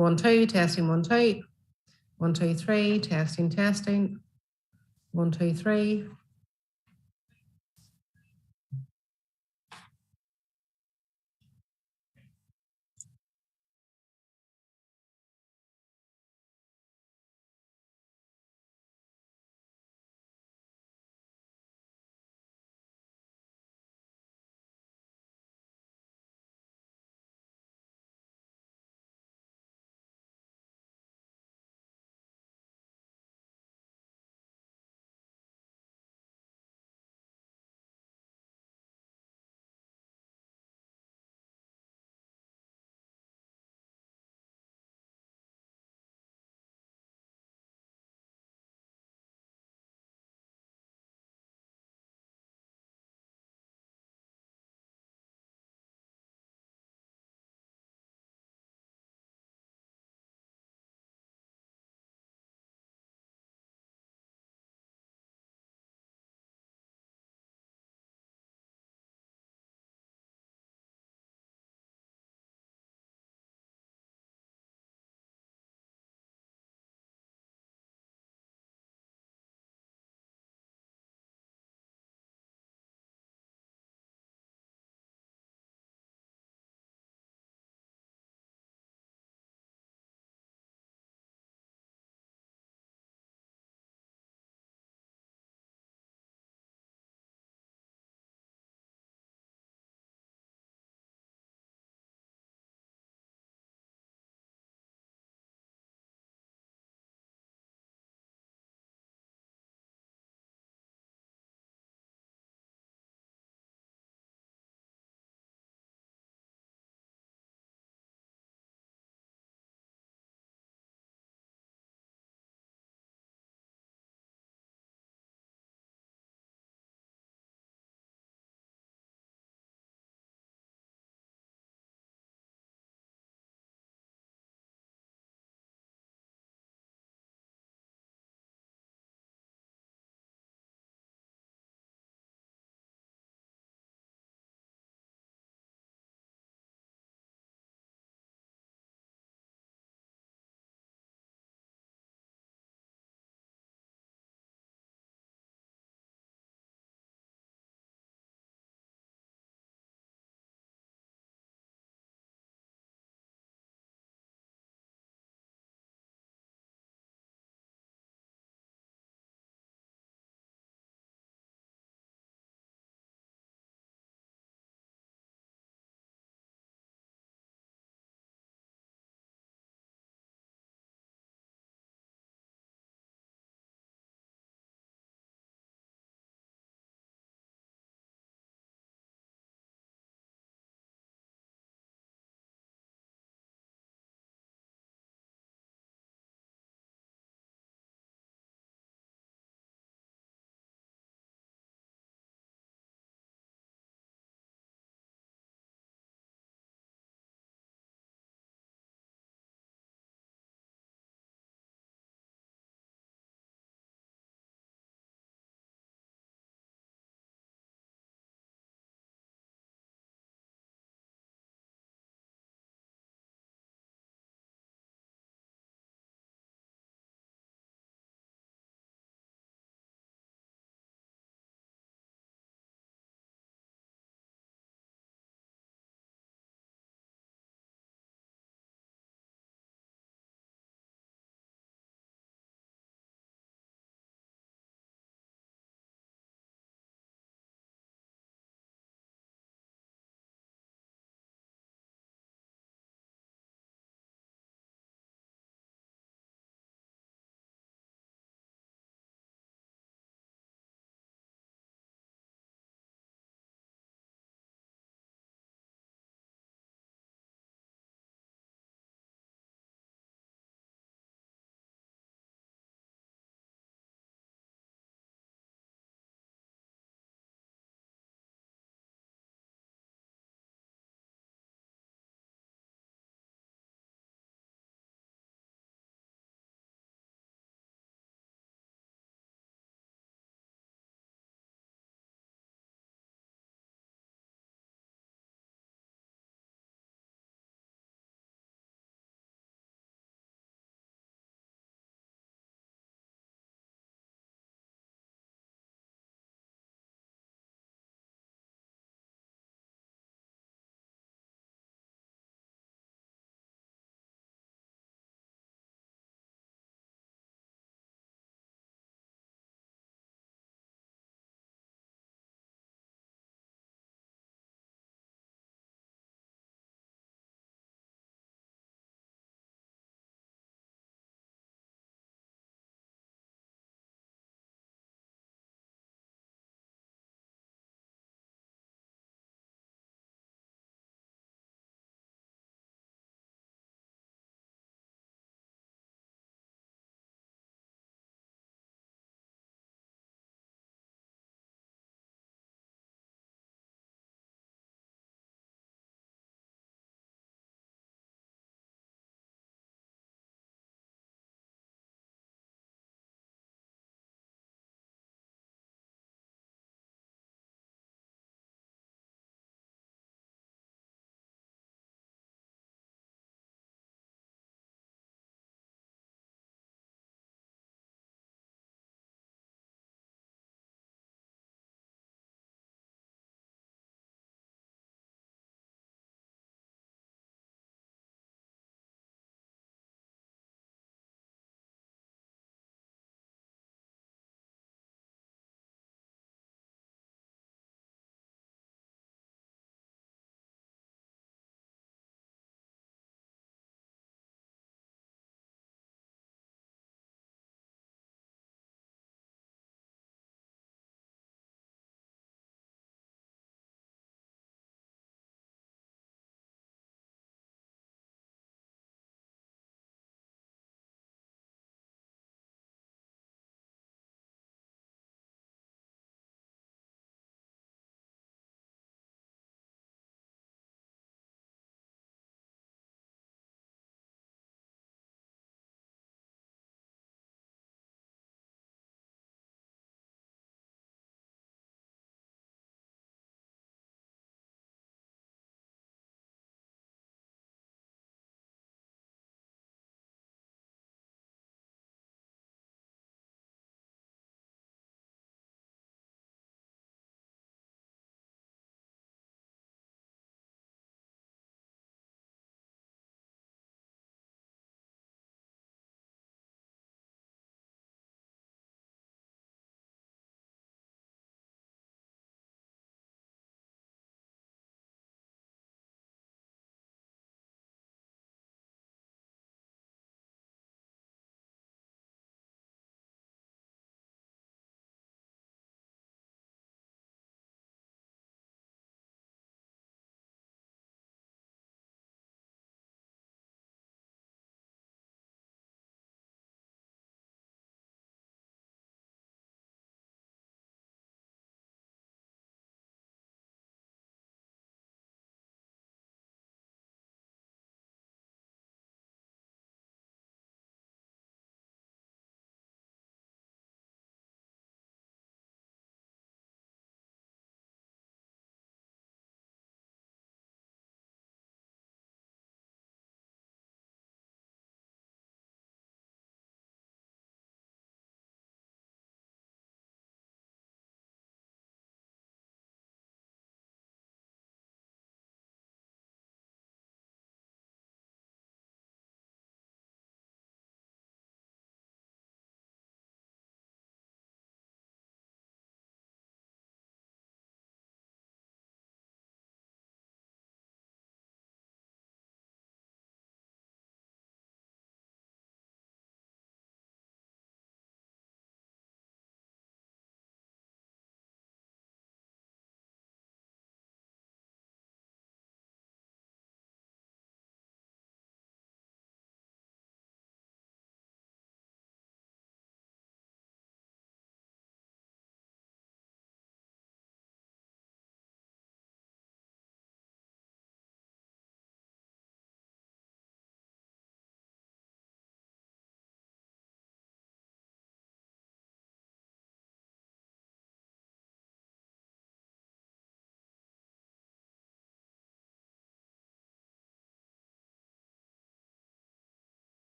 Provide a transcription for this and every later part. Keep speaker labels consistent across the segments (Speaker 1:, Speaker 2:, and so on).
Speaker 1: 1, 2, testing, 1, 2. 1, 2, 3, testing, testing. 1, 2, 3.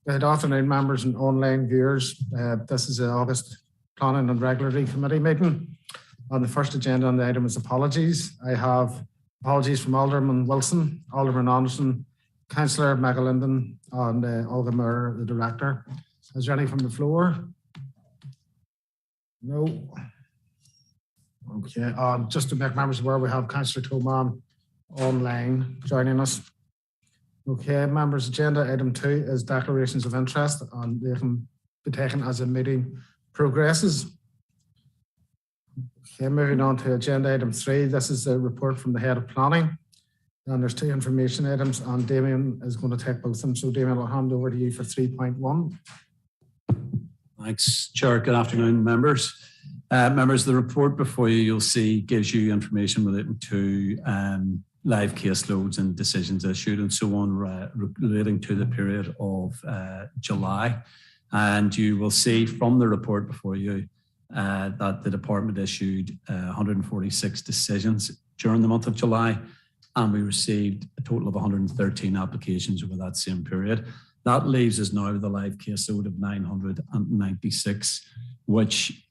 Speaker 2: Good afternoon, members and online viewers. This is the August Planning and Regulatory Committee meeting. On the first agenda on the item is apologies. I have apologies from Alderman Wilson, Alderman Anderson, Councillor McAlinden, and Olga Muir, the Director. Is there any from the floor? No. Okay. Just to make members aware, we have Councillor Toman online joining us. Okay, members, agenda item 2 is declarations of interest, and they can be taken as the meeting progresses. Okay, moving on to agenda item 3. This is a report from the Head of Planning. And there's 2 information items, and Damien is going to take both of them. So Damien, I'll hand over to you for 3.1.
Speaker 3: Thanks, Chair. Good afternoon, members. Members, the report before you, you'll see, gives you information relating to live caseloads and decisions issued and so on relating to the period of July. And you will see from the report before you that the department issued 146 decisions during the month of July, and we received a total of 113 applications over that same period. That leaves us now with a live caseload of 996, which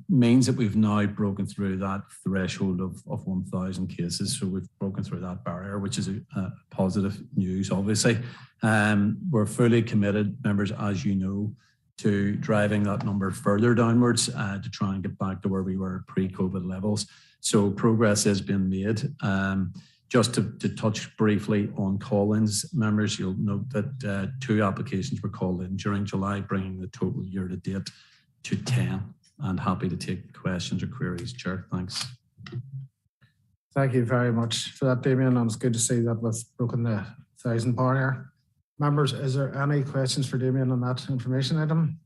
Speaker 3: means that we've now broken through that threshold of 1,000 cases. So we've broken through that barrier, which is a positive news, obviously. We're fully committed, members, as you know, to driving that number further downwards to try and get back to where we were pre-COVID levels. So progress has been made. Just to touch briefly on call-ins, members, you'll note that 2 applications were called in during July, bringing the total year to date to 10. And happy to take questions or queries, Chair. Thanks.
Speaker 2: Thank you very much for that, Damien. And it's good to see that we've broken the 1,000 barrier. Members, is there any questions for Damien on that information item?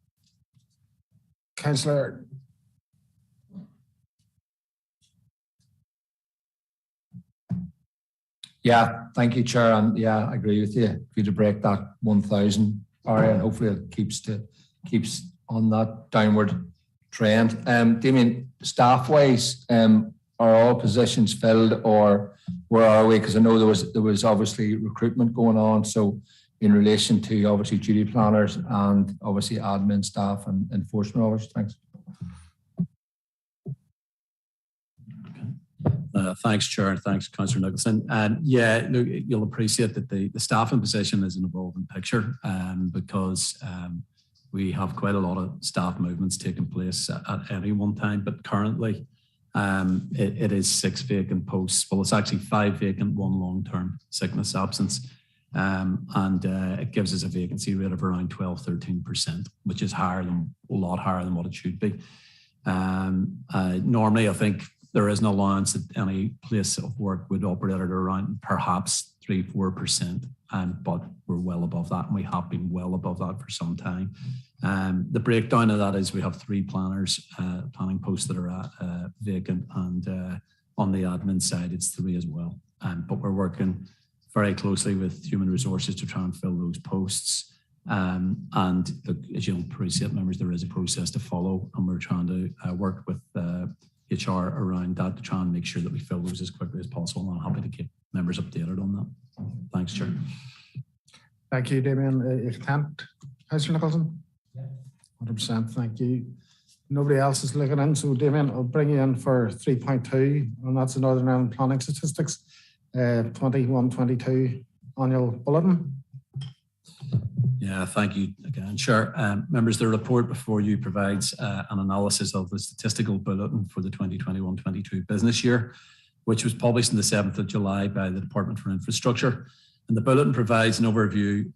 Speaker 2: Councillor.
Speaker 4: Yeah, thank you, Chair. And yeah, I agree with you. If you to break that 1,000 barrier, and hopefully it keeps on that downward trend. Damien, staff-wise, are all positions filled, or where are we? Because I know there was obviously recruitment going on. So in relation to obviously duty planners and obviously admin staff and enforcement officers. Thanks.
Speaker 3: Thanks, Chair, and thanks, Councillor Nicholson. Yeah, look, you'll appreciate that the staffing position is an evolving picture because we have quite a lot of staff movements taking place at any one time, but currently it is 6 vacant posts. Well, it's actually 5 vacant, 1 long-term sickness absence. And it gives us a vacancy rate of around 12-13%, which is a lot higher than what it should be. Normally, I think there is an allowance that any place of work would operate at around perhaps 3-4%, but we're well above that, and we have been well above that for some time. The breakdown of that is we have 3 planners, planning posts that are vacant, and on the admin side, it's 3 as well. But we're working very closely with human resources to try and fill those posts. And look, as you'll appreciate, members, there is a process to follow, and we're trying to work with HR around that to try and make sure that we fill those as quickly as possible. And I'm happy to keep members updated on that. Thanks, Chair.
Speaker 2: Thank you, Damien. If you can't, Councillor Nicholson? 100%, thank you. Nobody else is looking in, so Damien, I'll bring you in for 3.2, and that's the Northern Ireland Planning Statistics 21-22 annual bulletin.
Speaker 3: Yeah, thank you again. Sure. Members, the report before you provides an analysis of the statistical bulletin for the 2021-22 business year, which was published on the 7th of July by the Department for Infrastructure. And the bulletin provides an overview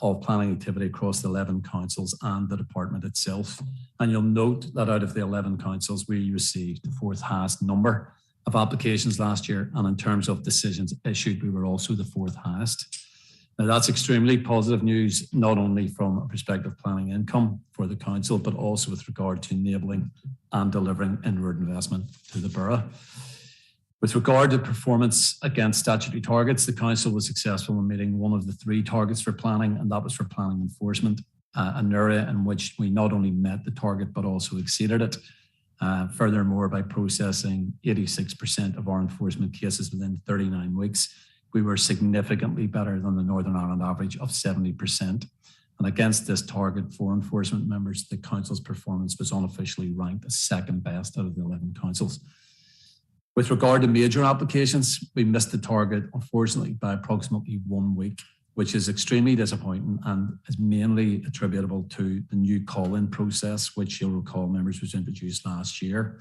Speaker 3: of planning activity across the 11 councils and the department itself. And you'll note that out of the 11 councils, we received the 4th highest number of applications last year. And in terms of decisions issued, we were also the 4th highest. Now, that's extremely positive news, not only from a perspective of planning income for the council, but also with regard to enabling and delivering inward investment to the borough. With regard to performance against statutory targets, the council was successful in meeting one of the 3 targets for planning, and that was for planning enforcement, an area in which we not only met the target, but also exceeded it. Furthermore, by processing 86% of our enforcement cases within 39 weeks, we were significantly better than the Northern Ireland average of 70%. And against this target for enforcement members, the council's performance was unofficially ranked as second best out of the 11 councils. With regard to major applications, we missed the target, unfortunately, by approximately 1 week, which is extremely disappointing and is mainly attributable to the new call-in process, which you'll recall, members, was introduced last year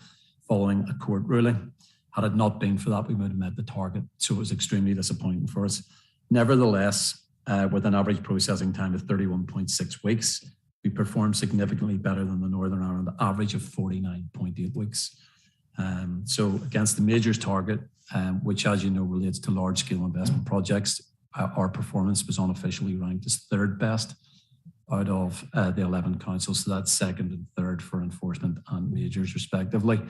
Speaker 3: following a court ruling. Had it not been for that, we would have met the target. So it was extremely disappointing for us. Nevertheless, with an average processing time of 31.6 weeks, we performed significantly better than the Northern Ireland average of 49.8 weeks. So against the majors target, which, as you know, relates to large-scale investment projects, our performance was unofficially ranked as third best out of the 11 councils. So that's second and third for enforcement and majors, respectively.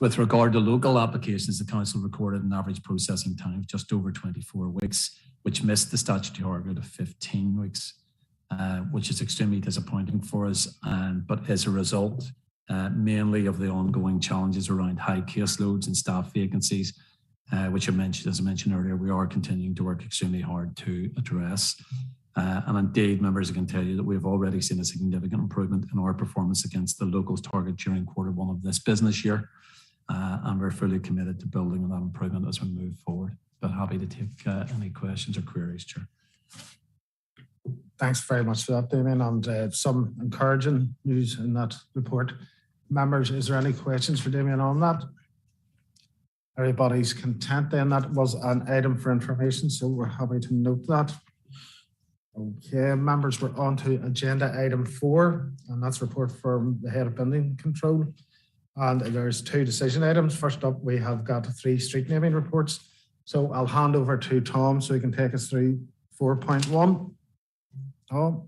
Speaker 3: With regard to local applications, the council recorded an average processing time of just over 24 weeks, which missed the statutory target of 15 weeks, which is extremely disappointing for us. But as a result, mainly of the ongoing challenges around high caseloads and staff vacancies, which I mentioned, as I mentioned earlier, we are continuing to work extremely hard to address. And indeed, members, I can tell you that we have already seen a significant improvement in our performance against the locals target during Q1 of this business year. And we're fully committed to building on that improvement as we move forward. But happy to take any questions or queries, Chair.
Speaker 2: Thanks very much for that, Damien, and some encouraging news in that report. Members, is there any questions for Damien on that? Everybody's content then. That was an item for information, so we're happy to note that. Okay, members, we're on to agenda item 4, and that's report from the head of building control. And there's 2 decision items. First up, we have got 3 street naming reports. So I'll hand over to Tom so he can take us through 4.1. Tom.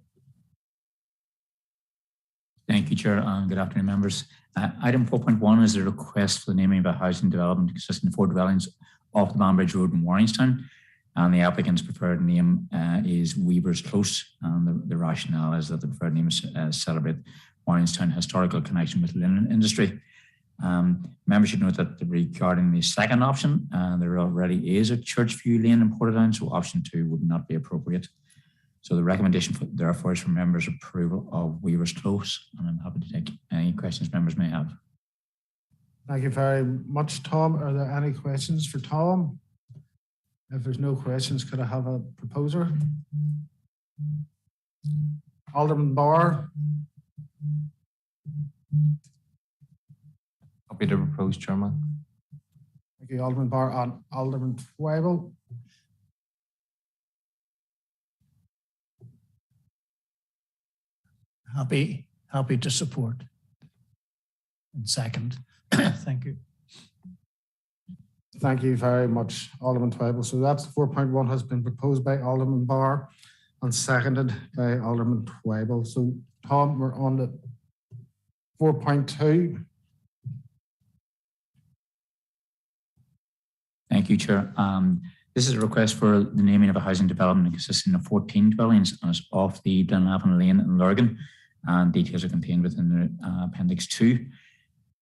Speaker 5: Thank you, Chair, and good afternoon, members. Item 4.1 is a request for the naming of a housing development consisting of 4 dwellings off the Banbridge Road in Warringstown. And the applicant's preferred name is Weaver's Close. And the rationale is that the preferred name is celebrate Warringstown historical connection with the linen industry. Members should note that regarding the second option, there already is a Churchview Lane in Portadown, so option 2 would not be appropriate. So the recommendation therefore is for members' approval of Weaver's Close, and I'm happy to take any questions members may have.
Speaker 2: Thank you very much, Tom. Are there any questions for Tom? If there's no questions, could I have a proposer? Alderman Barr.
Speaker 6: Happy to propose, Chairman.
Speaker 2: Thank you, Alderman Barr. And Alderman Twyble.
Speaker 7: Happy to support. And second. Thank you.
Speaker 2: Thank you very much, Alderman Twyble. So that's 4.1 has been proposed by Alderman Barr and seconded by Alderman Twyble. So Tom, we're on to 4.2.
Speaker 5: Thank you, Chair. This is a request for the naming of a housing development consisting of 14 dwellings and is off the Dunlavin Lane in Lurgan, and details are contained within the Appendix 2.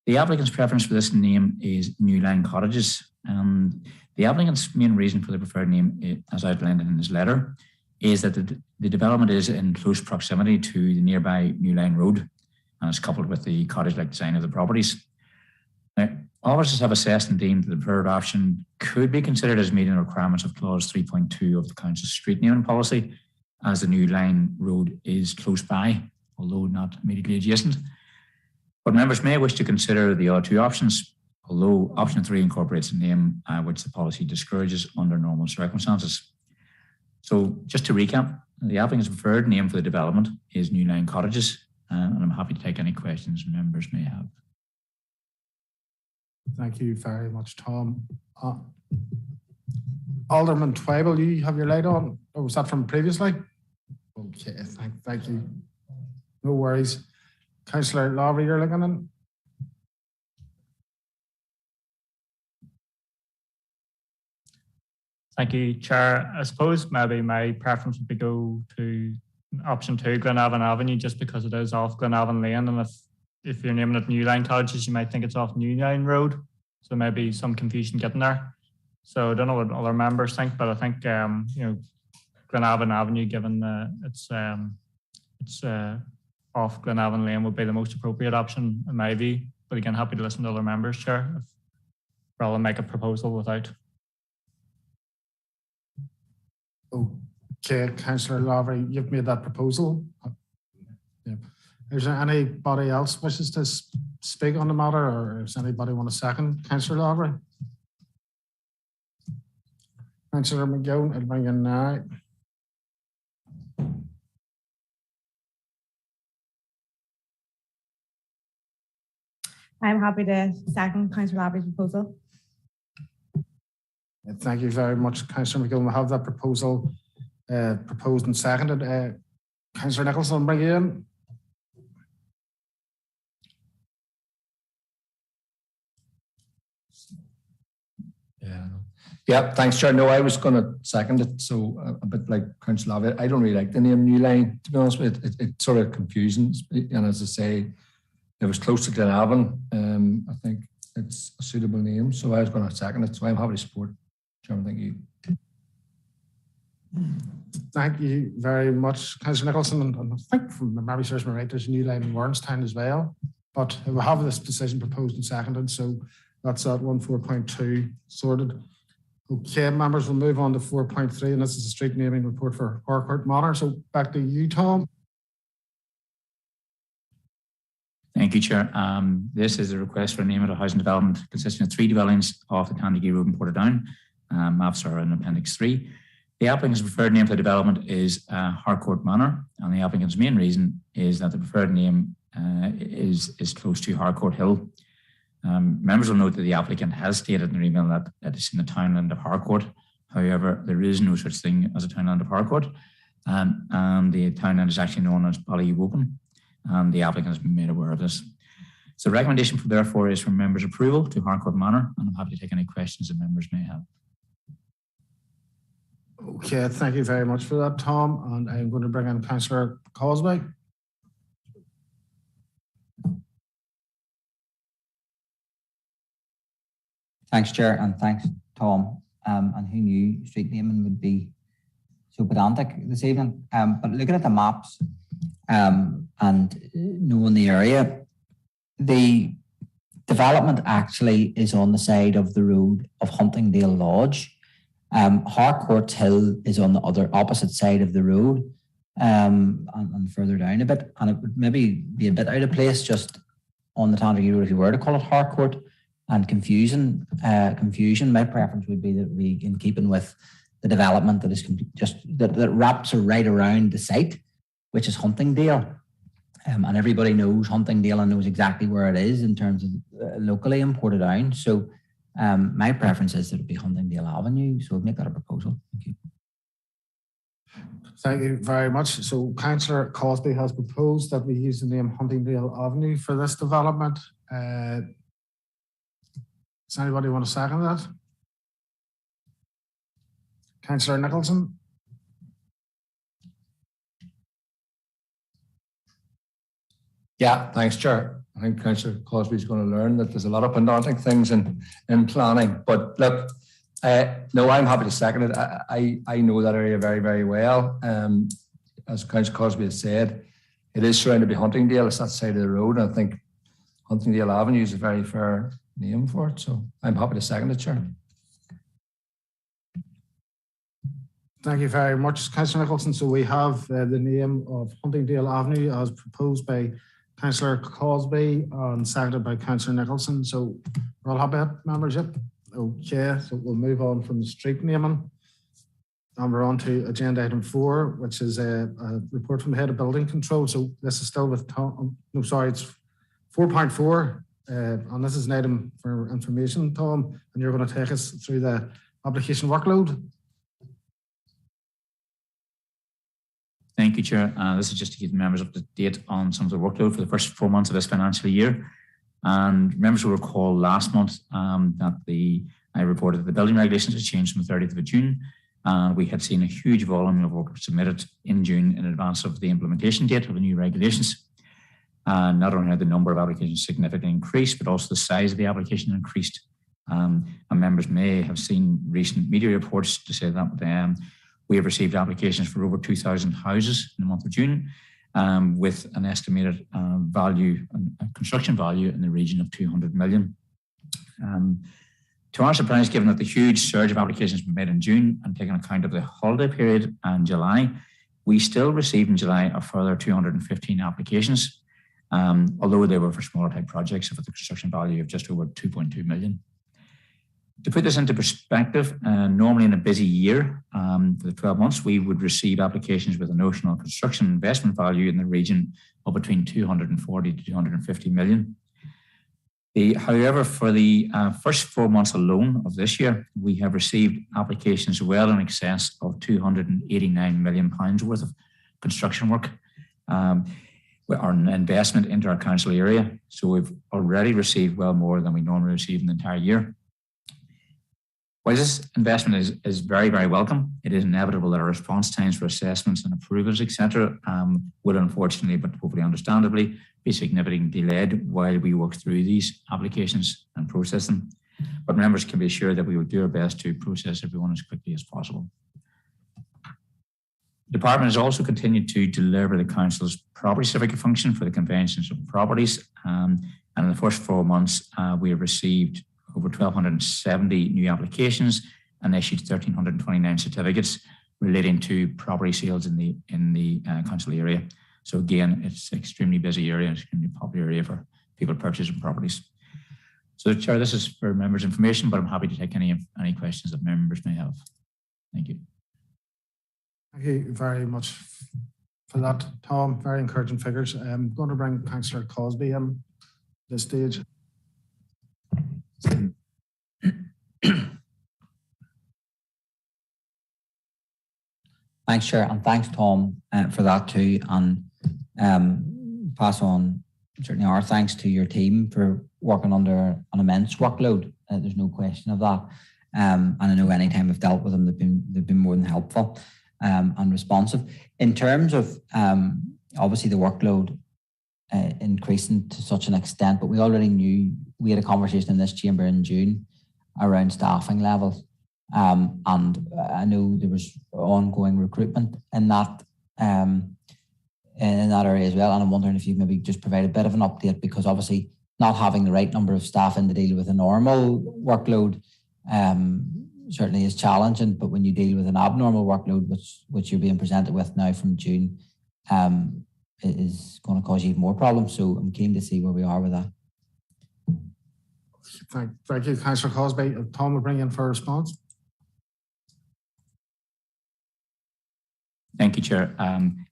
Speaker 5: The applicant's preference for this name is New Line Cottages, and the applicant's main reason for the preferred name, as outlined in his letter, is that the development is in close proximity to the nearby New Line Road and is coupled with the cottage-like design of the properties. Now, officers have assessed and deemed that the preferred option could be considered as meeting the requirements of Clause 3.2 of the Council's street naming policy, as the New Line Road is close by, although not immediately adjacent. But members may wish to consider the other 2 options, although option 3 incorporates a name which the policy discourages under normal circumstances. So just to recap, the applicant's preferred name for the development is New Line Cottages, and I'm happy to take any questions members may have.
Speaker 2: Thank you very much, Tom. Alderman Twyble, you have your light on. Oh, was that from previously? Okay, thank you. No worries. Councillor Lawry, you're looking in.
Speaker 8: Thank you, Chair. I suppose maybe my preference would be go to option 2, Glenavon Avenue, just because it is off Glenavon Lane, and if you're naming it New Line Cottages, you might think it's off New Line Road, so maybe some confusion getting there. So I don't know what other members think, but I think Glenavon Avenue, given its it's off Glenavon Lane would be the most appropriate option in my view. But again, happy to listen to other members, Chair, if rather than make a proposal without.
Speaker 2: Okay, Councillor Lavery, you've made that proposal. Yeah. Is there anybody else wishes to speak on the matter, or does anybody want a second? Councillor Lavery? Councillor McGowan, I'll bring in now.
Speaker 6: I'm happy to second Councillor Lavery's proposal.
Speaker 2: Thank you very much, Councillor McGill. We'll have that proposal proposed and seconded. Councillor Nicholson, I'll bring you in.
Speaker 4: Yeah, thanks, Chair. No, I was going to second it. So a bit like Councillor Lavery, I don't really like the name New Line, to be honest with you. It's sort of confusing. And as I say, it was close to Glenavon. I think it's a suitable name. So I was going to second it. So I'm happy to support. Chairman, thank you.
Speaker 2: Thank you very much, Councillor Nicholson. And I think from memory serves me right, there's a New Line in Warrenstown as well. But we'll have this decision proposed and seconded. So that's at 4.2 sorted. Okay, members, we'll move on to 4.3, and this is a street naming report for Harcourt Manor. So back to you, Tom.
Speaker 5: Thank you, Chair. This is a request for a name of a housing development consisting of 3 dwellings off the Tandigee Road in Portadown. Maps are in Appendix 3. The applicant's preferred name for the development is Harcourt Manor, and the applicant's main reason is that the preferred name is close to Harcourt Hill. Members will note that the applicant has stated in their email that it is in the townland of Harcourt. However, there is no such thing as a townland of Harcourt, and the townland is actually known as Ballywoken, and the applicant has been made aware of this. So the recommendation therefore is for members' approval to Harcourt Manor, and I'm happy to take any questions that members may have.
Speaker 2: Okay, thank you very much for that, Tom. And I'm going to bring in Councillor Cosby.
Speaker 9: Thanks, Chair, and thanks, Tom. And who knew street naming would be so pedantic this evening? But looking at the maps and knowing the area, the development actually is on the side of the road of Huntingdale Lodge. Harcourt Hill is on the other opposite side of the road and further down a bit. And it would maybe be a bit out of place just on the Tandigee Road if you were to call it Harcourt. And confusion. My preference would be that we, in keeping with the development that is that wraps right around the site, which is Huntingdale, and everybody knows Huntingdale and knows exactly where it is in terms of locally in Portadown. So my preference is that it be Huntingdale Avenue. So I'll make that a proposal. Thank you.
Speaker 2: Thank you very much. So Councillor Cosby has proposed that we use the name Huntingdale Avenue for this development. Does anybody want to second that? Councillor Nicholson?
Speaker 4: Yeah, thanks, Chair. I think Councillor Cosby is going to learn that there's a lot of pedantic things in planning. But look, no, I'm happy to second it. I know that area very, very well. As Councillor Cosby has said, it is surrounded by Huntingdale. It's that side of the road. And I think Huntingdale Avenue is a very fair name for it. So I'm happy to second it, Chair.
Speaker 2: Thank you very much, Councillor Nicholson. So we have the name of Huntingdale Avenue as proposed by Councillor Cosby and seconded by Councillor Nicholson. So we're all happy, members? Yep. Okay, so we'll move on from the street naming. And we're on to agenda item 4, which is a report from the head of building control. So this is still with Tom. No, sorry, it's 4.4. And this is an item for information, Tom, and you're going to take us through the application workload.
Speaker 5: Thank you, Chair. This is just to keep members up to date on some of the workload for the first 4 months of this financial year. And members will recall last month that I reported that the building regulations had changed from the 30th of June. We had seen a huge volume of work submitted in June in advance of the implementation date of the new regulations. Not only had the number of applications significantly increased, but also the size of the application increased. And members may have seen recent media reports to say that we have received applications for over 2,000 houses in the month of June. with an estimated construction value in the region of 200 million. To our surprise, given that the huge surge of applications were made in June and taking account of the holiday period in July, we still received in July a further 215 applications, although they were for smaller type projects with a construction value of just over 2.2 million. To put this into perspective, normally in a busy year, for the 12 months, we would receive applications with a notional construction investment value in the region of between 240 to 250 million. However, for the first 4 months alone of this year, we have received applications well in excess of £289 million worth of construction work, our investment into our council area. So we've already received well more than we normally receive in the entire year. While this investment is very, very welcome, it is inevitable that our response times for assessments and approvals, etc., will unfortunately, but hopefully understandably, be significantly delayed while we work through these applications and process them. But members can be assured that we will do our best to process everyone as quickly as possible. The department has also continued to deliver the council's property certificate function for the conveyancing of properties. And in the first 4 months, we have received over 1,270 new applications and issued 1,329 certificates relating to property sales in the council area. So again, it's an extremely busy area, it's an extremely popular area for people purchasing properties. So Chair, this is for members' information, but I'm happy to take any questions that members may have. Thank you.
Speaker 2: Thank you very much for that, Tom. Very encouraging figures. I'm going to bring Councillor Cosby in this stage.
Speaker 9: Thanks, Chair, and thanks, Tom, for that too. And pass on certainly our thanks to your team for working under an immense workload. There's no question of that. And I know anytime I've dealt with them, they've been more than helpful and responsive. In terms of obviously the workload increasing to such an extent, but we already knew, we had a conversation in this chamber in June around staffing levels. And I know there was ongoing recruitment in that area as well. And I'm wondering if you maybe just provide a bit of an update, because obviously not having the right number of staff in to deal with a normal workload certainly is challenging. But when you deal with an abnormal workload, which you're being presented with now from June, it is going to cause you even more problems. So I'm keen to see where we are with that.
Speaker 2: Thank you, Councillor Cosby. Tom will bring in for a response.
Speaker 5: Thank you, Chair.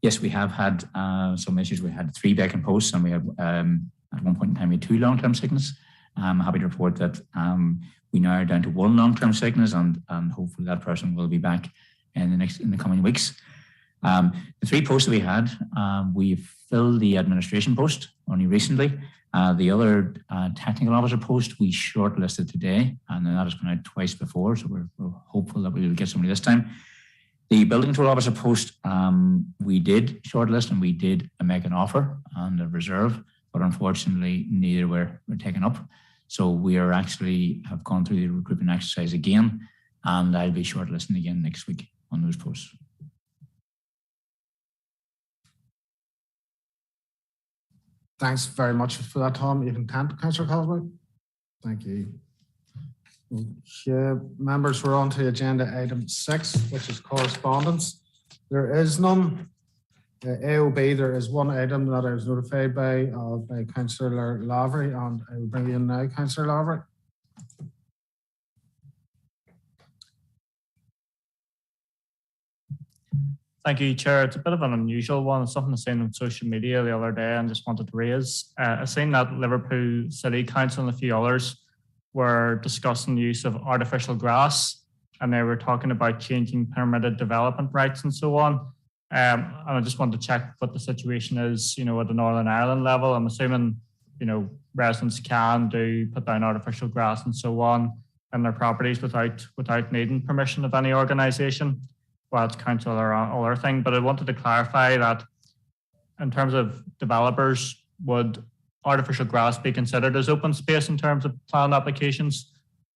Speaker 5: Yes, we have had some issues. We had 3 vacant posts, and we have at one point in time we had 2 long-term sickness. I'm happy to report that we now are down to 1 long-term sickness, and hopefully that person will be back in the coming weeks. The 3 posts that we had, we've filled the administration post only recently. The other technical officer post we shortlisted today, and that has gone out twice before, so we're hopeful that we will get somebody this time. The building control officer post, we did shortlist and we did make an offer and a reserve, but unfortunately neither were taken up. So we are actually have gone through the recruitment exercise again, and I'll be shortlisting again next week on those posts.
Speaker 2: Thanks very much for that, Tom. You can Councillor Cosby. Thank you. Okay, members, we're on to agenda item 6, which is correspondence. There is none. AOB, there is 1 item that I was notified by Councillor Lavery, and I will bring you in now, Councillor Lavery.
Speaker 8: Thank you, Chair. It's a bit of an unusual one. It's something I seen on social media the other day and just wanted to raise. I've seen that Liverpool City Council and a few others were discussing the use of artificial grass, and they were talking about changing permitted development rights and so on. And I just wanted to check what the situation is, at the Northern Ireland level. I'm assuming, residents can put down artificial grass and so on in their properties without needing permission of any organisation. Well, it's council or other thing, but I wanted to clarify that in terms of developers, would artificial grass be considered as open space in terms of plan applications?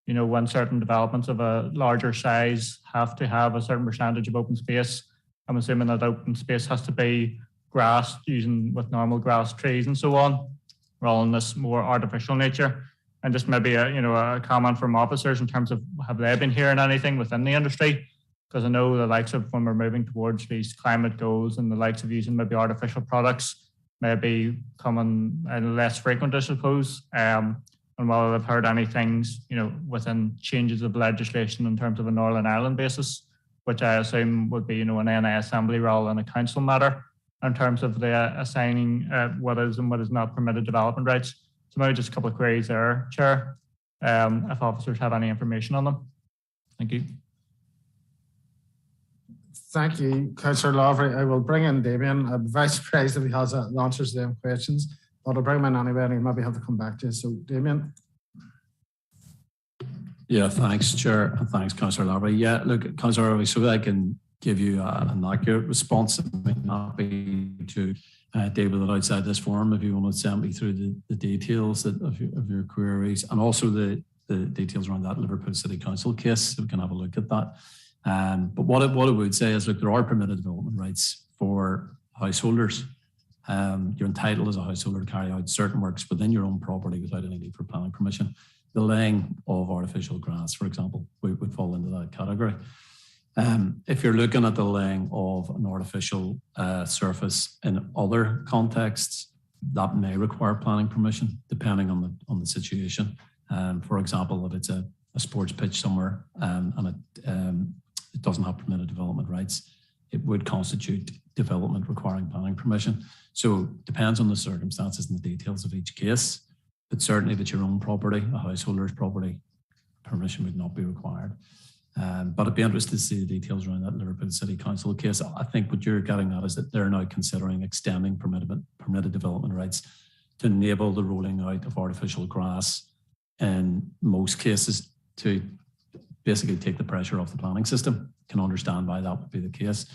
Speaker 8: When certain developments of a larger size have to have a certain percentage of open space, I'm assuming that open space has to be grass using with normal grass trees and so on, rather than this more artificial nature. And just maybe a comment from officers in terms of, have they been hearing anything within the industry? Because I know the likes of when we're moving towards these climate goals and the likes of using maybe artificial products may be coming less frequent, I suppose. And whether they've heard any things, within changes of legislation in terms of a Northern Ireland basis, which I assume would be, an NI assembly rather than a council matter in terms of the assigning what is and what is not permitted development rights. So maybe just a couple of queries there, Chair, if officers have any information on them. Thank you.
Speaker 2: Thank you, Councillor Lavery. I will bring in Damien. I'm very surprised if he has the answers to them questions, but I'll bring him in anyway and he'll maybe have to come back to you. So, Damien.
Speaker 3: Yeah, thanks, Chair, and thanks, Councillor Lavery. Yeah, look, Councillor Lavery, so that I can give you an accurate response, I might not be to deal with it outside this forum. If you want to send me through the details of your queries, and also the details around that Liverpool City Council case, so we can have a look at that. But what I would say is, look, there are permitted development rights for householders. You're entitled as a householder to carry out certain works within your own property without any need for planning permission. The laying of artificial grass, for example, would fall into that category. If you're looking at the laying of an artificial surface in other contexts, that may require planning permission, depending on the situation. For example, if it's a sports pitch somewhere and it doesn't have permitted development rights, it would constitute development requiring planning permission. So it depends on the circumstances and the details of each case. But certainly if it's your own property, a householder's property, permission would not be required. But I'd be interested to see the details around that Liverpool City Council case. I think what you're getting at is that they're now considering extending permitted development rights to enable the rolling out of artificial grass in most cases, to basically take the pressure off the planning system. Can understand why that would be the case.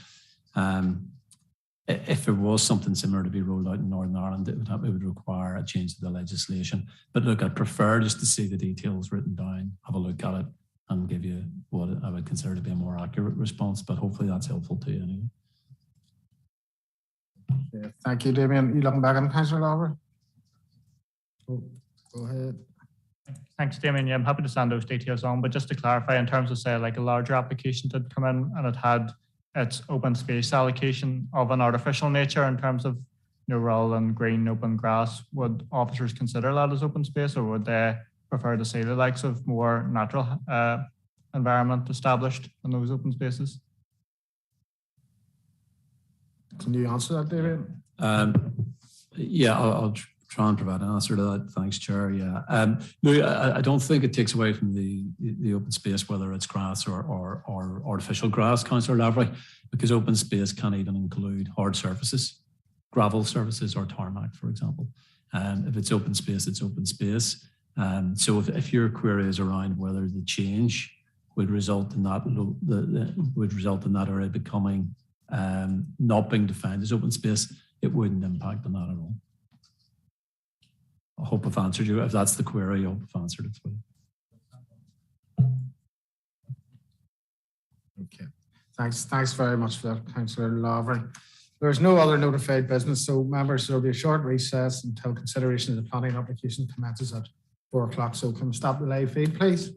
Speaker 3: If there was something similar to be rolled out in Northern Ireland, it would require a change to the legislation. But look, I'd prefer just to see the details written down, have a look at it, and give you what I would consider to be a more accurate response. But hopefully that's helpful to you anyway.
Speaker 2: Yeah, thank you, Damien. You looking back on Councillor Lavery? Go ahead.
Speaker 8: Thanks, Damien. Yeah, I'm happy to send those details on, but just to clarify, in terms of, say, like a larger application did come in and it had its open space allocation of an artificial nature in terms of, rather than green open grass, would officers consider that as open space, or would they prefer to see the likes of more natural environment established in those open spaces?
Speaker 2: Can you answer that, David?
Speaker 3: Yeah, I'll try and provide an answer to that. Thanks, Chair. Yeah. No, I don't think it takes away from the open space, whether it's grass or artificial grass, Councillor Lavery, because open space can even include hard surfaces, gravel surfaces or tarmac, for example. If it's open space, it's open space. So if your query is around whether the change would result in that area becoming not being defined as open space, it wouldn't impact on that at all. I hope I've answered you. If that's the query, I hope I've answered it for you.
Speaker 2: Okay. Thanks very much for that, Councillor Lavery. There's no other notified business, so members, there will be a short recess until consideration of the planning application commences at 4 o'clock. So can we stop the live feed, please?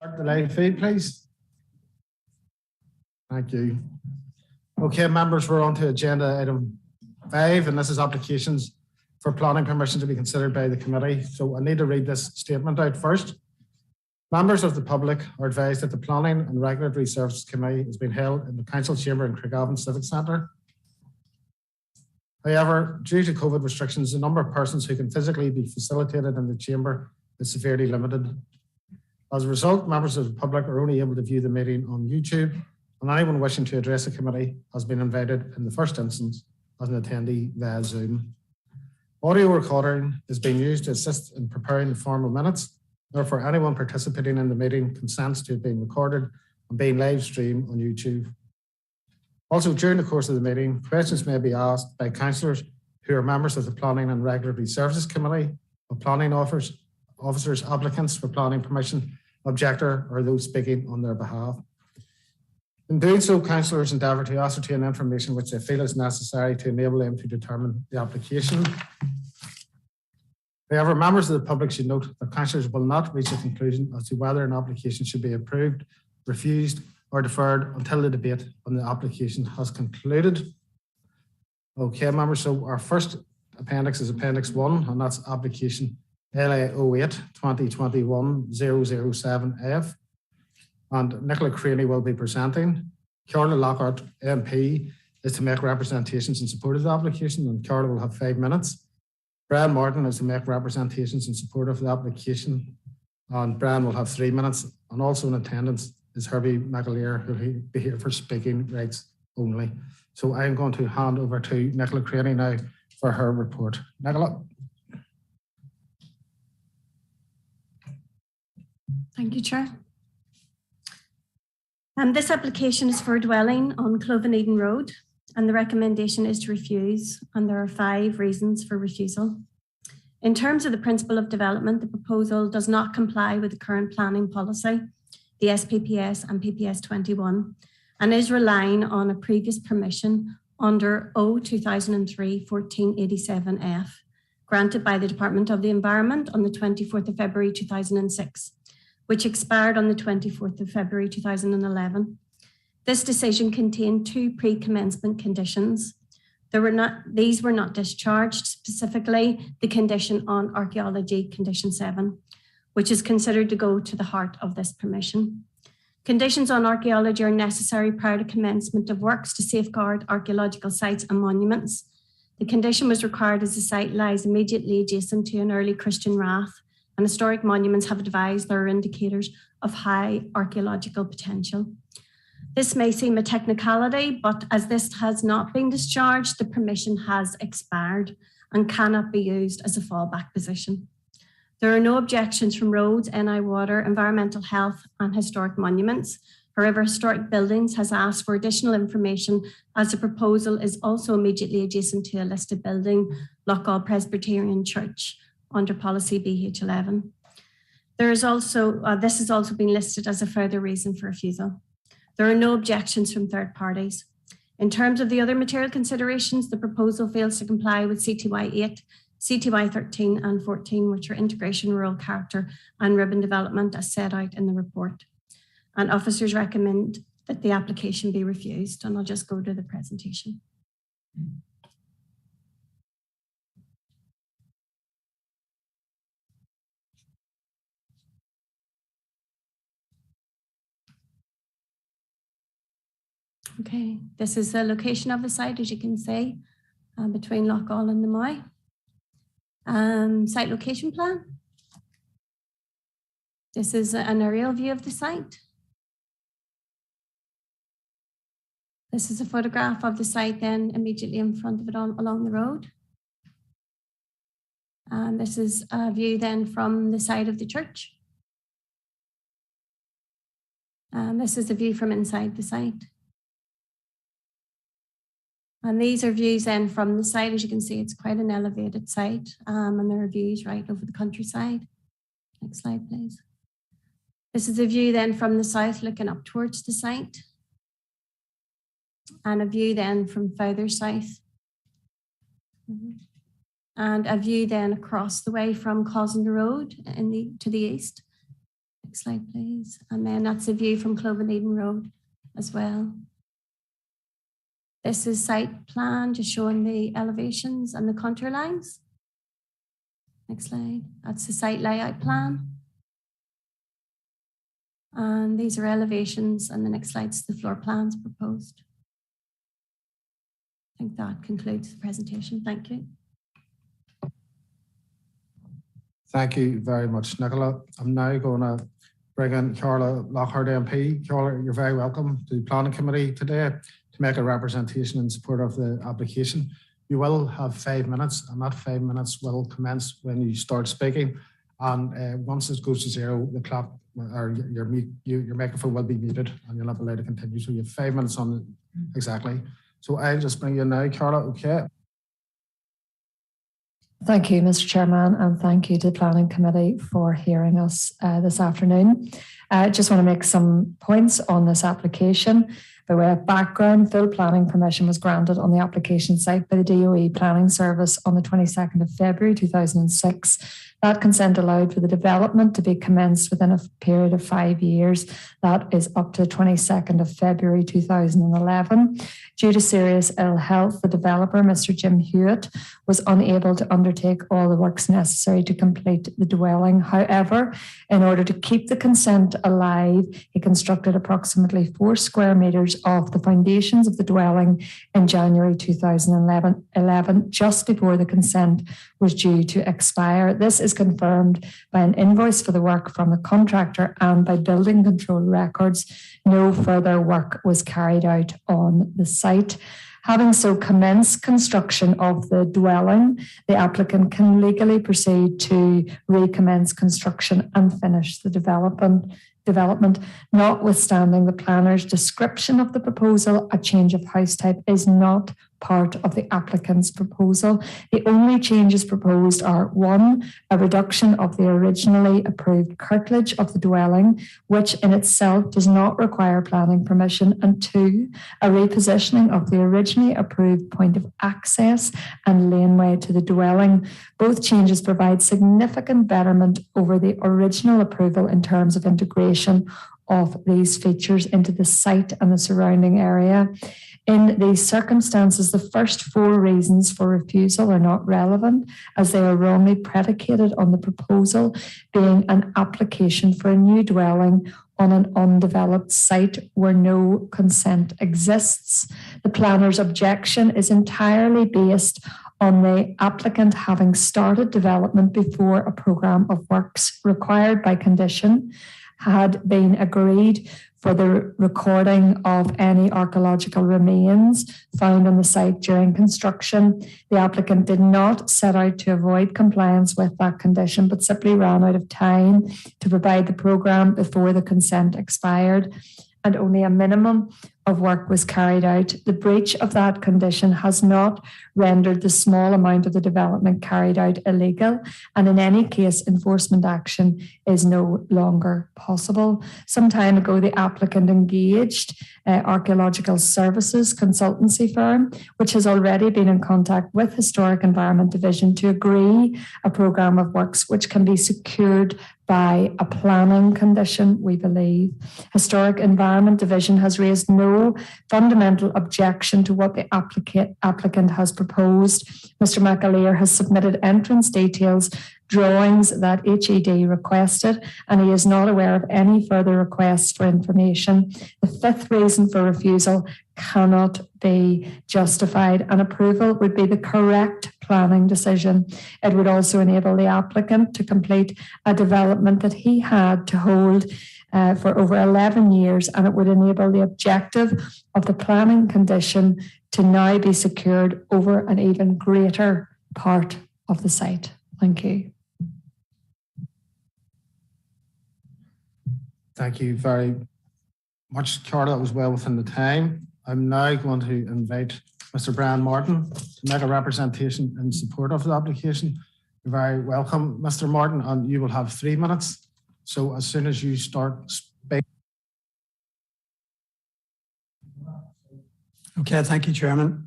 Speaker 2: Start the live feed, please. Thank you. Okay, members, we're on to agenda item 5, and this is applications for planning permission to be considered by the committee. So I need to read this statement out first. Members of the public are advised that the Planning and Regulatory Services Committee is being held in the Council Chamber in Craigavon Civic Centre. However, due to COVID restrictions, the number of persons who can physically be facilitated in the chamber is severely limited. As a result, members of the public are only able to view the meeting on YouTube, and anyone wishing to address the committee has been invited in the first instance as an attendee via Zoom. Audio recording is being used to assist in preparing the formal minutes. Therefore, anyone participating in the meeting consents to it being recorded and being live streamed on YouTube. Also, during the course of the meeting, questions may be asked by councillors who are members of the Planning and Regulatory Services Committee, of planning officers, applicants for planning permission, objector, or those speaking on their behalf. In doing so, councillors endeavour to ascertain information which they feel is necessary to enable them to determine the application. However, members of the public should note that councillors will not reach a conclusion as to whether an application should be approved, refused, or deferred until the debate on the application has concluded. Okay, members, so our first appendix is Appendix 1, and that's application LA 08 2021 007F. And Nicola Craney will be presenting. Carla Lockhart, MP, is to make representations in support of the application, and Carla will have 5 minutes. Brian Martin is to make representations in support of the application, and Brian will have 3 minutes. And also in attendance is Herbie McAleer, who will be here for speaking rights only. So I'm going to hand over to Nicola Craney now for her report. Nicola.
Speaker 10: Thank you, Chair. This application is for a dwelling on Cloven Eden Road, and the recommendation is to refuse, and there are 5 reasons for refusal. In terms of the principle of development, the proposal does not comply with the current planning policy, the SPPS and PPS 21, and is relying on a previous permission under O 2003 1487F, granted by the Department of the Environment on the 24th of February 2006. Which expired on the 24th of February 2011. This decision contained 2 pre-commencement conditions. These were not discharged, specifically the condition on archaeology, condition 7, which is considered to go to the heart of this permission. Conditions on archaeology are necessary prior to commencement of works to safeguard archaeological sites and monuments. The condition was required as the site lies immediately adjacent to an early Christian rath, and historic monuments have advised there are indicators of high archaeological potential. This may seem a technicality, but as this has not been discharged, the permission has expired and cannot be used as a fallback position. There are no objections from roads, NI Water, environmental health, and historic monuments. However, Historic Buildings has asked for additional information as the proposal is also immediately adjacent to a listed building, Loughgall Presbyterian Church, under policy BH11. There is also, this has also been listed as a further reason for refusal. There are no objections from third parties. In terms of the other material considerations, the proposal fails to comply with CTY 8, CTY 13 and 14, which are integration, rural character and urban development as set out in the report. And officers recommend that the application be refused. And I'll just go to the presentation. Okay, this is the location of the site, as you can see, between Loughgall and the Moy. Site location plan. This is an aerial view of the site. This is a photograph of the site then immediately in front of it along the road. And this is a view then from the side of the church. And this is a view from inside the site. And these are views then from the site. As you can see, it's quite an elevated site, and there are views right over the countryside. Next slide, please. This is a view then from the south looking up towards the site. And a view then from further south. And a view then across the way from Cosland Road to the east. Next slide, please. And then that's a view from Cloven Eden Road as well. This is site plan, just showing the elevations and the contour lines. Next slide. That's the site layout plan. And these are elevations, and the next slide's the floor plans proposed. I think that concludes the presentation. Thank you.
Speaker 2: Thank you very much, Nicola. I'm now going to bring in Carla Lockhart MP. Carla, you're very welcome to the Planning Committee today to make a representation in support of the application. You will have 5 minutes, and that 5 minutes will commence when you start speaking. And once it goes to zero, the clock or your microphone will be muted, and you'll not be allowed to continue. So you have 5 minutes on it exactly. So I'll just bring you in now, Carla. Okay.
Speaker 11: Thank you, Mr. Chairman, and thank you to the Planning Committee for hearing us this afternoon. I just want to make some points on this application. By way of background, full planning permission was granted on the application site by the DOE Planning Service on the 22nd of February 2006. That consent allowed for the development to be commenced within a period of 5 years. That is up to the 22nd of February 2011. Due to serious ill health, the developer, Mr. Jim Hewitt, was unable to undertake all the works necessary to complete the dwelling. However, in order to keep the consent alive, he constructed approximately 4 square metres of the foundations of the dwelling in January 2011, just before the consent was due to expire. This is confirmed by an invoice for the work from the contractor, and by building control records, no further work was carried out on the site. Having so commenced construction of the dwelling, the applicant can legally proceed to recommence construction and finish the development, notwithstanding the planner's description of the proposal. A change of house type is not part of the applicant's proposal. The only changes proposed are: 1, a reduction of the originally approved curtilage of the dwelling, which in itself does not require planning permission, and 2, a repositioning of the originally approved point of access and laneway to the dwelling. Both changes provide significant betterment over the original approval in terms of integration of these features into the site and the surrounding area. In these circumstances, the first 4 reasons for refusal are not relevant, as they are wrongly predicated on the proposal being an application for a new dwelling on an undeveloped site where no consent exists. The planner's objection is entirely based on the applicant having started development before a programme of works required by condition had been agreed for the recording of any archaeological remains found on the site during construction. The applicant did not set out to avoid compliance with that condition, but simply ran out of time to provide the programme before the consent expired, and only a minimum of work was carried out. The breach of that condition has not rendered the small amount of the development carried out illegal, and in any case, enforcement action is no longer possible. Some time ago, the applicant engaged Archaeological Services consultancy firm, which has already been in contact with Historic Environment Division to agree a programme of works which can be secured by a planning condition, we believe. Historic Environment Division has raised no fundamental objection to what the applicant has proposed. Mr. McAleer has submitted entrance details, drawings that HED requested, and he is not aware of any further requests for information. The 5th reason for refusal cannot be justified, and approval would be the correct planning decision. It would also enable the applicant to complete a development that he had to hold for over 11 years, and it would enable the objective of the planning condition to now be secured over an even greater part of the site. Thank you.
Speaker 2: Thank you very much, Carla. That was well within the time. I'm now going to invite Mr. Brian Martin to make a representation in support of the application. You're very welcome, Mr. Martin, and you will have 3 minutes. So as soon as you start speaking.
Speaker 7: Okay, thank you, Chairman.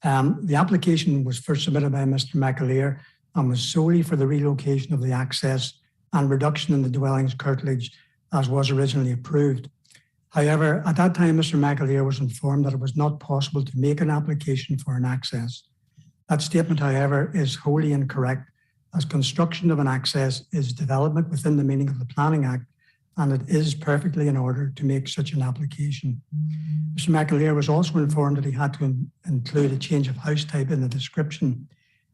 Speaker 7: The application was first submitted by Mr. McAleer and was solely for the relocation of the access and reduction in the dwelling's curtilage as was originally approved. However, at that time, Mr. McAleer was informed that it was not possible to make an application for an access. That statement, however, is wholly incorrect, as construction of an access is development within the meaning of the Planning Act, and it is perfectly in order to make such an application. Mr. McAleer was also informed that he had to include a change of house type in the description,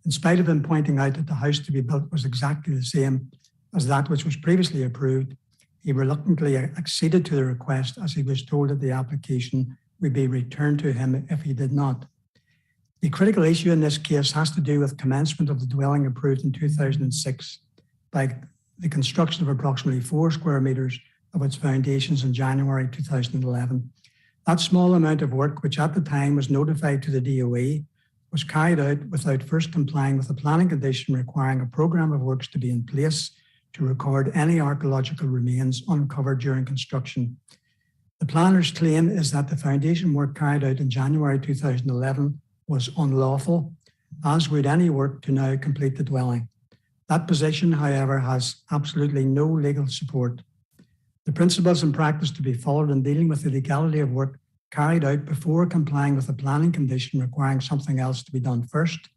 Speaker 7: in spite of him pointing out that the house to be built was exactly the same as that which was previously approved. He reluctantly acceded to the request, as he was told that the application would be returned to him if he did not. The critical issue in this case has to do with commencement of the dwelling approved in 2006 by the construction of approximately 4 square metres of its foundations in January 2011. That small amount of work, which at the time was notified to the DOE, was carried out without first complying with the planning condition requiring a programme of works to be in place to record any archaeological remains uncovered during construction. The planner's claim is that the foundation work carried out in January 2011 was unlawful, as would any work to now complete the dwelling. That position, however, has absolutely no legal support. The principles and practice to be followed in dealing with the legality of work carried out before complying with a planning condition requiring something else to be done first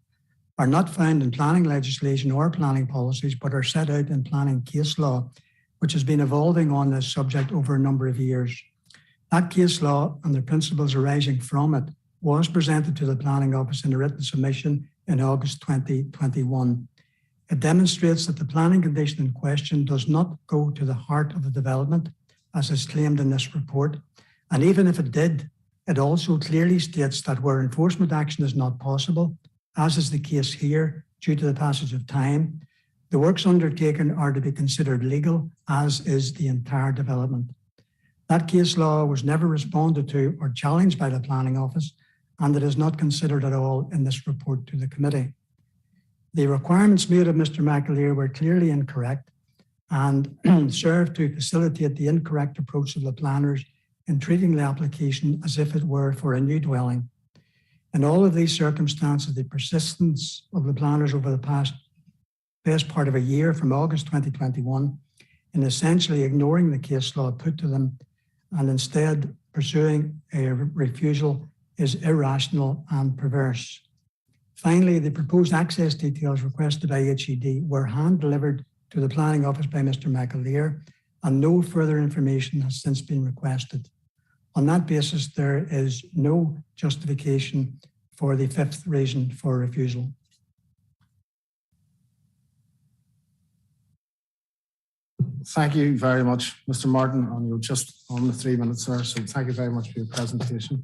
Speaker 7: are not found in planning legislation or planning policies, but are set out in planning case law, which has been evolving on this subject over a number of years. That case law and the principles arising from it was presented to the Planning Office in a written submission in August 2021. It demonstrates that the planning condition in question does not go to the heart of the development, as is claimed in this report. And even if it did, it also clearly states that where enforcement action is not possible, as is the case here due to the passage of time, the works undertaken are to be considered legal, as is the entire development. That case law was never responded to or challenged by the Planning Office, and it is not considered at all in this report to the committee. The requirements made of Mr. McAleer were clearly incorrect and served to facilitate the incorrect approach of the planners in treating the application as if it were for a new dwelling. In all of these circumstances, the persistence of the planners over the best part of a year from August 2021 in essentially ignoring the case law put to them and instead pursuing a refusal is irrational and perverse. Finally, the proposed access details requested by HED were hand-delivered to the Planning Office by Mr. McAleer, and no further information has since been requested. On that basis, there is no justification for the 5th reason for refusal.
Speaker 2: Thank you very much, Mr. Martin, and you're just on the 3 minutes there, so thank you very much for your presentation.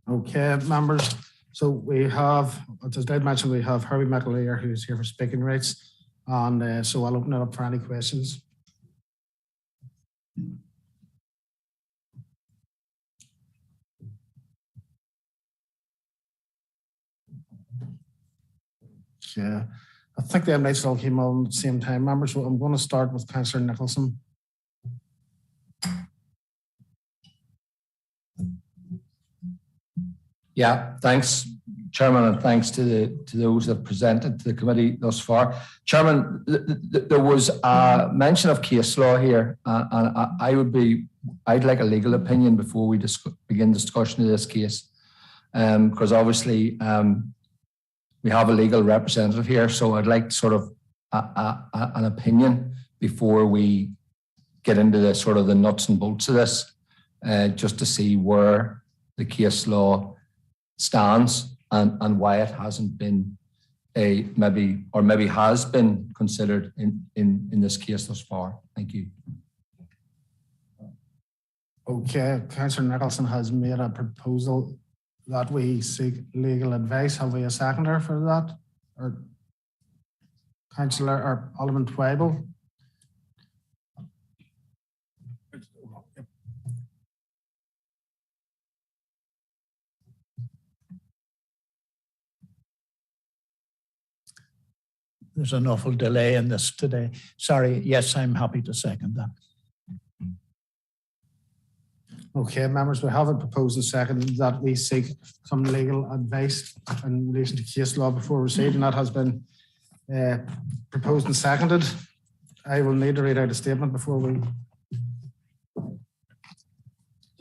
Speaker 2: Okay, members, so we have, as I did mention, we have Harvey McAleer, who's here for speaking rights, and so I'll open it up for any questions. Yeah, I think the invites all came on at the same time, members. So I'm going to start with Councillor Nicholson.
Speaker 4: Yeah, thanks, Chairman, and thanks to those that presented to the committee thus far. Chairman, there was a mention of case law here, and I'd like a legal opinion before we begin discussion of this case, because obviously we have a legal representative here, so I'd like sort of an opinion before we get into the sort of the nuts and bolts of this, just to see where the case law stands and why it hasn't been maybe has been considered in this case thus far. Thank you.
Speaker 2: Okay, Councillor Nicholson has made a proposal that we seek legal advice. Have we a seconder for that? Or Councillor or Alderman Twyble?
Speaker 12: There's an awful delay in this today. Sorry, yes, I'm happy to second that.
Speaker 2: Okay, members, we have a proposal second that we seek some legal advice in relation to case law before received, and that has been proposed and seconded. I will need to read out a statement before we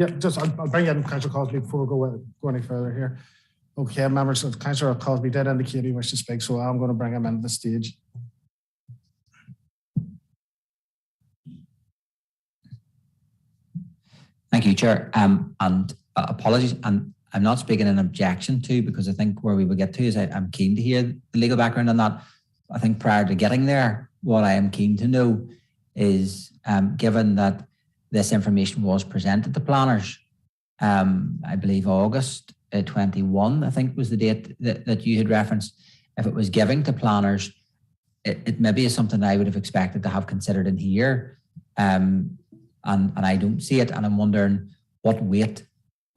Speaker 2: Yeah, just I'll bring in Councillor Cosby before we go any further here. Okay, members of Councillor Cosby did indicate he wished to speak, so I'm going to bring him into the stage.
Speaker 9: Thank you, Chair. And apologies, and I'm not speaking in objection to, because I think where we will get to is I'm keen to hear the legal background on that. I think prior to getting there, what I am keen to know is, given that this information was presented to planners, I believe August 21, I think was the date that you had referenced. If it was given to planners, it maybe is something I would have expected to have considered in here. And I don't see it. And I'm wondering what weight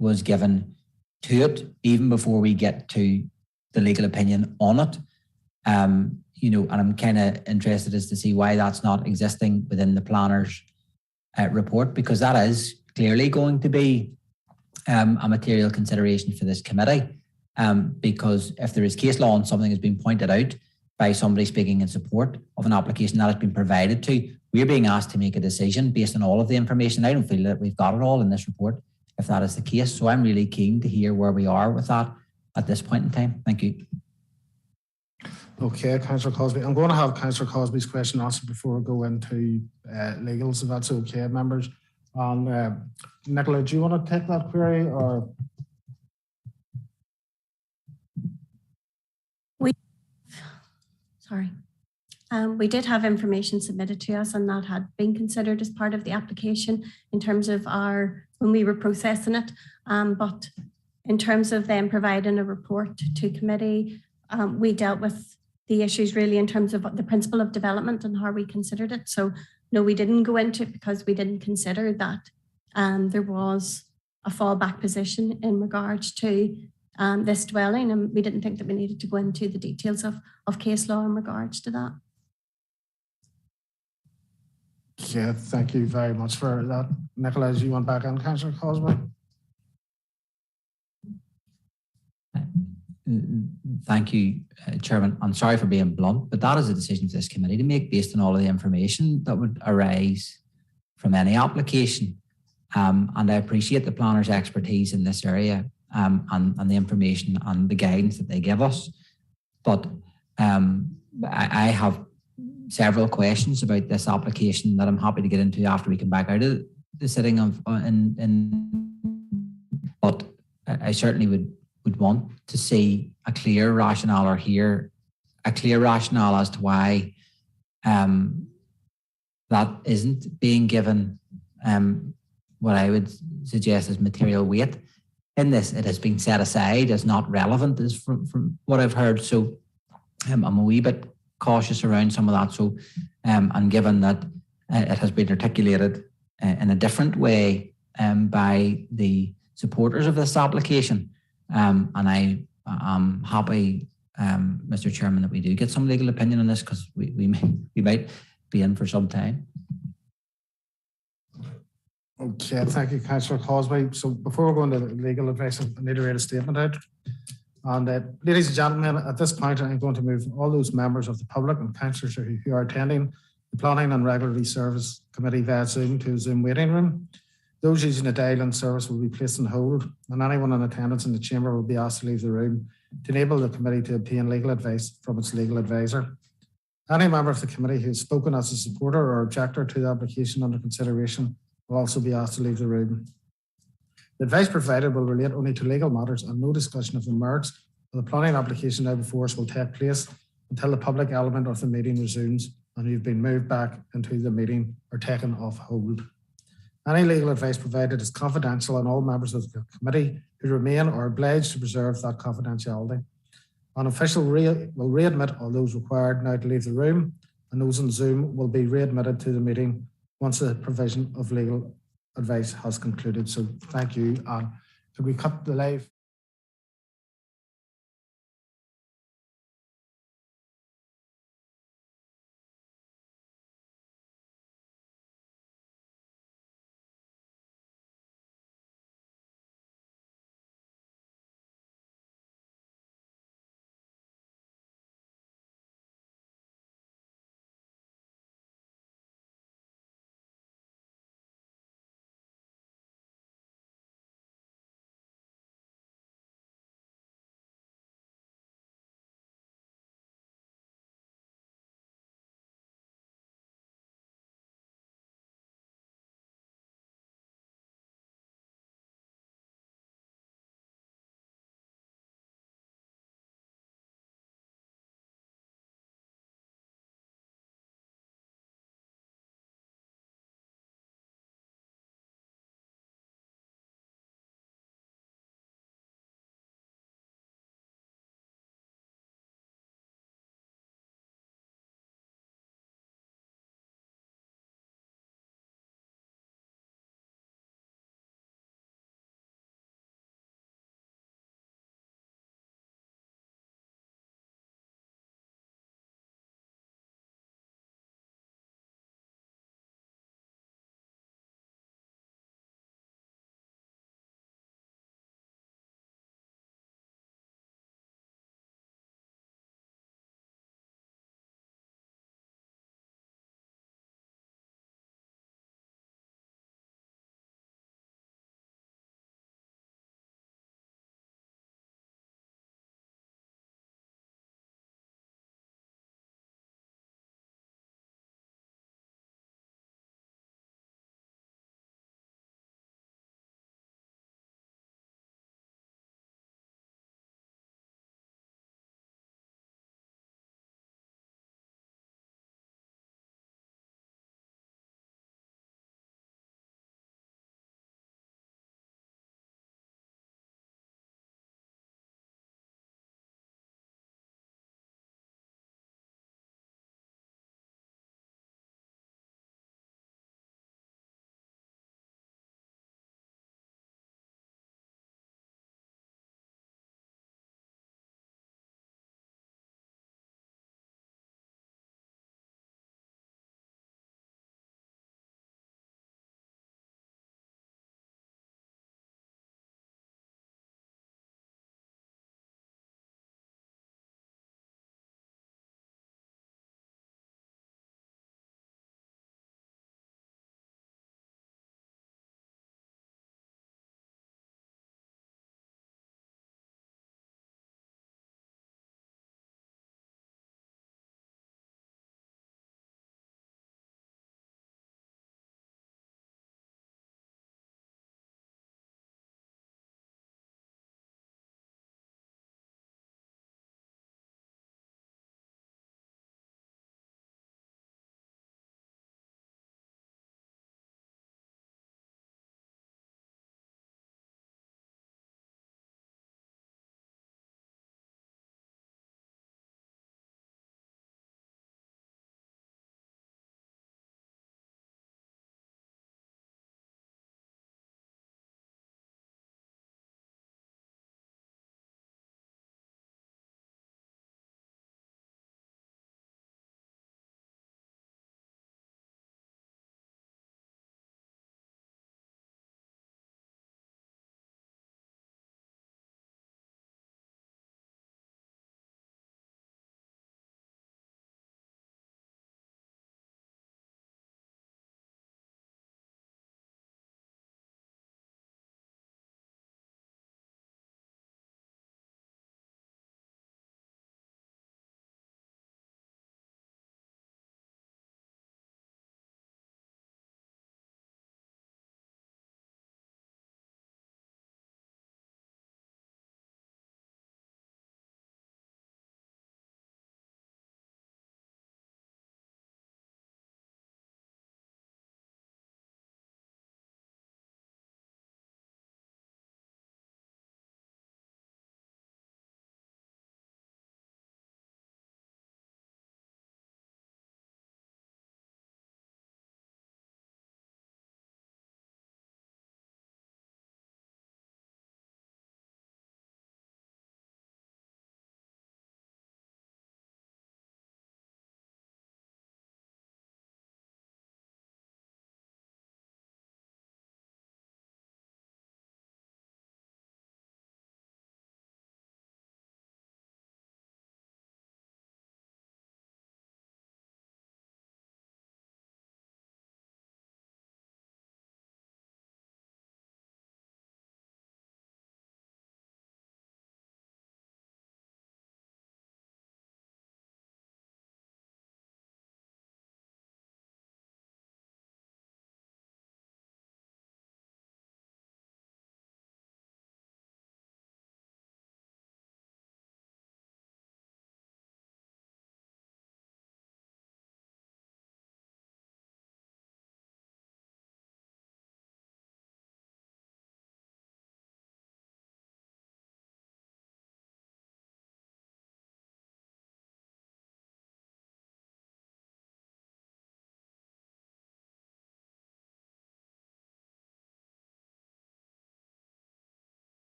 Speaker 9: was given to it, even before we get to the legal opinion on it. You know, and I'm kind of interested as to see why that's not existing within the planner's report, because that is clearly going to be a material consideration for this committee. Because if there is case law and something has been pointed out by somebody speaking in support of an application that has been provided to, we're being asked to make a decision based on all of the information. I don't feel that we've got it all in this report, if that is the case. So I'm really keen to hear where we are with that at this point in time. Thank you.
Speaker 2: Okay, Councillor Cosby. I'm going to have Councillor Cosby's question answered before we go into legals, if that's okay, members. And Nicola, do you want to take that query, or?
Speaker 10: We did have information submitted to us, and that had been considered as part of the application in terms of when we were processing it. But in terms of them providing a report to committee, we dealt with the issues really in terms of the principle of development and how we considered it. So no, we didn't go into it because we didn't consider that there was a fallback position in regards to this dwelling, and we didn't think that we needed to go into the details of case law in regards to that.
Speaker 2: Yeah, thank you very much for that. Nicola, do you want back on Councillor Cosby?
Speaker 9: Thank you, Chairman. I'm sorry for being blunt, but that is a decision for this committee to make based on all of the information that would arise from any application. And I appreciate the planner's expertise in this area and the information and the guidance that they give us. But I have several questions about this application that I'm happy to get into after we come back out of the sitting but I certainly would want to see a clear rationale, or hear a clear rationale as to why that isn't being given what I would suggest is material weight in this. It has been set aside as not relevant, is from what I've heard. So I'm a wee bit cautious around some of that. So and given that it has been articulated in a different way by the supporters of this application, and I am happy, Mr. Chairman, that we do get some legal opinion on this, because we might be in for some time.
Speaker 2: Okay, thank you, Councillor Cosby. So before we go into legal advice, I need to read a statement out. And ladies and gentlemen, at this point, I'm going to move all those members of the public and councillors who are attending the Planning and Regulatory Service Committee via Zoom to a Zoom waiting room. Those using the dial-in service will be placed on hold, and anyone in attendance in the chamber will be asked to leave the room to enable the committee to obtain legal advice from its legal advisor. Any member of the committee who has spoken as a supporter or objector to the application under consideration will also be asked to leave the room. The advice provided will relate only to legal matters, and no discussion of the merits of the planning application now before us will take place until the public element of the meeting resumes and you've been moved back into the meeting or taken off hold. Any legal advice provided is confidential, and all members of the committee who remain are obliged to preserve that confidentiality. An official will readmit all those required now to leave the room, and those on Zoom will be readmitted to the meeting once the provision of legal advice has concluded. So thank you. Could we cut the live?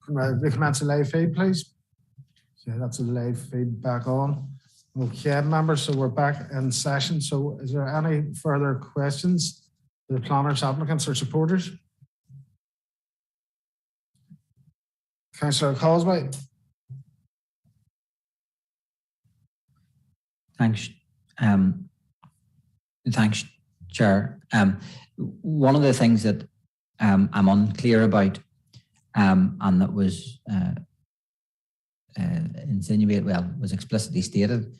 Speaker 2: recommence the live feed, please. Yeah, that's the live feed back on. Okay, members, so we're back in session. So is there any further questions to the planners, applicants or supporters? Councillor Causeway.
Speaker 9: Thanks. Thanks, Chair. One of the things that I'm unclear about and that was was explicitly stated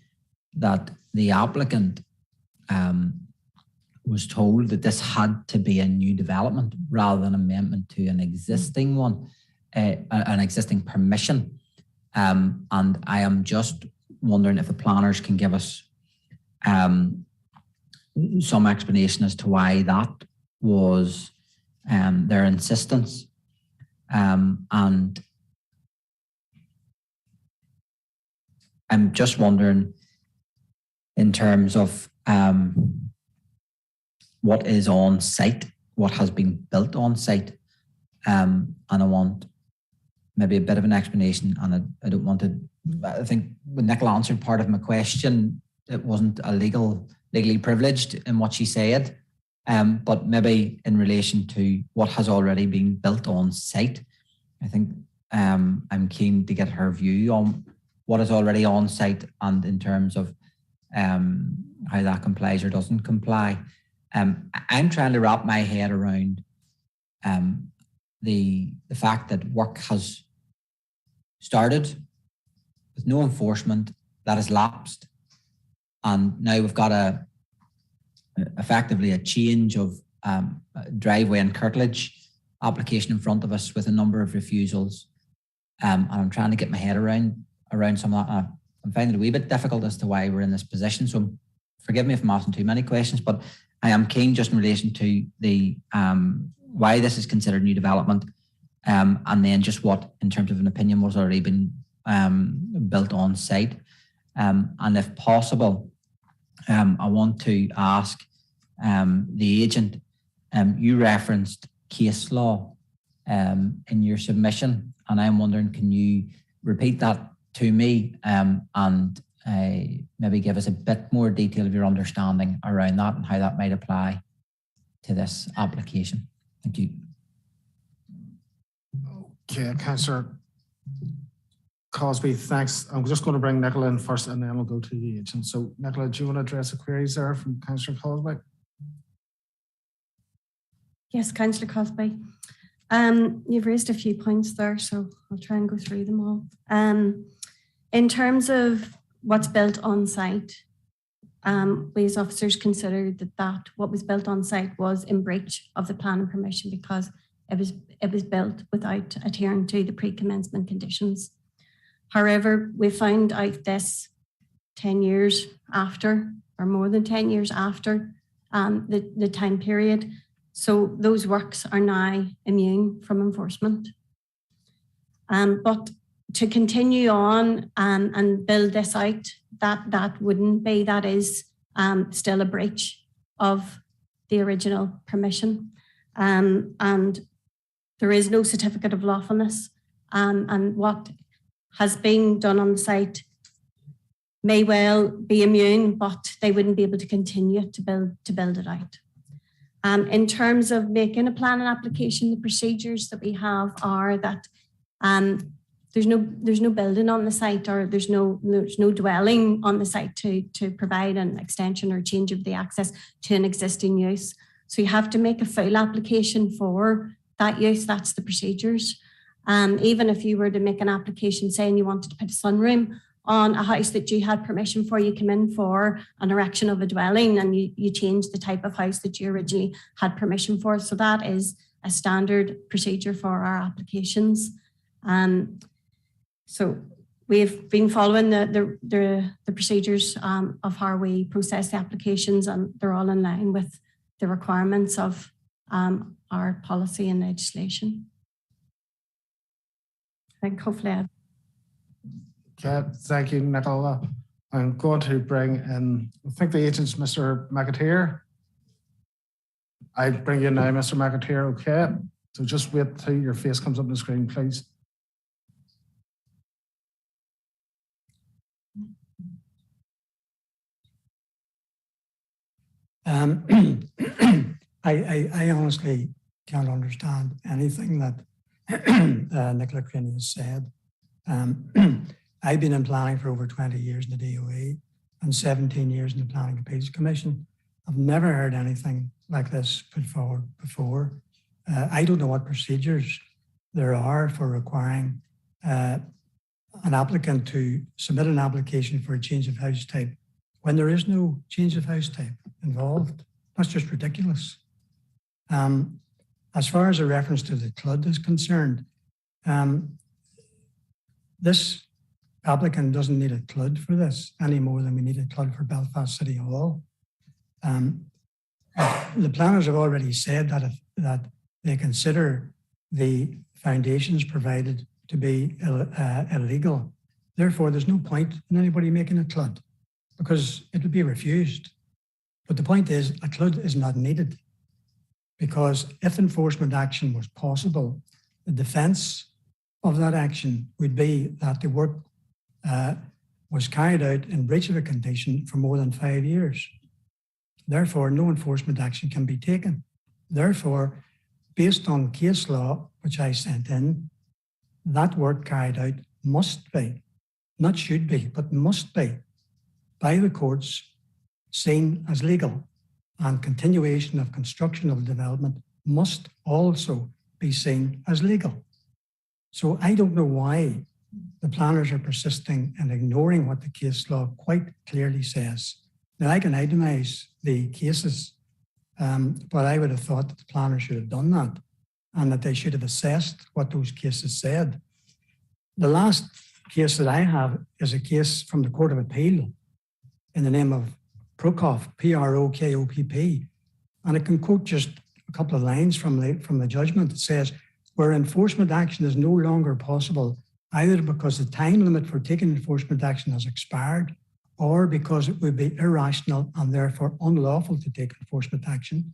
Speaker 9: that the applicant was told that this had to be a new development rather than amendment to an existing one, an existing permission. And I am just wondering if the planners can give us some explanation as to why that was their insistence. And I'm just wondering in terms of what is on site, what has been built on site. And I want maybe a bit of an explanation, and I don't want to, I think when Nicola answered part of my question, it wasn't legally privileged in what she said, but maybe in relation to what has already been built on site. I think I'm keen to get her view on what is already on site and in terms of how that complies or doesn't comply. I'm trying to wrap my head around the fact that work has started with no enforcement, that has lapsed, and now we've got effectively a change of driveway and curtilage application in front of us with a number of refusals, and I'm trying to get my head around some of that. I'm finding it a wee bit difficult as to why we're in this position, so forgive me if I'm asking too many questions, but I am keen just in relation to the why this is considered new development, and then just what, in terms of an opinion, was already been built on site. And if possible, I want to ask the agent, you referenced case law in your submission, and I'm wondering, can you repeat that to me and maybe give us a bit more detail of your understanding around that and how that might apply to this application? Thank you.
Speaker 2: Okay, Councillor Cosby, thanks. I'm just going to bring Nicola in first and then we'll go to the agent. So Nicola, do you want to address the queries there from Councillor Cosby?
Speaker 10: Yes, Councillor Cosby. You've raised a few points there, so I'll try and go through them all. In terms of what's built on site, we as officers considered that what was built on site was in breach of the planning permission because it was built without adhering to the pre-commencement conditions. However, we found out this 10 years after, or more than 10 years after the time period. So those works are now immune from enforcement. But to continue on and build this out, that wouldn't be, that is still a breach of the original permission. And there is no certificate of lawfulness. And what has been done on the site may well be immune, but they wouldn't be able to continue to build it out. In terms of making a planning application, the procedures that we have are that there's no building on the site, or there's no dwelling on the site to provide an extension or change of the access to an existing use. So you have to make a full application for that use. That's the procedures. Even if you were to make an application saying you wanted to put a sunroom on a house that you had permission for, you come in for an erection of a dwelling and you change the type of house that you originally had permission for. So that is a standard procedure for our applications. So we've been following the procedures of how we process the applications, and they're all in line with the requirements of our policy and legislation. I think hopefully I've...
Speaker 2: Okay, thank you, Nicola. I'm going to bring in, I think the agent's Mr. McAteer. I bring you now, Mr. McAteer, okay? So just wait till your face comes up on the screen, please.
Speaker 7: I honestly can't understand anything that Nicola Crenny has said. I've been in planning for over 20 years in the DOE and 17 years in the Planning Appeals Commission. I've never heard anything like this put forward before. I don't know what procedures there are for requiring an applicant to submit an application for a change of house type when there is no change of house type involved. That's just ridiculous. As far as a reference to the CLUD is concerned, this applicant doesn't need a CLUD for this any more than we need a CLUD for Belfast City Hall. The planners have already said that they consider the foundations provided to be illegal. Therefore, there's no point in anybody making a CLUD because it would be refused. But the point is, a CLUD is not needed because if enforcement action was possible, the defence of that action would be that the work was carried out in breach of a condition for more than 5 years. Therefore, no enforcement action can be taken. Therefore, based on case law, which I sent in, that work carried out must be, not should be, but must be, by the courts seen as legal, and continuation of construction of development must also be seen as legal. So I don't know why the planners are persisting in ignoring what the case law quite clearly says. Now, I can itemize the cases, but I would have thought that the planners should have done that and that they should have assessed what those cases said. The last case that I have is a case from the Court of Appeal in the name of Prokop, P-R-O-K-O-P-P. And I can quote just a couple of lines from the judgment. It says, where enforcement action is no longer possible, either because the time limit for taking enforcement action has expired or because it would be irrational and therefore unlawful to take enforcement action,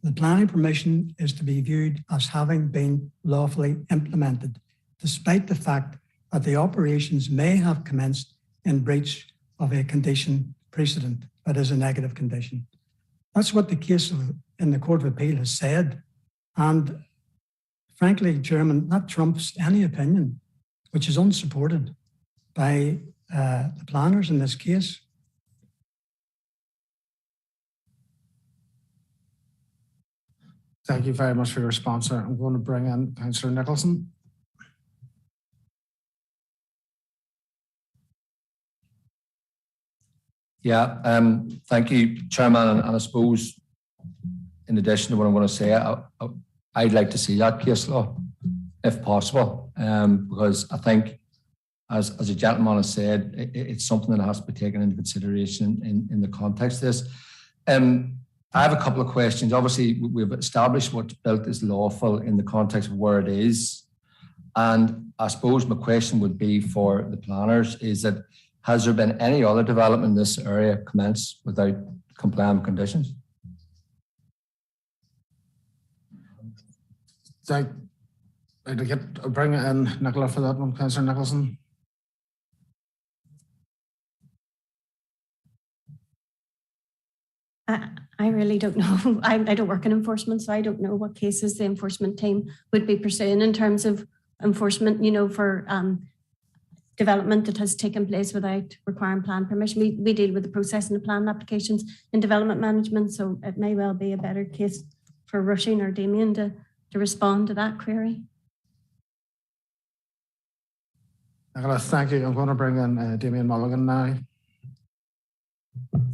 Speaker 7: the planning permission is to be viewed as having been lawfully implemented, despite the fact that the operations may have commenced in breach of a condition precedent, that is a negative condition. That's what the case in the Court of Appeal has said. And frankly, Chairman, that trumps any opinion which is unsupported by the planners in this case.
Speaker 2: Thank you very much for your response, sir. I'm going to bring in Councillor Nicholson.
Speaker 4: Yeah, thank you, Chairman. And I suppose, in addition to what I'm going to say, I'd like to see that case law, if possible, because I think, as a gentleman has said, it's something that has to be taken into consideration in the context of this. I have a couple of questions. Obviously, we've established what's built is lawful in the context of where it is. And I suppose my question would be for the planners is that, has there been any other development in this area commenced without compliant conditions?
Speaker 2: I'll bring in Nicola for that one, Councillor Nicholson.
Speaker 10: I really don't know. I don't work in enforcement, so I don't know what cases the enforcement team would be pursuing in terms of enforcement, for development that has taken place without requiring plan permission. We deal with the processing of plan applications in development management, so it may well be a better case for Rushing or Damien to respond to that query.
Speaker 2: Nicola, thank you. I'm going to bring in Damien Mulligan now.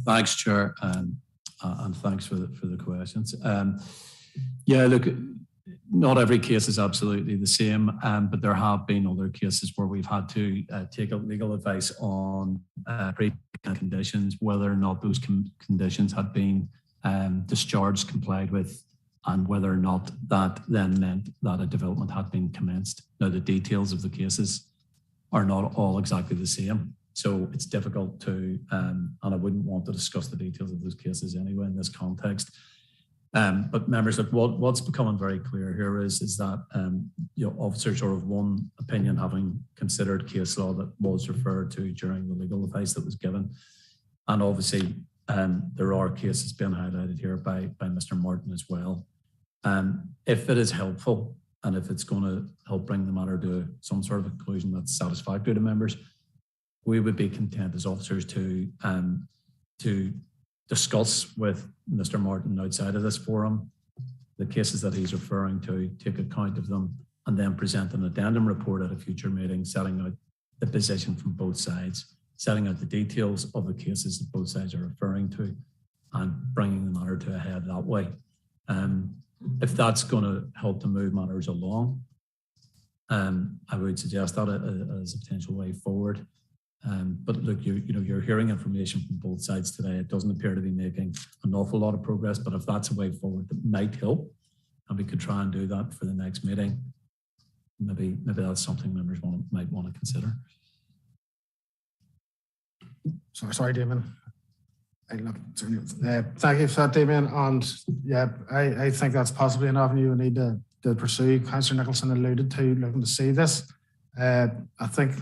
Speaker 3: Thanks, Chair, and thanks for the questions. Yeah, look, not every case is absolutely the same, but there have been other cases where we've had to take up legal advice on conditions, whether or not those conditions had been discharged, complied with, and whether or not that then meant that a development had been commenced. Now, the details of the cases are not all exactly the same. So it's difficult to, and I wouldn't want to discuss the details of those cases anyway in this context. But members, look, what's becoming very clear here is that officers are of one opinion, having considered case law that was referred to during the legal advice that was given. And obviously, there are cases being highlighted here by Mr. Martin as well. If it is helpful and if it's going to help bring the matter to some sort of a conclusion that's satisfactory to members, we would be content as officers to discuss with Mr. Martin outside of this forum the cases that he's referring to, take account of them, and then present an addendum report at a future meeting, setting out the position from both sides, setting out the details of the cases that both sides are referring to, and bringing the matter to a head that way. If that's going to help to move matters along, I would suggest that as a potential way forward. But look, you're hearing information from both sides today. It doesn't appear to be making an awful lot of progress, but if that's a way forward that might help, and we could try and do that for the next meeting, maybe that's something members might want to consider.
Speaker 2: Sorry, Damien. Thank you for that, Damien. And yeah, I think that's possibly an avenue we need to pursue. Councillor Nicholson alluded to looking to see this. I think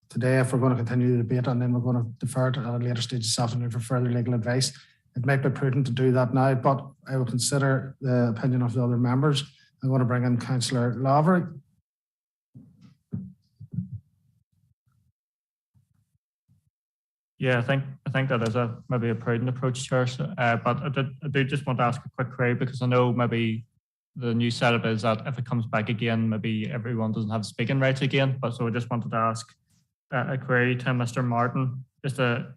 Speaker 2: today, if we're going to continue the debate and then we're going to defer it at a later stage this afternoon for further legal advice, it might be prudent to do that now, but I will consider the opinion of the other members. I'm going to bring in Councillor Lavery.
Speaker 8: Yeah, I think that is maybe a prudent approach, Chair. But I do just want to ask a quick query, because I know maybe the new setup is that if it comes back again, maybe everyone doesn't have speaking rights again. But so I just wanted to ask a query to Mr. Martin, just to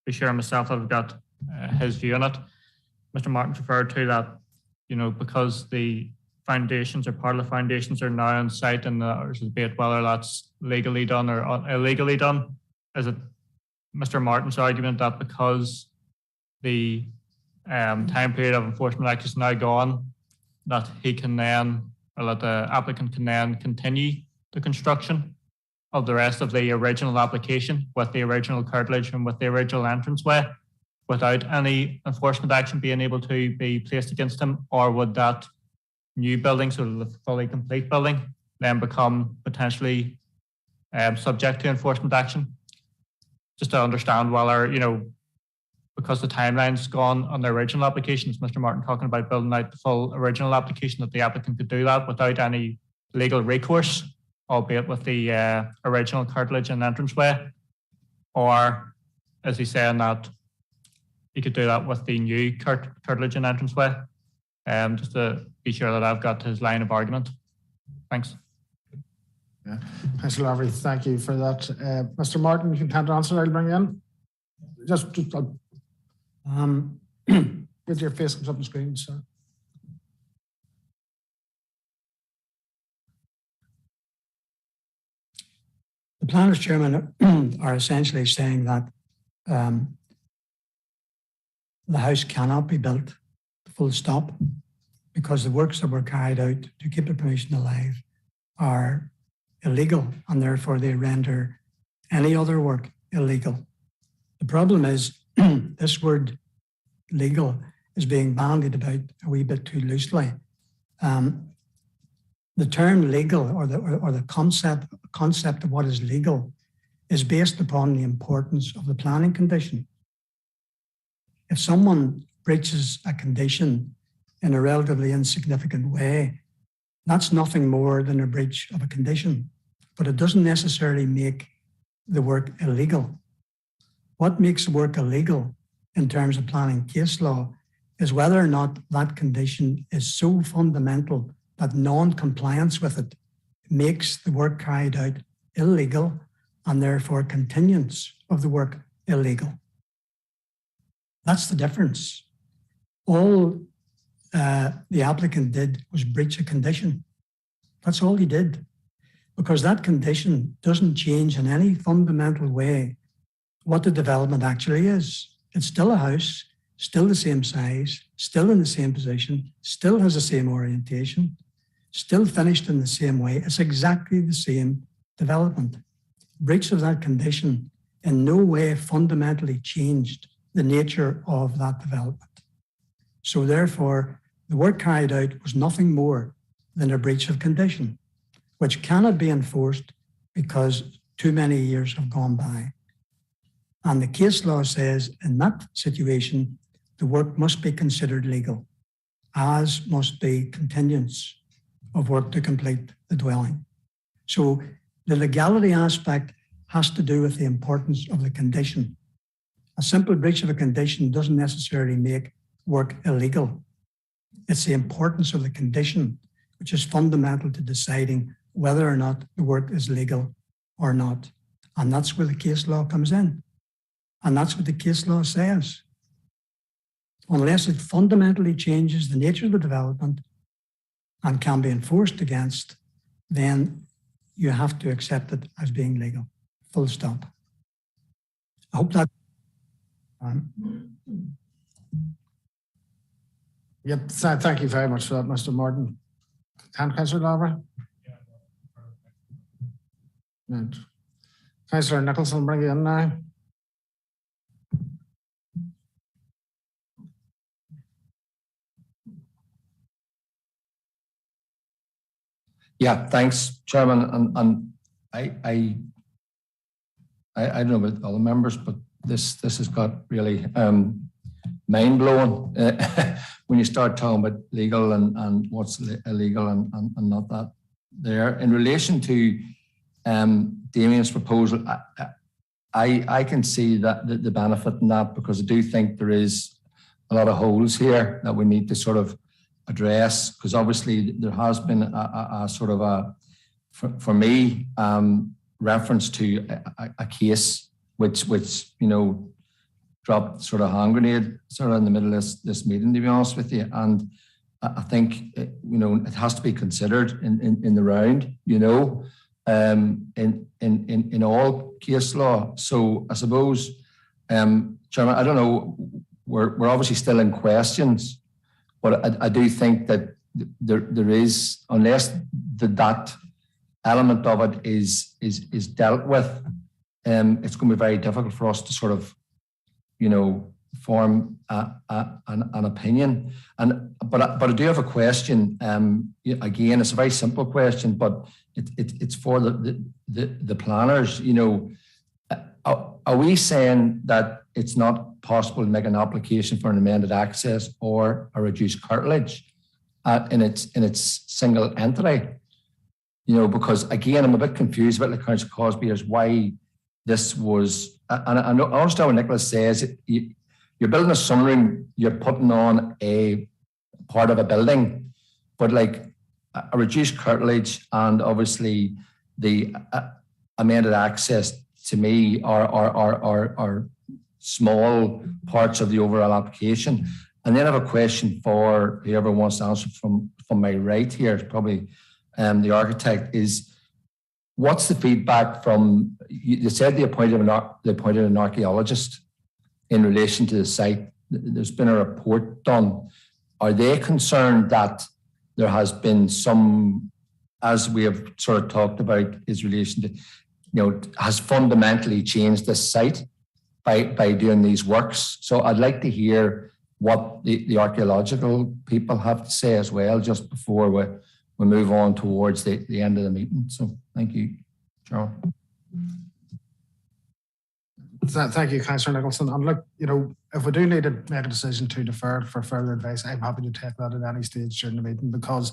Speaker 8: be sure myself that I've got his view on it. Mr. Martin referred to that, because the foundations or part of the foundations are now on site, and there's a debate whether that's legally done or illegally done. Is it Mr. Martin's argument that because the time period of enforcement act is now gone, that he can then, or that the applicant can then continue the construction of the rest of the original application with the original curtilage and with the original entranceway without any enforcement action being able to be placed against him? Or would that new building, so the fully complete building, then become potentially subject to enforcement action? Just to understand whether, because the timeline's gone on the original applications, Mr. Martin talking about building out the full original application, that the applicant could do that without any legal recourse, albeit with the original curtilage and entranceway? Or is he saying that he could do that with the new curtilage and entranceway? Just to be sure that I've got his line of argument. Thanks.
Speaker 2: Yeah. Councillor Lavery, thank you for that. Mr. Martin, you can answer. I'll bring you in. Just with your face comes up on the screen, sir.
Speaker 7: The planners, Chairman, are essentially saying that the house cannot be built, full stop, because the works that were carried out to keep the permission alive are illegal, and therefore they render any other work illegal. The problem is this word legal is being bandied about a wee bit too loosely. The term legal, or the concept of what is legal, is based upon the importance of the planning condition. If someone breaches a condition in a relatively insignificant way, that's nothing more than a breach of a condition, but it doesn't necessarily make the work illegal. What makes work illegal in terms of planning case law is whether or not that condition is so fundamental that non-compliance with it makes the work carried out illegal, and therefore continuance of the work illegal. That's the difference. All the applicant did was breach a condition. That's all he did, because that condition doesn't change in any fundamental way what the development actually is. It's still a house, still the same size, still in the same position, still has the same orientation, still finished in the same way. It's exactly the same development. Breach of that condition in no way fundamentally changed the nature of that development. So therefore, the work carried out was nothing more than a breach of condition, which cannot be enforced because too many years have gone by. And the case law says in that situation, the work must be considered legal, as must be contingents of work to complete the dwelling. So the legality aspect has to do with the importance of the condition. A simple breach of a condition doesn't necessarily make work illegal. It's the importance of the condition which is fundamental to deciding whether or not the work is legal or not. And that's where the case law comes in. And that's what the case law says. Unless it fundamentally changes the nature of the development and can be enforced against, then you have to accept it as being legal. Full stop. I hope that.
Speaker 2: Yep, thank you very much for that, Mr. Martin. Can Councillor Lawler? Right. Councillor Nicholson, will bring you in now.
Speaker 4: Yeah, thanks, Chairman. And I don't know about other members, but this has got really mind blowing when you start talking about legal and what's illegal and not that there. In relation to Damien's proposal, I can see that the benefit in that, because I do think there is a lot of holes here that we need to sort of address, because obviously there has been a sort of a, for me, reference to a case which you know dropped sort of hand grenade sort of in the middle of this meeting, to be honest with you. And I think you know it has to be considered in the round, you know, in all case law. So I suppose, Chairman, I don't know, we're obviously still in questions, but I do think that there is, unless that element of it is dealt with, it's going to be very difficult for us to sort of, you know, form an opinion. But I do have a question. Again, it's a very simple question, but it's for the planners. You know, are we saying that it's not possible to make an application for an amended access or a reduced curtilage in its single entity? You know, because again, I'm a bit confused about the Councillor Cosby as why this was. And I understand what Nicholas says. You're building a sunroom, you're putting on a part of a building, but like a reduced curtilage and obviously the amended access to me are small parts of the overall application. And then I have a question for whoever wants to answer from my right here, probably the architect, is what's the feedback from, you said they appointed an archaeologist in relation to the site. There's been a report done. Are they concerned that there has been some, as we have sort of talked about, is relation to, you know, has fundamentally changed this site by doing these works? So I'd like to hear what the archaeological people have to say as well, just before we move on towards the end of the meeting. So thank you, Charles.
Speaker 2: Thank you, Councillor Nicholson. And look, you know, if we do need to make a decision to defer for further advice, I'm happy to take that at any stage during the meeting, because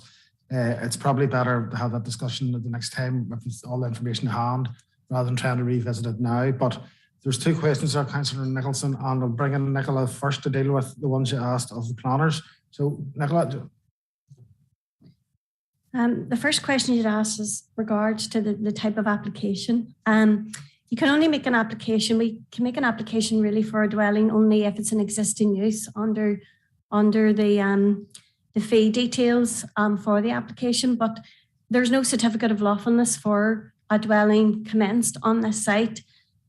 Speaker 2: it's probably better to have that discussion at the next time with all the information in hand, rather than trying to revisit it now. But there's two questions there, Councillor Nicholson, and I'll bring in Nicola first to deal with the ones you asked of the planners. So, Nicola.
Speaker 10: The first question you'd asked is regards to the type of application. You can only make an application. We can make an application really for a dwelling only if it's an existing use under the fee details for the application. But there's no certificate of lawfulness for a dwelling commenced on this site.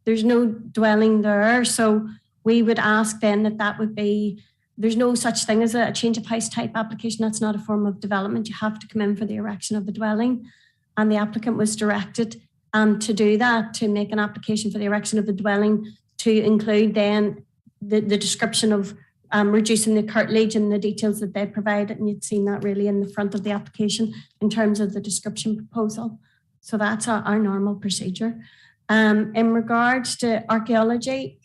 Speaker 10: There's no dwelling there, so we would ask then that would be. There's no such thing as a change of house type application. That's not a form of development. You have to come in for the erection of the dwelling, and the applicant was directed to do that, to make an application for the erection of the dwelling, to include then the description of reducing the curtilage and the details that they provided. And you'd seen that really in the front of the application in terms of the description proposal. So that's our normal procedure. In regards to archaeology,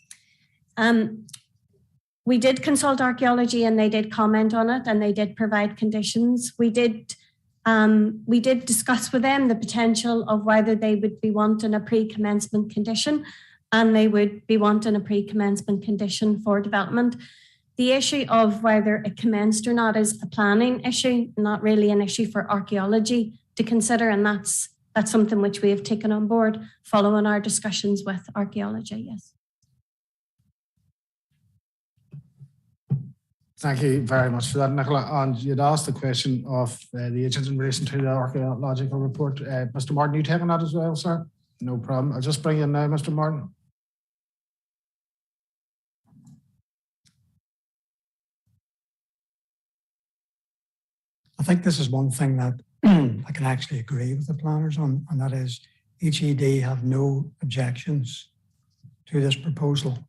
Speaker 10: We did consult Archaeology and they did comment on it and they did provide conditions. We did discuss with them the potential of whether they would be wanting a pre-commencement condition and they would be wanting a pre-commencement condition for development. The issue of whether it commenced or not is a planning issue, not really an issue for Archaeology to consider, and that's something which we have taken on board following our discussions with Archaeology, yes.
Speaker 2: Thank you very much for that, Nicola. And you'd asked the question of the agents in relation to the archaeological report. Mr. Martin, you taking that as well, sir? No problem. I'll just bring you in now, Mr. Martin.
Speaker 7: I think this is one thing that I can actually agree with the planners on, and that is HED have no objections to this proposal.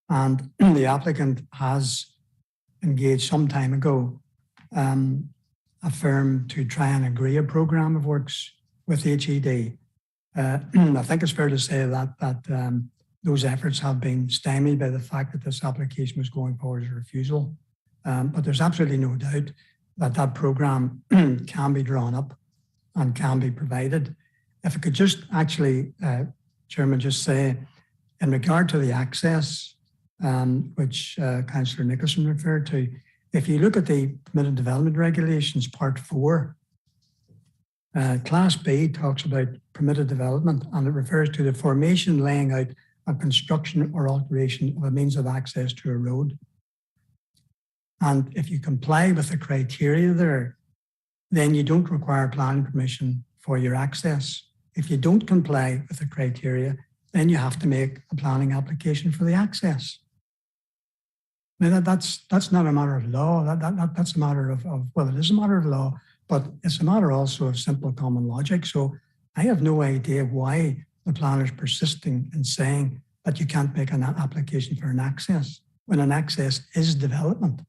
Speaker 7: And the applicant has engaged some time ago a firm to try and agree a programme of works with HED. I think it's fair to say that those efforts have been stymied by the fact that this application was going forward as a refusal. But there's absolutely no doubt that that programme can be drawn up and can be provided. If I could just actually, Chairman, just say, in regard to the access, which Councillor Nicholson referred to, if you look at the Permitted Development Regulations, Part 4, Class B talks about permitted development, and it refers to the formation, laying out, and construction or alteration of a means of access to a road. And if you comply with the criteria there, then you don't require planning permission for your access. If you don't comply with the criteria, then you have to make a planning application for the access. Now that's not a matter of law. That's a matter of, well, it is a matter of law, but it's a matter also of simple common logic. So I have no idea why the planner's persisting in saying that you can't make an application for an access when an access is development.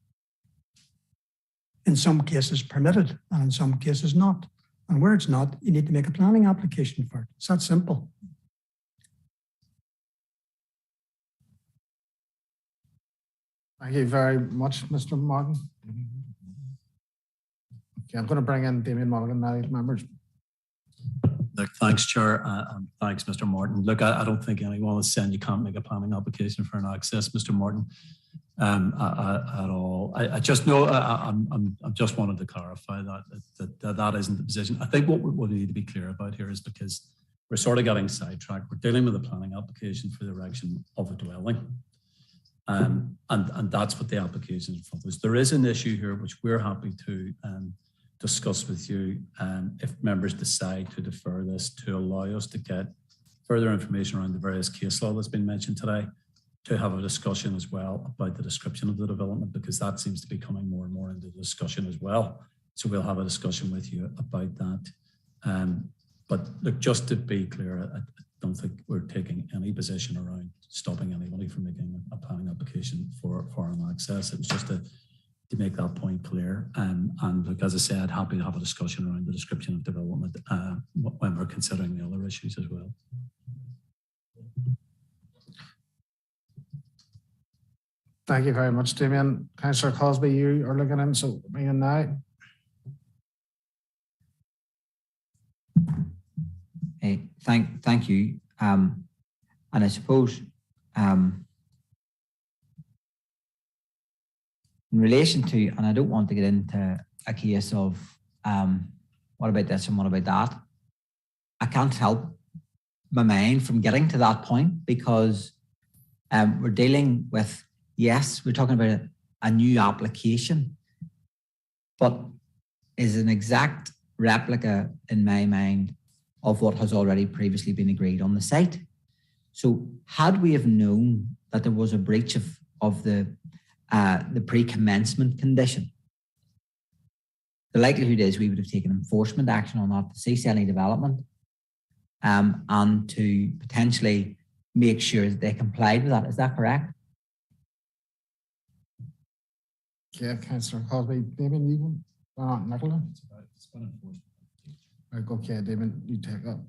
Speaker 7: In some cases permitted and in some cases not. And where it's not, you need to make a planning application for it. It's that simple.
Speaker 2: Thank you very much, Mr. Martin. Okay, I'm going to bring in Damien Mulligan now, members.
Speaker 3: Look, thanks, Chair, and thanks, Mr. Martin. Look, I don't think anyone is saying you can't make a planning application for an access, Mr. Martin, at all. I just know, I just wanted to clarify that isn't the position. I think what we need to be clear about here is because we're sort of getting sidetracked. We're dealing with a planning application for the erection of a dwelling. And that's what the application is for. There is an issue here which we're happy to discuss with you if members decide to defer this to allow us to get further information around the various case law that's been mentioned today, to have a discussion as well about the description of the development, because that seems to be coming more and more into the discussion as well. So we'll have a discussion with you about that. But look, just to be clear, I don't think we're taking any position around stopping anybody from making a planning application for an access. It was just to make that point clear. And look, as I said, happy to have a discussion around the description of development when we're considering the other issues as well.
Speaker 2: Thank you very much, Damien. Councillor Cosby, you are looking in, so bring in now.
Speaker 9: Hey, thank you. And I suppose in relation to, and I don't want to get into a case of what about this and what about that, I can't help my mind from getting to that point, because we're dealing with, yes, we're talking about a new application, but is an exact replica in my mind of what has already previously been agreed on the site. So had we have known that there was a breach of the pre-commencement condition, the likelihood is we would have taken enforcement action on that to cease any development and to potentially make sure that they complied with that. Is that correct?
Speaker 2: Yeah, Councillor Cosby. Damien, you Nicola? It's about enforcement. Right, okay, Damien, you take up.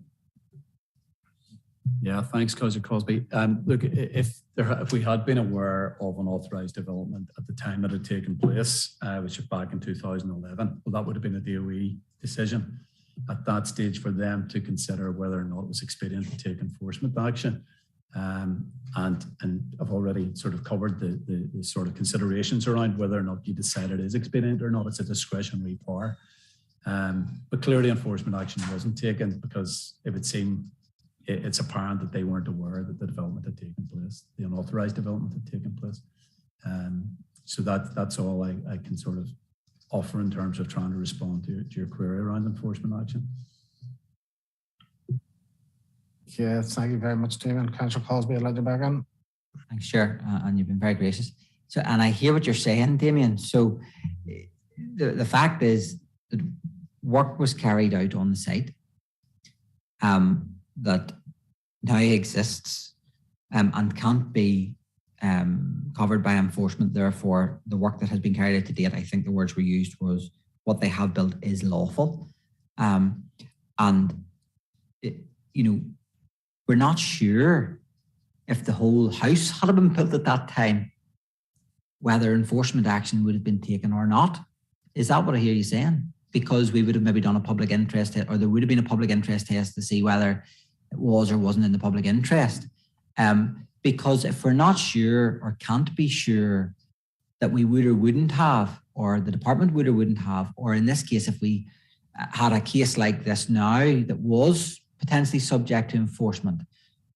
Speaker 3: Yeah, thanks, Councillor Cosby. Look, if we had been aware of an authorised development at the time that it had taken place, which was back in 2011, well, that would have been a DOE decision at that stage for them to consider whether or not it was expedient to take enforcement action. And I've already sort of covered the sort of considerations around whether or not you decide it is expedient or not. It's a discretionary power. But clearly enforcement action wasn't taken because it would seem it's apparent that they weren't aware that the development had taken place, the unauthorised development had taken place. So that's all I can sort of offer in terms of trying to respond to your query around enforcement action.
Speaker 2: Yeah, thank you very much, Damien. Councillor Cosby, I'll let you back in.
Speaker 9: Thanks, Chair, and you've been very gracious. So, and I hear what you're saying, Damien. So the fact is that work was carried out on the site that now exists and can't be covered by enforcement. Therefore, the work that has been carried out to date, I think the words were used was what they have built is lawful. We're not sure if the whole house had been built at that time, whether enforcement action would have been taken or not. Is that what I hear you saying? Because we would have maybe done a public interest test, or there would have been a public interest test to see whether it was or wasn't in the public interest. Because if we're not sure or can't be sure that we would or wouldn't have, or the department would or wouldn't have, or in this case, if we had a case like this now that was potentially subject to enforcement,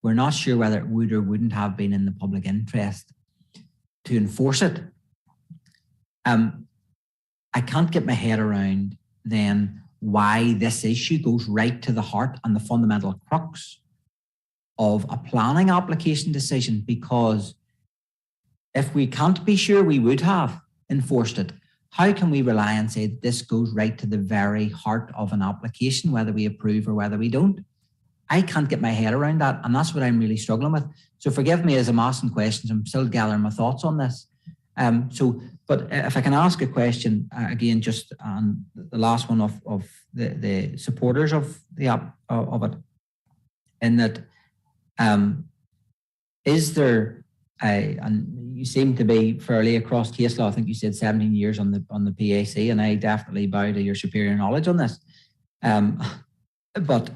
Speaker 9: we're not sure whether it would or wouldn't have been in the public interest to enforce it. I can't get my head around then why this issue goes right to the heart and the fundamental crux of a planning application decision, because if we can't be sure we would have enforced it, how can we rely and say that this goes right to the very heart of an application, whether we approve or whether we don't? I can't get my head around that, and that's what I'm really struggling with. So forgive me as I'm asking questions. I'm still gathering my thoughts on this. But if I can ask a question again, just on the last one of the supporters of the app of it, in that is there and you seem to be fairly across case law. I think you said 17 years on the PAC, and I definitely bow to your superior knowledge on this. But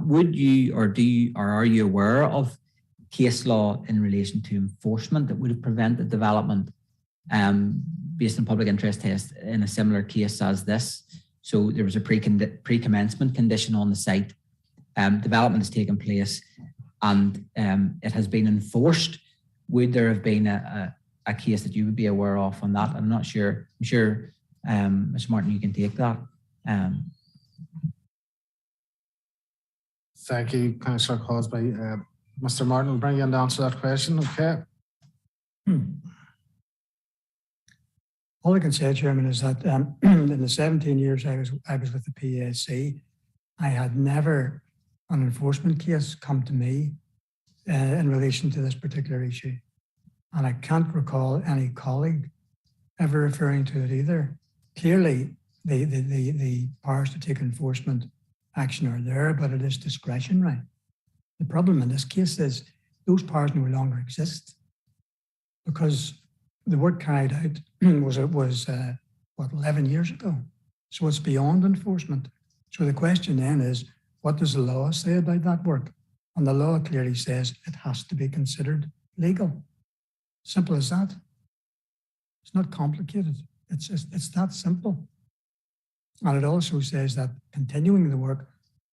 Speaker 9: would you or do you or are you aware of case law in relation to enforcement that would have prevented development based on public interest test in a similar case as this? So there was a pre-commencement condition on the site, development has taken place, and it has been enforced. Would there have been a case that you would be aware of on that? I'm not sure. I'm sure, Mr. Martin, you can take that.
Speaker 2: Thank you, Councillor Cosby. Mr. Martin will bring you in to answer that question, okay?
Speaker 7: All I can say, Chairman, is that in the 17 years I was with the PAC, I had never an enforcement case come to me in relation to this particular issue. And I can't recall any colleague ever referring to it either. Clearly, the powers to take enforcement action are there, but it is discretionary. The problem in this case is those powers no longer exist because the work carried out was 11 years ago. So it's beyond enforcement. So the question then is, what does the law say about that work? And the law clearly says it has to be considered legal. Simple as that. It's not complicated. It's that simple. And it also says that continuing the work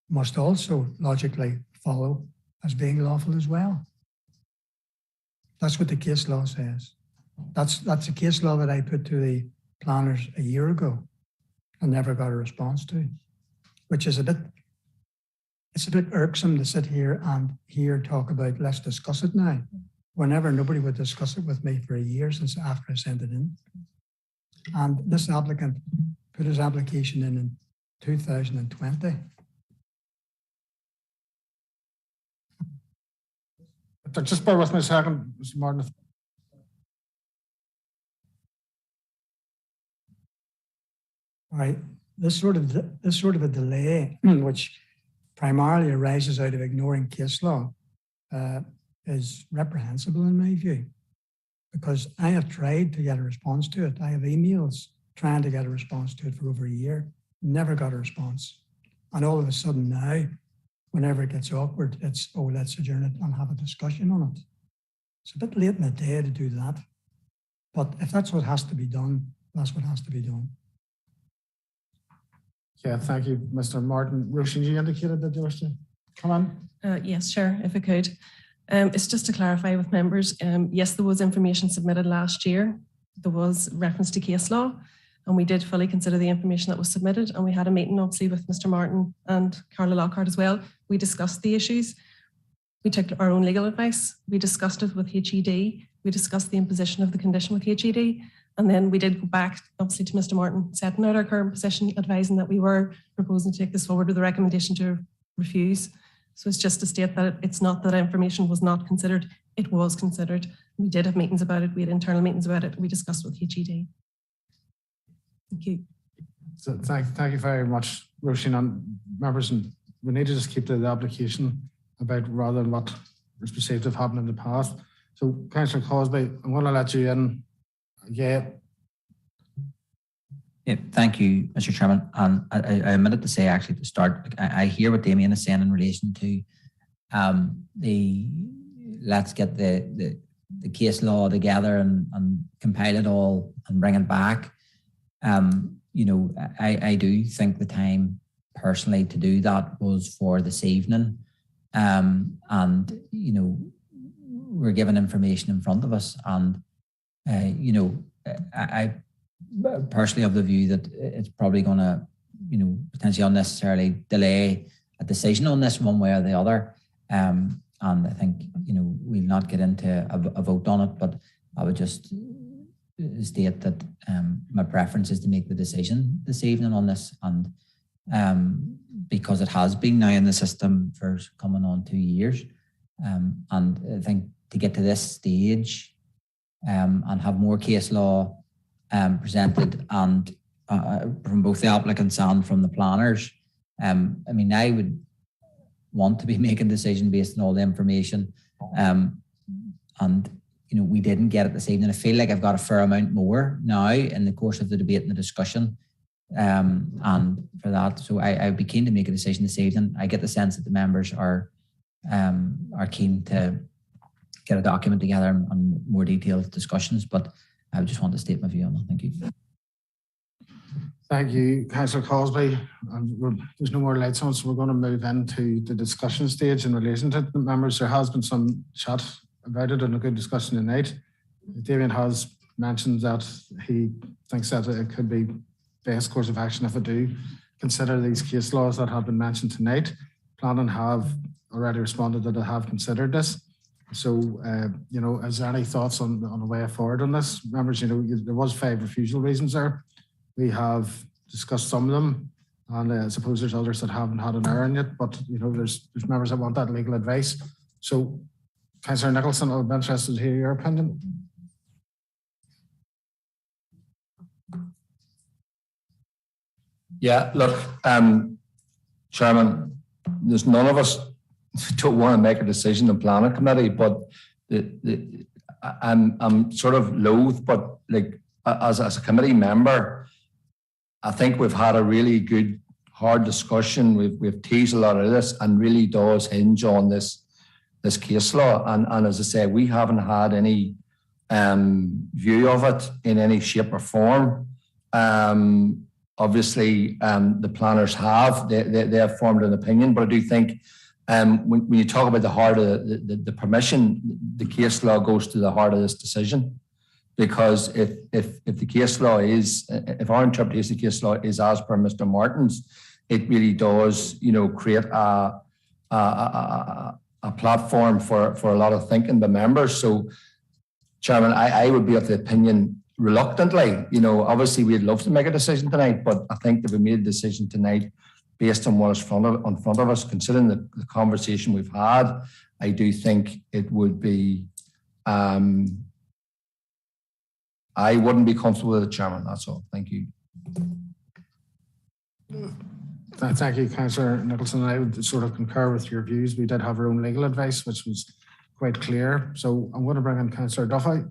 Speaker 7: must also logically follow as being lawful as well. That's what the case law says. That's a case law that I put to the planners a year ago and never got a response to, which is a bit irksome to sit here and talk about, let's discuss it now, whenever nobody would discuss it with me for a year since after I sent it in. And this applicant put his application in 2020.
Speaker 2: Just bear with me a second, Mr. Martin.
Speaker 7: All right, this sort of a delay, which primarily arises out of ignoring case law is reprehensible in my view, because I have tried to get a response to it. I have emails trying to get a response to it for over a year, never got a response. And all of a sudden now, whenever it gets awkward, it's, oh, let's adjourn it and have a discussion on it. It's a bit late in the day to do that. But if that's what has to be done, that's what has to be done.
Speaker 2: Yeah, thank you, Mr. Martin. Roisin, you indicated that you wish to come on.
Speaker 13: Yes, Chair, if I could. It's just to clarify with members, yes, there was information submitted last year. There was reference to case law, and we did fully consider the information that was submitted. And we had a meeting, obviously, with Mr. Martin and Carla Lockhart as well. We discussed the issues. We took our own legal advice. We discussed it with HED. We discussed the imposition of the condition with HED. And then we did go back, obviously, to Mr. Martin, setting out our current position, advising that we were proposing to take this forward with a recommendation to refuse. So it's just to state that it's not that information was not considered, it was considered. We did have meetings about it, we had internal meetings about it, we discussed with HED. Thank you.
Speaker 2: So thank you very much, Roisin, and members. And we need to just keep to the application about rather than what was perceived to have happened in the past. So, Councillor Cosby, I'm going to let you in. Yeah.
Speaker 9: Yeah, thank you, Mr. Chairman. And I omitted to say actually to start, I hear what Damien is saying in relation to let's get the case law together and compile it all and bring it back. You know, I do think the time personally to do that was for this evening. And, you know, we're given information in front of us. And, you know, I personally have the view that it's probably going to, you know, potentially unnecessarily delay a decision on this one way or the other. And I think, you know, we'll not get into a vote on it, but I would just state that my preference is to make the decision this evening on this. And because it has been now in the system for coming on 2 years. And I think to get to this stage and have more case law presented and from both the applicants and from the planners. I mean, I would want to be making a decision based on all the information. And, you know, we didn't get it this evening. I feel like I've got a fair amount more now in the course of the debate and the discussion. And for that, so I'd be keen to make a decision this evening. I get the sense that the members are keen to get a document together and more detailed discussions, but I just want to state my view on that. Thank you.
Speaker 2: Thank you, Councillor Cosby. There's no more lights on, so we're going to move into the discussion stage in relation to the members. There has been some chat about it and a good discussion tonight. Damien has mentioned that he thinks that it could be best course of action if I do consider these case laws that have been mentioned tonight. Planning have already responded that they have considered this. So, you know, is there any thoughts on the way forward on this? Members, you know, there was 5 refusal reasons there. We have discussed some of them, and I suppose there's others that haven't had an hearing yet, but, you know, there's members that want that legal advice. So, Councillor Nicholson, I'll be interested to hear your opinion.
Speaker 4: Yeah, look, Chairman, there's none of us don't want to make a decision in planning committee, but I'm sort of loath, but like as a committee member, I think we've had a really good, hard discussion. We've teased a lot of this and really does hinge on this case law. And as I say, we haven't had any view of it in any shape or form. Obviously, the planners have, they have formed an opinion, but I do think when you talk about the heart of the permission, the case law goes to the heart of this decision. Because if the case law is, if our interpretation of the case law is as per Mr. Martin's, it really does, you know, create a platform for a lot of thinking by members. So, Chairman, I would be of the opinion reluctantly, you know, obviously we'd love to make a decision tonight, but I think that we made a decision tonight based on what is in front of us, considering the conversation we've had. I do think it would be, I wouldn't be comfortable with it, Chairman, that's all. Thank you.
Speaker 2: Thank you, Councillor Nicholson. I would sort of concur with your views. We did have our own legal advice, which was quite clear. So I'm going to bring in Councillor Duffy.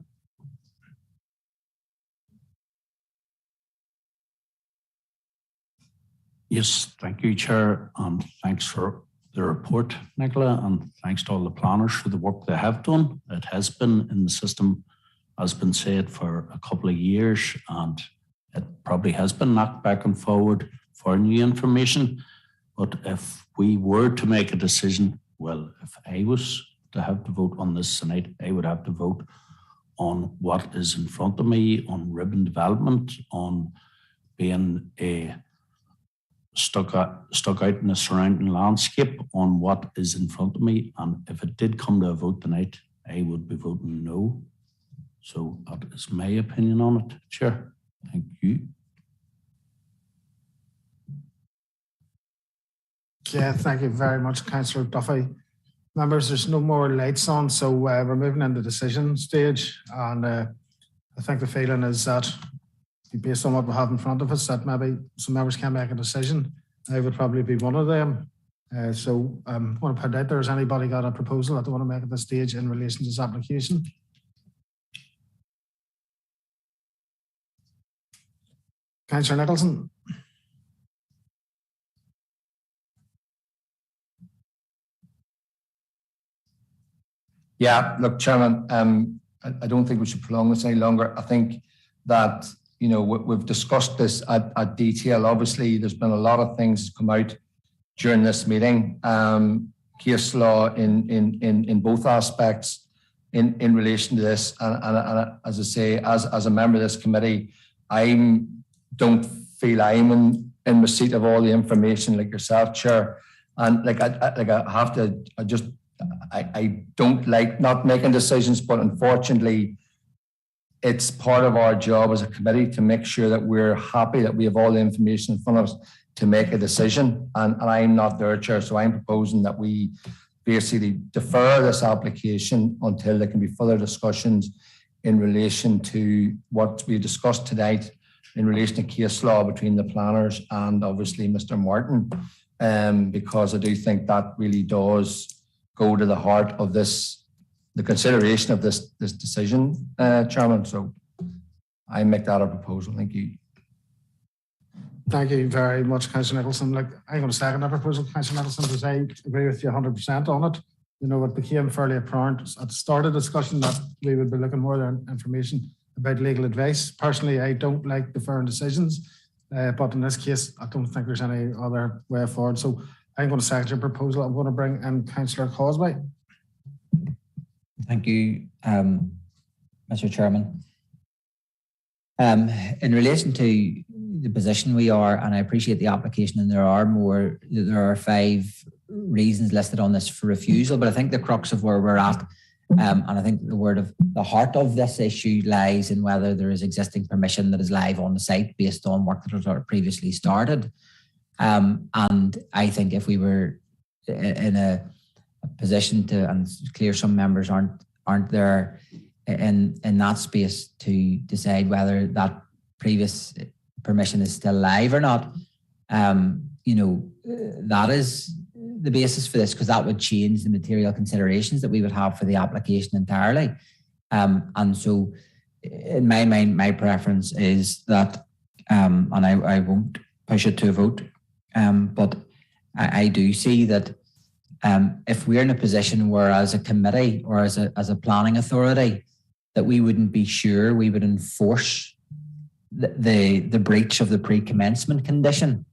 Speaker 12: Yes, thank you, Chair, and thanks for the report, Nicola, and thanks to all the planners for the work they have done. It has been in the system, has been said, for a couple of years, and it probably has been knocked back and forward for new information. But if we were to make a decision, well, if I was to have to vote on this tonight, I would have to vote on what is in front of me, on ribbon development, on being stuck out in the surrounding landscape, on what is in front of me. And if it did come to a vote tonight, I would be voting no. So that is my opinion on it, Chair. Thank you.
Speaker 2: Yeah, thank you very much, Councillor Duffy. Members, there's no more lights on, so we're moving into the decision stage. And I think the feeling is that based on what we have in front of us, that maybe some members can make a decision. I would probably be one of them. So I want to put it out there, has anybody got a proposal that they want to make at this stage in relation to this application? Councillor Nicholson.
Speaker 4: Yeah, look, Chairman, I don't think we should prolong this any longer. I think that, you know, we've discussed this at detail. Obviously, there's been a lot of things come out during this meeting. Case law in both aspects in relation to this. And as I say, as a member of this committee, I don't feel I'm in receipt of all the information like yourself, Chair. And I don't like not making decisions, but unfortunately, it's part of our job as a committee to make sure that we're happy that we have all the information in front of us to make a decision. And I'm not there, Chair, so I'm proposing that we basically defer this application until there can be further discussions in relation to what we discussed tonight in relation to case law between the planners and obviously Mr. Martin, because I do think that really does go to the heart of this, the consideration of this decision, Chairman. So I make that a proposal. Thank you.
Speaker 2: Thank you very much, Councillor Nicholson. Like, I'm going to second that proposal, Councillor Nicholson, because I agree with you 100% on it. You know, it became fairly apparent at the start of the discussion that we would be looking more than information about legal advice. Personally, I don't like deferring decisions, but in this case, I don't think there's any other way forward. So I'm going to second your proposal. I'm going to bring in Councillor Causeway.
Speaker 9: Thank you, Mr. Chairman. In relation to the position we are, and I appreciate the application, and there are 5 reasons listed on this for refusal, but I think the crux of where we're at, and I think the heart of this issue lies in whether there is existing permission that is live on the site based on work that was previously started. And I think if we were in a position to, and it's clear some members aren't there in that space to decide whether that previous permission is still live or not, you know, that is the basis for this, because that would change the material considerations that we would have for the application entirely. And so in my mind, my preference is that, and I won't push it to a vote, but I do see that if we're in a position where as a committee or as a planning authority, that we wouldn't be sure we would enforce the breach of the pre-commencement condition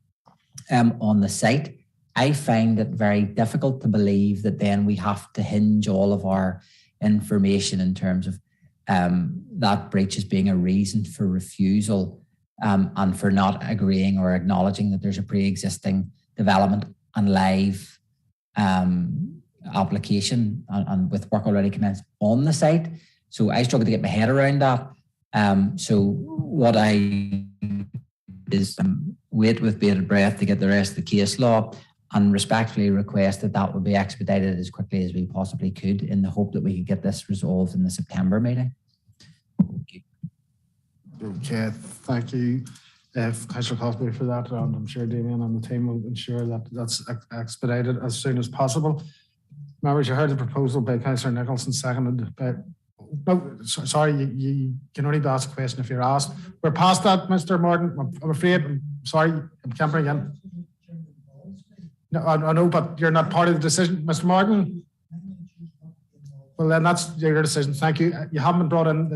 Speaker 9: on the site, I find it very difficult to believe that then we have to hinge all of our information in terms of that breach as being a reason for refusal and for not agreeing or acknowledging that there's a pre-existing development and live application and with work already commenced on the site. So I struggle to get my head around that. So what I is wait with bated breath to get the rest of the case law and respectfully request that that would be expedited as quickly as we possibly could in the hope that we could get this resolved in the September meeting.
Speaker 2: Okay, thank you. Councillor Cosby for that, and I'm sure Damien and the team will ensure that that's expedited as soon as possible. Members, you heard the proposal by Councillor Nicholson, seconded by, no, sorry, you can only ask a question if you're asked. We're past that, Mr. Morton. I'm afraid, I'm sorry, I can't bring in. No, I know, but you're not part of the decision, Mr. Morton. Well, then that's your decision. Thank you. You haven't been brought in.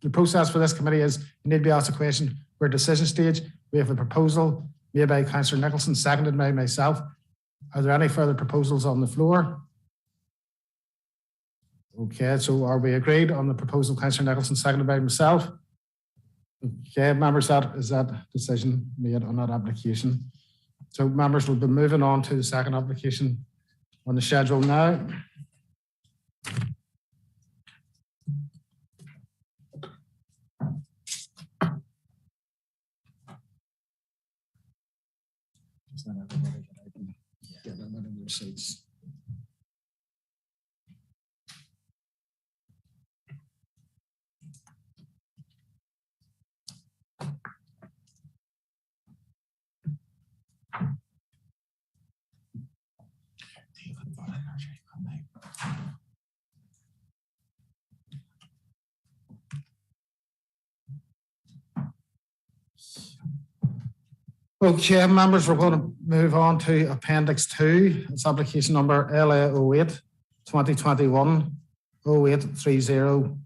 Speaker 2: The process for this committee is you need to be asked a question. We're at decision stage. We have a proposal made by Councillor Nicholson, seconded by myself. Are there any further proposals on the floor? Okay, so are we agreed on the proposal, Councillor Nicholson, seconded by myself? Okay, members, that is that decision made on that application. So members will be moving on to the second application on the schedule now. Get them out of their seats. Okay, members, we're going to move on to Appendix 2. It's application number LA 08 2021 0830/0.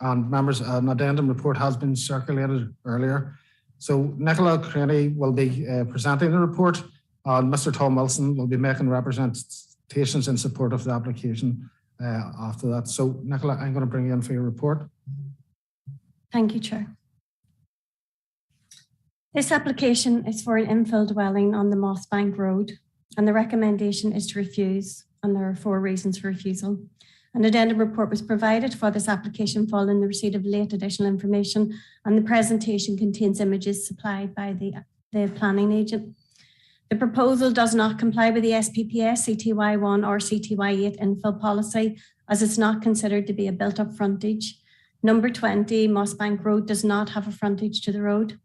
Speaker 2: And members, an addendum report has been circulated earlier. So Nicola Craney will be presenting the report, and Mr. Tom Wilson will be making representations in support of the application after that. So Nicola, I'm going to bring you in for your report.
Speaker 10: Thank you, Chair. This application is for an infill dwelling on the Mossbank Road, and the recommendation is to refuse, and there are 4 reasons for refusal. An addendum report was provided for this application following the receipt of late additional information, and the presentation contains images supplied by the planning agent. The proposal does not comply with the SPPS, CTY1 or CTY8 infill policy, as it's not considered to be a built-up frontage. Number 20, Mossbank Road, does not have a frontage to the road.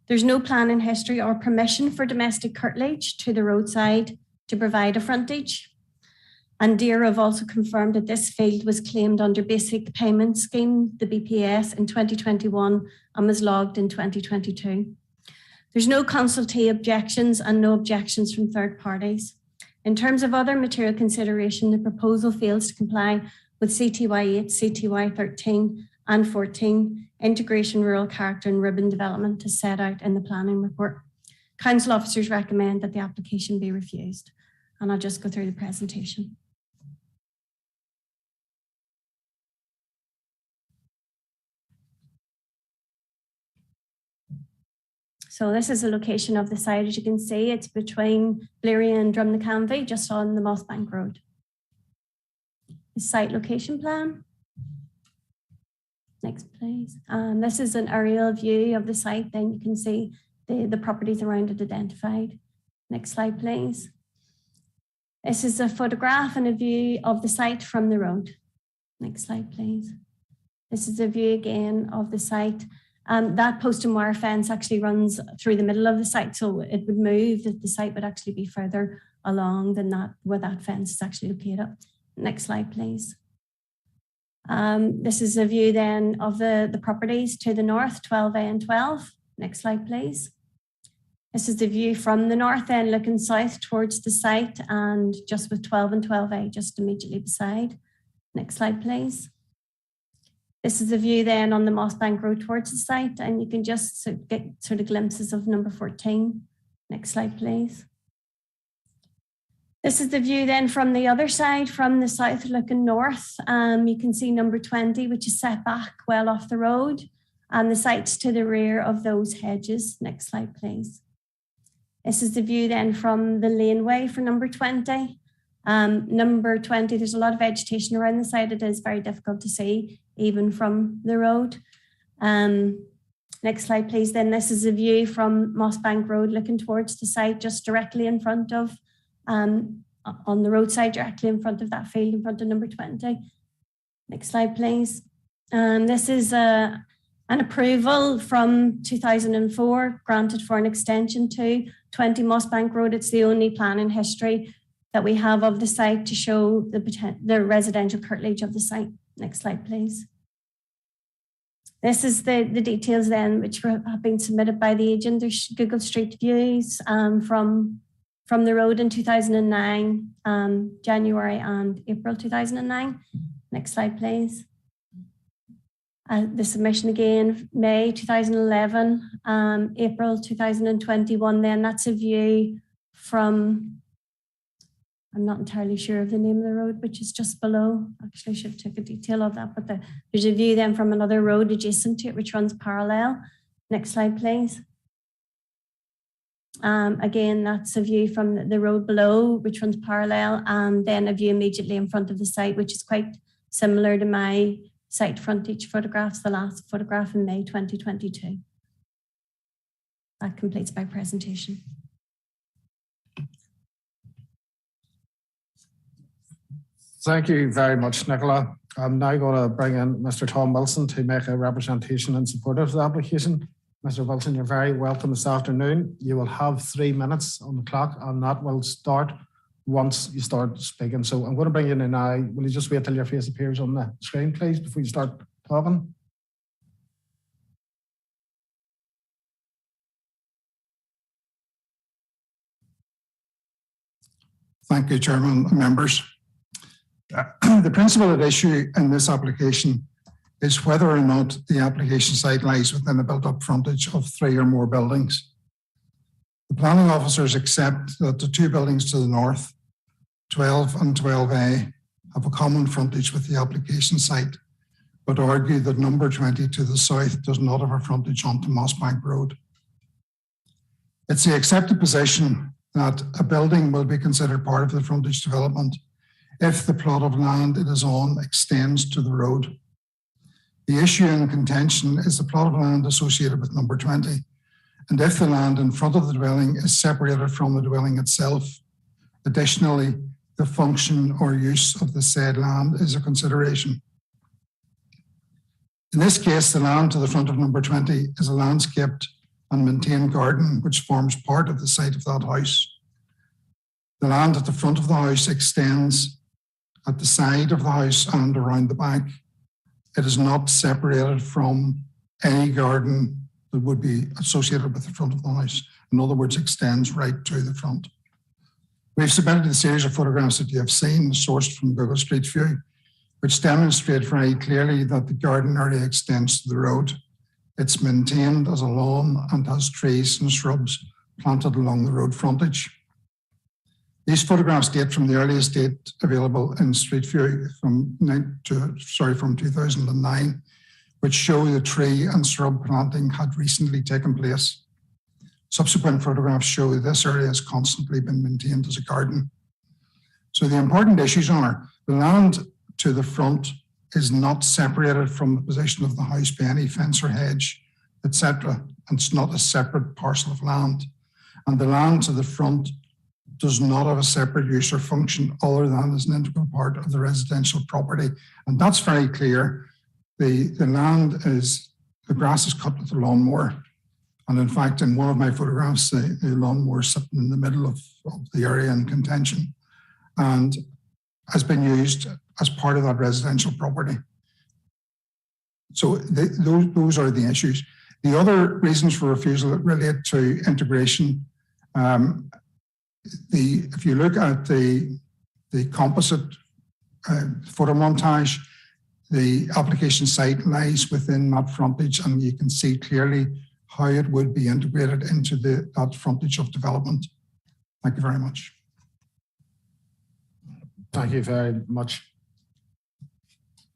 Speaker 10: There's no planning history or permission for domestic curtilage to the roadside to provide a frontage. And DEER have also confirmed that this field was claimed under Basic Payment Scheme, the BPS, in 2021 and was logged in 2022. There's no consultee objections and no objections from third parties. In terms of other material consideration, the proposal fails to comply with CTY8, CTY13 and 14, integration, rural character and urban development as set out in the planning report. Council officers recommend that the application be refused. And I'll just go through the presentation. So this is a location of the site. As you can see, it's between Bleary and Drumnacanvy, just on the Mossbank Road. The site location plan. Next, please. This is an aerial view of the site. Then you can see the properties around it identified. Next slide, please. This is a photograph and a view of the site from the road. Next slide, please. This is a view again of the site. That post and wire fence actually runs through the middle of the site, so it would move, that the site would actually be further along than that where that fence is actually located. Next slide, please. This is a view then of the properties to the north, 12A and 12. Next slide, please. This is the view from the north end looking south towards the site, and just with 12 and 12A just immediately beside. Next slide, please. This is the view then on the Mossbank Road towards the site, and you can just get sort of glimpses of number 14. Next slide, please. This is the view then from the other side, from the south looking north. You can see number 20, which is set back well off the road, and the site's to the rear of those hedges. Next slide, please. This is the view then from the laneway for number 20. Number 20, there's a lot of vegetation around the site. It is very difficult to see, even from the road. Next slide, please. Then this is a view from Mossbank Road looking towards the site, just directly in front of, on the roadside, directly in front of that field, in front of number 20. Next slide, please. This is an An approval from 2004 granted for an extension to 20 Mossbank Road. It's the only plan in history that we have of the site to show the residential curtilage of the site. Next slide, please. This is the details then which have been submitted by the agent. There's Google Street views from the road in 2009, January and April 2009. Next slide, please. The submission again, May 2011, April 2021. Then that's a view from, I'm not entirely sure of the name of the road, which is just below. Actually, I should have took a detail of that, but there's a view then from another road adjacent to it, which runs parallel. Next slide, please. Again, that's a view from the road below, which runs parallel, and then a view immediately in front of the site, which is quite similar to my site frontage photographs, the last photograph in May 2022. That completes my presentation.
Speaker 2: Thank you very much, Nicola. I'm now going to bring in Mr. Tom Wilson to make a representation in support of the application. Mr. Wilson, you're very welcome this afternoon. You will have 3 minutes on the clock, and that will start once you start speaking. So I'm going to bring you in now. Will you just wait till your face appears on the screen, please, before you start talking?
Speaker 14: Thank you, Chairman and members. The principle at issue in this application is whether or not the application site lies within a built-up frontage of 3 or more buildings. The planning officers accept that the 2 buildings to the north, 12 and 12A, have a common frontage with the application site, but argue that number 20 to the south does not have a frontage onto Mossbank Road. It's the accepted position that a building will be considered part of the frontage development if the plot of land it is on extends to the road. The issue in contention is the plot of land associated with number 20, and if the land in front of the dwelling is separated from the dwelling itself. Additionally, the function or use of the said land is a consideration. In this case, the land to the front of number 20 is a landscaped and maintained garden which forms part of the site of that house. The land at the front of the house extends at the side of the house and around the back. It is not separated from any garden that would be associated with the front of the house. In other words, extends right to the front. We've submitted a series of photographs that you have seen, sourced from Google Street View, which demonstrate very clearly that the garden area extends to the road. It's maintained as a lawn and has trees and shrubs planted along the road frontage. These photographs date from the earliest date available in Street View from 2009, which show the tree and shrub planting had recently taken place. Subsequent photographs show this area has constantly been maintained as a garden. So the important issues are the land to the front is not separated from the position of the house by any fence or hedge, etc. And it's not a separate parcel of land. And the land to the front does not have a separate use or function other than as an integral part of the residential property. And that's very clear. The land is, the grass is cut with a lawnmower. And in fact, in one of my photographs, the lawnmower is sitting in the middle of the area in contention and has been used as part of that residential property. So those are the issues. The other reasons for refusal relate to integration. If you look at the composite photo montage, the application site lies within that frontage, and you can see clearly how it would be integrated into that frontage of development. Thank you very much.
Speaker 2: Thank you very much,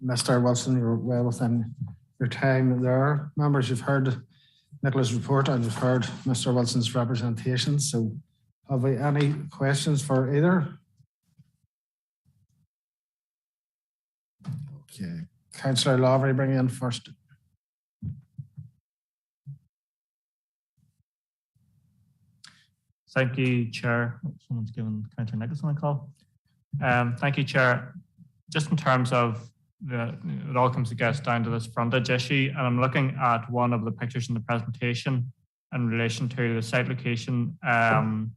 Speaker 2: Mr. Wilson. You're well within your time there. Members, you've heard Nicola's report and you've heard Mr. Wilson's representation. So have we any questions for either? Okay. Councillor Lavery, bring you in first.
Speaker 8: Thank you, Chair. Someone's given Councillor Nicholson a call. Thank you, Chair. Just in terms of it all comes down to this frontage issue. And I'm looking at one of the pictures in the presentation in relation to the site location. And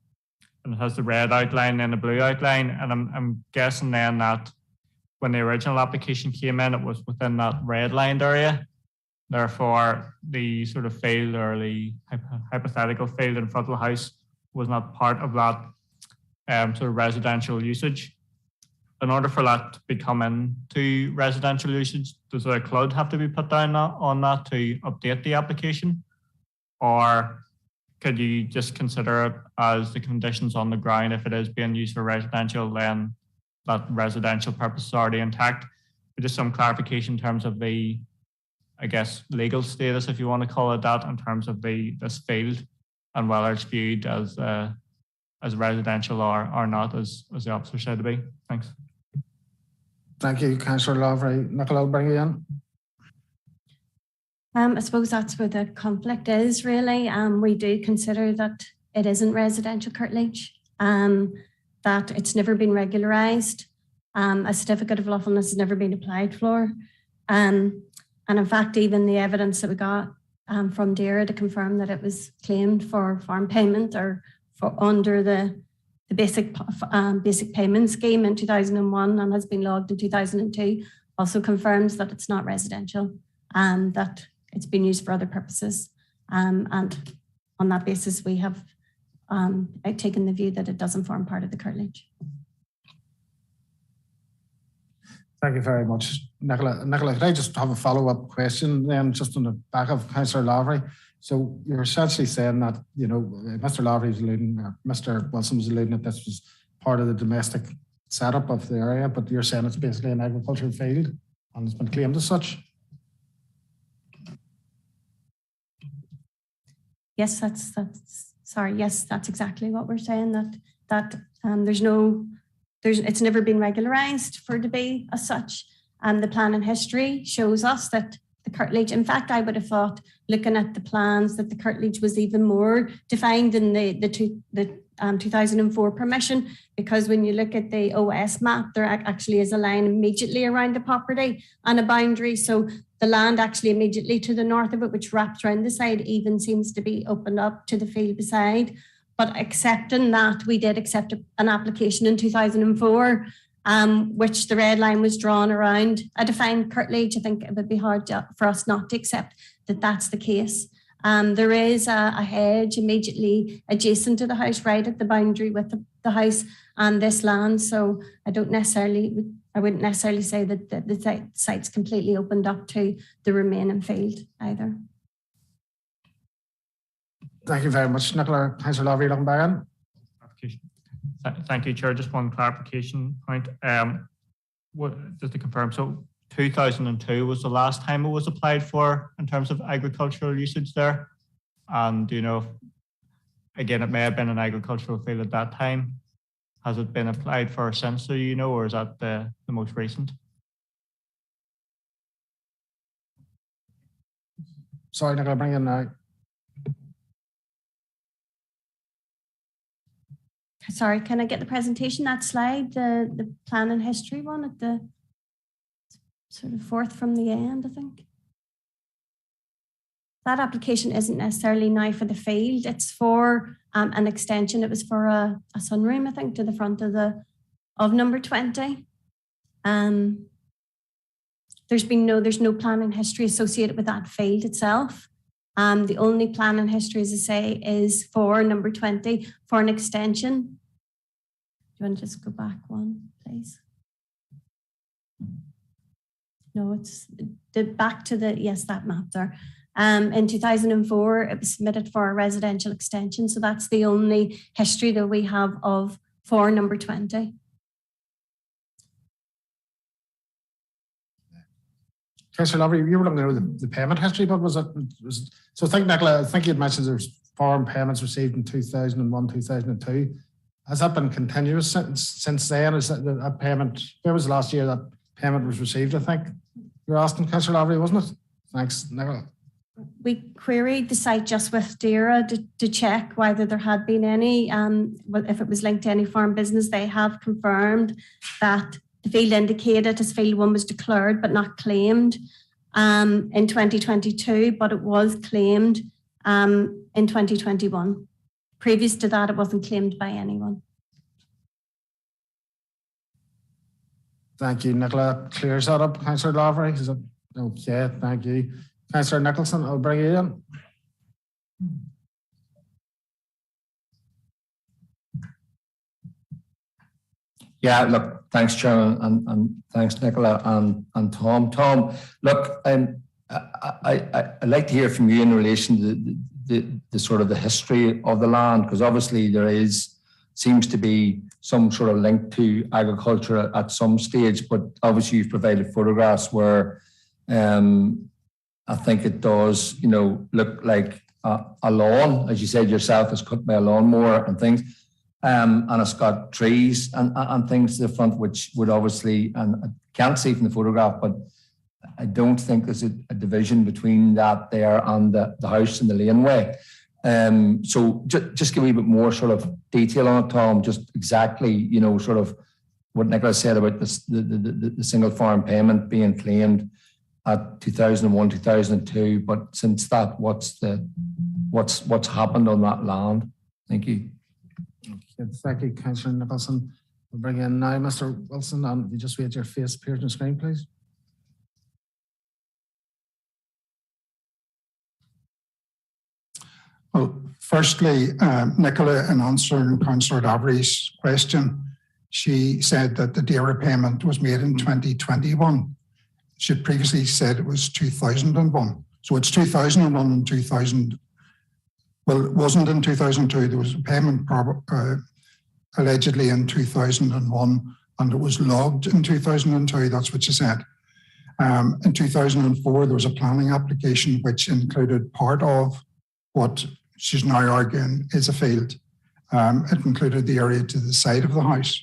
Speaker 8: it has the red outline and the blue outline. And I'm guessing then that when the original application came in, it was within that red lined area. Therefore, the sort of field or the hypothetical field in front of the house was not part of that sort of residential usage. In order for that to become into residential usage, does a CLUD have to be put down on that to update the application? Or could you just consider it as the conditions on the ground? If it is being used for residential, then that residential purpose is already intact. But just some clarification in terms of the, I guess, legal status, if you want to call it that, in terms of this field and whether it's viewed as residential or not, as the officer said to be. Thanks.
Speaker 2: Thank you, Councillor Lavery. Nicola, I'll bring you in.
Speaker 10: I suppose that's where the conflict is, really. We do consider that it isn't residential curtilage, that it's never been regularised. A certificate of lawfulness has never been applied for. And in fact, even the evidence that we got from DAERA to confirm that it was claimed for farm payment or for under the basic payment scheme in 2001 and has been logged in 2002 also confirms that it's not residential and that it's been used for other purposes. And on that basis, we have taken the view that it doesn't form part of the curtilage.
Speaker 2: Thank you very much, Nicola. Nicola, could I just have a follow-up question then, just on the back of Councillor Lavery? So you're essentially saying that, you know, Mr. Lavery was alluding, or Mr. Wilson was alluding that this was part of the domestic setup of the area, but you're saying it's basically an agricultural field and it's been claimed as such?
Speaker 10: Yes, that's exactly what we're saying, that it's never been regularised for it to be as such. And the plan and history shows us that the curtilage, in fact, I would have thought, looking at the plans, that the curtilage was even more defined in the 2004 permission, because when you look at the OS map, there actually is a line immediately around the property and a boundary. So the land actually immediately to the north of it, which wraps around the side, even seems to be opened up to the field beside. But accepting that, we did accept an application in 2004, which the red line was drawn around a defined curtilage. I think it would be hard for us not to accept that that's the case. There is a hedge immediately adjacent to the house, right at the boundary with the house and this land. So I wouldn't necessarily say that the site's completely opened up to the remaining field either.
Speaker 2: Thank you very much, Nicola. Councillor Lavery, looking back in.
Speaker 8: Thank you, Chair. Just one clarification point. Just to confirm, so 2002 was the last time it was applied for in terms of agricultural usage there. And do you know, again, it may have been an agricultural field at that time. Has it been applied for since, do you know, or is that the most recent?
Speaker 2: Sorry, Nicola, bring you in now.
Speaker 10: Sorry, can I get the presentation, that slide, the plan and history one at the sort of fourth from the end, I think. That application isn't necessarily now for the field, it's for an extension. It was for a sunroom, I think, to the front of number 20. There's no plan and history associated with that field itself. The only plan and history, as I say, is for number 20 for an extension. Do you want to just go back one, please? No, it's back to that map there. In 2004, it was submitted for a residential extension. So that's the only history that we have for number 20.
Speaker 2: Councillor Lavery, you were looking at the payment history, but was it so I think, Nicola, I think you had mentioned there's farm payments received in 2001, 2002. Has that been continuous since then? Is that payment, where was the last year that payment was received, I think? You're asking, Councillor Lavery, wasn't it? Thanks, Nicola.
Speaker 10: We queried the site just with DAERA to check whether there had been any, if it was linked to any farm business. They have confirmed that The field indicated as field 1 was declared but not claimed in 2022, but it was claimed in 2021. Previous to that, it wasn't claimed by anyone.
Speaker 2: Thank you, Nicola. Clears that up, Councillor Lavery. Is it okay? Thank you. Councillor Nicholson, I'll bring you in.
Speaker 4: Yeah, look, thanks, Chairman, and thanks, Nicola and Tom. Tom, look, I'd like to hear from you in relation to the sort of the history of the land, because obviously there seems to be some sort of link to agriculture at some stage, but obviously you've provided photographs where I think it does, look like a lawn, as you said yourself, is cut by a lawnmower and things. And it's got trees and things to the front, which would obviously, and I can't see from the photograph, but I don't think there's a division between that there and the house and the laneway. So just give me a bit more sort of detail on it, Tom, just exactly, sort of what Nicola said about the single farm payment being claimed at 2001, 2002. But since that, what's happened on that land? Thank you.
Speaker 2: Thank you, Councillor Nicholson. We'll bring in now Mr. Wilson, and you just wait your face appears on the screen, please.
Speaker 14: Well, firstly, Nicola, in answering Councillor Lavery's question, she said that the DAERA payment was made in 2021. She had previously said it was 2001. So it's 2001 and 2000. Well, it wasn't in 2002. There was a payment allegedly in 2001, and it was logged in 2002. That's what she said. In 2004, there was a planning application which included part of what she's now arguing is a field. It included the area to the side of the house.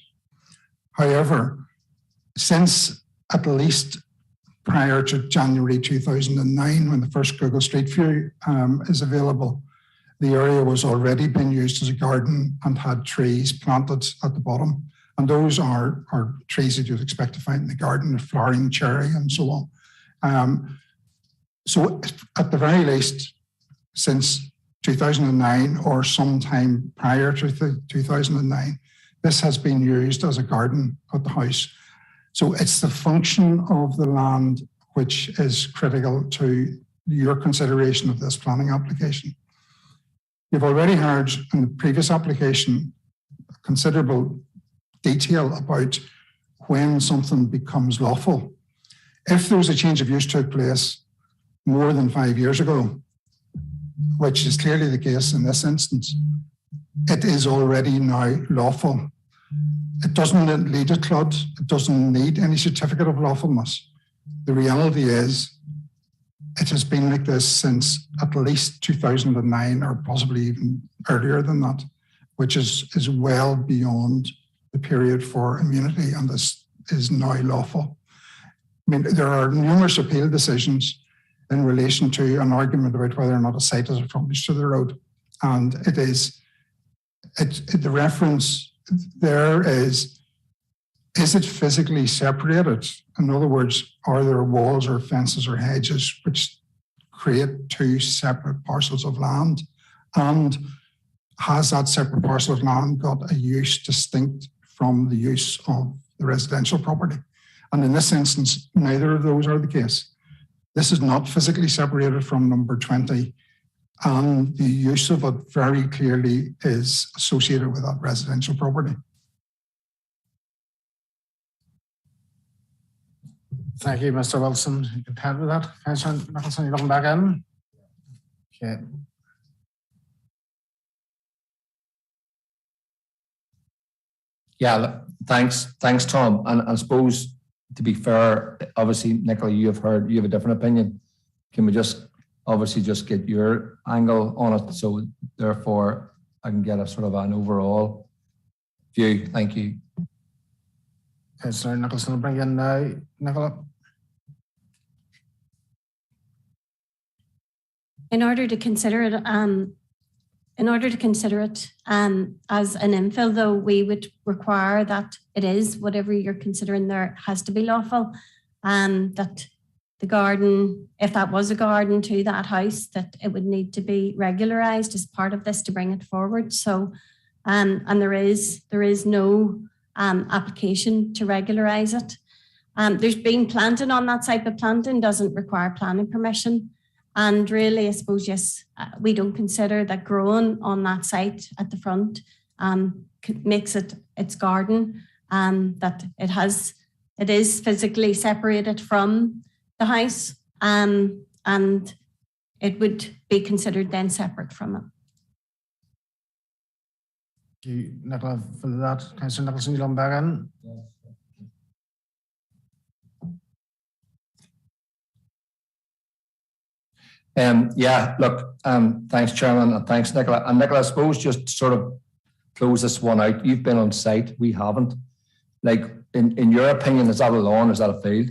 Speaker 14: However, since at least prior to January 2009, when the first Google Street View is available, the area was already being used as a garden and had trees planted at the bottom. And those are trees that you'd expect to find in the garden, a flowering cherry and so on. So at the very least, since 2009 or sometime prior to 2009, this has been used as a garden at the house. So it's the function of the land which is critical to your consideration of this planning application. You've already heard in the previous application considerable detail about when something becomes lawful. If there was a change of use took place more than 5 years ago, which is clearly the case in this instance, it is already now lawful. It doesn't need a CLUD, it doesn't need any certificate of lawfulness. The reality is, it has been like this since at least 2009 or possibly even earlier than that, which is well beyond the period for immunity, and this is now lawful. I mean, there are numerous appeal decisions in relation to an argument about whether or not a site is a frontage to the road. And the reference there is it physically separated? In other words, are there walls or fences or hedges which create two separate parcels of land? And has that separate parcel of land got a use distinct from the use of the residential property? And in this instance, neither of those are the case. This is not physically separated from number 20, and the use of it very clearly is associated with that residential property.
Speaker 2: Thank you, Mr. Wilson. You content with that? Councillor Nicholson, you're looking back in? Okay.
Speaker 4: Yeah, thanks, Tom. And I suppose, to be fair, obviously, Nicola, you have a different opinion. Can we just get your angle on it, so therefore I can get a sort of an overall view? Thank you.
Speaker 2: Councillor Nicholson, I'll bring you in now. Nicola.
Speaker 10: In order to consider it, In order to consider it as an infill, though, we would require that it is, whatever you're considering there, has to be lawful. That the garden, if that was a garden to that house, that it would need to be regularised as part of this to bring it forward. So, and there is no application to regularise it. There's been planting on that site, but planting doesn't require planning permission. And really, I suppose, yes, we don't consider that growing on that site at the front makes it its garden, that it is physically separated from the house, and it would be considered then separate from it.
Speaker 2: Thank you, Nicola, for that. Councillor Nicholson, you back in.
Speaker 4: Thanks, Chairman, and thanks, Nicola. And Nicola, I suppose just to sort of close this one out, you've been on site, we haven't. Like, in your opinion, is that a lawn or is that a field?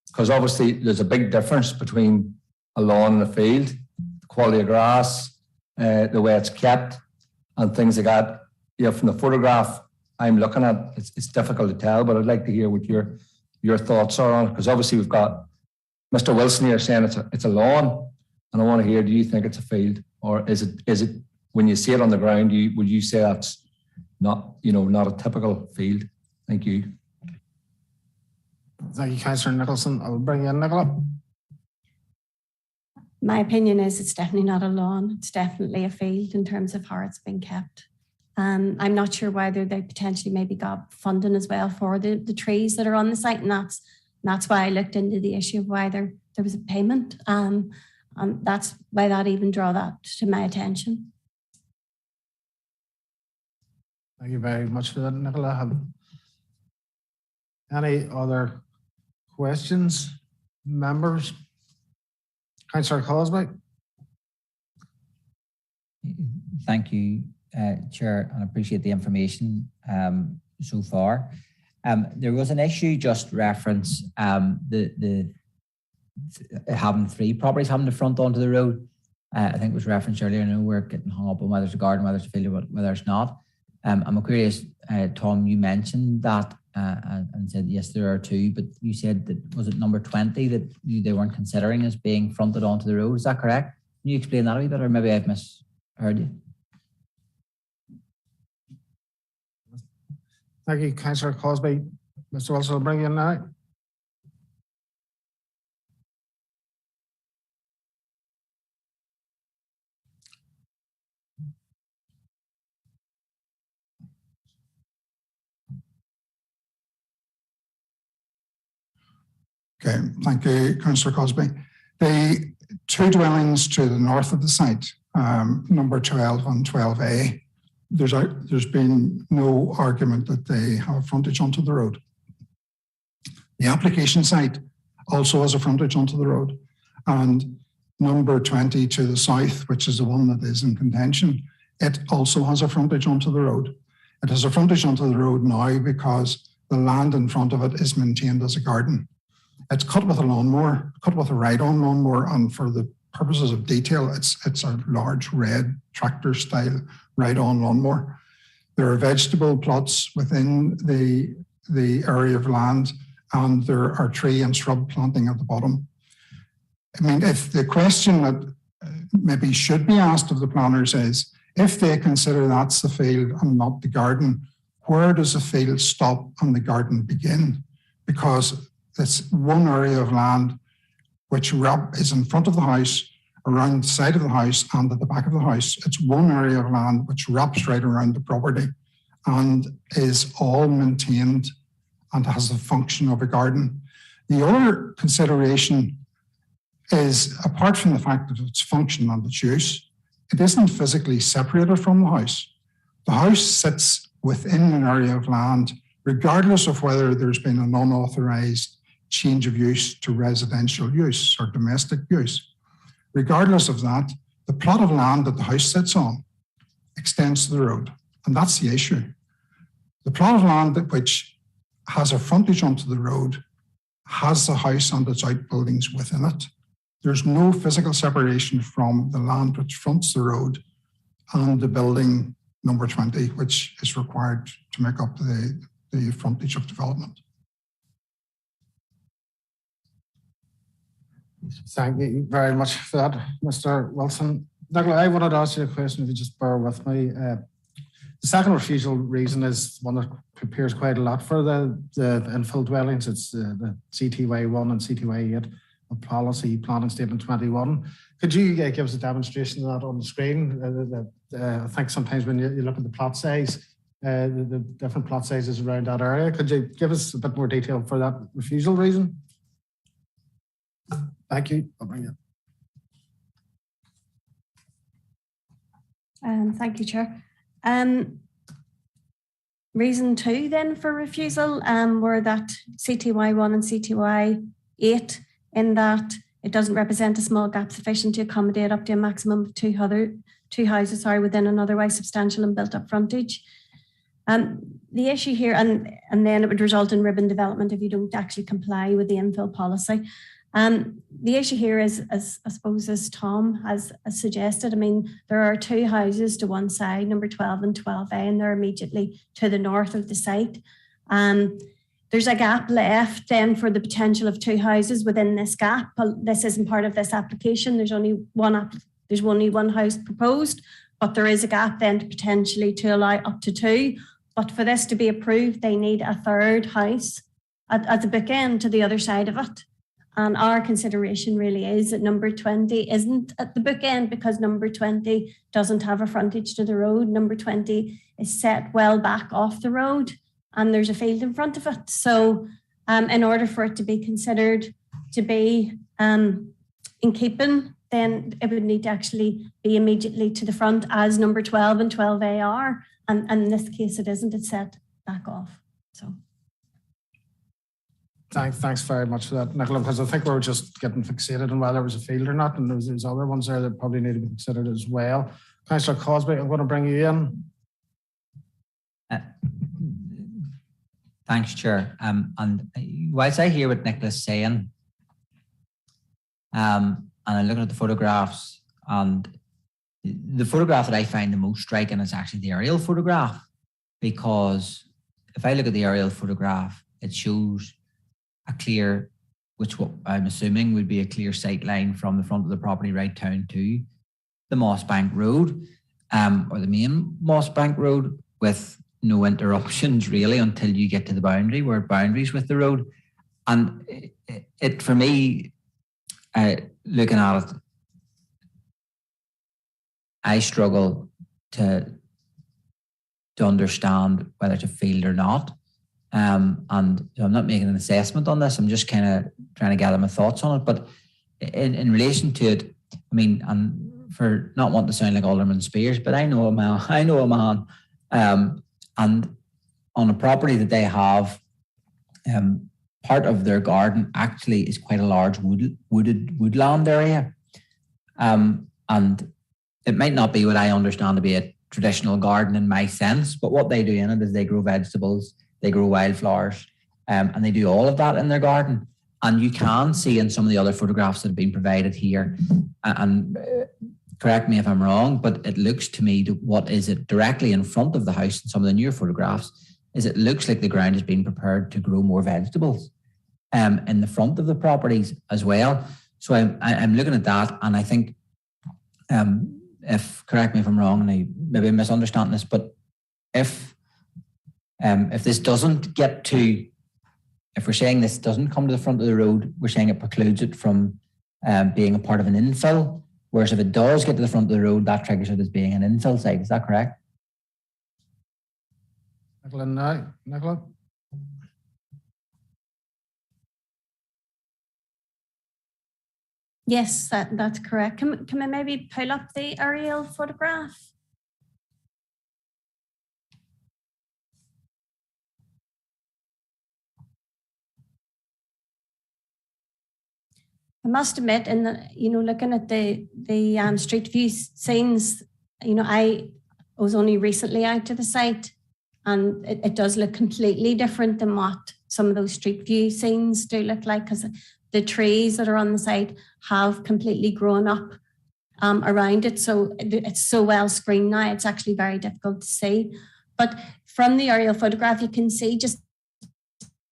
Speaker 4: Because obviously there's a big difference between a lawn and a field, the quality of grass, the way it's kept, and things like that. From the photograph I'm looking at, it's difficult to tell, but I'd like to hear what your thoughts are on it, because obviously we've got Mr. Wilson here saying it's a lawn, and I want to hear, do you think it's a field, or is it when you see it on the ground, would you say that's not a typical field? Thank you.
Speaker 2: Thank you, Councillor Nicholson. I'll bring you in, Nicola.
Speaker 10: My opinion is it's definitely not a lawn. It's definitely a field in terms of how it's been kept. I'm not sure whether they potentially maybe got funding as well for the trees that are on the site, and that's why I looked into the issue of why there was a payment. And that's why that even draw that to my attention.
Speaker 2: Thank you very much for that, Nicola. Have any other questions, members? Councillor Cosby.
Speaker 9: Thank you, Chair, and I appreciate the information so far. There was an issue just reference the having 3 properties having the front onto the road. I think it was referenced earlier. I know we're getting hung up on whether it's a garden, whether it's a field, whether it's not. I'm curious, Tom, you mentioned that and said, yes, there are 2, but you said that, was it number 20 that they weren't considering as being fronted onto the road? Is that correct? Can you explain that a wee bit, or maybe I've misheard you?
Speaker 2: Thank you, Councillor Cosby. Mr. Wilson, I'll bring you in now.
Speaker 14: Okay, thank you, Councillor Cosby. The 2 dwellings to the north of the site, number 12 and 12A, there's been no argument that they have frontage onto the road. The application site also has a frontage onto the road, and number 20 to the south, which is the one that is in contention, it also has a frontage onto the road. It has a frontage onto the road now because the land in front of it is maintained as a garden. It's cut with a lawnmower, cut with a ride-on lawnmower, and for the purposes of detail, it's a large red tractor-style ride-on lawnmower. There are vegetable plots within the area of land, and there are tree and shrub planting at the bottom. I mean, if the question that maybe should be asked of the planners is, if they consider that's the field and not the garden, where does the field stop and the garden begin? Because it's one area of land which is in front of the house, around the side of the house, and at the back of the house. It's one area of land which wraps right around the property and is all maintained and has the function of a garden. The other consideration is, apart from the fact that its function and its use, it isn't physically separated from the house. The house sits within an area of land, regardless of whether there's been an unauthorized change of use to residential use or domestic use. Regardless of that, the plot of land that the house sits on extends to the road, and that's the issue. The plot of land which has a frontage onto the road has the house and its outbuildings within it. There's no physical separation from the land which fronts the road and the building number 20, which is required to make up the frontage of development.
Speaker 2: Thank you very much for that, Mr. Wilson. Nicola, I wanted to ask you a question, if you just bear with me. The second refusal reason is one that appears quite a lot for the infill dwellings. It's the CTY1 and CTY8 of policy planning statement 21. Could you give us a demonstration of that on the screen? I think sometimes when you look at the plot size, the different plot sizes around that area, could you give us a bit more detail for that refusal reason? Thank you. I'll bring it.
Speaker 10: Thank you, Chair. Reason 2 then for refusal were that CTY1 and CTY8, in that it doesn't represent a small gap sufficient to accommodate up to a maximum of two houses within an otherwise substantial and built up frontage. The issue here, and then it would result in ribbon development if you don't actually comply with the infill policy. The issue here is, as I suppose, as Tom has suggested, I mean, there are two houses to one side, number 12 and 12A, and they're immediately to the north of the site. There's a gap left then for the potential of two houses within this gap. This isn't part of this application. There's only one house proposed, but there is a gap then potentially to allow up to two. But for this to be approved, they need a third house at the bookend to the other side of it. And our consideration really is that number 20 isn't at the bookend, because number 20 doesn't have a frontage to the road. Number 20 is set well back off the road and there's a field in front of it. So in order for it to be considered to be in keeping, then it would need to actually be immediately to the front as number 12 and 12A are. And in this case, it isn't. It's set back off. So.
Speaker 2: Thanks very much for that, Nicola, because I think we were just getting fixated on whether it was a field or not, and there's other ones there that probably need to be considered as well. Councillor Cosby, I'm going to bring you in.
Speaker 9: Thanks, Chair. And whilst I hear what Nicola's saying, and I'm looking at the photographs, and the photograph that I find the most striking is actually the aerial photograph, because if I look at the aerial photograph, it shows a clear, which what I'm assuming would be a clear sight line from the front of the property right down to the Mossbank Road, or the main Mossbank Road, with no interruptions really until you get to the boundary where it boundaries with the road. And it for me, looking at it, I struggle to understand whether it's a field or not. And I'm not making an assessment on this. I'm just kind of trying to gather my thoughts on it. But in relation to it, I mean, and for not wanting to sound like Alderman Spears, but I know a man, and on a property that they have, part of their garden actually is quite a large woodland area. And it might not be what I understand to be a traditional garden in my sense, but what they do in it is they grow vegetables, they grow wildflowers, and they do all of that in their garden. And you can see in some of the other photographs that have been provided here, and correct me if I'm wrong, but it looks to me to what is it directly in front of the house in some of the newer photographs is it looks like the ground has been prepared to grow more vegetables in the front of the properties as well. So I'm looking at that, and I think, if correct me if I'm wrong, and I maybe misunderstand this, but if this doesn't get to, if we're saying this doesn't come to the front of the road, we're saying it precludes it from being a part of an infill. Whereas if it does get to the front of the road, that triggers it as being an infill site. Is that correct?
Speaker 2: Nicola?
Speaker 10: Yes, that's correct. Can we maybe pull up the aerial photograph? I must admit, in the, looking at the street view scenes, I was only recently out to the site, and it does look completely different than what some of those street view scenes do look like, because the trees that are on the site have completely grown up around it. So it's so well screened now, it's actually very difficult to see. But from the aerial photograph, you can see just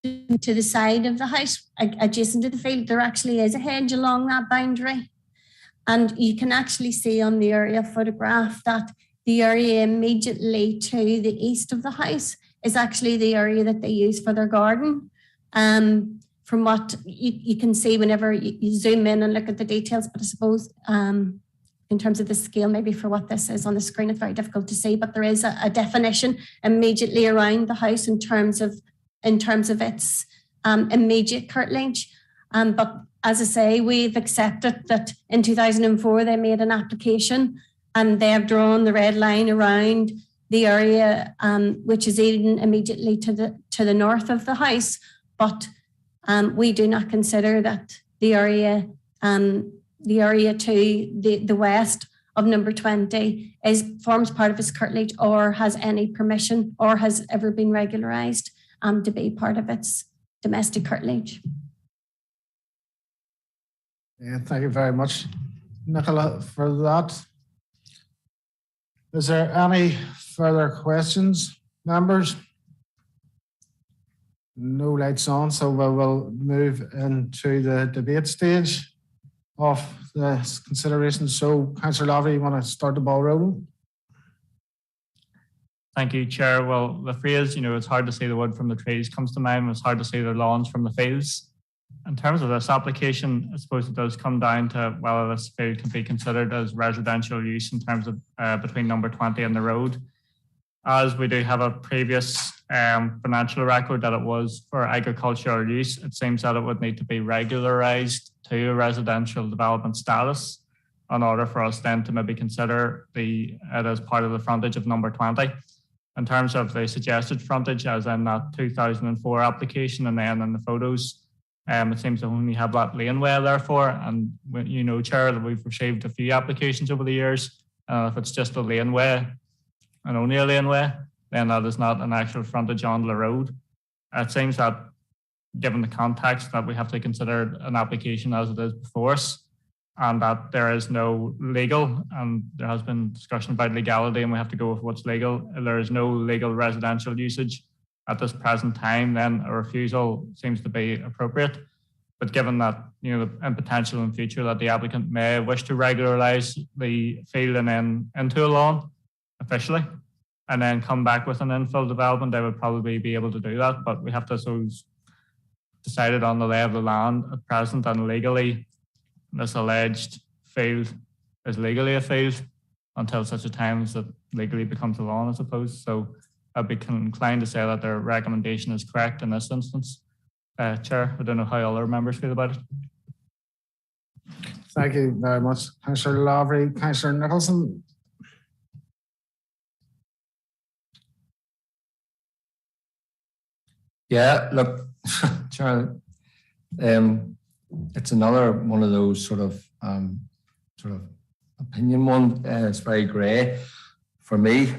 Speaker 10: to the side of the house, adjacent to the field, there actually is a hedge along that boundary. And you can actually see on the aerial photograph that the area immediately to the east of the house is actually the area that they use for their garden. From what you can see whenever you zoom in and look at the details, but I suppose in terms of the scale, maybe for what this is on the screen, it's very difficult to see, but there is a definition immediately around the house in terms of its immediate curtilage. But as I say, we've accepted that in 2004 they made an application and they have drawn the red line around the area which is even immediately to the north of the house. But we do not consider that the area to the west of number 20 forms part of its curtilage or has any permission or has ever been regularised to be part of its domestic curtilage.
Speaker 2: Yeah, thank you very much, Nicola, for that. Is there any further questions, members? No lights on, so we will move into the debate stage of the consideration. So, Councillor Lavery, you want to start the ball rolling?
Speaker 8: Thank you, Chair. Well, the phrase, it's hard to see the wood from the trees comes to mind. It's hard to see the lawns from the fields. In terms of this application, I suppose it does come down to whether this field can be considered as residential use in terms of between number 20 and the road. As we do have a previous financial record that it was for agricultural use, it seems that it would need to be regularised to a residential development status in order for us then to maybe consider it as part of the frontage of number 20. In terms of the suggested frontage, as in that 2004 application and then in the photos, it seems to only have that laneway therefore. And Chair, that we've received a few applications over the years. If it's just a laneway and only a laneway, then that is not an actual frontage on the road. It seems that given the context that we have to consider an application as it is before us, and that there is no legal, and there has been discussion about legality and we have to go with what's legal. There is no legal residential usage at this present time, then a refusal seems to be appropriate. But given that, in potential in future that the applicant may wish to regularise the field and then into a lawn officially, and then come back with an infill development, they would probably be able to do that. But we have to decided on the lay of the land at present, and legally this alleged field is legally a field until such a time as it legally becomes a lawn, I suppose. So I'd be inclined to say that their recommendation is correct in this instance. Chair, I don't know how other members feel about it.
Speaker 2: Thank you very much, Councillor Lavery. Councillor Nicholson.
Speaker 4: Yeah, look, Chair, it's another one of those sort of opinion one. It's very grey for me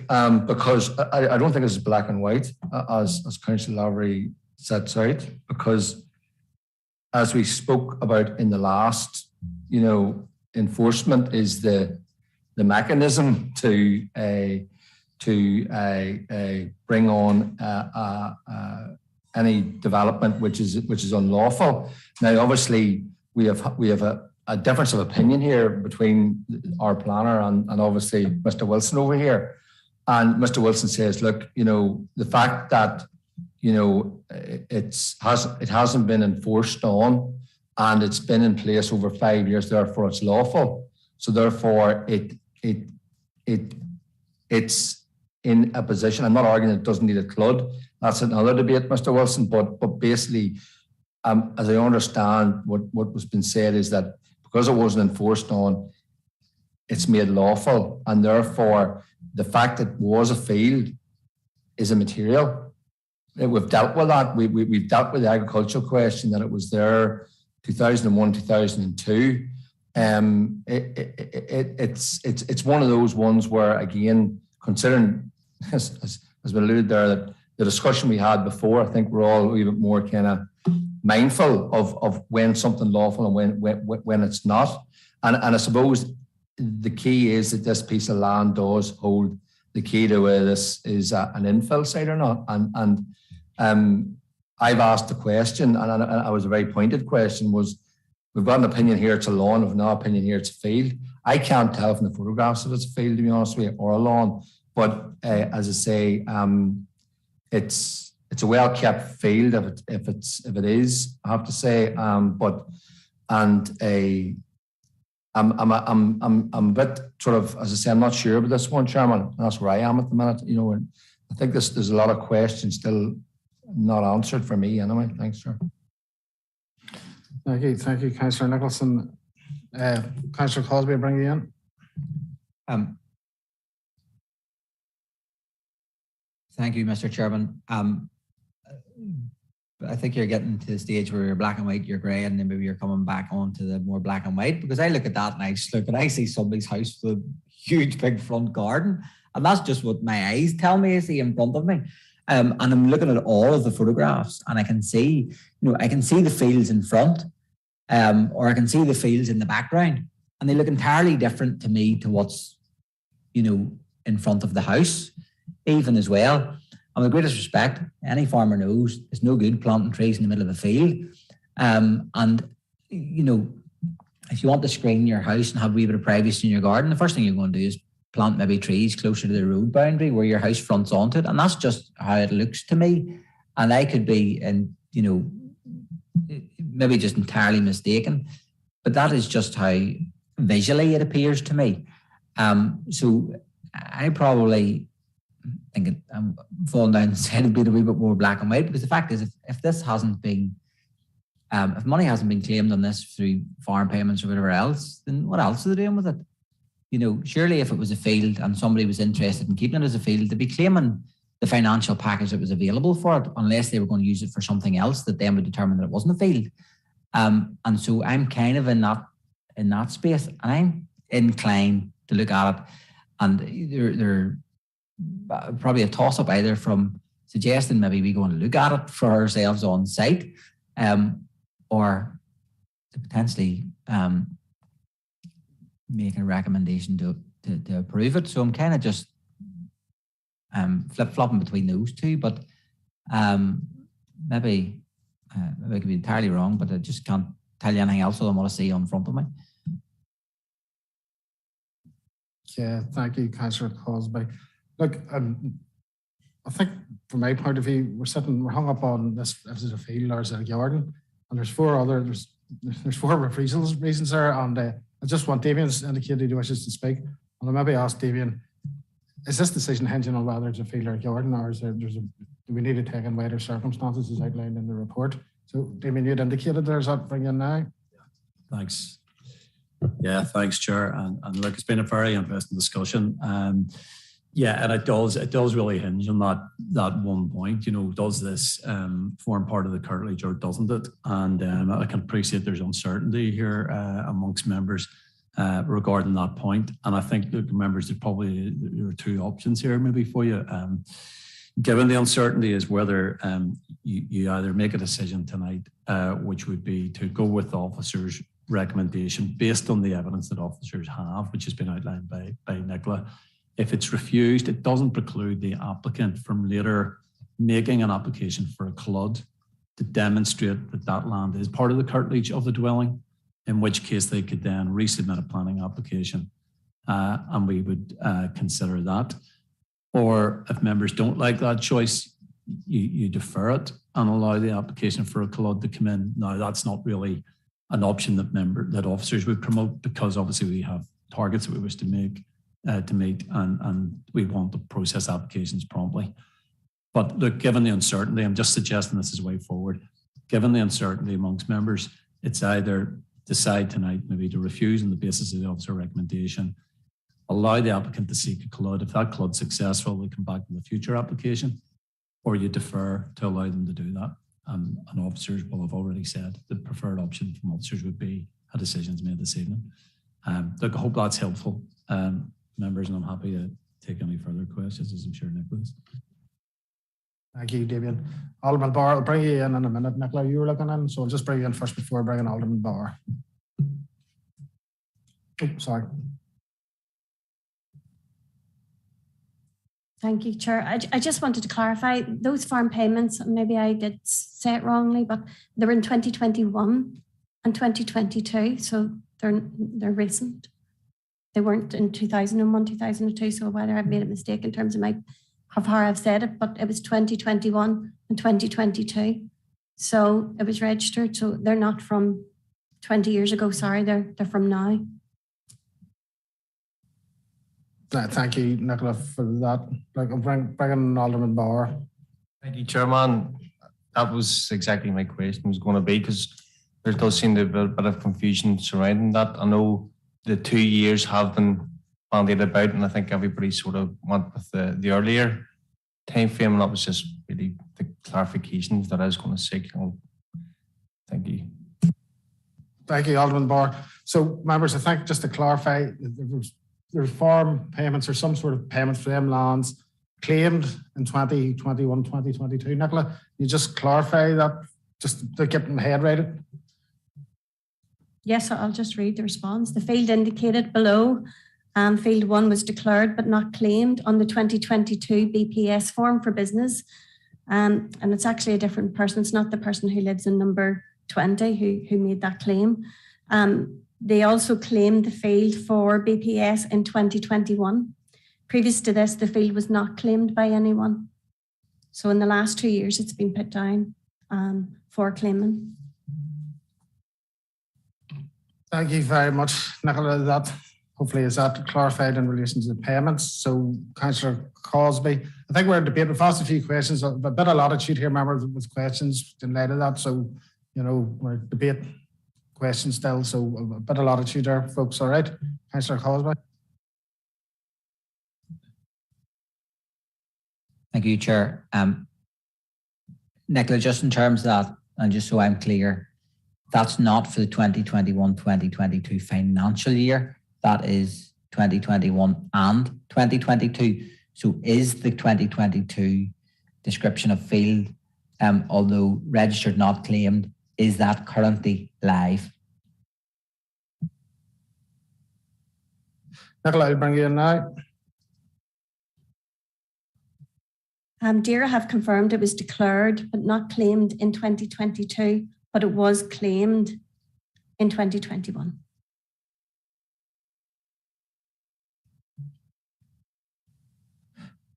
Speaker 4: because I don't think it's black and white as Councillor Lavery sets out, because as we spoke about in the last, enforcement is the mechanism to bring on any development which is unlawful. Now, obviously, we have a difference of opinion here between our planner and obviously Mr. Wilson over here. And Mr. Wilson says, look, the fact that it hasn't been enforced on and it's been in place over 5 years, therefore it's lawful. So therefore it's in a position. I'm not arguing it doesn't need a CLUD. That's another debate, Mr. Wilson. But basically, as I understand what was been said is that because it wasn't enforced on, it's made lawful, and therefore the fact that it was a field is immaterial. We've dealt with that. We've dealt with the agricultural question that it was there 2001, 2002. It's one of those ones where, again, considering as we alluded there, that the discussion we had before, I think we're all a little bit more kind of mindful of when something lawful and when it's not. And I suppose the key is that this piece of land does hold the key to whether this is an infill site or not. And I've asked the question, and it was a very pointed question, was we've got an opinion here it's a lawn, we've no opinion here it's a field. I can't tell from the photographs if it's a field, to be honest with you, or a lawn. But as I say, it's a well-kept field if it is, I have to say. I'm a bit sort of, as I say, I'm not sure about this one, Chairman. And that's where I am at the minute. You know, and I think there's a lot of questions still not answered for me anyway. Thanks, Chair.
Speaker 2: Thank you, Councillor Nicholson. Councillor Cosby, I'll bring you in.
Speaker 9: Thank you, Mr. Chairman. I think you're getting to the stage where you're black and white, you're grey, and then maybe you're coming back onto the more black and white, because I look at that and I see somebody's house with a huge big front garden, and that's just what my eyes tell me I see in front of me. And I'm looking at all of the photographs, and I can see, I can see the fields in front, or I can see the fields in the background, and they look entirely different to me to what's, in front of the house, even as well. And with the greatest respect, any farmer knows it's no good planting trees in the middle of a field. If you want to screen your house and have a wee bit of privacy in your garden, the first thing you're going to do is plant maybe trees closer to the road boundary where your house fronts onto it. And that's just how it looks to me. And I could be, maybe just entirely mistaken, but that is just how visually it appears to me. So I probably think I'm falling down and saying it'd be a wee bit more black and white, because the fact is, if this hasn't been, if money hasn't been claimed on this through farm payments or whatever else, then what else are they doing with it? Surely if it was a field and somebody was interested in keeping it as a field, they'd be claiming the financial package that was available for it, unless they were going to use it for something else that then would determine that it wasn't a field. And so I'm kind of in that space, and I'm inclined to look at it, and they're probably a toss-up either from suggesting maybe we go and look at it for ourselves on site, or to potentially make a recommendation to approve it. So I'm kind of just flip-flopping between those two, but maybe I could be entirely wrong, but I just can't tell you anything else than what I see in front of me.
Speaker 2: Yeah, thank you, Councillor Cosby. Look, I think from my point of view, we're hung up on this, if it's a field or is it a garden, and there's four refusals reasons there, and I just want Damien's indicated he wishes to speak, and I'll maybe ask Damien, is this decision hinging on whether it's a field or a garden, or is do we need to take in wider circumstances as outlined in the report? So Damien, you'd indicated there's that bring in now.
Speaker 3: Thanks. Yeah, thanks, Chair. And look, it's been a very interesting discussion. Yeah, and it does really hinge on that one point. Does this form part of the curtilage or doesn't it? And I can appreciate there's uncertainty here amongst members regarding that point. And I think the members, there are two options here maybe for you. Given the uncertainty is whether you either make a decision tonight, which would be to go with the officer's recommendation based on the evidence that officers have, which has been outlined by Nicola. If it's refused, it doesn't preclude the applicant from later making an application for a CLUD to demonstrate that that land is part of the curtilage of the dwelling, in which case they could then resubmit a planning application and we would consider that. Or if members don't like that choice, you defer it and allow the application for a CLUD to come in. Now, that's not really an option that officers would promote, because obviously we have targets that we wish to meet, and we want to process applications promptly. But look, given the uncertainty, I'm just suggesting this is a way forward. Given the uncertainty amongst members, it's either decide tonight maybe to refuse on the basis of the officer recommendation, allow the applicant to seek a CLUD. If that CLUD is successful, we come back with a future application, or you defer to allow them to do that. And officers will have already said the preferred option from officers would be a decision made this evening. Look, I hope that's helpful, members, and I'm happy to take any further questions, as I'm sure Nicholas.
Speaker 2: Thank you, Damien. Alderman Barr, I'll bring you in a minute. Nicola, you were looking in, so I'll just bring you in first before bringing Alderman Barr. Oh, sorry.
Speaker 10: Thank you, Chair. I just wanted to clarify those farm payments. Maybe I did say it wrongly, but they were in 2021 and 2022, so they're recent. They weren't in 2001, 2002. So whether I've made a mistake in terms of how far I've said it, but it was 2021 and 2022. So it was registered. So they're not from 20 years ago. Sorry, they're from now.
Speaker 2: Thank you, Nicola, for that. Like, I'm bringing Alderman Bauer.
Speaker 15: Thank you, Chairman. That was exactly my question was going to be, because there does seem to be a bit of confusion surrounding that. I know the 2 years have been bandied about, and I think everybody sort of went with the earlier time frame, and that was just really the clarifications that I was going to seek. Thank you.
Speaker 2: Thank you, Alderman Bauer. So, members, I think just to clarify, there's farm payments or some sort of payments for them lands claimed in 2021, 2022. Nicola, you just clarify that just to get my head right?
Speaker 10: Yes, I'll just read the response. The field indicated below, field 1 was declared but not claimed on the 2022 BPS form for business. And it's actually a different person. It's not the person who lives in number 20 who made that claim. They also claimed the field for BPS in 2021. Previous to this, the field was not claimed by anyone. So in the last 2 years, it's been put down for claiming.
Speaker 2: Thank you very much, Nicola. That hopefully is that clarified in relation to the payments. So, Councillor Cosby, I think we're debating. We've asked a few questions, a bit of latitude here, members, with questions in light of that. So, we're debating questions still. So, a bit of latitude there, folks. All right, Councillor Cosby.
Speaker 9: Thank you, Chair. Nicola, just in terms of that, and just so I'm clear, that's not for the 2021-2022 financial year. That is 2021 and 2022. So is the 2022 description of field, although registered not claimed, is that currently live?
Speaker 2: Nicola, I'll bring you in now.
Speaker 10: DAERA have confirmed it was declared but not claimed in 2022, but it was claimed in 2021.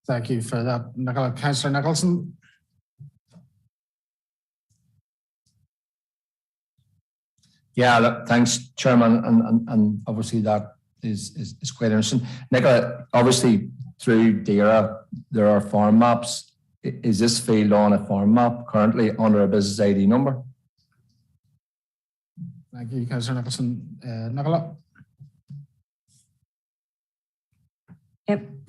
Speaker 2: Thank you for that, Nicola. Councillor Nicholson.
Speaker 4: Yeah, look, thanks, Chairman, and obviously that is quite interesting. Nicola, obviously through DAERA, there are farm maps. Is this field on a farm map currently under a business ID number?
Speaker 2: Thank you, Councillor Nicholson. Nicola?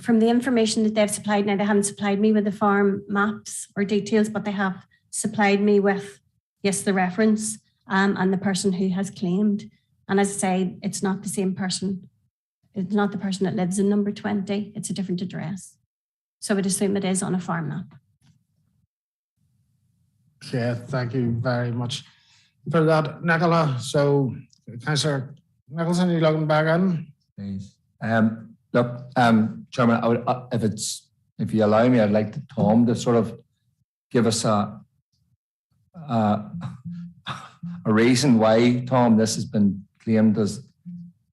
Speaker 10: From the information that they've supplied, now they haven't supplied me with the farm maps or details, but they have supplied me with, yes, the reference and the person who has claimed. And as I say, it's not the same person. It's not the person that lives in number 20. It's a different address. So I would assume it is on a farm map.
Speaker 2: Yeah, thank you very much for that, Nicola. So, Councillor Nicholson, are you logging back in?
Speaker 4: Please. Look, Chairman, I would, if you allow me, I'd like Tom to sort of give us a reason why, Tom, this has been claimed as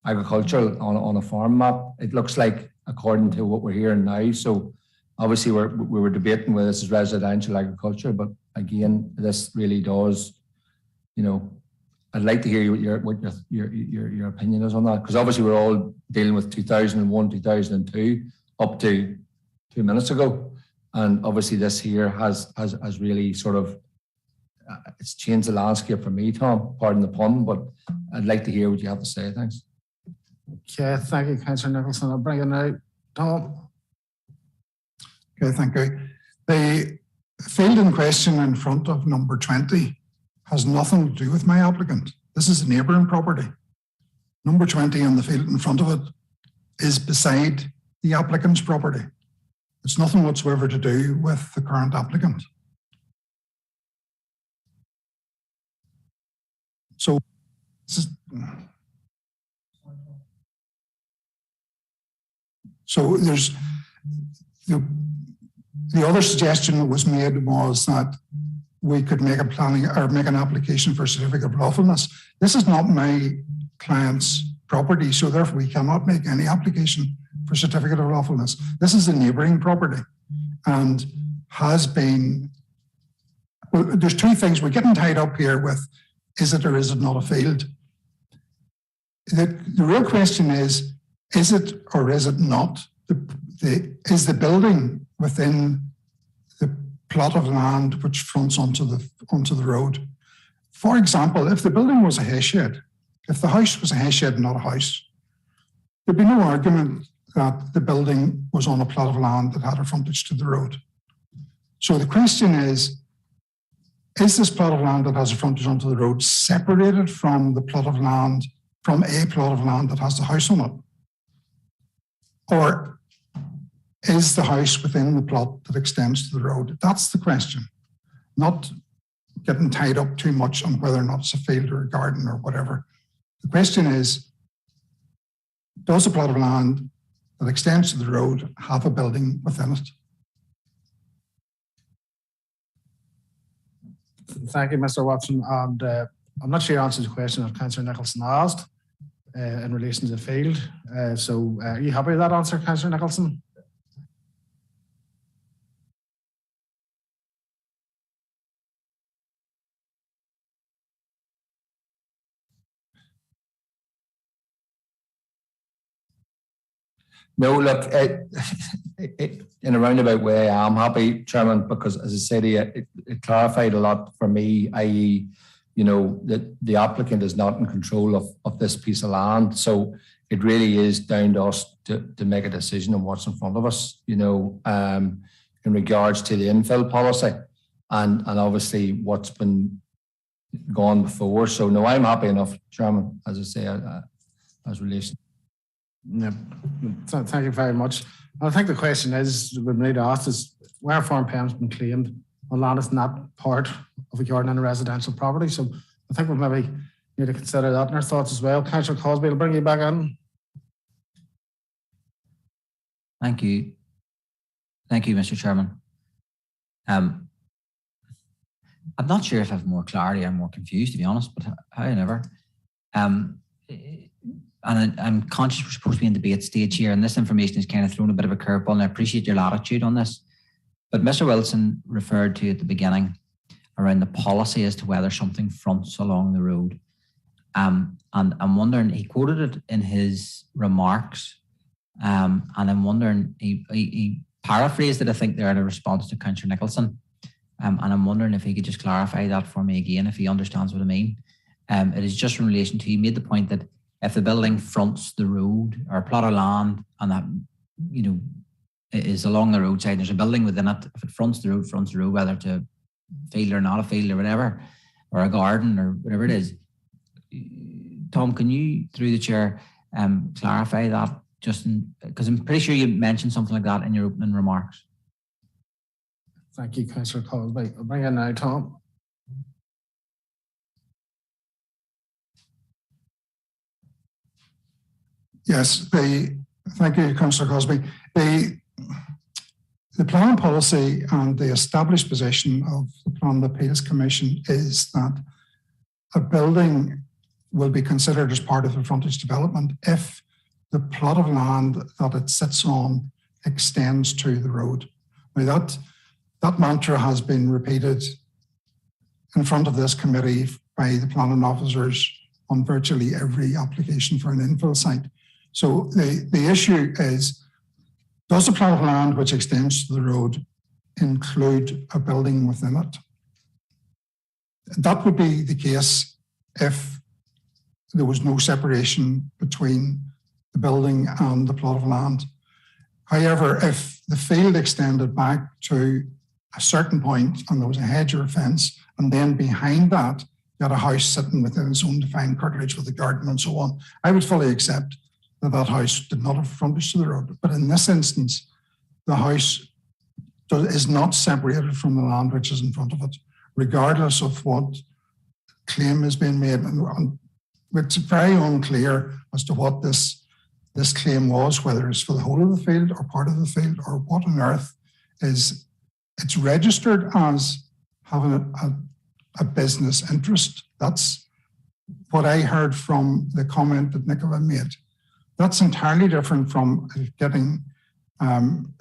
Speaker 4: agricultural on a farm map. It looks like, according to what we're hearing now. So obviously we were debating whether this is residential agriculture, but again, this really does, I'd like to hear what your opinion is on that, because obviously we're all dealing with 2001, 2002 up to 2 minutes ago, and obviously this here has really sort of it's changed the landscape for me, Tom. Pardon the pun, but I'd like to hear what you have to say. Thanks.
Speaker 2: Okay, thank you, Councillor Nicholson. I'll bring it now, Tom.
Speaker 14: Okay, thank you. The field in question in front of number 20 has nothing to do with my applicant. This is a neighbouring property. Number 20 on the field in front of it is beside the applicant's property. It's nothing whatsoever to do with the current applicant. So, the other suggestion that was made was that we could make an application for a certificate of lawfulness. This is not my client's property, so therefore we cannot make any application for certificate of lawfulness. This is a neighbouring property and has been, well, there's two things. We're getting tied up here with, is it or is it not a field? The real question is it or is it not? Is the building within the plot of land which fronts onto the road? For example, if the building was a hay shed, if the house was a hay shed, not a house, there'd be no argument that the building was on a plot of land that had a frontage to the road. So the question is this plot of land that has a frontage onto the road separated from the plot of land, from a plot of land that has the house on it? Or is the house within the plot that extends to the road? That's the question, not getting tied up too much on whether or not it's a field or a garden or whatever. The question is, does a plot of land that extends to the road have a building within it?
Speaker 2: Thank you, Mr. Watson. And I'm not sure you answered the question that Councillor Nicholson asked in relation to the field. So are you happy with that answer, Councillor Nicholson?
Speaker 4: No, look, in a roundabout way, I'm happy, Chairman, because as I said, it clarified a lot for me, i.e., you know, that the applicant is not in control of this piece of land. So it really is down to us to make a decision on what's in front of us, you know, in regards to the infill policy and obviously what's been gone before. So no, I'm happy enough, Chairman, as I say, as relation.
Speaker 2: Yeah, thank you very much. I think the question is, we need to ask is, where farm payment's been claimed on land is not part of a garden and a residential property. So I think we maybe need to consider that in our thoughts as well. Councillor Cosby, I'll bring you back in.
Speaker 9: Thank you. Thank you, Mr. Chairman. I'm not sure if I have more clarity or more confused, to be honest, but however, and I'm conscious we're supposed to be in debate stage here, and this information is kind of thrown a bit of a curveball, and I appreciate your latitude on this. But Mr. Wilson referred to at the beginning around the policy as to whether something fronts along the road. And I'm wondering, he quoted it in his remarks, and I'm wondering, he paraphrased it, I think, there in a response to Councillor Nicholson. And I'm wondering if he could just clarify that for me again, if he understands what I mean. It is just in relation to, he made the point that if the building fronts the road or a plot of land and that, you know, is along the roadside, there's a building within it, if it fronts the road, whether it's a field or not a field or whatever, or a garden or whatever it is. Tom, can you, through the chair, clarify that, just because I'm pretty sure you mentioned something like that in your opening remarks.
Speaker 2: Thank you, Councillor Cosby. I'll bring in now, Tom.
Speaker 14: Yes, thank you, Councillor Cosby. The planning policy and the established position of the Planning Appeals Commission is that a building will be considered as part of the frontage development if the plot of land that it sits on extends to the road. Now that mantra has been repeated in front of this committee by the planning officers on virtually every application for an infill site. So the issue is, does the plot of land which extends to the road include a building within it? That would be the case if there was no separation between the building and the plot of land. However, if the field extended back to a certain point and there was a hedge or a fence, and then behind that, you had a house sitting within its own defined curtilage with a garden and so on, I would fully accept that house did not have frontage to the road. But in this instance, the house is not separated from the land which is in front of it, regardless of what claim is being made. And it's very unclear as to what this this claim was, whether it's for the whole of the field or part of the field or what on earth, is it's registered as having a business interest. That's what I heard from the comment that Nicola made. That's entirely different from getting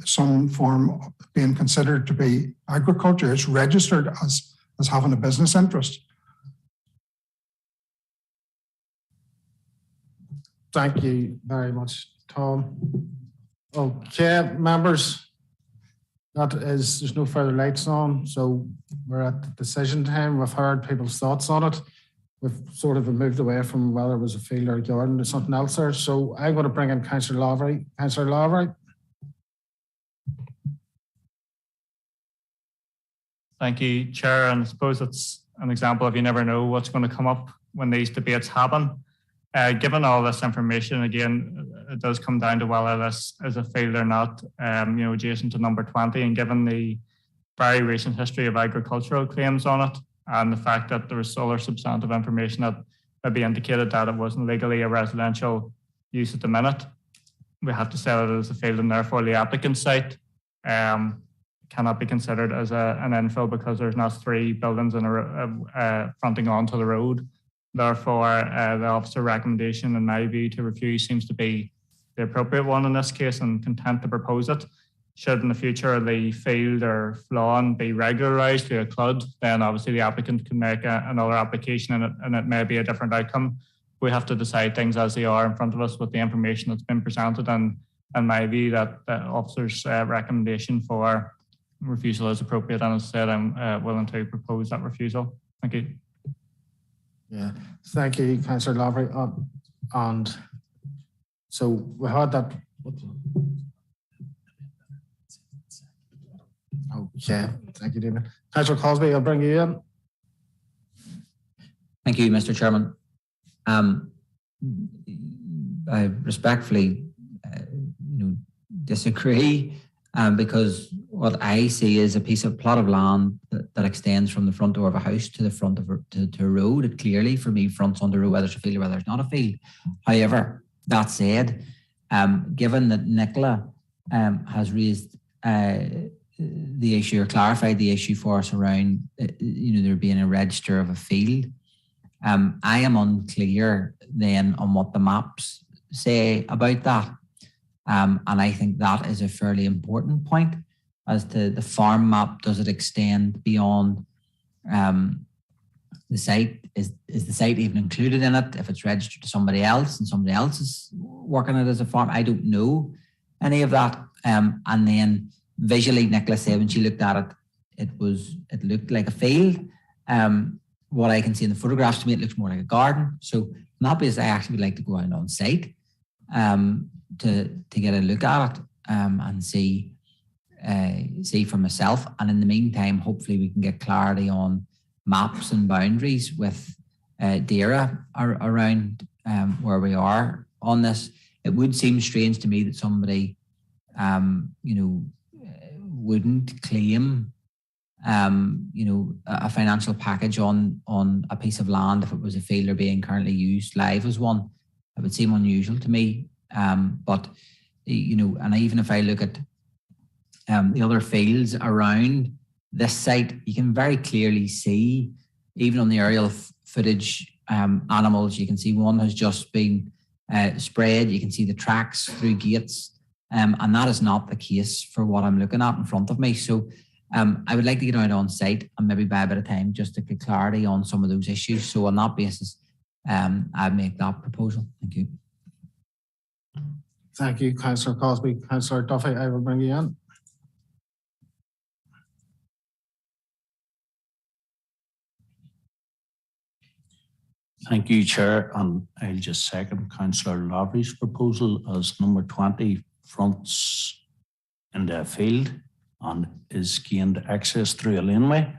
Speaker 14: some form of being considered to be agriculture. It's registered as having a business interest.
Speaker 2: Thank you very much, Tom. Okay, members, there's no further lights on, so we're at the decision time. We've heard people's thoughts on it. We've sort of moved away from whether it was a field or a garden. There's something else there. So I'm going to bring in Councillor Lavery. Councillor Lavery.
Speaker 8: Thank you, Chair. And I suppose it's an example of you never know what's going to come up when these debates happen. Given all this information, again, it does come down to whether this is a field or not, adjacent to number 20, and given the very recent history of agricultural claims on it, and the fact that there was other substantive information that maybe indicated that it wasn't legally a residential use at the minute, we have to say that it is a field, and therefore the applicant's site cannot be considered as an infill because there's not 3 buildings in fronting onto the road. Therefore, the officer recommendation, in my view, to refuse seems to be the appropriate one in this case, and content to propose it. Should in the future the field or lawn be regularised through a CLUD, then obviously the applicant can make another application, and it may be a different outcome. We have to decide things as they are in front of us with the information that's been presented, and in my view, that the officer's recommendation for refusal is appropriate, and as I said, I'm willing to propose that refusal. Thank you.
Speaker 2: Yeah, thank you, Councillor Lavery. And so we heard that. Okay, thank you, David. Councillor Cosby, I'll bring you in.
Speaker 9: Thank you, Mr. Chairman. I respectfully, disagree because what I see is a piece of plot of land that extends from the front door of a house to the front of to a road. It clearly, for me, fronts on the road, whether it's a field or whether it's not a field. However, that said, given that Nicola has raised the issue or clarified the issue for us around, there being a register of a field, I am unclear then on what the maps say about that. And I think that is a fairly important point as to the farm map. Does it extend beyond the site? Is the site even included in it if it's registered to somebody else and somebody else is working it as a farm? I don't know any of that. And then visually, Nicola said when she looked at it, it looked like a field. What I can see in the photographs, to me, it looks more like a garden. So on that basis, I actually would like to go out on site to get a look at it and see for myself. And in the meantime, hopefully we can get clarity on maps and boundaries with DAERA around where we are on this. It would seem strange to me that somebody, wouldn't claim, a financial package on a piece of land if it was a field or being currently used live as one. It would seem unusual to me. But, and even if I look at the other fields around this site, you can very clearly see, even on the aerial footage, animals. You can see one has just been spread. You can see the tracks through gates. And that is not the case for what I'm looking at in front of me. So I would like to get out on site and maybe buy a bit of time just to get clarity on some of those issues. So on that basis, I make that proposal. Thank you.
Speaker 2: Thank you, Councillor Cosby. Councillor Duffy, I will bring you in.
Speaker 12: Thank you, Chair. And I'll just second Councillor Lavery's proposal as number 20 fronts in the field and is gained access through a laneway.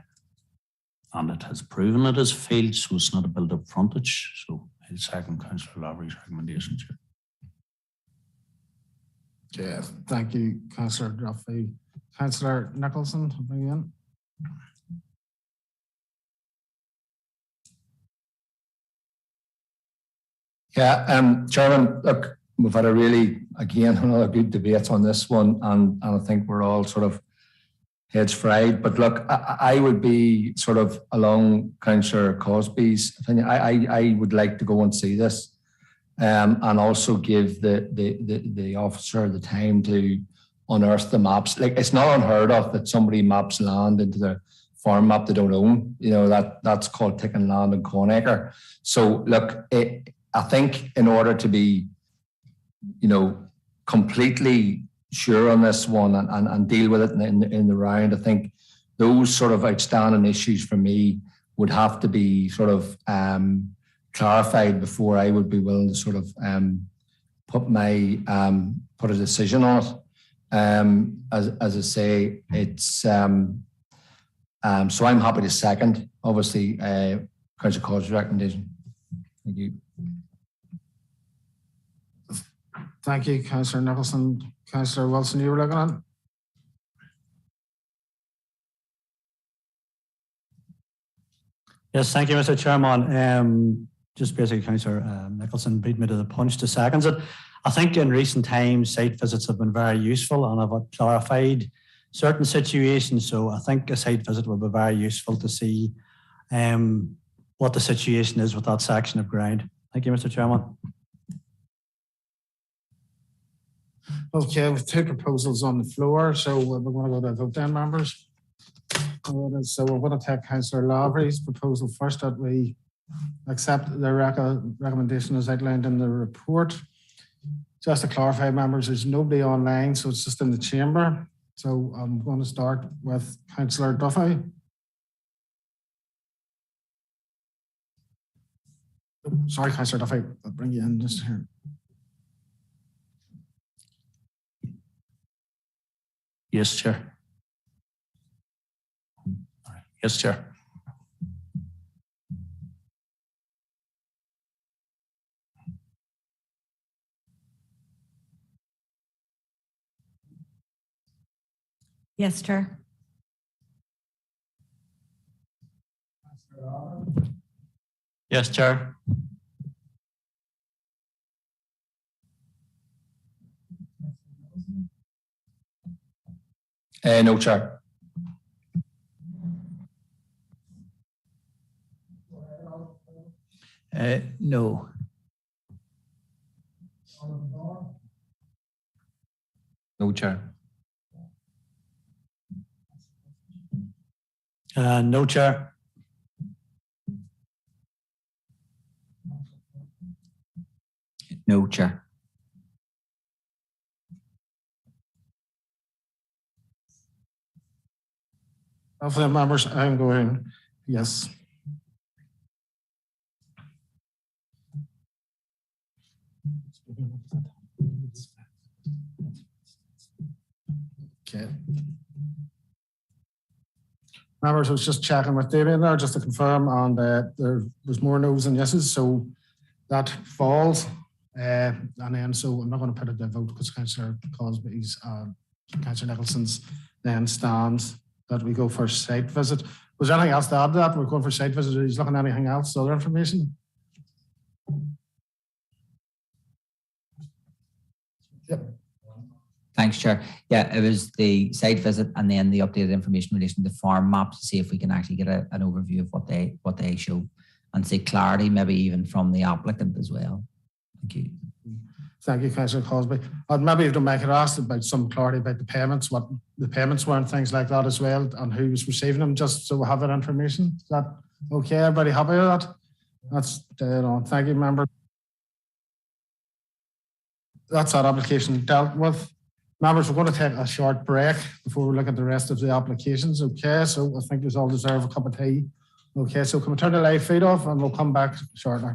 Speaker 12: And it has proven it is a field, so it's not a built-up frontage. So I'll second Councillor Lavery's recommendation, Chair.
Speaker 2: Yeah, thank you, Councillor Duffy. Councillor Nicholson, I'll bring you in.
Speaker 4: Yeah, Chairman, look, we've had a really, again, another good debate on this one, and I think we're all sort of heads fried. But look, I would be sort of along Councillor Cosby's opinion. I would like to go and see this, and also give the officer the time to unearth the maps. Like, it's not unheard of that somebody maps land into the farm map they don't own. You know, that's called taking land in Conacre. So look, I think in order to be, you know, completely sure on this one and deal with it in the round, I think those sort of outstanding issues for me would have to be sort of clarified before I would be willing to sort of put a decision on it. As I say, it's so I'm happy to second, obviously, Councillor Cosby's recommendation. Thank you.
Speaker 2: Thank you, Councillor Nicholson. Councillor Wilson, you were looking on?
Speaker 16: Yes, thank you, Mr. Chairman. Just basically, Councillor Nicholson beat me to the punch to seconds it. I think in recent times, site visits have been very useful and have clarified certain situations. So I think a site visit will be very useful to see what the situation is with that section of ground. Thank you, Mr. Chairman.
Speaker 2: Okay, with two proposals on the floor, so we're going to go to vote then, members. So we're going to take Councillor Lavery's proposal first, that we accept the recommendation as outlined in the report. Just to clarify, members, there's nobody online, so it's just in the chamber. So I'm going to start with Councillor Duffy. Sorry, Councillor Duffy, I'll bring you in just here.
Speaker 12: Yes, Chair. Yes, Chair.
Speaker 6: Yes, Chair.
Speaker 8: Yes, Chair.
Speaker 4: No, Chair.
Speaker 5: No.
Speaker 15: No, Chair.
Speaker 16: No, Chair.
Speaker 9: No, Chair.
Speaker 2: Of the members, I'm going yes. Okay. Members, I was just checking with Damien there just to confirm, and there was more no's than yeses, so that falls. And then, so I'm not going to put it to vote because Councillor Cosby's, Councillor Nicholson's then stands that we go for site visit. Was there anything else to add to that? We're going for site visit. He's looking at anything else, other information? Yep.
Speaker 9: Thanks, Chair. Yeah, it was the site visit and then the updated information in relation to the farm maps to see if we can actually get an overview of what they show and see clarity, maybe even from the applicant as well. Thank you.
Speaker 2: Thank you, Councillor Cosby. I'd maybe have to make it asked about some clarity about the payments, what the payments were and things like that as well, and who was receiving them, just so we have that information. Is that okay? Everybody happy with that? That's dead on. Thank you, member. That's that application dealt with. Members, we're going to take a short break before we look at the rest of the applications. Okay, so I think we all deserve a cup of tea. Okay, so can we turn the live feed off and we'll come back shortly.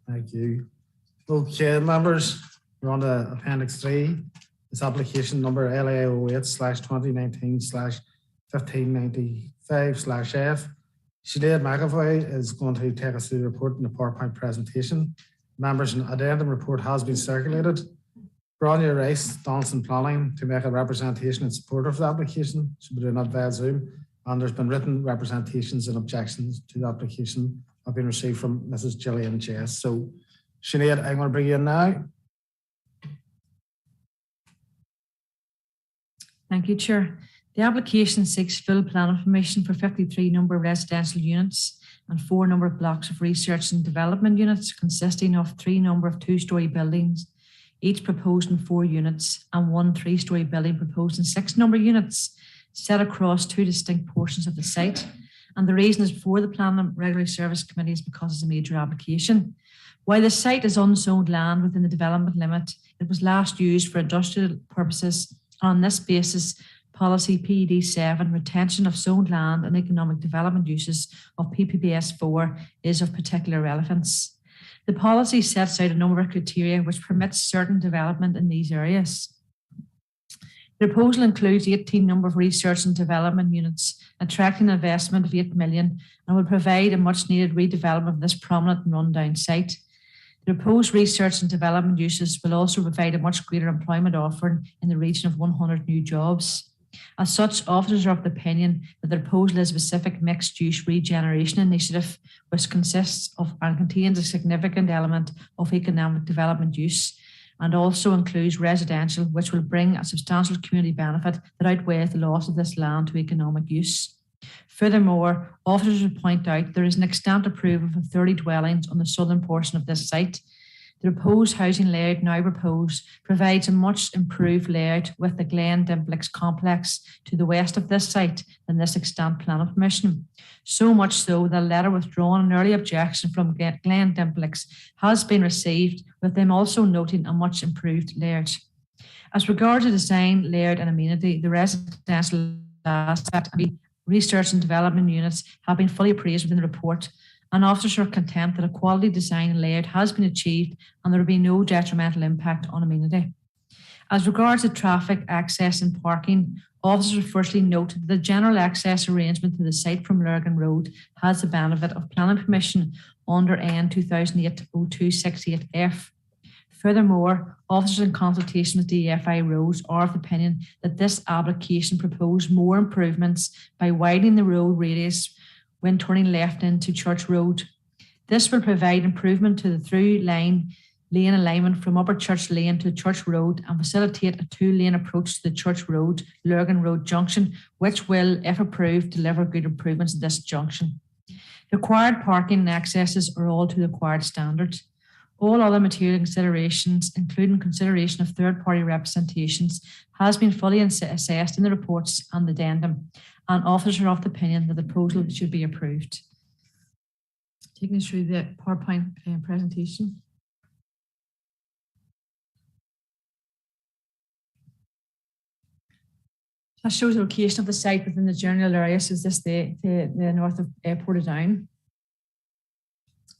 Speaker 2: Thank you. Okay, members, we're on to Appendix 3. It's application number LA08/2019/1595/F. Sinead McAvoy is going to take us through the report in the PowerPoint presentation. Members, an addendum report has been circulated. Grania Rice, Donaldson Planning, to make a representation in support of the application. She'll be doing that via Zoom. And there's been written representations and objections to the application have been received from Mrs. Gillian Chess. So, Sinead, I'm going to bring you in now.
Speaker 17: Thank you, Chair. The application seeks full plan information for 53 number of residential units and 4 number of blocks of research and development units consisting of 3 number of 2-storey buildings, each proposed in 4 units, and 1 3-storey building proposed in 6 number of units, set across 2 distinct portions of the site. And the reason is before the Planning and Regulatory Service Committee is because it's a major application. While the site is unzoned land within the development limit, it was last used for industrial purposes. And on this basis, Policy PED 7, retention of zoned land and economic development uses of PPBS 4 is of particular relevance. The policy sets out a number of criteria which permits certain development in these areas. The proposal includes 18 number of research and development units, attracting an investment of 8 million, and will provide a much needed redevelopment of this prominent and rundown site. The proposed research and development uses will also provide a much greater employment offering in the region of 100 new jobs. As such, officers are of the opinion that the proposal is a specific mixed-use regeneration initiative, which consists of and contains a significant element of economic development use, and also includes residential, which will bring a substantial community benefit that outweighs the loss of this land to economic use. Furthermore, officers would point out there is an extant approval for 30 dwellings on the southern portion of this site. The proposed housing layout now proposed provides a much improved layout with the Glen Dimplex complex to the west of this site than this extant planning permission. So much so that a letter withdrawn an early objection from Glen Dimplex has been received, with them also noting a much improved layout. As regards to design, layout and amenity, the residential aspect and the research and development units have been fully appraised within the report, and officers are content that a quality design and layout has been achieved and there will be no detrimental impact on amenity. As regards to traffic, access and parking, officers firstly note that the general access arrangement to the site from Lurgan Road has the benefit of planning permission under N 2008-0268F. Furthermore, officers in consultation with DFI Roads are of the opinion that this application proposed more improvements by widening the road radius when turning left into Church Road. This will provide improvement to the through lane alignment from Upper Church Lane to Church Road and facilitate a 2-lane approach to the Church Road, Lurgan Road junction, which will, if approved, deliver good improvements at this junction. The required parking and accesses are all to the required standards. All other material considerations, including consideration of third-party representations, has been fully assessed in the reports and the addendum, and officers are of the opinion that the proposal should be approved. Taking us through the PowerPoint presentation. That shows the location of the site within the general area. So is this the north of Portadown?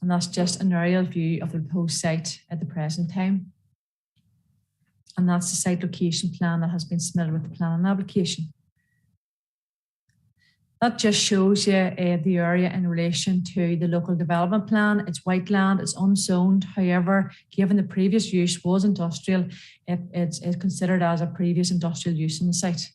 Speaker 17: And that's just an aerial view of the proposed site at the present time. And that's the site location plan that has been submitted with the planning application. That just shows you the area in relation to the local development plan. It's white land, it's unzoned. However, given the previous use was industrial, it's considered as a previous industrial use in the site.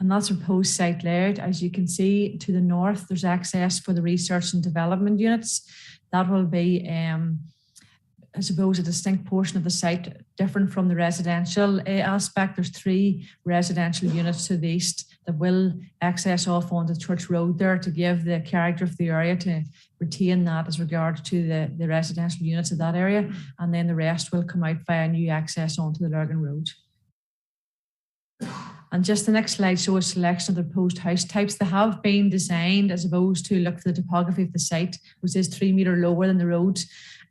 Speaker 17: And that's a proposed site layout. As you can see to the north, there's access for the research and development units. That will be, I suppose, a distinct portion of the site, different from the residential aspect. There's 3 residential units to the east that will access off onto Church Road there to give the character of the area, to retain that as regards to the residential units of that area. And then the rest will come out via new access onto the Lurgan Road. And just the next slide shows a selection of the proposed house types. They have been designed as opposed to look at the topography of the site, which is 3 metre lower than the road,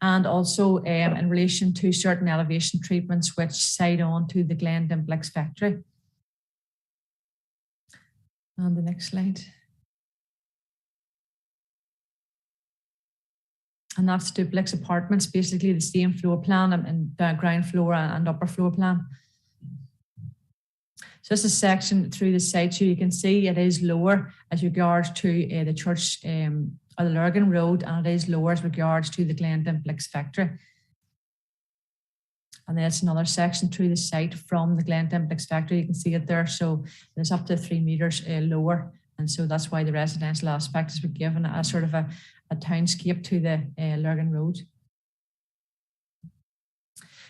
Speaker 17: and also in relation to certain elevation treatments which side on to the Glen Dimplex factory. And the next slide. And that's duplex apartments, basically the same floor plan and the ground floor and upper floor plan. So this is a section through the site. So you can see it is lower as regards to the church or the Lurgan Road, and it is lower as regards to the Glen Dimplex factory. And then it's another section through the site from the Glen Dimplex factory. You can see it there. So it's up to 3 meters lower. And so that's why the residential aspect has been given a sort of a townscape to the Lurgan Road.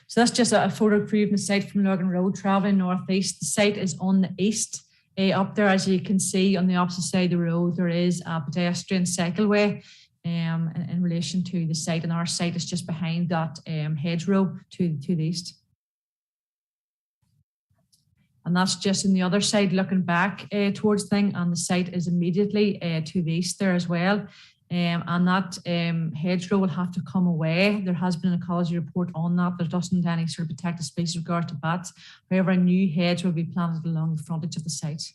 Speaker 17: So that's just a photo preview of the site from Lurgan Road, travelling northeast. The site is on the east. Up there, as you can see, on the opposite side of the road, there is a pedestrian cycleway in relation to the site, and our site is just behind that hedgerow to the east. And that's just on the other side, looking back towards thing, and the site is immediately to the east there as well. And that hedgerow will have to come away. There has been an ecology report on that. There doesn't any sort of protected species with regard to bats. However, a new hedge will be planted along the frontage of the site.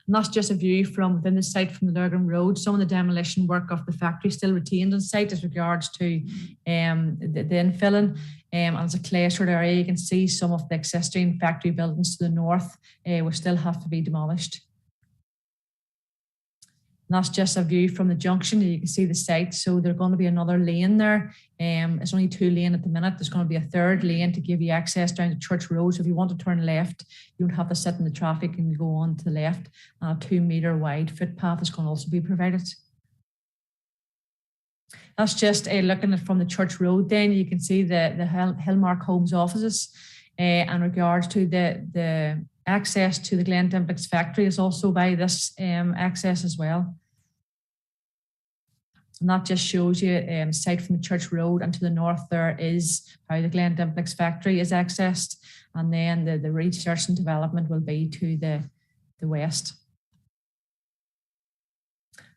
Speaker 17: And that's just a view from within the site from the Lurgan Road. Some of the demolition work of the factory still retained on site as regards to the infilling. And as a clay sort of area, you can see some of the existing factory buildings to the north will still have to be demolished. And that's just a view from the junction. You can see the site. So there's going to be another lane there. It's only 2 lane at the minute. There's going to be a 3rd lane to give you access down to Church Road. So if you want to turn left, you don't have to sit in the traffic and go on to the left. A 2 metre wide footpath is going to also be provided. That's just looking at from the Church Road. Then you can see the Hillmark Homes offices. In regards to the access to the Glen Dimplex factory is also by this access as well. And that just shows you site from the Church Road, and to the north there is how the Glen Dimplex factory is accessed, and then the research and development will be to the west.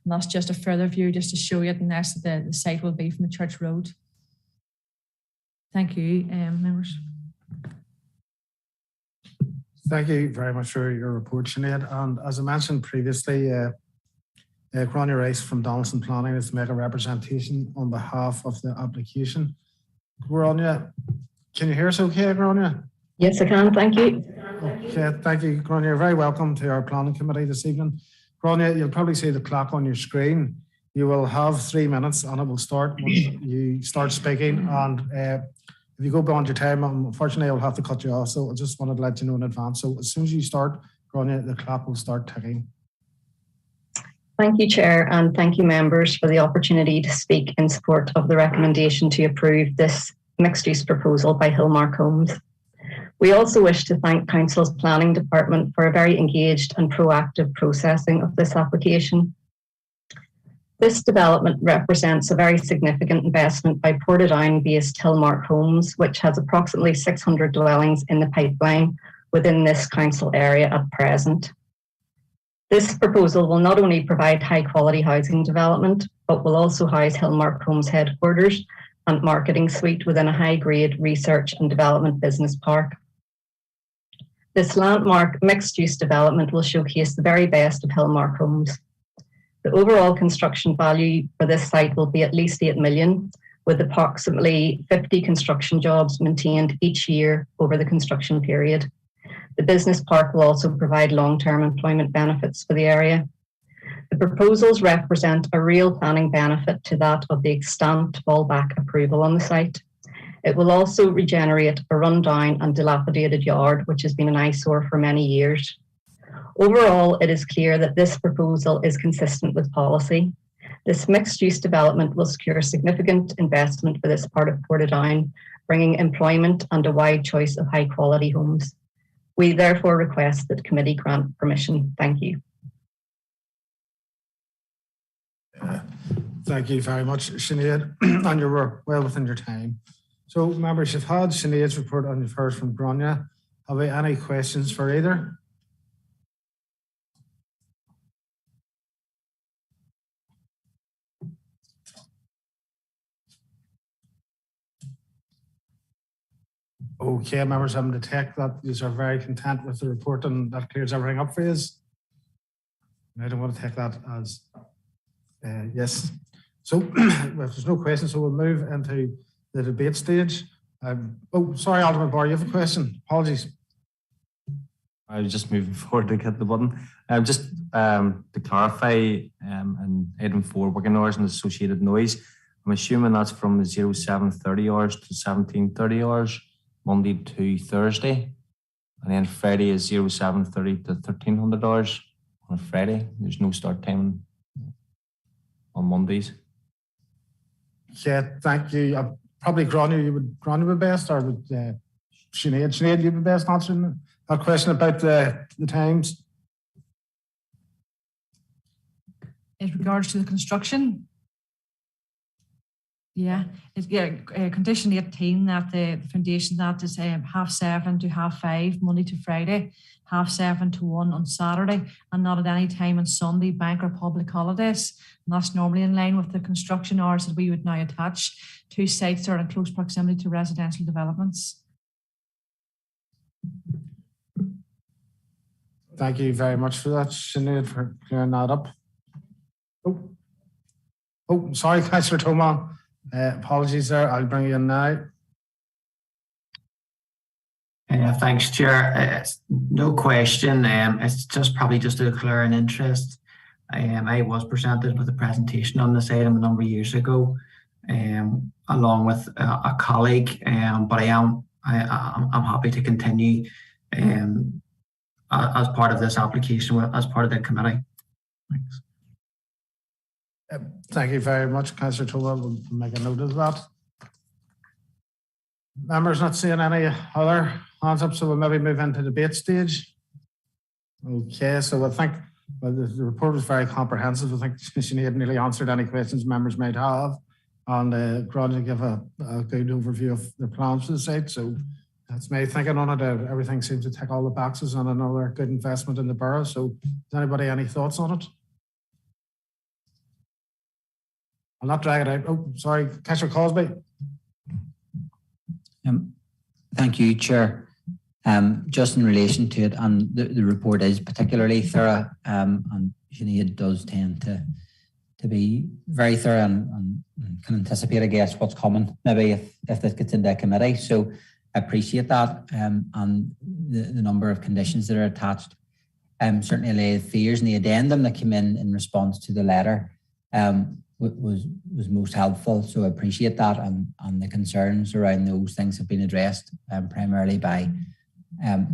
Speaker 17: And that's just a further view just to show you the site will be from the Church Road. Thank you, members.
Speaker 2: Thank you very much for your report, Sinead. And as I mentioned previously, Grania Rice from Donaldson Planning is to make a representation on behalf of the application. Grania, can you hear us okay, Grania?
Speaker 18: Yes, I can. Thank you.
Speaker 2: Okay, thank you, Grania. You're very welcome to our planning committee this evening. Grania, you'll probably see the clock on your screen. You will have 3 minutes and it will start when you start speaking. And if you go beyond your time, unfortunately, I'll have to cut you off. So I just wanted to let you know in advance. So as soon as you start, Grania, the clock will start ticking.
Speaker 18: Thank you, Chair, and thank you, members, for the opportunity to speak in support of the recommendation to approve this mixed-use proposal by Hillmark Homes. We also wish to thank Council's Planning Department for a very engaged and proactive processing of this application. This development represents a very significant investment by Portadown-based Hillmark Homes, which has approximately 600 dwellings in the pipeline within this council area at present. This proposal will not only provide high-quality housing development, but will also house Hillmark Homes headquarters and marketing suite within a high-grade research and development business park. This landmark mixed-use development will showcase the very best of Hillmark Homes. The overall construction value for this site will be at least 8 million, with approximately 50 construction jobs maintained each year over the construction period. The business park will also provide long-term employment benefits for the area. The proposals represent a real planning benefit to that of the extant fallback approval on the site. It will also regenerate a rundown and dilapidated yard, which has been an eyesore for many years. Overall, it is clear that this proposal is consistent with policy. This mixed-use development will secure significant investment for this part of Portadown, bringing employment and a wide choice of high-quality homes. We therefore request that committee grant permission. Thank you.
Speaker 2: Thank you very much, Sinead, and you were well within your time. So, members, you've had Sinead's report and you've heard from Grania. Have we any questions for either? Okay, members, I'm to take that you are very content with the report and that clears everything up for you. I don't want to take that as yes. So if there's no questions, so we'll move into the debate stage. Oh, sorry, Alderman Barr, you have a question. Apologies.
Speaker 15: I was just moving forward to hit the button. Just to clarify, in item 4, working hours and associated noise, I'm assuming that's from the 0730 hours to 1730 hours, Monday to Thursday. And then Friday is 0730 to 1300 hours on a Friday. There's no start time on Mondays.
Speaker 2: Yeah, thank you. Probably Gráinne, you would best, or would Sinead, you'd be best answering that question about the times.
Speaker 17: In regards to the construction, condition 18 that the foundation that is 7:30 to 5:30 Monday to Friday, 7:30 to 1 on Saturday, and not at any time on Sunday, bank or public holidays. And that's normally in line with the construction hours that we would now attach to sites that are in close proximity to residential developments.
Speaker 2: Thank you very much for that, Sinead, for clearing that up. Oh, sorry, Councillor Toman. Apologies there. I'll bring you in now.
Speaker 19: Thanks, Chair. No question. It's probably just to declare an interest. I was presented with a presentation on this item a number of years ago, along with a colleague. But I'm happy to continue as part of this application, as part of the committee. Thanks.
Speaker 2: Thank you very much, Councillor Toman. We'll make a note of that. Members not seeing any other hands up, so we'll maybe move into the debate stage. Okay, so I think the report was very comprehensive. I think Sinead nearly answered any questions members might have, and Gráinne gave a good overview of the plans for the site. So that's me thinking on it. Everything seems to tick all the boxes and another good investment in the borough. So does anybody any thoughts on it? I'll not drag it out. Oh, sorry, Councillor Cosby.
Speaker 9: Thank you, Chair. Just in relation to it, and the report is particularly thorough, and Sinead does tend to be very thorough and can anticipate, I guess, what's coming, maybe if this gets into a committee. So I appreciate that, and the number of conditions that are attached. Certainly the fears and the addendum that came in response to the letter was most helpful. So I appreciate that, and the concerns around those things have been addressed primarily by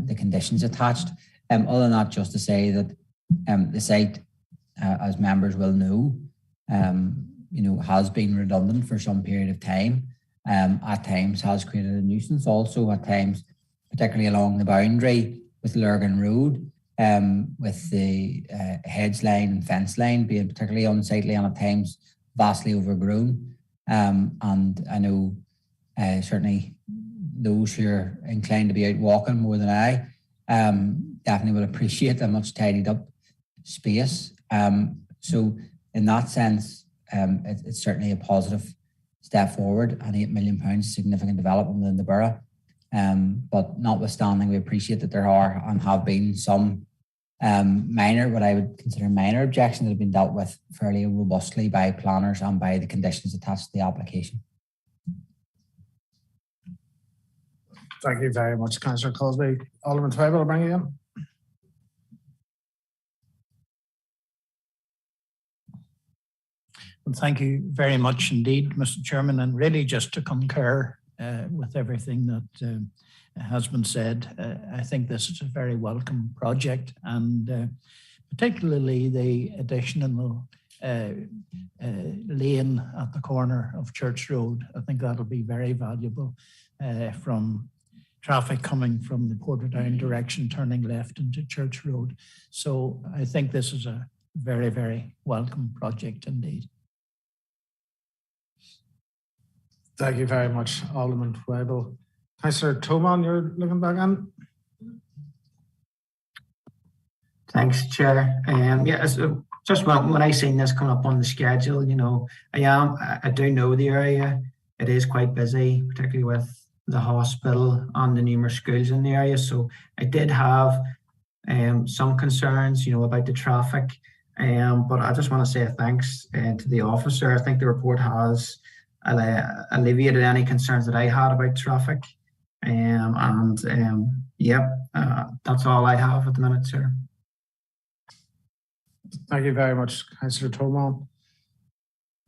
Speaker 9: the conditions attached. Other than that, just to say that the site, as members will know, has been redundant for some period of time. At times has created a nuisance also at times, particularly along the boundary with Lurgan Road, with the hedge line and fence line being particularly unsightly and at times vastly overgrown. And I know certainly those who are inclined to be out walking more than I definitely will appreciate a much tidied up space. So in that sense, it's certainly a positive step forward, and £8 million significant development within the borough. But notwithstanding, we appreciate that there are and have been some minor, what I would consider minor objections that have been dealt with fairly robustly by planners and by the conditions attached to the application.
Speaker 2: Thank you very much, Councillor Cosby. Alderman Twybull, I'll bring you in.
Speaker 20: Well, thank you very much indeed, Mr. Chairman, and really just to concur with everything that has been said. I think this is a very welcome project, and particularly the additional lane at the corner of Church Road. I think that'll be very valuable from traffic coming from the Portadown direction, turning left into Church Road. So I think this is a very, very welcome project indeed.
Speaker 2: Thank you very much, Alderman Twybull. Councillor Toman, you're looking back on.
Speaker 19: Thanks, Chair. So just when I seen this come up on the schedule, I do know the area. It is quite busy, particularly with the hospital and the numerous schools in the area. So I did have some concerns, about the traffic. But I just want to say thanks to the officer. I think the report has alleviated any concerns that I had about traffic. That's all I have at the minute, sir.
Speaker 2: Thank you very much, Councillor Toman.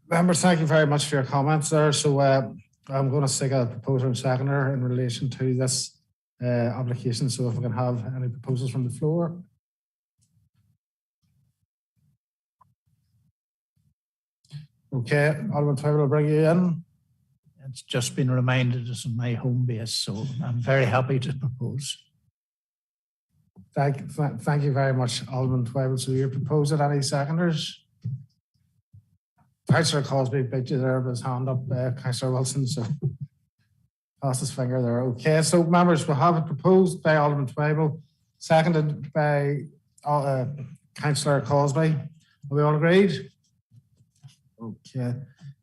Speaker 2: Members, thank you very much for your comments there. So I'm going to seek a proposer and seconder in relation to this application. So if we can have any proposals from the floor. Okay, Alderman Twyvell will bring you in.
Speaker 20: It's just been reminded it's my home base, so I'm very happy to propose.
Speaker 2: Thank you very much, Alderman Twyvell. So you propose it. Any seconders? Councillor Cosby beat you there with his hand up, Councillor Wilson, so pass his finger there. Okay, so members, we'll have it proposed by Alderman Twyvell, seconded by Councillor Cosby. Are we all agreed? Okay,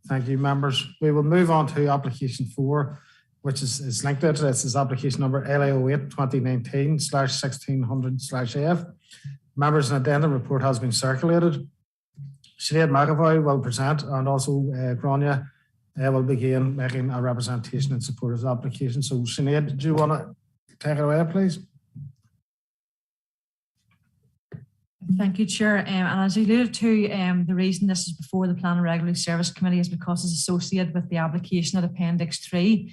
Speaker 2: thank you, members. We will move on to application 4, which is linked to it. This is application number LA08 2019/1600/F. Members, an addendum report has been circulated. Sinead McAvoy will present, and also Grania will begin making a representation in support of the application. So Sinead, do you want to take it away, please?
Speaker 17: Thank you, Chair. And as I alluded to, the reason this is before the Plan and Regulatory Service Committee is because it's associated with the application at Appendix 3.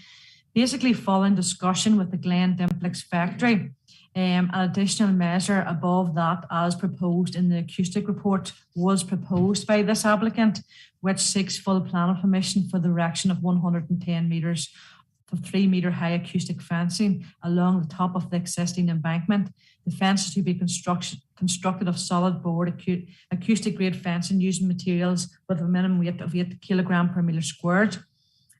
Speaker 17: Basically, following discussion with the Glen Dimplex factory, an additional measure above that as proposed in the acoustic report was proposed by this applicant, which seeks full planning permission for the erection of 110 metres of 3-metre high acoustic fencing along the top of the existing embankment. The fence is to be constructed of solid board acoustic grade fencing using materials with a minimum weight of 8 kg per metre squared.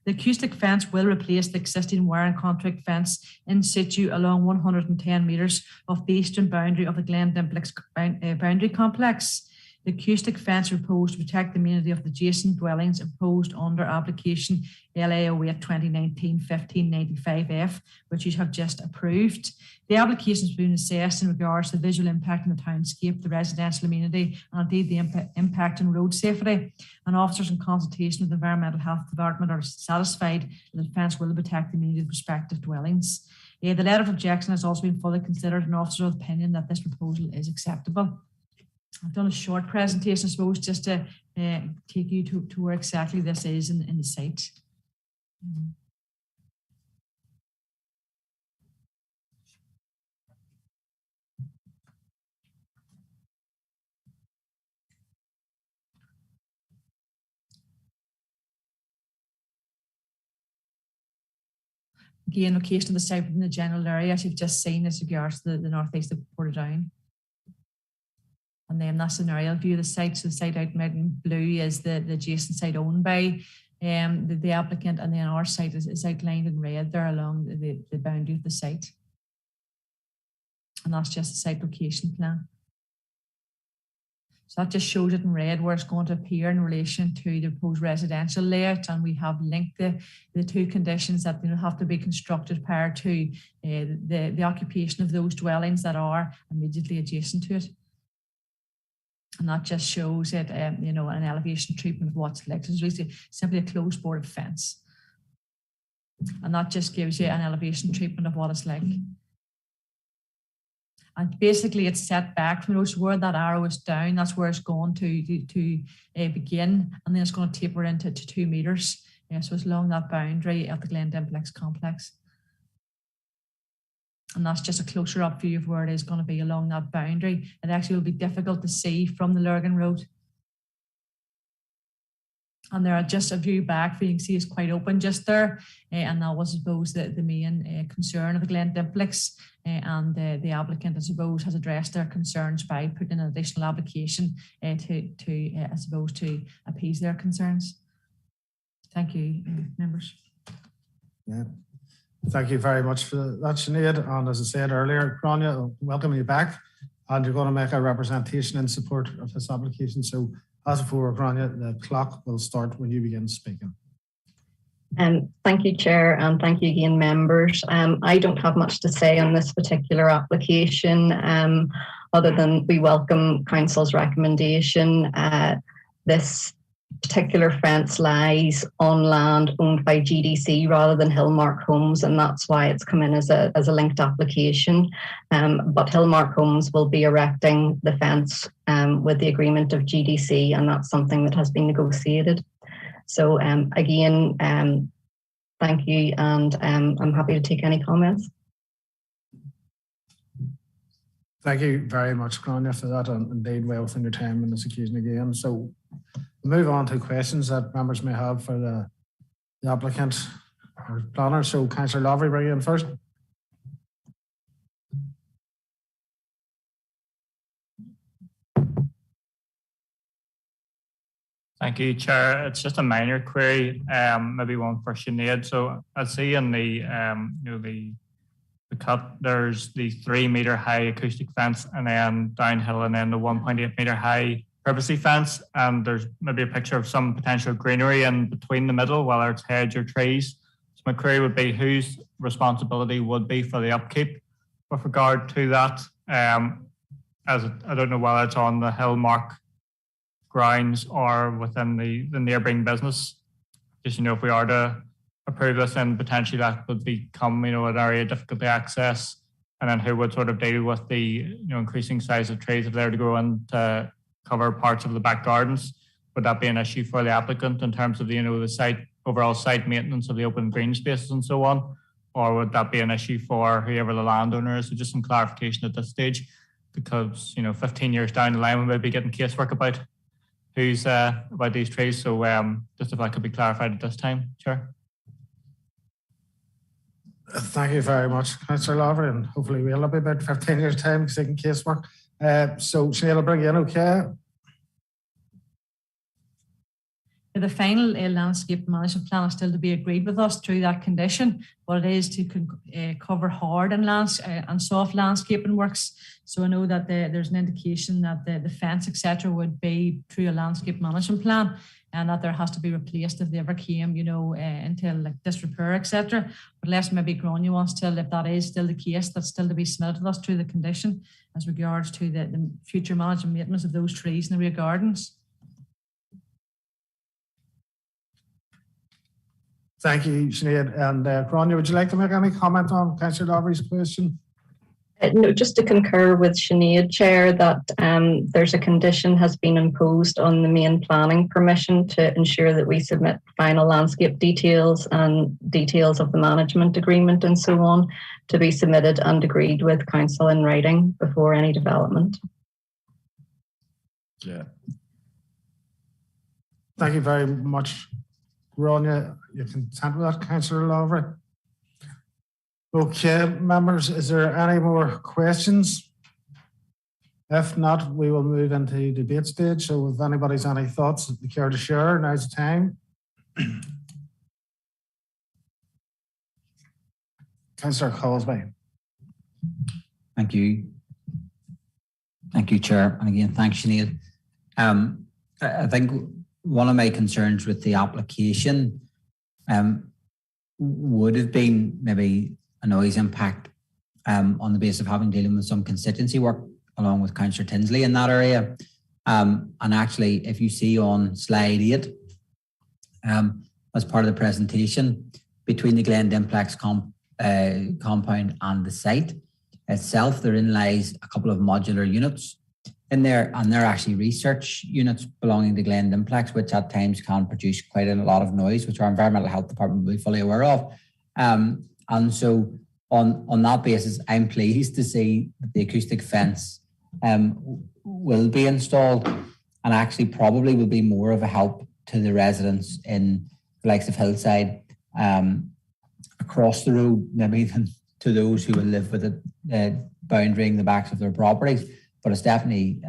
Speaker 17: The acoustic fence will replace the existing wire and concrete fence in situ along 110 metres of the eastern boundary of the Glen Dimplex boundary complex. The acoustic fence is proposed to protect the amenity of the adjacent dwellings imposed under application LA08 2019-1595F, which you have just approved. The application has been assessed in regards to the visual impact on the townscape, the residential amenity, and indeed the impact on road safety. And officers in consultation with the Environmental Health Department are satisfied that the fence will protect the amenity of respective dwellings. The letter of objection has also been fully considered, and officers of opinion that this proposal is acceptable. I've done a short presentation, I suppose, just to take you to where exactly this is in the site. Again, location of the site within the general area, as you've just seen, as regards to the northeast of Portadown. And then that's an aerial view of the site. So the site out in blue is the adjacent site owned by the applicant, and then our site is outlined in red there along the boundary of the site. And that's just the site location plan. So that just shows it in red where it's going to appear in relation to the proposed residential layout, and we have linked the two conditions that have to be constructed prior to the occupation of those dwellings that are immediately adjacent to it. And that just shows it, an elevation treatment of what's like. So it's really simply a closed boarded fence. And that just gives you an elevation treatment of what it's like. And basically it's set back from those where that arrow is down, that's where it's going to begin. And then it's going to taper into 2 metres. So it's along that boundary of the Glen Dimplex complex. And that's just a closer up view of where it is going to be along that boundary. It actually will be difficult to see from the Lurgan Road. And there are just a view back, you can see it's quite open just there. And that was, I suppose, the main concern of the Glen Dimplex. And the applicant, I suppose, has addressed their concerns by putting an additional application to appease their concerns. Thank you, members.
Speaker 2: Yeah. Thank you very much for that, Sinead. And as I said earlier, Grania, welcome you back. And you're going to make a representation in support of this application. So as before, Grania, the clock will start when you begin speaking.
Speaker 18: Thank you, Chair, and thank you again, members. I don't have much to say on this particular application. other than we welcome council's recommendation. This particular fence lies on land owned by GDC rather than Hillmark Homes, and that's why it's come in as a linked application. But Hillmark Homes will be erecting the fence with the agreement of GDC, and that's something that has been negotiated. So again, thank you, and I'm happy to take any comments.
Speaker 2: Thank you very much, Grania, for that, and indeed well within your time on this occasion again. So move on to questions that members may have for the applicant or planner. So Councillor Lavery, bring you in first.
Speaker 8: Thank you, Chair. It's just a minor query, maybe one for Sinead. So I see in the the cut, there's the 3 metre high acoustic fence, and then downhill, and then the 1.8 metre high privacy fence. And there's maybe a picture of some potential greenery in between the middle, whether it's hedge or trees. So my query would be whose responsibility would be for the upkeep with regard to that. As I don't know whether it's on the Hillmark grounds or within the neighbouring business. Just, if we are to approve this, then potentially that would become, an area of difficult to access. And then who would sort of deal with the, increasing size of trees if they were to grow in to cover parts of the back gardens? Would that be an issue for the applicant in terms of the, the site, overall site maintenance of the open green spaces and so on? Or would that be an issue for whoever the landowner is? So just some clarification at this stage, because, 15 years down the line, we may be getting casework about who's about these trees. So just if that could be clarified at this time, Chair.
Speaker 2: Thank you very much, Councillor Lavery, and hopefully we'll be about 15 years' time taking casework. So Sinead, I'll bring you in, okay?
Speaker 17: The final landscape management plan is still to be agreed with us through that condition, but it is to cover hard and soft landscaping works. So I know that there's an indication that the fence, etc., would be through a landscape management plan, and that there has to be replaced if they ever came, into like disrepair, etc. But less maybe Grania wants to, if that is still the case, that's still to be submitted to us through the condition as regards to the future management and maintenance of those trees in the rear gardens.
Speaker 2: Thank you, Sinead. And Grania, would you like to make any comment on Councillor Lavery's question?
Speaker 18: No, just to concur with Sinead, Chair, that there's a condition has been imposed on the main planning permission to ensure that we submit final landscape details and details of the management agreement and so on to be submitted and agreed with council in writing before any development.
Speaker 2: Yeah. Thank you very much, Grania. You content with that, Councillor Lavery? Okay, members, is there any more questions? If not, we will move into debate stage. So if anybody's any thoughts that they care to share, now's the time. Councillor Cosby.
Speaker 9: Thank you. Thank you, Chair. And again, thanks, Sinead. I think one of my concerns with the application would have been maybe a noise impact on the basis of having dealing with some constituency work along with Councillor Tinsley in that area. And actually, if you see on slide 8, as part of the presentation, between the Glen Dimplex compound and the site itself, therein lies a couple of modular units in there, and they're actually research units belonging to Glen Dimplex, which at times can produce quite a lot of noise, which our Environmental Health Department will be fully aware of. And so on that basis, I'm pleased to see that the acoustic fence will be installed, and actually probably will be more of a help to the residents in the likes of Hillside across the road, maybe than to those who will live with it boundarying the backs of their properties. But it's definitely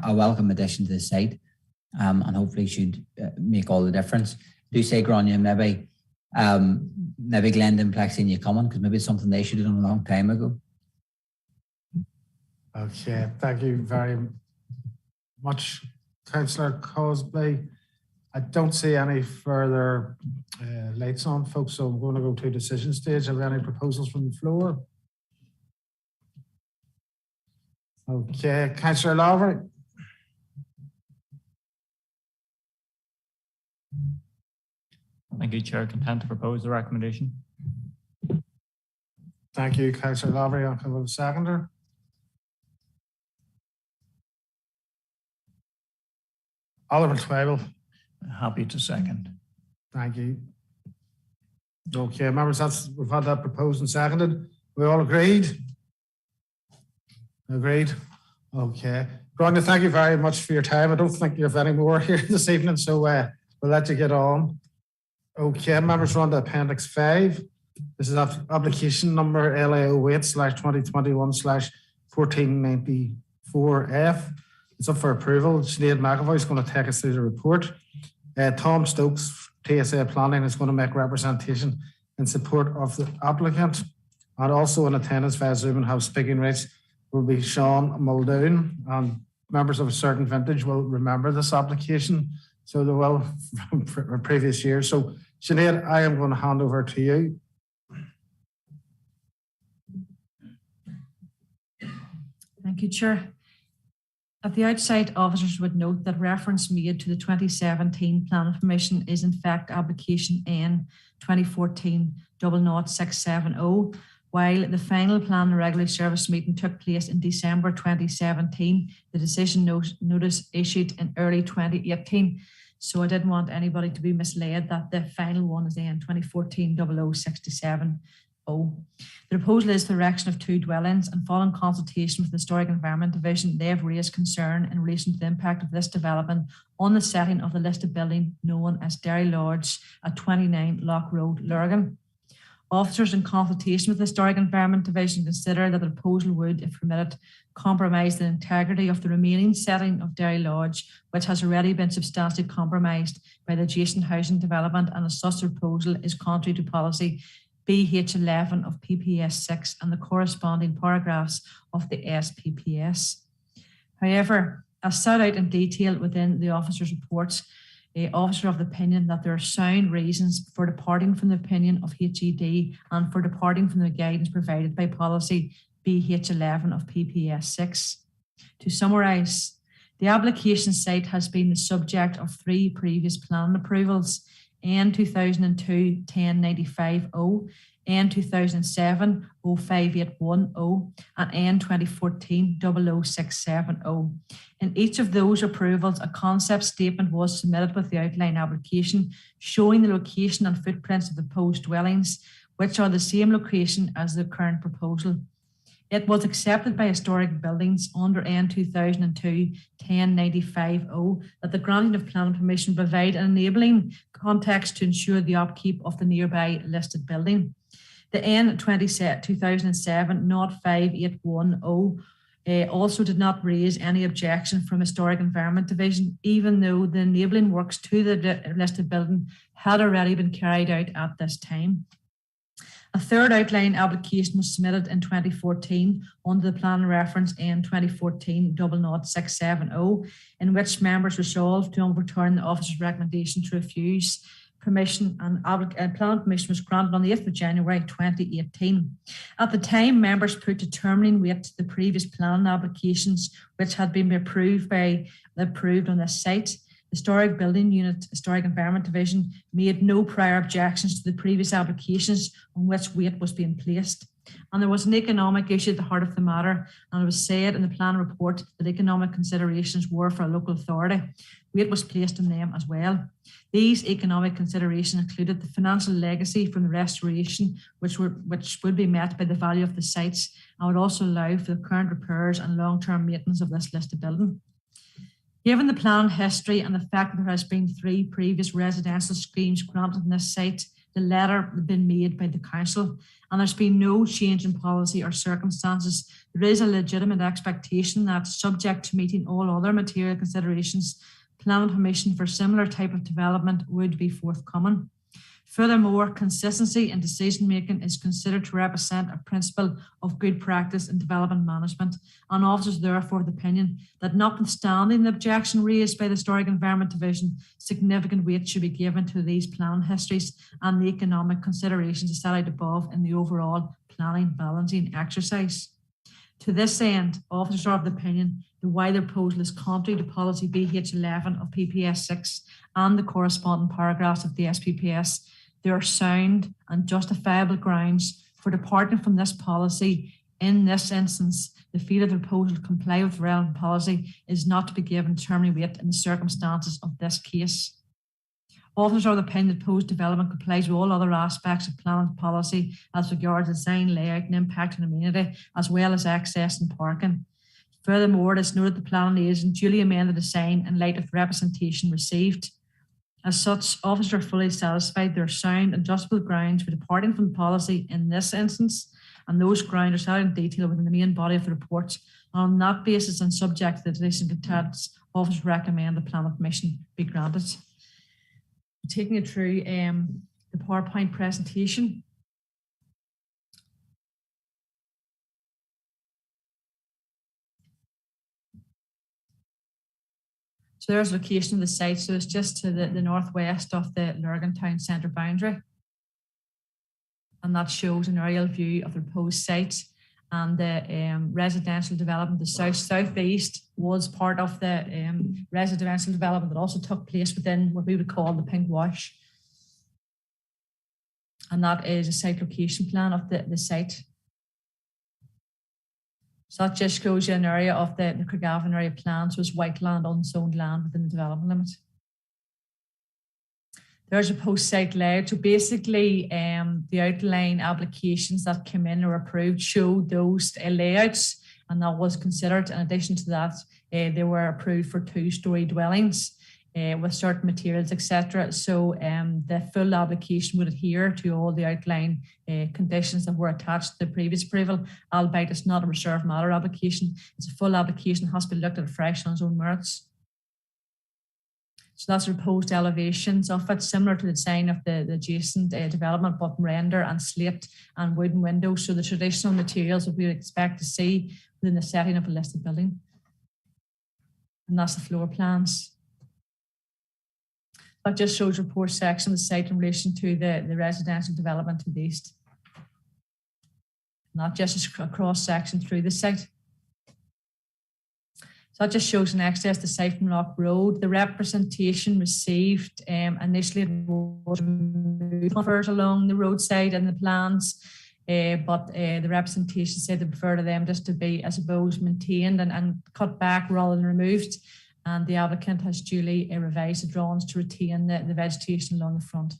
Speaker 9: a welcome addition to the site, and hopefully should make all the difference. Do say, Grania, maybe Glen Dimplex seen you coming, because maybe it's something they should have done a long time ago.
Speaker 2: Okay, thank you very much, Councillor Cosby. I don't see any further lights on, folks, so I'm going to go to decision stage. Are there any proposals from the floor? Okay, Councillor Lowry.
Speaker 8: Thank you, Chair. Content to propose the recommendation.
Speaker 2: Thank you, Councillor Lowry. I'll come with a seconder. Alderman Twyble.
Speaker 20: Happy to second.
Speaker 2: Thank you. Okay, members, we've had that proposed and seconded. We all agreed? Agreed? Okay. Gráinne, thank you very much for your time. I don't think you have any more here this evening, so we'll let you get on. Okay, members, we're on to Appendix 5. This is application number LA08/2021/1494F. It's up for approval. Sinead McAvoy is going to take us through the report. Tom Stokes, TSA Planning, is going to make representation in support of the applicant. And also in attendance via Zoom and have speaking rights will be Sean Muldoon. And members of a certain vintage will remember this application. So they will from previous years. So Sinead, I am going to hand over to you.
Speaker 17: Thank you, Chair. At the outset, officers would note that reference made to the 2017 Plan of Permission is in fact application N 2014-00670, while the final plan and regulatory service meeting took place in December 2017. The decision notice issued in early 2018. So I didn't want anybody to be misled that the final one is N 2014-00670. The proposal is for the erection of 2 dwellings, and following consultation with the Historic Environment Division, they have raised concern in relation to the impact of this development on the setting of the listed building known as Derry Lodge at 29 Lock Road, Lurgan. Officers in consultation with the Historic Environment Division consider that the proposal would, if permitted, compromise the integrity of the remaining setting of Derry Lodge, which has already been substantially compromised by the adjacent housing development, and as such the proposal is contrary to policy BH11 of PPS 6 and the corresponding paragraphs of the SPPS. However, as set out in detail within the officer's reports, the officer of the opinion that there are sound reasons for departing from the opinion of HED and for departing from the guidance provided by policy BH11 of PPS 6. To summarise, the application site has been the subject of 3 previous plan approvals: N 2002-1095-0, N 2007-05810, and N 2014-00670. In each of those approvals, a concept statement was submitted with the outline application showing the location and footprints of the proposed dwellings, which are the same location as the current proposal. It was accepted by Historic Buildings under N 2002-1095-0 that the granting of planning permission provide an enabling context to ensure the upkeep of the nearby listed building. The N 2007-05810 also did not raise any objection from Historic Environment Division, even though the enabling works to the listed building had already been carried out at this time. A third outline application was submitted in 2014 under the plan reference N 2014-00670, in which members resolved to overturn the officer's recommendation to refuse permission, and plan permission was granted on the 8th of January 2018. At the time, members put determining weight to the previous plan applications which had been approved on this site. Historic Building Unit, Historic Environment Division made no prior objections to the previous applications on which weight was being placed. And there was an economic issue at the heart of the matter, and it was said in the plan report that economic considerations were for a local authority. Weight was placed on them as well. These economic considerations included the financial legacy from the restoration, which would be met by the value of the sites, and would also allow for the current repairs and long-term maintenance of this listed building. Given the plan history and the fact that there has been 3 previous residential schemes granted on this site, the letter had been made by the council, and there's been no change in policy or circumstances, there is a legitimate expectation that, subject to meeting all other material considerations, planning permission for similar type of development would be forthcoming. Furthermore, consistency in decision-making is considered to represent a principle of good practice in development management, and officers therefore of the opinion that, notwithstanding the objection raised by the Historic Environment Division, significant weight should be given to these plan histories and the economic considerations set out above in the overall planning balancing exercise. To this end, officers are of the opinion that while the proposal is contrary to policy BH11 of PPS 6 and the corresponding paragraphs of the SPPS, there are sound and justifiable grounds for departing from this policy. In this instance, the failure of the proposal to comply with relevant policy is not to be given determining weight in the circumstances of this case. Officers are of the opinion that proposed development complies with all other aspects of planning policy as regards design, layout and impact on amenity, as well as access and parking. Furthermore, it is noted the planning agent duly amended the design in light of the representation received. As such, officers are fully satisfied there are sound and justifiable grounds for departing from the policy in this instance, and those grounds are set out in detail within the main body of the report. And on that basis and subject to the additional contents, officers recommend the planning permission be granted. Taking it through the PowerPoint presentation. So there's location of the site. So it's just to the northwest of the Lurgan town centre boundary. And that shows an aerial view of the proposed site. And the residential development, the southeast was part of the residential development that also took place within what we would call the Pink Wash. And that is a site location plan of the site. So that just shows you an area of the Craigavon area plan. So it's white land, unzoned land within the development limit. There's a post-site layout. So basically, the outline applications that came in or approved showed those layouts, and that was considered. In addition to that, they were approved for 2-story dwellings with certain materials, etc. So the full application would adhere to all the outline conditions that were attached to the previous approval, albeit it's not a reserved matter application. It's a full application, has to be looked at afresh on its own merits. So that's proposed elevations of it, similar to the design of the adjacent development, but render and slate and wooden windows. So the traditional materials that we would expect to see within the setting of a listed building. And that's the floor plans. That just shows report section of the site in relation to the residential development to the east. Not just a cross section through the site. So that just shows an access to site from Lock Road. The representation received initially was moved along the roadside and the plans, but the representation said they prefer to them just to be, I suppose, maintained and cut back rather than removed. And the applicant has duly revised the drawings to retain the vegetation along the front.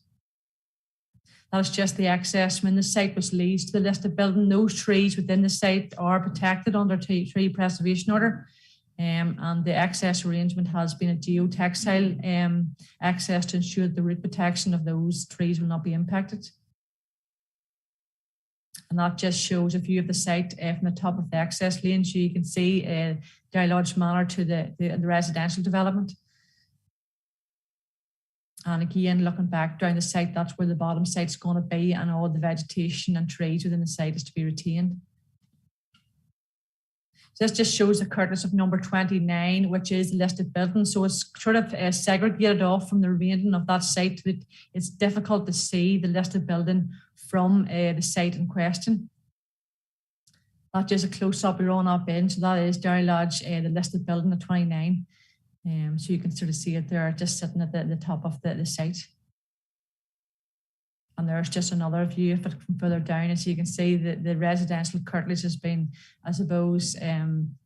Speaker 17: That is just the access. When the site was leased to the listed building, those trees within the site are protected under tree preservation order. And the access arrangement has been a geotextile access to ensure that the root protection of those trees will not be impacted. And that just shows a view of the site from the top of the access lane. So you can see the dialoged manner to the residential development. And again, looking back down the site, that's where the bottom site's going to be, and all the vegetation and trees within the site is to be retained. So this just shows the curtis of number 29, which is the listed building. So it's sort of segregated off from the remaining of that site. It's difficult to see the listed building from the site in question. That just a close-up we're on up in. So that is Derry Lodge, the listed building at 29. So you can sort of see it there, just sitting at the top of the site. And there's just another view of it from further down. As you can see, the residential curtilage has been, I suppose,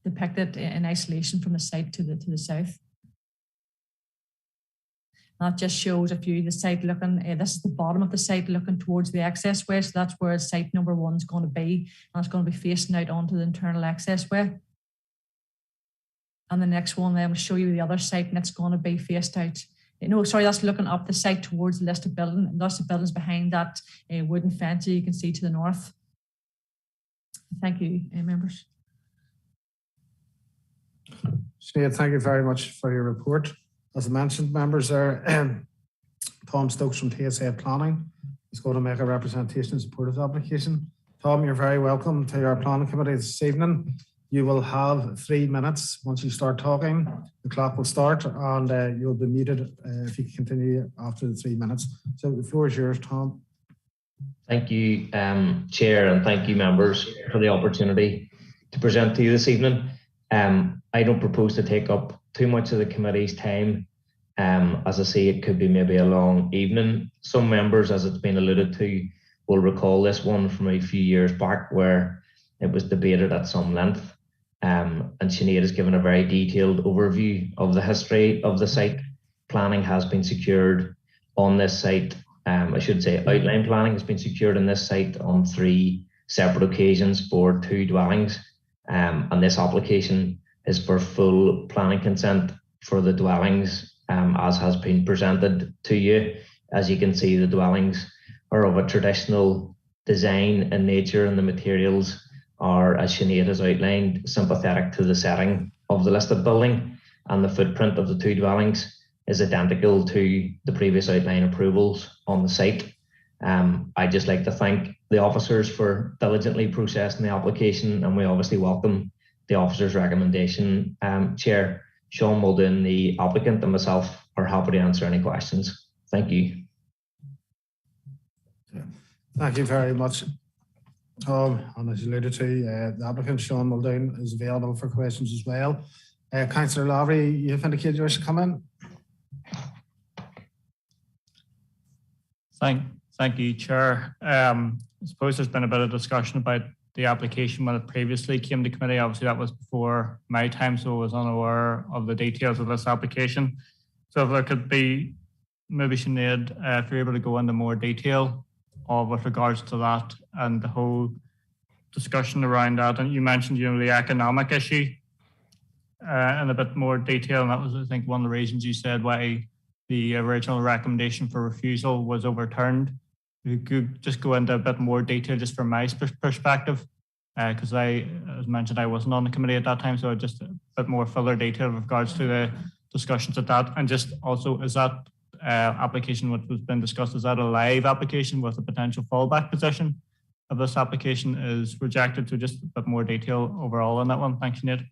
Speaker 17: depicted in isolation from the site to the south. That just shows a view of the site looking, this is the bottom of the site looking towards the access way. So that's where site number 1 is going to be. And it's going to be facing out onto the internal access way. And the next one then will show you the other site, and it's going to be faced out. No, sorry, that's looking up the site towards the listed building. And that's the buildings behind that wooden fence you can see to the north. Thank you, members.
Speaker 2: Sinead, thank you very much for your report. As I mentioned, members are Tom Stokes from TSA Planning. He's going to make a representation in support of the application. Tom, you're very welcome to our planning committee this evening. You will have 3 minutes. Once you start talking, the clock will start, and you'll be muted if you continue after the 3 minutes. So the floor is yours, Tom.
Speaker 21: Thank you, Chair, and thank you, members, for the opportunity to present to you this evening. I don't propose to take up too much of the committee's time. As I say, it could be maybe a long evening. Some members, as it's been alluded to, will recall this one from a few years back where it was debated at some length. And Sinead has given a very detailed overview of the history of the site. Planning has been secured on this site. I should say outline planning has been secured on this site on 3 separate occasions for 2 dwellings. And this application is for full planning consent for the dwellings, as has been presented to you. As you can see, the dwellings are of a traditional design in nature, and the materials are, as Sinead has outlined, sympathetic to the setting of the listed building, and the footprint of the 2 dwellings is identical to the previous outline approvals on the site. I'd just like to thank the officers for diligently processing the application, and we obviously welcome the officer's recommendation. Chair, Sean Muldoon, the applicant, and myself are happy to answer any questions. Thank you.
Speaker 2: Thank you very much, Tom. And as you alluded to, the applicant, Sean Muldoon, is available for questions as well. Councillor Lavery, you've indicated you wish to come in.
Speaker 8: Thank you, Chair. I suppose there's been a bit of discussion about the application when it previously came to committee. Obviously, that was before my time, so I was unaware of the details of this application. So if there could be, maybe Sinead, if you're able to go into more detail with regards to that and the whole discussion around that. And you mentioned, the economic issue in a bit more detail, and that was, I think, one of the reasons you said why the original recommendation for refusal was overturned. You could just go into a bit more detail just from my perspective, because as mentioned, I wasn't on the committee at that time, so just a bit more further detail with regards to the discussions at that. And just also, is that application what was been discussed, is that a live application with a potential fallback position if this application is rejected? So just a bit more detail overall on that one. Thanks, Sinead.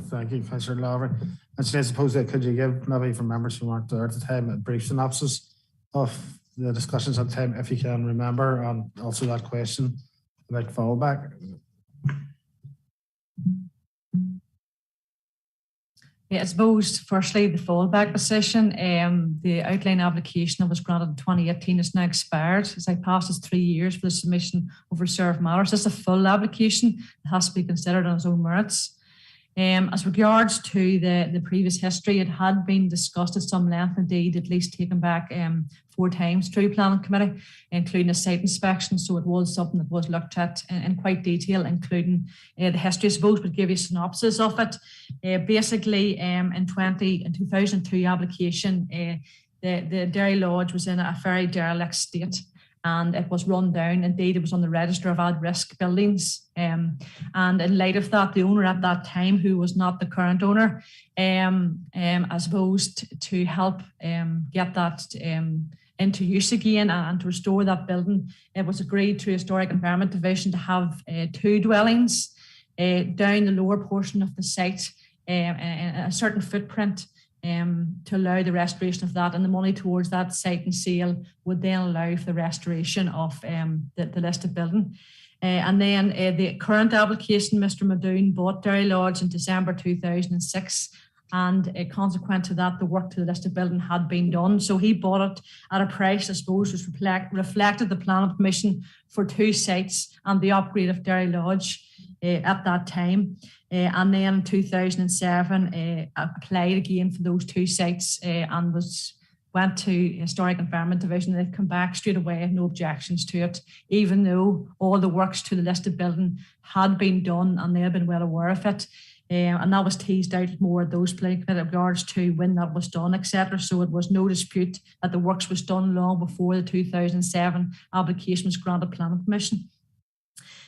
Speaker 2: Thank you, Councillor Lavery. And Sinead, I suppose could you give, maybe for members who weren't there at the time, a brief synopsis of the discussions at the time, if you can remember, and also that question about fallback?
Speaker 17: Yeah, I suppose firstly the fallback position, the outline application that was granted in 2018 is now expired. As I passed, it's 3 years for the submission of reserved matters. This is a full application. It has to be considered on its own merits. As regards to the previous history, it had been discussed at some length, indeed, at least taken back 4 times through planning committee, including a site inspection. So it was something that was looked at in quite detail, including the history, I suppose, but give you a synopsis of it. Basically, in 2002 application, the Dairy Lodge was in a very derelict state, and it was run down. Indeed, it was on the register of at-risk buildings. And in light of that, the owner at that time, who was not the current owner, I suppose to help get that into use again and to restore that building, it was agreed through Historic Environment Division to have 2 dwellings down the lower portion of the site, a certain footprint, to allow the restoration of that, and the money towards that site and sale would then allow for the restoration of the listed building. And then the current application, Mr. Muldoon bought Dairy Lodge in December 2006, and consequent to that, the work to the listed building had been done. So he bought it at a price, I suppose, which reflected the planning permission for 2 sites and the upgrade of Dairy Lodge at that time. And then in 2007, applied again for those 2 sites and went to Historic Environment Division. They've come back straight away, no objections to it, even though all the works to the listed building had been done and they had been well aware of it. And that was teased out more at those with regards to when that was done, etc. So it was no dispute that the works was done long before the 2007 application was granted planning permission.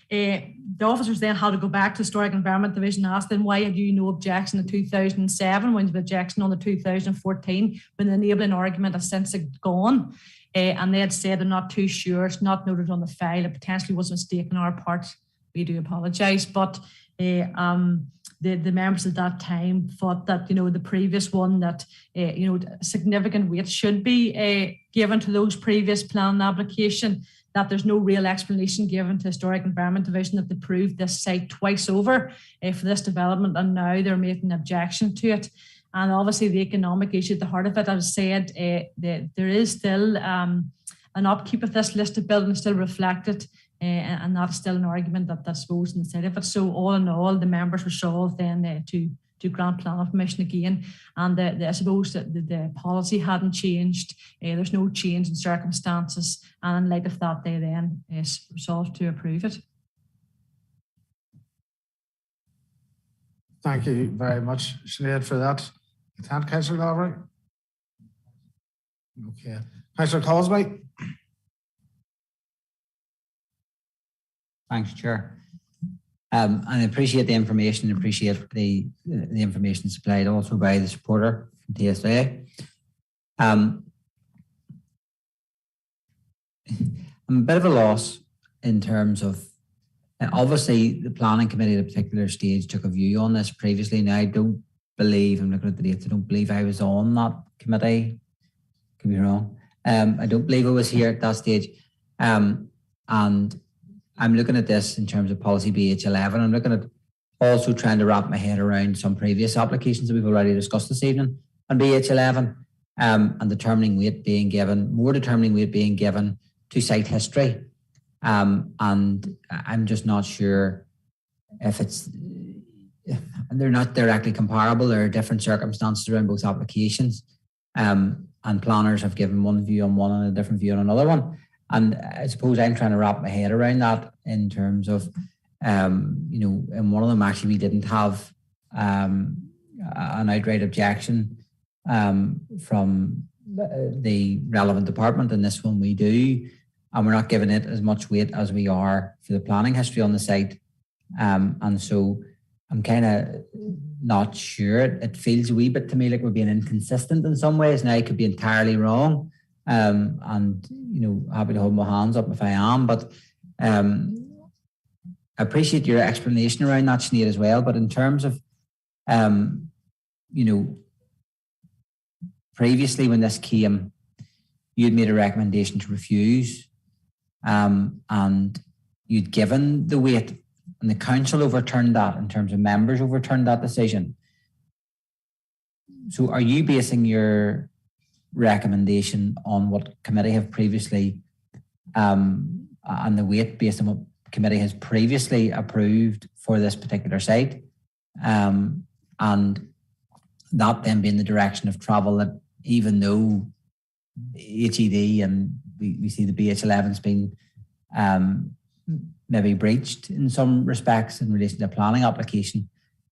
Speaker 17: The officers then had to go back to Historic Environment Division and ask them, why had you no objection in 2007 when the objection on the 2014 when the enabling argument has since gone? And they had said they're not too sure, it's not noted on the file, it potentially was a mistake on our part. We do apologise, but the members at that time thought that, the previous one, that, significant weight should be given to those previous plan application, that there's no real explanation given to Historic Environment Division that they approved this site twice over for this development, and now they're making an objection to it. And obviously the economic issue at the heart of it, as I said, there is still an upkeep of this listed building still reflected, and that is still an argument that's supposed inside of it. So all in all, the members resolved then to grant planning permission again, and I suppose that the policy hadn't changed. There's no change in circumstances, and in light of that, they then resolved to approve it.
Speaker 2: Thank you very much, Sinead, for that. Councillor Lowry. Okay. Councillor Cosby.
Speaker 9: Thanks, Chair. And I appreciate the information, appreciate the information supplied also by the supporter from TSA. I'm a bit of a loss in terms of, obviously the planning committee at a particular stage took a view on this previously. Now I don't believe, I'm looking at the dates, I don't believe I was on that committee. Could be wrong. I don't believe I was here at that stage. And I'm looking at this in terms of policy BH11. I'm looking at also trying to wrap my head around some previous applications that we've already discussed this evening on BH11, and determining weight being given, more determining weight being given to site history. And I'm just not sure if they're not directly comparable. There are different circumstances around both applications. And planners have given one view on one and a different view on another one. And I suppose I'm trying to wrap my head around that in terms of, in one of them actually we didn't have an outright objection from the relevant department. In this one we do, and we're not giving it as much weight as we are for the planning history on the site. And so I'm kind of not sure. It feels a wee bit to me like we're being inconsistent in some ways. Now I could be entirely wrong. And happy to hold my hands up if I am, but I appreciate your explanation around that, Sinead, as well. But in terms of previously when this came, you'd made a recommendation to refuse, and you'd given the weight, and the council overturned that in terms of members overturned that decision. So are you basing your recommendation on what committee have previously, and the weight based on what committee has previously approved for this particular site, and that then being the direction of travel, that even though HED and we see the BH11's been maybe breached in some respects in relation to a planning application,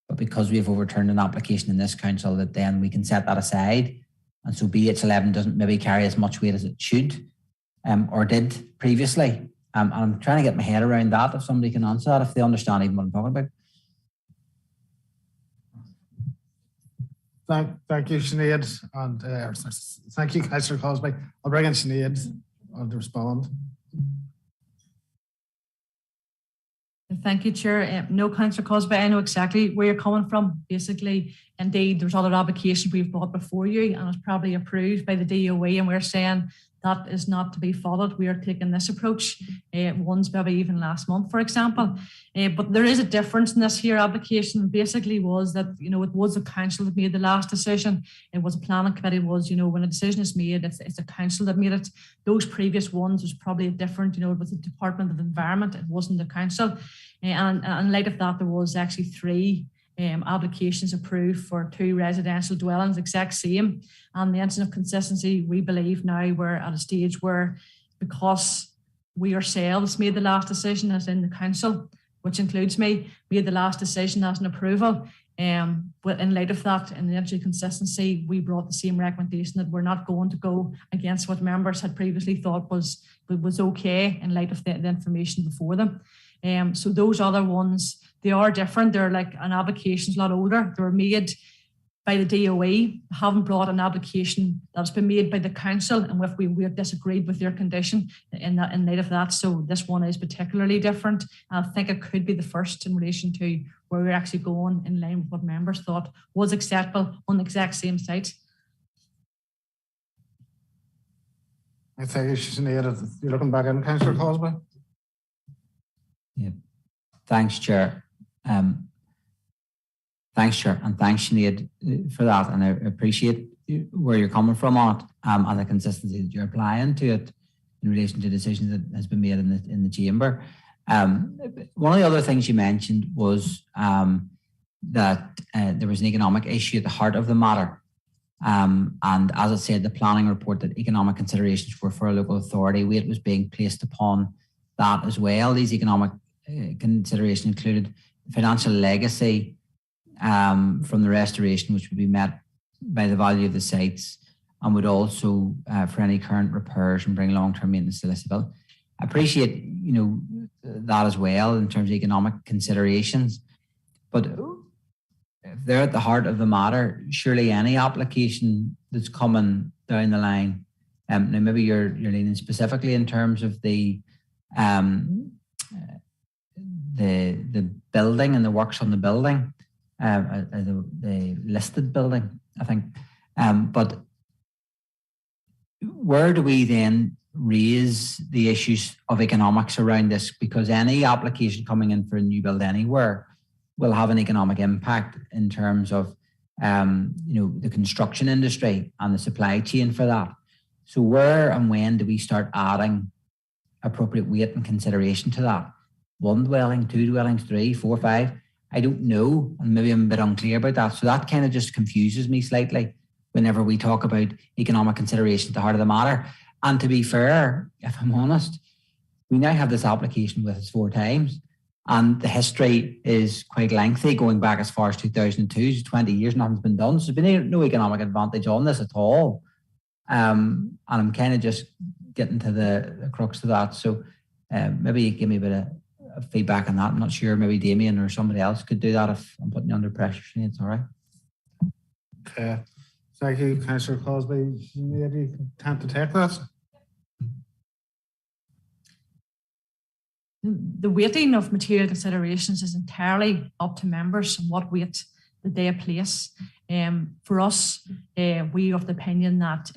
Speaker 9: but because we have overturned an application in this council, that then we can set that aside. And so BH11 doesn't maybe carry as much weight as it should, or did previously. And I'm trying to get my head around that, if somebody can answer that, if they understand even what I'm talking about.
Speaker 2: Thank you, Sinead, and thank you, Councillor Cosby. I'll bring in Sinead to respond.
Speaker 17: Thank you, Chair. No, Councillor Cosby, I know exactly where you're coming from. Basically, indeed, there's other applications we've brought before you, and it's probably approved by the DOE, and we're saying that is not to be followed. We are taking this approach, once maybe even last month, for example. But there is a difference in this here application. Basically was that, it was the council that made the last decision. It was a planning committee, when a decision is made, it's the council that made it. Those previous ones was probably a different, it was the Department of Environment, it wasn't the council. And in light of that, there was actually 3 applications approved for 2 residential dwellings, exact same. And the instance of consistency, we believe now we're at a stage where, because we ourselves made the last decision as in the council, which includes me, made the last decision as an approval. But in light of that, in the interest of consistency, we brought the same recommendation that we're not going to go against what members had previously thought was okay in light of the information before them. So those other ones, they are different. They're like an application's a lot older. They were made by the DOE, haven't brought an application that's been made by the council, and if we have disagreed with their condition in light of that. So this one is particularly different. I think it could be the first in relation to where we're actually going in line with what members thought was acceptable on the exact same site.
Speaker 2: I think you should need it. You're looking back in, Councillor Cosby.
Speaker 9: Yeah. Thanks, Chair. Thanks, Chair, and thanks, Sinead, for that. And I appreciate where you're coming from on it and the consistency that you're applying to it in relation to decisions that has been made in the chamber. One of the other things you mentioned was that there was an economic issue at the heart of the matter. And as I said, the planning report that economic considerations were for a local authority, weight was being placed upon that as well. These economic considerations included financial legacy from the restoration, which would be met by the value of the sites, and would also for any current repairs and bring long-term maintenance to Lisbon. I appreciate that as well in terms of economic considerations, but if they're at the heart of the matter, surely any application that's coming down the line, now maybe you're leaning specifically in terms of the building and the works on the building, the listed building, I think. But where do we then raise the issues of economics around this? Because any application coming in for a new build anywhere will have an economic impact in terms of the construction industry and the supply chain for that. So where and when do we start adding appropriate weight and consideration to that? 1 dwelling, 2 dwellings, 3, 4, 5? I don't know, and maybe I'm a bit unclear about that. So that kind of just confuses me slightly whenever we talk about economic consideration at the heart of the matter. And to be fair, if I'm honest, we now have this application with us 4 times, and the history is quite lengthy, going back as far as 2002, so 20 years, nothing's been done. So there's been no economic advantage on this at all. And I'm kind of just getting to the crux of that. So maybe give me a bit of feedback on that. I'm not sure, maybe Damien or somebody else could do that if I'm putting you under pressure. It's all right.
Speaker 2: Okay. Thank you, Councillor Cosby. Maybe you can to take that.
Speaker 17: The weighting of material considerations is entirely up to members and what weight that they place. For us, we are of the opinion that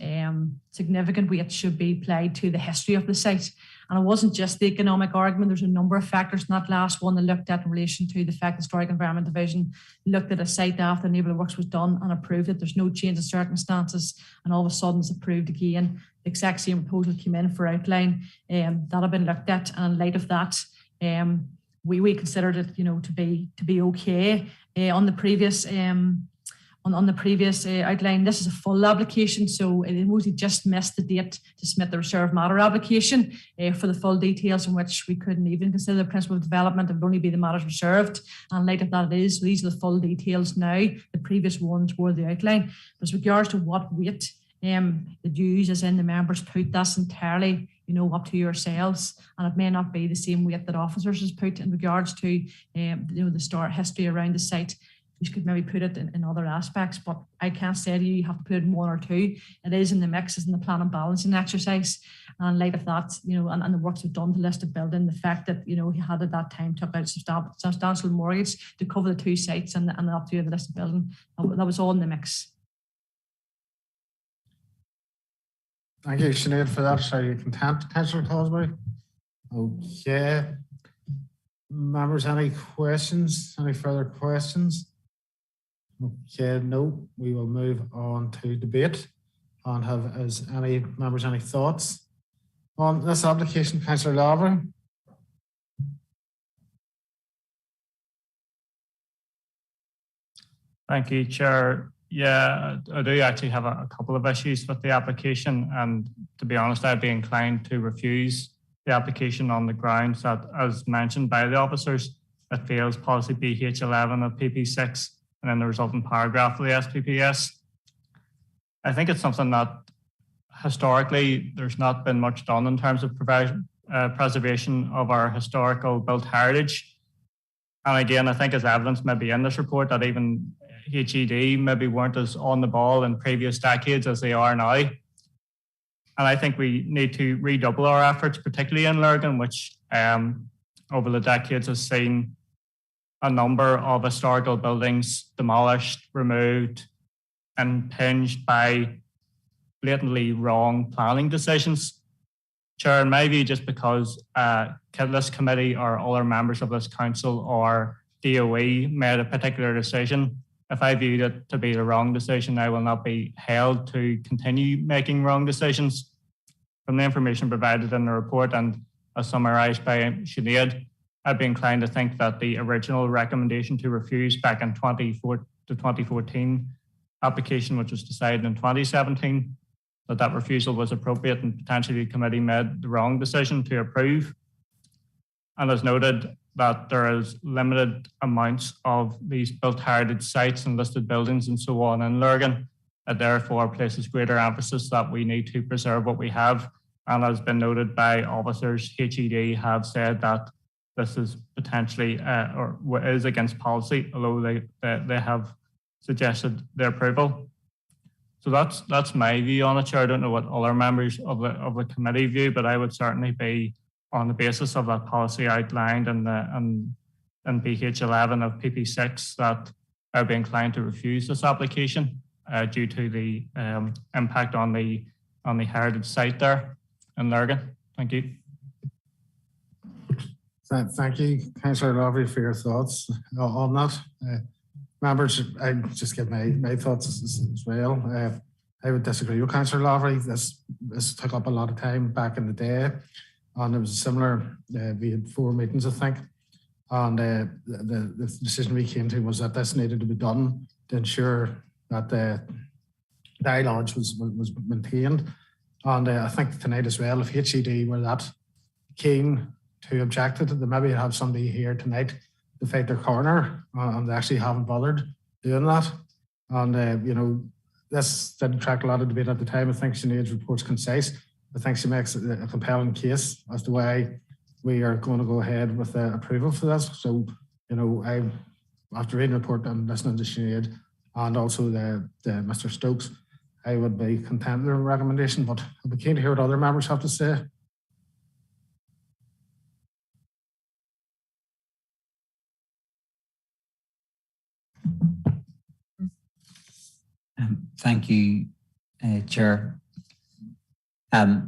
Speaker 17: significant weight should be applied to the history of the site. And it wasn't just the economic argument. There's a number of factors in that last one that looked at in relation to the fact the Historic Environment Division looked at a site after the enabling works was done and approved it. There's no change in circumstances, and all of a sudden it's approved again. The exact same proposal came in for outline that had been looked at, and in light of that, we considered it, to be okay. On the previous outline, this is a full application, so it mostly just missed the date to submit the reserved matter application for the full details, in which we couldn't even consider the principle of development. It would only be the matters reserved, and in light of that, it is. So these are the full details now. The previous ones were the outline. But as regards to what weight the dues as in the members put, that's entirely up to yourselves, and it may not be the same weight that officers has put in regards to the start history around the site. You could maybe put it in other aspects, but I can't say to you have to put it in 1 or 2. It is in the mix, it's in the plan and balancing exercise. And in light of that, and the works we've done to list the building, the fact that, he had at that time took out substantial mortgage to cover the 2 sites and the upgrade of the listed building, that was all in the mix.
Speaker 2: Thank you, Sinead, for that. Are you content, Councillor Cosby? Okay. Members, any questions? Any further questions? Okay, no. We will move on to debate. And has any members any thoughts on this application? Councillor Lavery.
Speaker 8: Thank you, Chair. Yeah, I do actually have a couple of issues with the application, and to be honest, I'd be inclined to refuse the application on the grounds that, as mentioned by the officers, it fails policy BH11 of PP6 and then the resulting paragraph of the SPPS. I think it's something that historically there's not been much done in terms of preservation of our historical built heritage. And again, I think as evidence maybe in this report that even HED maybe weren't as on the ball in previous decades as they are now. And I think we need to redouble our efforts, particularly in Lurgan, which over the decades has seen a number of historical buildings demolished, removed, and impinged by blatantly wrong planning decisions. Chair, in my view, just because this committee or other members of this council or DOE made a particular decision, if I viewed it to be the wrong decision, I will not be held to continue making wrong decisions. From the information provided in the report and as summarised by Sinead, I'd be inclined to think that the original recommendation to refuse back in 2014 application, which was decided in 2017, that refusal was appropriate and potentially the committee made the wrong decision to approve. And as noted, that there is limited amounts of these built heritage sites and listed buildings and so on in Lurgan. It therefore places greater emphasis that we need to preserve what we have. And as been noted by officers, HED have said that this is potentially or is against policy, although they have suggested their approval. So that's my view on it, Chair. I don't know what other members of the committee view, but I would certainly be on the basis of that policy outlined in BH11 of PP6 that I would be inclined to refuse this application due to the impact on the heritage site there in Lurgan. Thank you.
Speaker 2: Thank you, Councillor Lavery, for your thoughts on that. Members, I just give my thoughts as well. I would disagree with Councillor Lavery. This took up a lot of time back in the day, and it was similar. We had 4 meetings, I think, and the decision we came to was that this needed to be done to ensure that the dialogue was maintained. And I think tonight as well, if HED were that keen to object it, they maybe have somebody here tonight to fight their corner, and they actually haven't bothered doing that. And, you know, this did attract a lot of debate at the time. I think Sinead's report's concise. I think she makes a compelling case as to why we are going to go ahead with the approval for this. So, you know, after reading the report and listening to Sinead and also the Mr. Stokes, I would be content with the recommendation, but I'd be keen to hear what other members have to say.
Speaker 9: Thank you, Chair. I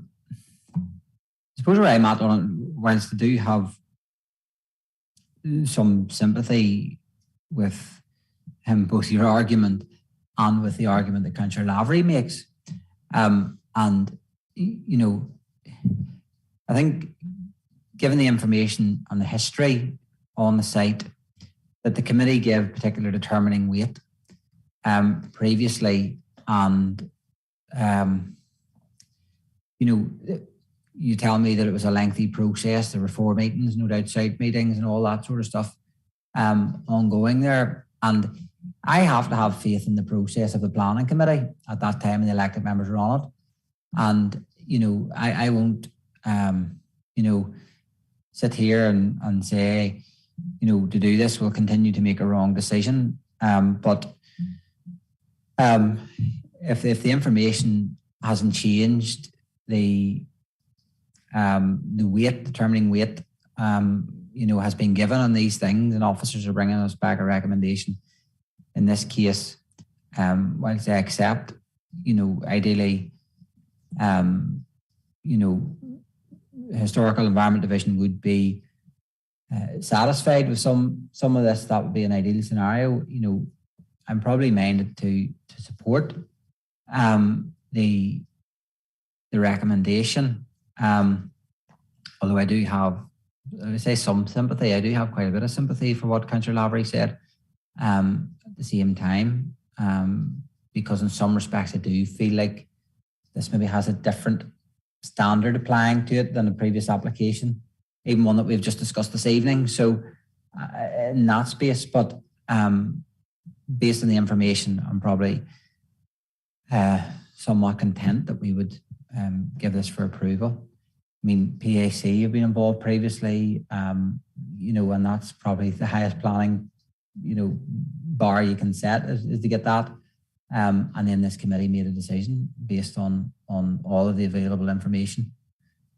Speaker 9: suppose where I'm at on it, whilst I do have some sympathy with both your argument and with the argument that Councillor Lavery makes, and you know, I think given the information and the history on the site that the committee gave particular determining weight previously, and you know, you tell me that it was a lengthy process. There were 4 meetings, no doubt site meetings and all that sort of stuff ongoing there. And I have to have faith in the process of the planning committee at that time, and the elected members were on it. And, you know, I won't, you know, sit here and say, you know, to do this, we'll continue to make a wrong decision. But if the information hasn't changed, the weight, determining weight, you know, has been given on these things, and officers are bringing us back a recommendation. In this case, whilst I accept, you know, ideally, you know, Historical Environment Division would be satisfied with some of this. That would be an ideal scenario. You know, I'm probably minded to support the recommendation. Although I do have, I would say, some sympathy. I do have quite a bit of sympathy for what Councillor Lavery said. At the same time, because in some respects I do feel like this maybe has a different standard applying to it than the previous application, even one that we've just discussed this evening. So in that space, but based on the information, I'm probably somewhat content that we would give this for approval. I mean, PAC have been involved previously, you know, and that's probably the highest planning, you know, bar you can set is to get that. And then this committee made a decision based on all of the available information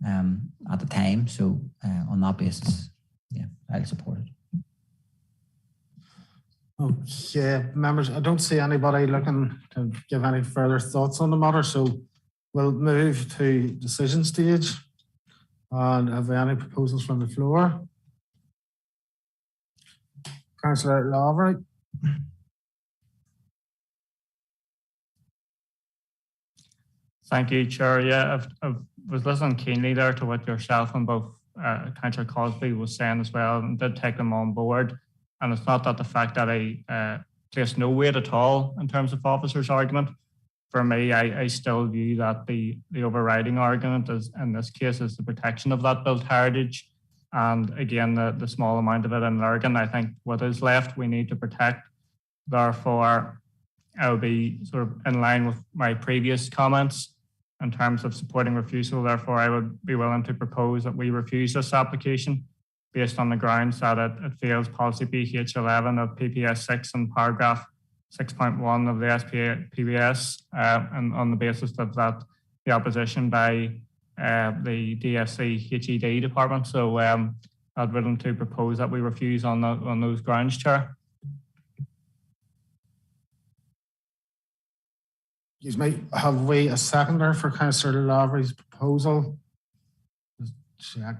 Speaker 9: at the time. So on that basis, yeah, I'll support it.
Speaker 2: Okay, members, I don't see anybody looking to give any further thoughts on the matter, so we'll move to decision stage. And have we any proposals from the floor? Councillor Lavery.
Speaker 8: Thank you, Chair. Yeah, I was listening keenly there to what yourself and both Councillor Cosby was saying as well, and did take them on board. And it's not that the fact that I place no weight at all in terms of officer's argument. For me, I still view that the overriding argument is, in this case, is the protection of that built heritage. And again, the small amount of it in Lurgan, I think what is left, we need to protect. Therefore, I will be sort of in line with my previous comments in terms of supporting refusal. Therefore, I would be willing to propose that we refuse this application based on the grounds that it fails policy BH11 of PPS 6 and paragraph 6.1 of the SPPS, and on the basis of that, the opposition by the DFC HED department. So I'd be willing to propose that we refuse on those grounds, Chair.
Speaker 2: Excuse me, have we a seconder for Councillor Lavery's proposal? Just check.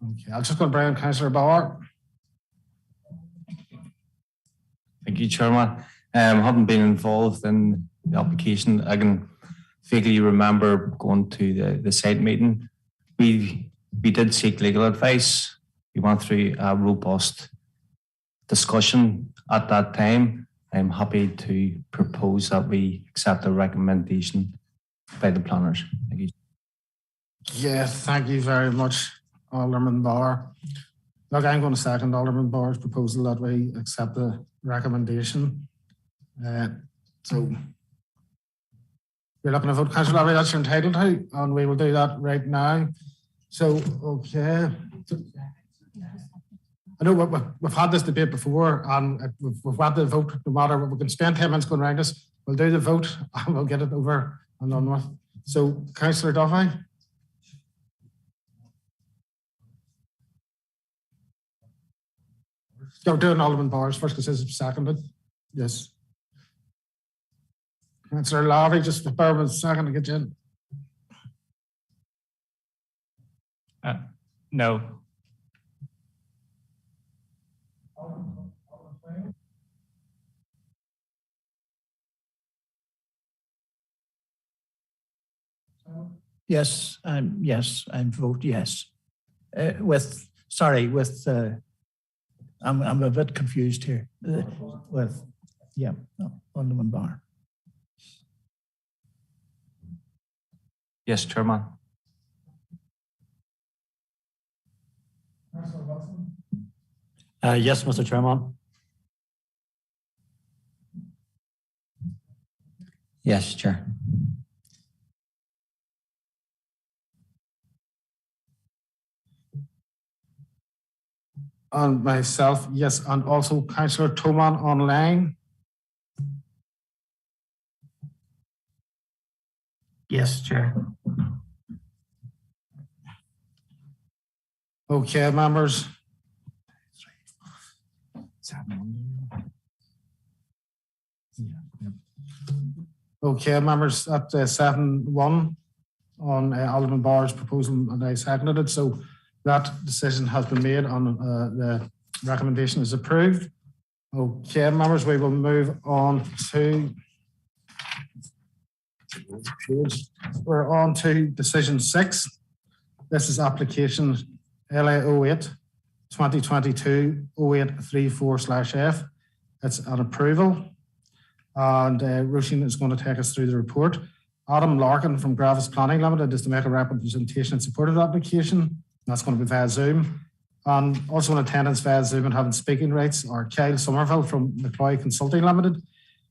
Speaker 2: Okay, I'll just go to bring in Councillor Bauer.
Speaker 15: Thank you, Chairman. Having been involved in the application, I can vaguely remember going to the site meeting. We did seek legal advice. We went through a robust discussion at that time. I'm happy to propose that we accept the recommendation by the planners. Thank you.
Speaker 2: Yeah, thank you very much, Alderman Bauer. Look, I'm going to second Alderman Bauer's proposal that we accept the recommendation. So you're looking to vote, Councillor Lavery, that's you're entitled to, and we will do that right now. So, okay. I know we've had this debate before, and we've had the vote, no matter what, we can spend 10 minutes going around this. We'll do the vote and we'll get it over and done with. So, Councillor Duffy. You're doing Alderman Bowers first because this is seconded. Yes. Councillor Lavery, just bear with a second to get you in.
Speaker 8: No.
Speaker 20: Yes, I vote yes. I'm a bit confused here Alderman Bauer.
Speaker 15: Yes, Chairman.
Speaker 16: Yes, Mr. Chairman.
Speaker 9: Yes, Chair.
Speaker 2: And myself, yes, and also Councillor Toman online.
Speaker 19: Yes, Chair.
Speaker 2: Okay, members. Okay, members, at 7-1 on Alderman Bauer's proposal, and I seconded it. So that decision has been made and the recommendation is approved. Okay, members, we will move on to, we're on to decision 6. This is application LA08 2022-0834/F. It's an approval. And Roisin is going to take us through the report. Adam Larkin from Gravis Planning Limited is to make a representation in support of the application. That's going to be via Zoom. And also in attendance via Zoom and having speaking rights are Kyle Somerville from McCloy Consulting Limited,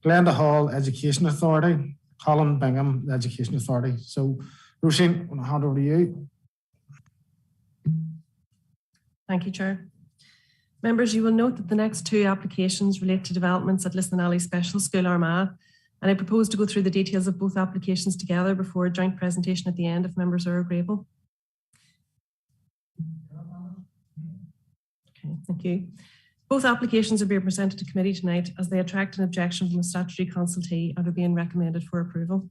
Speaker 2: Glenda Hall Education Authority, Colin Bingham, the Education Authority. So, Roisin, I'm going to hand over to you.
Speaker 13: Thank you, Chair. Members, you will note that the next 2 applications relate to developments at Liston Alley Special School, Armagh, and I propose to go through the details of both applications together before a joint presentation at the end if members are agreeable. Okay, thank you. Both applications are being presented to committee tonight as they attract an objection from a statutory consultee and are being recommended for approval.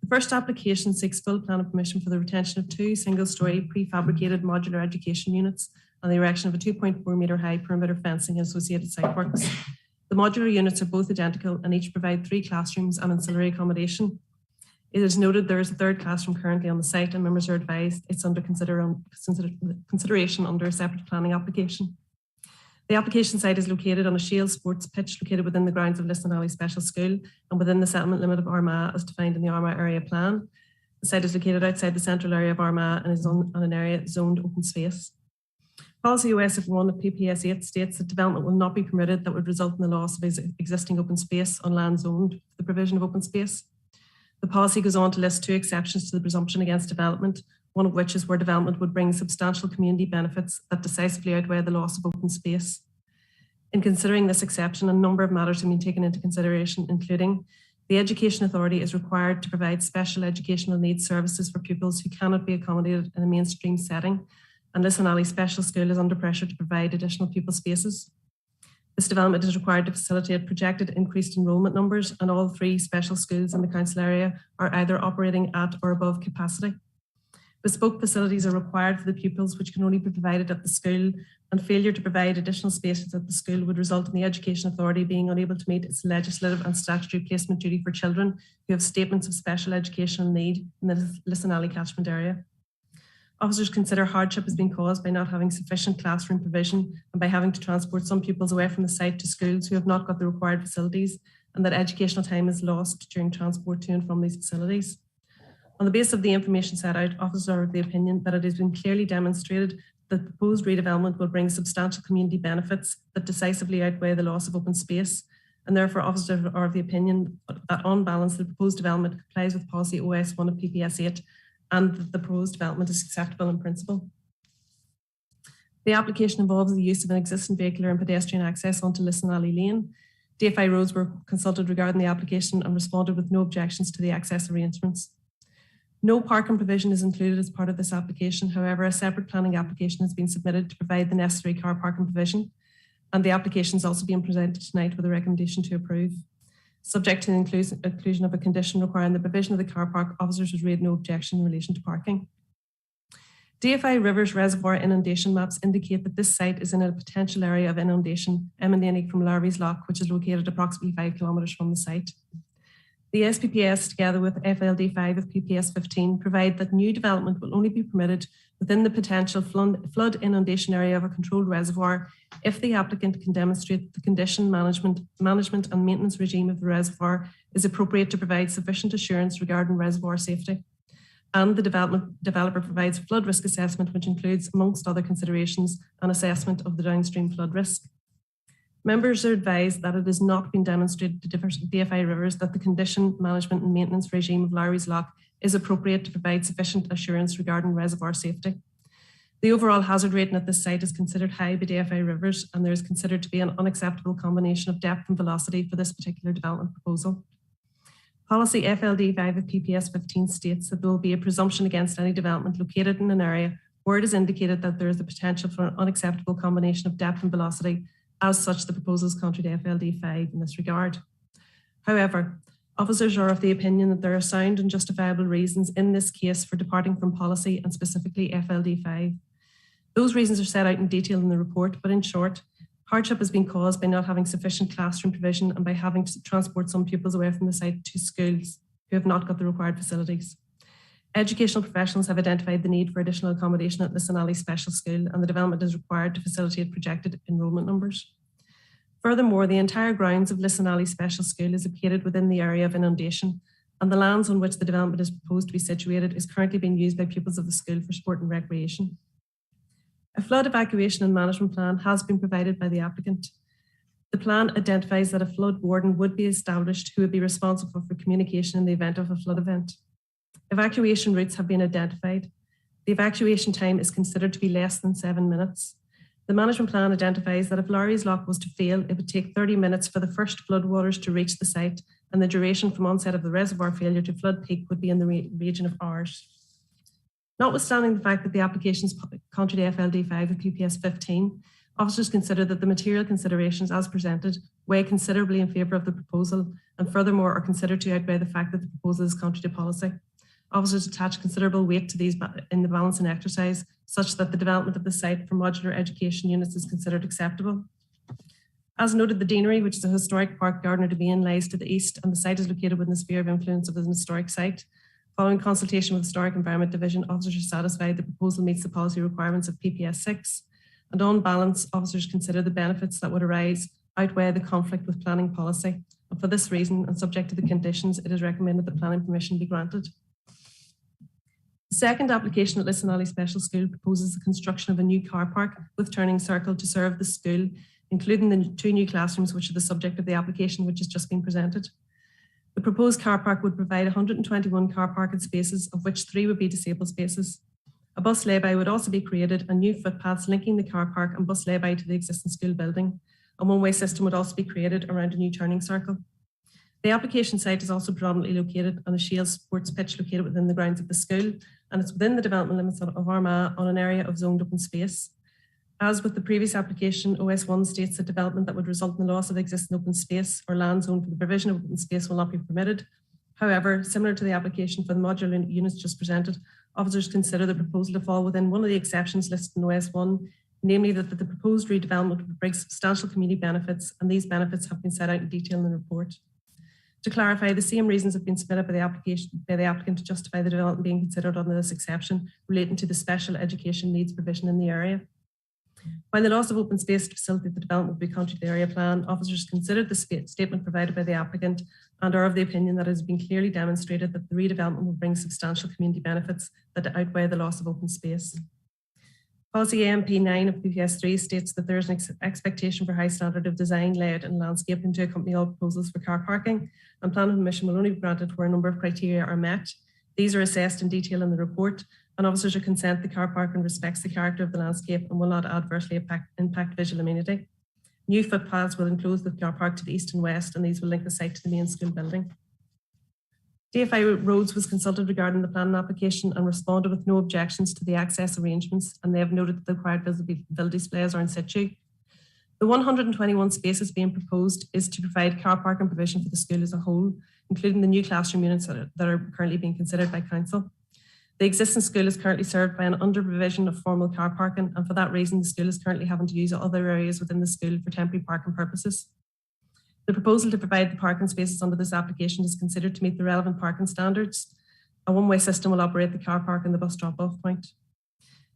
Speaker 13: The first application seeks full planning permission for the retention of 2 single-storey prefabricated modular education units and the erection of a 2.4 metre high perimeter fencing and associated site works. The modular units are both identical and each provide 3 classrooms and ancillary accommodation. It is noted there is a 3rd classroom currently on the site, and members are advised it's under consideration under a separate planning application. The application site is located on a shale sports pitch located within the grounds of Liston Alley Special School and within the settlement limit of Armagh as defined in the Armagh area plan. The site is located outside the central area of Armagh and is on an area zoned open space. Policy OSF1 of PPS 8 states that development will not be permitted that would result in the loss of existing open space on land zoned for the provision of open space. The policy goes on to list 2 exceptions to the presumption against development, one of which is where development would bring substantial community benefits that decisively outweigh the loss of open space. In considering this exception, a number of matters have been taken into consideration, including the Education Authority is required to provide special educational needs services for pupils who cannot be accommodated in a mainstream setting, and Liston Alley Special School is under pressure to provide additional pupil spaces. This development is required to facilitate projected increased enrolment numbers, and all 3 special schools in the council area are either operating at or above capacity. Bespoke facilities are required for the pupils, which can only be provided at the school, and failure to provide additional spaces at the school would result in the Education Authority being unable to meet its legislative and statutory placement duty for children who have statements of special educational need in the Liston Alley catchment area. Officers consider hardship has been caused by not having sufficient classroom provision and by having to transport some pupils away from the site to schools who have not got the required facilities, and that educational time is lost during transport to and from these facilities. On the basis of the information set out, officers are of the opinion that it has been clearly demonstrated that the proposed redevelopment will bring substantial community benefits that decisively outweigh the loss of open space, and therefore officers are of the opinion that on balance the proposed development complies with policy OS1 of PPS 8 and that the proposed development is acceptable in principle. The application involves the use of an existing vehicular and pedestrian access onto Liston Alley Lane. DFI Roads were consulted regarding the application and responded with no objections to the access arrangements. No parking provision is included as part of this application. However, a separate planning application has been submitted to provide the necessary car parking provision, and the application is also being presented tonight with a recommendation to approve. Subject to the inclusion of a condition requiring the provision of the car park, officers has raised no objection in relation to parking. DFI Rivers Reservoir inundation maps indicate that this site is in a potential area of inundation emanating from Larry's Lock, which is located approximately 5 kilometres from the site. The SPPS, together with FLD 5 of PPS 15, provide that new development will only be permitted within the potential flood inundation area of a controlled reservoir if the applicant can demonstrate that the condition management and maintenance regime of the reservoir is appropriate to provide sufficient assurance regarding reservoir safety. And the developer provides flood risk assessment, which includes, amongst other considerations, an assessment of the downstream flood risk. Members are advised that it has not been demonstrated to DFI Rivers that the condition management and maintenance regime of Larry's Lock is appropriate to provide sufficient assurance regarding reservoir safety. The overall hazard rating at this site is considered high by DFI Rivers, and there is considered to be an unacceptable combination of depth and velocity for this particular development proposal. Policy FLD 5 of PPS 15 states that there will be a presumption against any development located in an area where it is indicated that there is the potential for an unacceptable combination of depth and velocity. As such, the proposal is contrary to FLD 5 in this regard. However, officers are of the opinion that there are sound and justifiable reasons in this case for departing from policy and specifically FLD 5. Those reasons are set out in detail in the report, but in short, hardship has been caused by not having sufficient classroom provision and by having to transport some pupils away from the site to schools who have not got the required facilities. Educational professionals have identified the need for additional accommodation at Liston Alley Special School, and the development is required to facilitate projected enrolment numbers. Furthermore, the entire grounds of Liston Alley Special School is located within the area of inundation, and the lands on which the development is proposed to be situated is currently being used by pupils of the school for sport and recreation. A flood evacuation and management plan has been provided by the applicant. The plan identifies that a flood warden would be established who would be responsible for communication in the event of a flood event. Evacuation routes have been identified. The evacuation time is considered to be less than 7 minutes. The management plan identifies that if Larry's Lock was to fail, it would take 30 minutes for the first floodwaters to reach the site, and the duration from onset of the reservoir failure to flood peak would be in the region of hours. Notwithstanding the fact that the application is contrary to FLD 5 of PPS 15, officers consider that the material considerations as presented weigh considerably in favour of the proposal, and furthermore are considered to outweigh the fact that the proposal is contrary to policy. Officers attach considerable weight to these in the balancing exercise, such that the development of the site for modular education units is considered acceptable. As noted, the Deanery, which is a historic park garden or domain, lies to the east, and the site is located within the sphere of influence of an historic site. Following consultation with the Historic Environment Division, officers are satisfied the proposal meets the policy requirements of PPS 6, and on balance, officers consider the benefits that would arise outweigh the conflict with planning policy. And for this reason, and subject to the conditions, it is recommended that planning permission be granted. The second application at Lissanally Special School proposes the construction of a new car park with turning circle to serve the school, including the 2 new classrooms, which are the subject of the application which has just been presented. The proposed car park would provide 121 car parking spaces, of which 3 would be disabled spaces. A bus lay-by would also be created, and new footpaths linking the car park and bus lay-by to the existing school building. A one-way system would also be created around a new turning circle. The application site is also predominantly located on a Shield sports pitch located within the grounds of the school, and it's within the development limits of Armagh on an area of zoned open space. As with the previous application, OS1 states that development that would result in the loss of existing open space or land zone for the provision of open space will not be permitted. However, similar to the application for the modular units just presented, officers consider the proposal to fall within one of the exceptions listed in OS1, namely that the proposed redevelopment would bring substantial community benefits, and these benefits have been set out in detail in the report. To clarify, the same reasons have been submitted by the applicant to justify the development being considered under this exception relating to the special education needs provision in the area. While the loss of open space to facilitate the development would be contrary to the area plan, officers considered the statement provided by the applicant and are of the opinion that it has been clearly demonstrated that the redevelopment will bring substantial community benefits that outweigh the loss of open space. Policy AMP 9 of PPS 3 states that there is an expectation for high standard of design, layout and landscaping to accompany all proposals for car parking, and planning permission will only be granted where a number of criteria are met. These are assessed in detail in the report, and officers are consent the car parking respects the character of the landscape and will not adversely impact visual amenity. New footpaths will enclose the car park to the east and west, and these will link the site to the main school building. DFI Roads was consulted regarding the planning application and responded with no objections to the access arrangements, and they have noted that the required visibility displays are in situ. The 121 spaces being proposed is to provide car parking provision for the school as a whole, including the new classroom units that are currently being considered by council. The existing school is currently served by an under provision of formal car parking, and for that reason, the school is currently having to use other areas within the school for temporary parking purposes. The proposal to provide the parking spaces under this application is considered to meet the relevant parking standards. A one-way system will operate the car park and the bus drop-off point.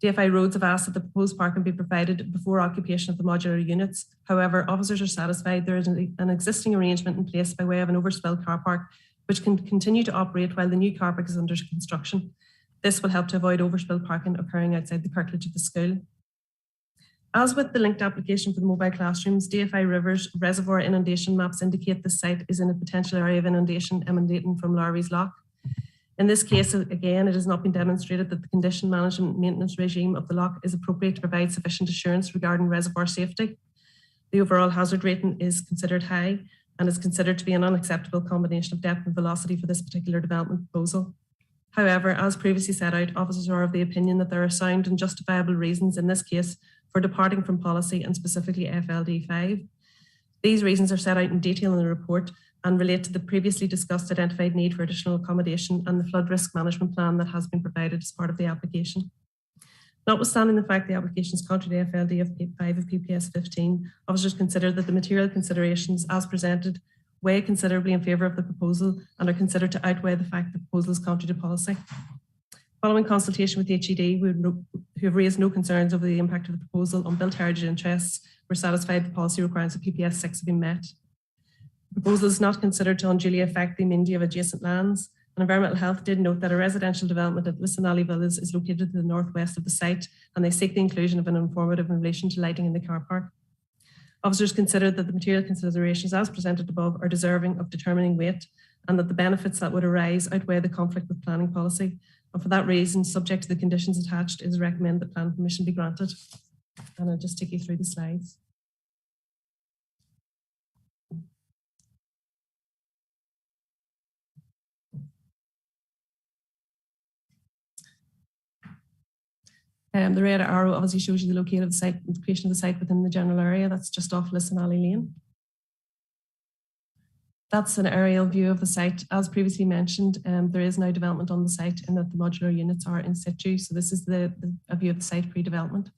Speaker 13: DFI Roads have asked that the proposed parking be provided before occupation of the modular units. However, officers are satisfied there is an existing arrangement in place by way of an overspill car park, which can continue to operate while the new car park is under construction. This will help to avoid overspill parking occurring outside the curtilage of the school. As with the linked application for the mobile classrooms, DFI Rivers reservoir inundation maps indicate the site is in a potential area of inundation emanating from Lowry's Loch. In this case, again, it has not been demonstrated that the condition management maintenance regime of the loch is appropriate to provide sufficient assurance regarding reservoir safety. The overall hazard rating is considered high and is considered to be an unacceptable combination of depth and velocity for this particular development proposal. However, as previously set out, officers are of the opinion that there are sound and justifiable reasons in this case for departing from policy and specifically FLD 5. These reasons are set out in detail in the report and relate to the previously discussed identified need for additional accommodation and the flood risk management plan that has been provided as part of the application. Notwithstanding the fact the application is contrary to FLD of 5 of PPS 15, officers consider that the material considerations as presented weigh considerably in favour of the proposal and are considered to outweigh the fact the proposal is contrary to policy. Following consultation with HED, who have raised no concerns over the impact of the proposal on built heritage interests, we're satisfied the policy requirements of PPS 6 have been met. The proposal is not considered to unduly affect the amenity of adjacent lands, and Environmental Health did note that a residential development at Lissanally Villas is located to the northwest of the site, and they seek the inclusion of an informative in relation to lighting in the car park. Officers considered that the material considerations as presented above are deserving of determining weight and that the benefits that would arise outweigh the conflict with planning policy. And for that reason, subject to the conditions attached, it is recommended that planning permission be granted. And I'll just take you through the slides. The red arrow obviously shows you the location of the site, location of the site within the general area. That's just off Lissanally Lane. That's an aerial view of the site. As previously mentioned, there is now development on the site in that the modular units are in situ. So this is a view of the site pre-development.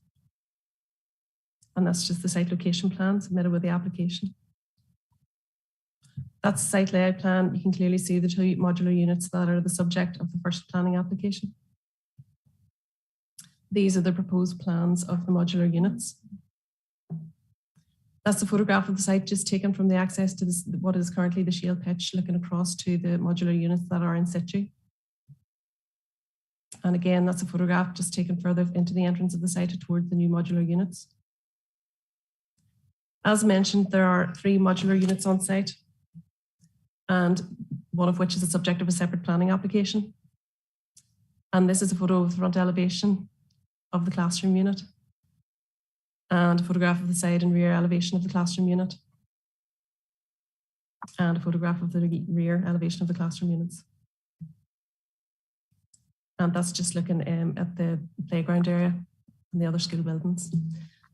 Speaker 13: And that's just the site location plan submitted with the application. That's the site layout plan. You can clearly see the 2 modular units that are the subject of the first planning application. These are the proposed plans of the modular units. That's the photograph of the site just taken from the access to this, what is currently the shield pitch, looking across to the modular units that are in situ. And again, that's a photograph just taken further into the entrance of the site towards the new modular units. As mentioned, there are 3 modular units on site, and one of which is the subject of a separate planning application. And this is a photo of the front elevation of the classroom unit, and a photograph of the side and rear elevation of the classroom unit, and a photograph of the rear elevation of the classroom units. And that's just looking at the playground area and the other school buildings.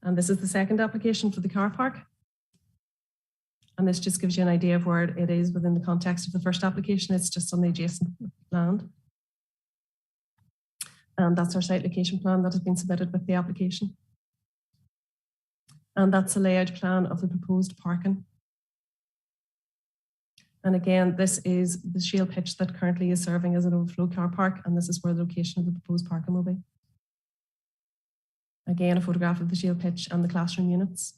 Speaker 13: And this is the second application for the car park. And this just gives you an idea of where it is within the context of the first application. It's just on the adjacent land. And that's our site location plan that has been submitted with the application. And that's a layout plan of the proposed parking. And again, this is the shield pitch that currently is serving as an overflow car park, and this is where the location of the proposed parking will be. Again, a photograph of the shield pitch and the classroom units.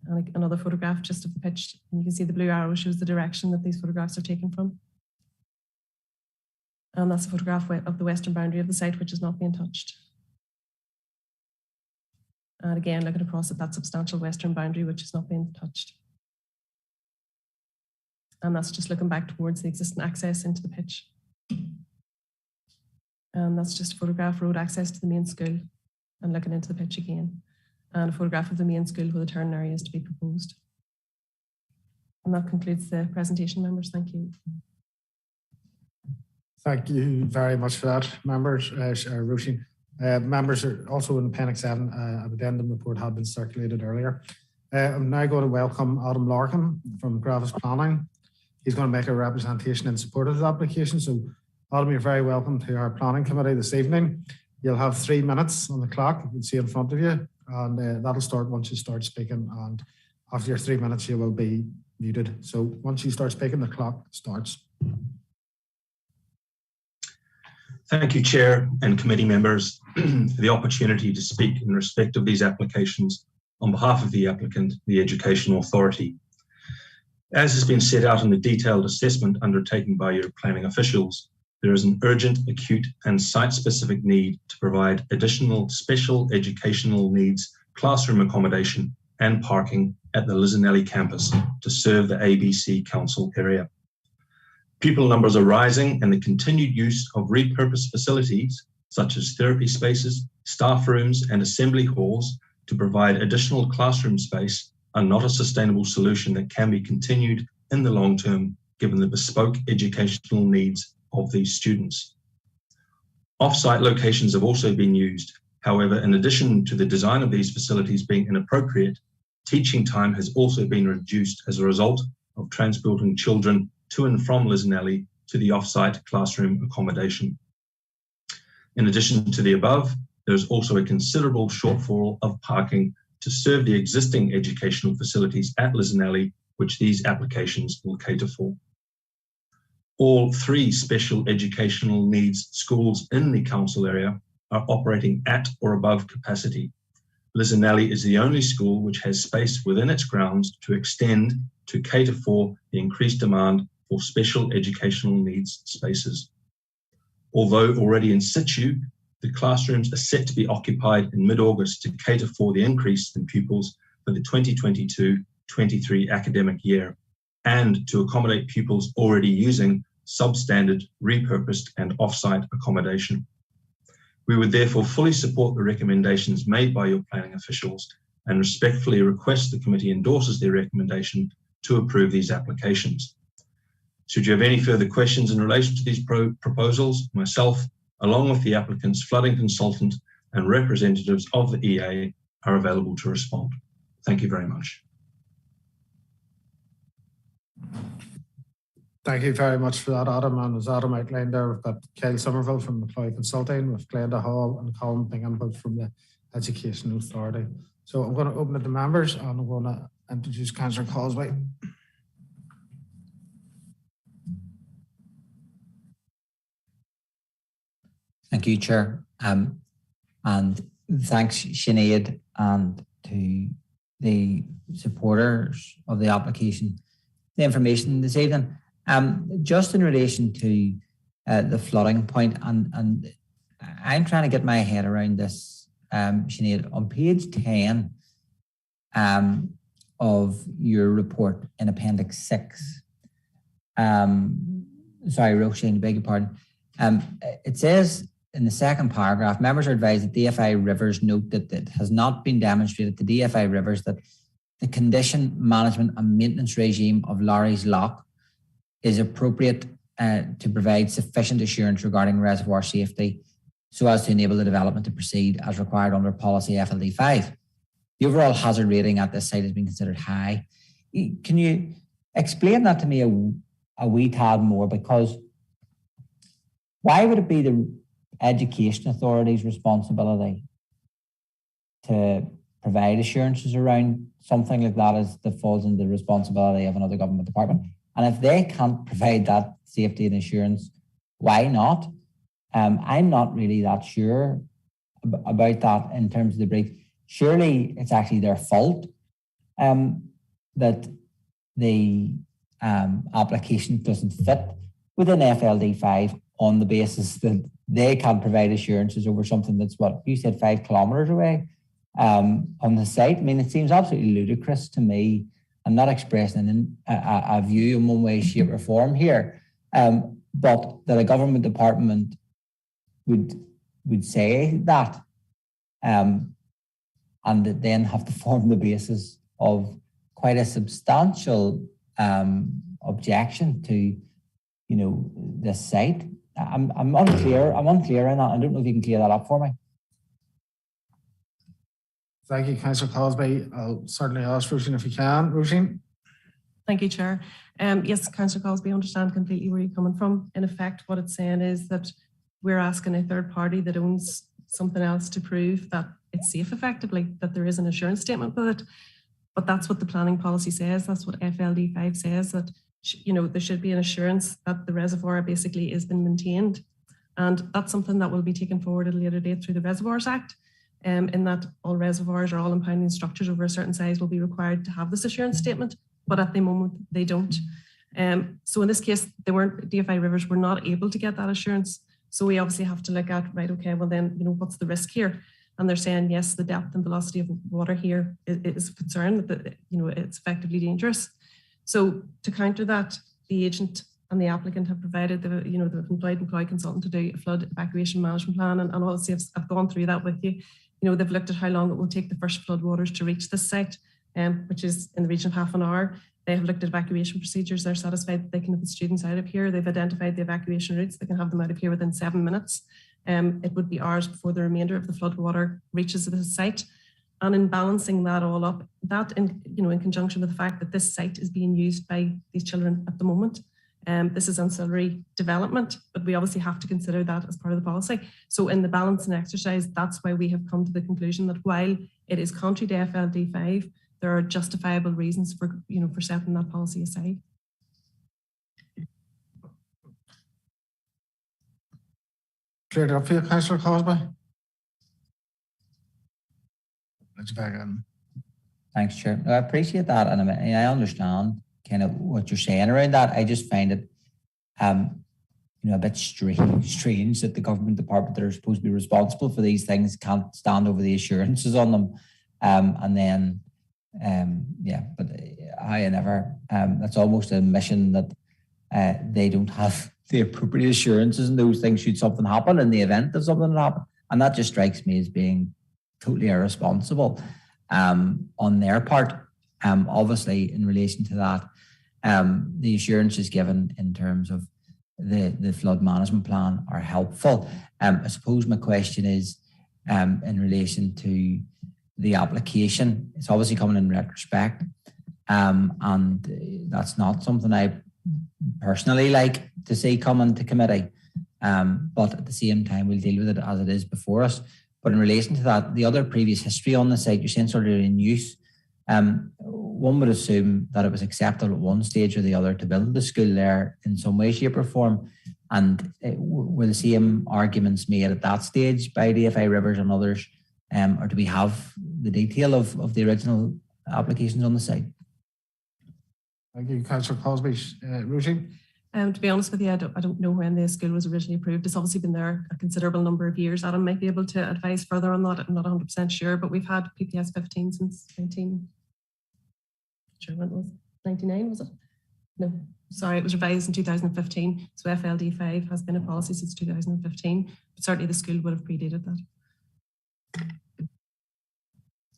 Speaker 13: And another photograph just of the pitch. And you can see the blue arrow shows the direction that these photographs are taken from. And that's a photograph of the western boundary of the site, which is not being touched. And again, looking across at that substantial western boundary, which is not being touched. And that's just looking back towards the existing access into the pitch. And that's just a photograph road access to the main school and looking into the pitch again. And a photograph of the main school where the turn area is to be proposed. And that concludes the presentation, members. Thank you.
Speaker 2: Thank you very much for that, members. Roisin. Members are also in Appendix 7, an addendum report had been circulated earlier. I'm now going to welcome Adam Larkin from Gravis Planning. He's going to make a representation in support of the application. So Adam, you're very welcome to our planning committee this evening. You'll have 3 minutes on the clock, you can see in front of you, and that'll start once you start speaking. And after your 3 minutes, you will be muted. So once you start speaking, the clock starts.
Speaker 1: Thank you, Chair and committee members, for the opportunity to speak in respect of these applications on behalf of the applicant, the Education Authority. As has been set out in the detailed assessment undertaken by your planning officials, there is an urgent, acute and site-specific need to provide additional special educational needs classroom accommodation and parking at the Lisanelli campus to serve the ABC Council area. Pupil numbers are rising, and the continued use of repurposed facilities such as therapy spaces, staff rooms and assembly halls to provide additional classroom space are not a sustainable solution that can be continued in the long term given the bespoke educational needs of these students. Off-site locations have also been used. However, in addition to the design of these facilities being inappropriate, teaching time has also been reduced as a result of transporting children to and from Lisanelli to the off-site classroom accommodation. In addition to the above, there is also a considerable shortfall of parking to serve the existing educational facilities at Lisanelli, which these applications will cater for. All 3 special educational needs schools in the council area are operating at or above capacity. Lisanelli is the only school which has space within its grounds to extend to cater for the increased demand for special educational needs spaces. Although already in situ, the classrooms are set to be occupied in mid-August to cater for the increase in pupils for the 2022-23 academic year and to accommodate pupils already using substandard, repurposed and off-site accommodation. We would therefore fully support the recommendations made by your planning officials and respectfully request the committee endorses their recommendation to approve these applications. Should you have any further questions in relation to these proposals, myself, along with the applicant's flooding consultant and representatives of the EA, are available to respond. Thank you very much.
Speaker 2: Thank you very much for that, Adam. And as Adam outlined there, we've got Kyle Somerville from McCloy Consulting, with Glenda Hall and Colin Bingham, both from the Education Authority. So I'm going to open it to members and I'm going to introduce Councillor Causeway.
Speaker 9: Thank you, Chair. And thanks, Sinead, and to the supporters of the application, the information this evening. Just in relation to the flooding point, and I'm trying to get my head around this, Sinead, on page 10 of your report in Appendix 6. Sorry, Roisin, beg your pardon. It says in the second paragraph, members are advised that DFI Rivers note that it has not been demonstrated to DFI Rivers that the condition, management and maintenance regime of Larry's Lock is appropriate to provide sufficient assurance regarding reservoir safety so as to enable the development to proceed as required under policy FLD 5. The overall hazard rating at this site has been considered high. Can you explain that to me a wee tad more? Because why would it be the Education Authority's responsibility to provide assurances around something like that as that falls into the responsibility of another government department? And if they can't provide that safety and assurance, why not? I'm not really that sure about that in terms of the brief. Surely it's actually their fault that the application doesn't fit within FLD 5 on the basis that they can't provide assurances over something that's, what you said, 5 kilometres away on the site. I mean, it seems absolutely ludicrous to me. I'm not expressing a view in one way, shape or form here, but that a government department would say that and that then have to form the basis of quite a substantial objection to, this site. I'm unclear on that. I don't know if you can clear that up for me.
Speaker 2: Thank you, Councillor Causeway. I'll certainly ask Roisin if you can. Roisin?
Speaker 13: Thank you, Chair. Yes, Councillor Causeway, I understand completely where you're coming from. In effect, what it's saying is that we're asking a third party that owns something else to prove that it's safe effectively, that there is an assurance statement with it. But that's what the planning policy says. That's what FLD 5 says, that there should be an assurance that the reservoir basically is been maintained. And that's something that will be taken forward at a later date through the Reservoirs Act, in that all reservoirs or all impounding structures over a certain size will be required to have this assurance statement, but at the moment they don't. So in this case, DFI Rivers were not able to get that assurance. So we obviously have to look at, right, okay, well then, what's the risk here? And they're saying, yes, the depth and velocity of water here is a concern, that it's effectively dangerous. So to counter that, the agent and the applicant have provided the employed consultant to do a flood evacuation management plan, and obviously I've gone through that with you. They've looked at how long it will take the first flood waters to reach this site, which is in the region of half an hour. They have looked at evacuation procedures. They're satisfied that they can have the students out of here. They've identified the evacuation routes. They can have them out of here within 7 minutes. It would be hours before the remainder of the flood water reaches the site. And in balancing that all up, that in conjunction with the fact that this site is being used by these children at the moment, this is ancillary development, but we obviously have to consider that as part of the policy. So in the balancing exercise, that's why we have come to the conclusion that while it is contrary to FLD 5, there are justifiable reasons for setting that policy aside.
Speaker 2: Cleared up for you, Councillor Causeway? Let's back on.
Speaker 9: Thanks, Chair. No, I appreciate that, and I understand kind of what you're saying around that. I just find it, a bit strange that the government department that are supposed to be responsible for these things can't stand over the assurances on them, and then, but however, that's almost a admission that they don't have the appropriate assurances and those things should something happen in the event of something happen, and that just strikes me as being totally irresponsible on their part. Obviously, in relation to that, the assurances given in terms of the flood management plan are helpful. I suppose my question is in relation to the application. It's obviously coming in retrospect, And that's not something I personally like to see coming to committee. But at the same time, we'll deal with it as it is before us. But in relation to that, the other previous history on the site, you're saying sort of in use, one would assume that it was acceptable at one stage or the other to build the school there in some way, shape or form. And were the same arguments made at that stage by DFI Rivers and others? Or do we have the detail of the original applications on the site?
Speaker 2: Thank you, Councillor Cosby. Roisin?
Speaker 13: To be honest with you, I don't know when the school was originally approved. It's obviously been there a considerable number of years. Adam might be able to advise further on that. I'm not 100% sure, but we've had PPS 15 since 99, was it? No, sorry, it was revised in 2015. So FLD5 has been a policy since 2015, but certainly the school would have predated that.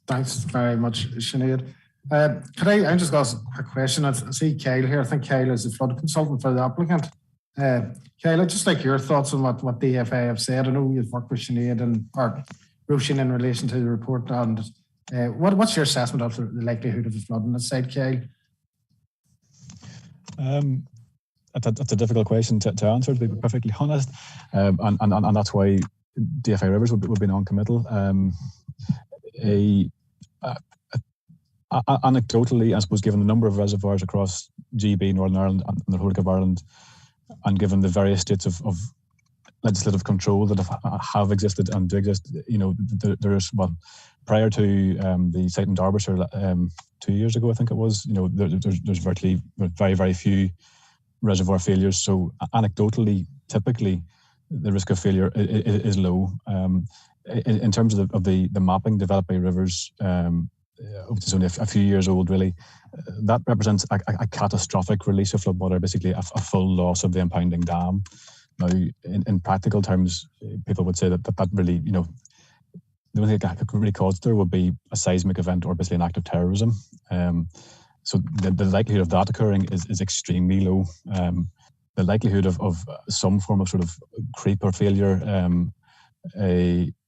Speaker 2: Thanks very much, Sinead. Could I just ask a quick question? I see Kyle here. I think Kyle is the flood consultant for the applicant. Kyle, I'd just like your thoughts on what DFI have said. I know you've worked with Sinead or Roisin in relation to the report. And what's your assessment of the likelihood of the flood on the site, Kyle?
Speaker 11: That's a difficult question to answer, to be perfectly honest. And that's why DFI Rivers would be non-committal. Anecdotally, I suppose, given the number of reservoirs across GB, Northern Ireland and the Republic of Ireland, and given the various states of legislative control that have existed and do exist, there is, well, prior to the site in Derbyshire 2 years ago, I think it was, there's virtually very, very few reservoir failures. So anecdotally, typically, the risk of failure is low. In terms of the mapping developed by Rivers, which is only a few years old, really, that represents a catastrophic release of floodwater, basically a full loss of the impounding dam. Now, in practical terms, people would say that really, the only thing that could really cause there would be a seismic event or basically an act of terrorism. So the likelihood of that occurring is extremely low. The likelihood of some form of sort of creep or failure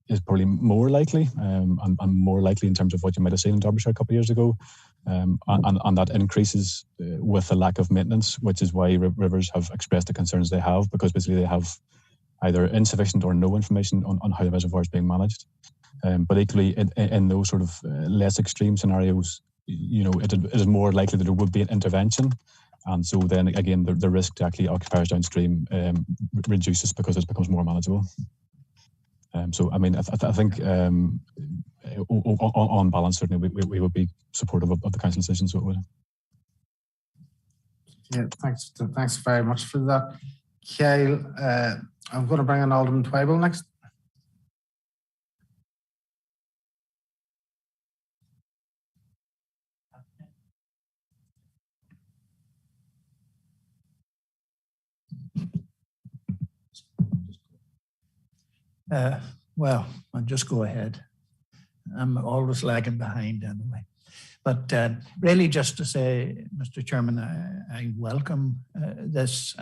Speaker 11: is probably more likely, and more likely in terms of what you might have seen in Derbyshire a couple of years ago. And that increases with the lack of maintenance, which is why Rivers have expressed the concerns they have, because basically they have either insufficient or no information on how the reservoir is being managed. But equally, in those sort of less extreme scenarios, it is more likely that there would be an intervention. And so then again, the risk to actually occupiers downstream reduces because it becomes more manageable. So, I mean, I think on balance, certainly we would be supportive of the council's decision. So it would.
Speaker 2: Yeah, thanks very much for that. Kyle, I'm going to bring in Alderman Twybull next.
Speaker 20: Well, I'll just go ahead. I'm always lagging behind anyway. But really just to say, Mr. Chairman, I welcome this.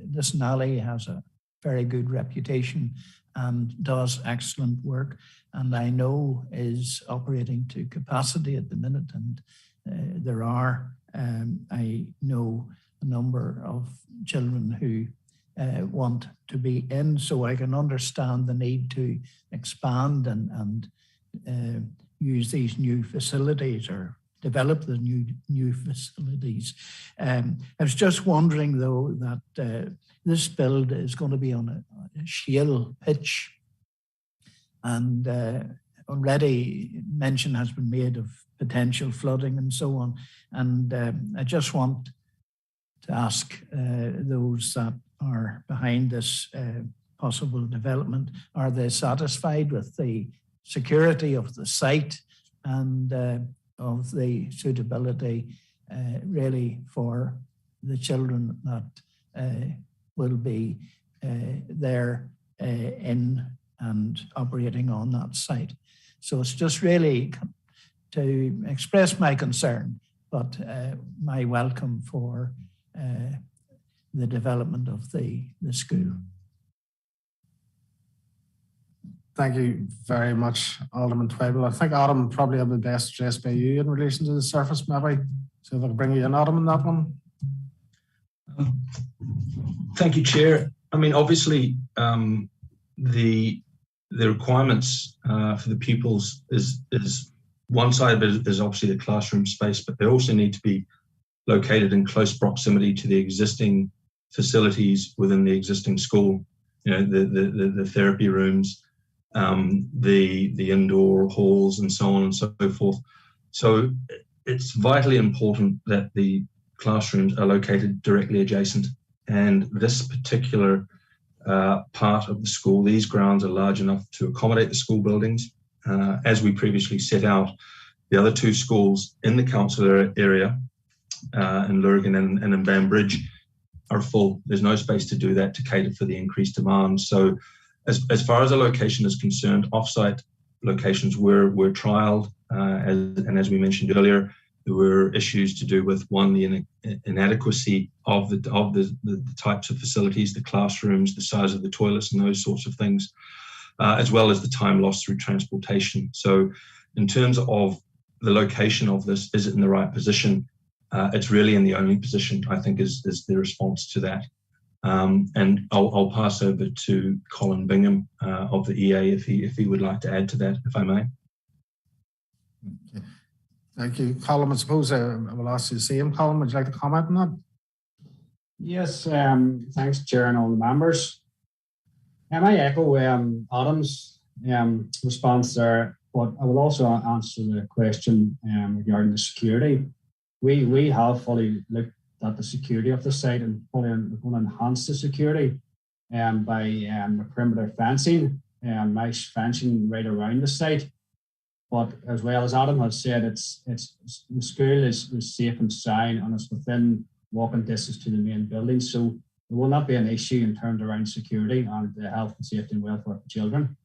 Speaker 20: This Nally has a very good reputation and does excellent work. And I know is operating to capacity at the minute. And there are, I know, a number of children who want to be in, so I can understand the need to expand and use these new facilities or develop the new facilities. I was just wondering though that this build is going to be on a shale pitch, and already mention has been made of potential flooding and so on. And I just want to ask those that are behind this possible development, are they satisfied with the security of the site and of the suitability really for the children that will be there in and operating on that site? So it's just really to express my concern, but my welcome for the development of the school.
Speaker 2: Thank you very much, Alderman Twybull. I think Adam probably have the best address by you in relation to the surface, maybe. So if I can bring you in, Adam, on that one.
Speaker 1: Thank you, Chair. I mean, obviously, the requirements for the pupils is one side of it is obviously the classroom space, but they also need to be located in close proximity to the existing facilities within the existing school. You know, the therapy rooms, the indoor halls, and so on and so forth. So it's vitally important that the classrooms are located directly adjacent. And this particular part of the school, these grounds are large enough to accommodate the school buildings. As we previously set out, the other two schools in the council area, in Lurgan and in Banbridge, are full. There's no space to do that to cater for the increased demand. So as far as the location is concerned, offsite locations were trialled, and as we mentioned earlier, there were issues to do with, one, the inadequacy of the types of facilities, the classrooms, the size of the toilets, and those sorts of things, as well as the time lost through transportation. So in terms of the location of this, is it in the right position? It's really in the only position, I think, is the response to that. And I'll pass over to Colin Bingham of the EA if he would like to add to that, if I may.
Speaker 2: Okay. Thank you, Colin. I suppose I will ask you the same. Colin, would you like to comment on that?
Speaker 7: Yes, thanks, Chair, and all the members. I echo Adam's response there, but I will also answer the question regarding the security. We have fully looked at the security of the site and fully going to enhance the security by the perimeter fencing, mesh fencing right around the site. But as well as Adam has said, the school is safe and sound, and it's within walking distance to the main building. So there will not be an issue in terms around security and the health and safety and welfare of children.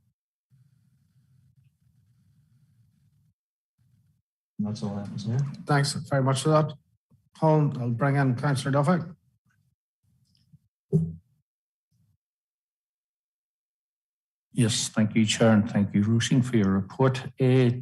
Speaker 7: And that's all I have to say.
Speaker 2: Thanks very much for that. Colin, I'll bring in Councillor Duffy.
Speaker 12: Yes, thank you, Chair, and thank you, Roisin, for your report.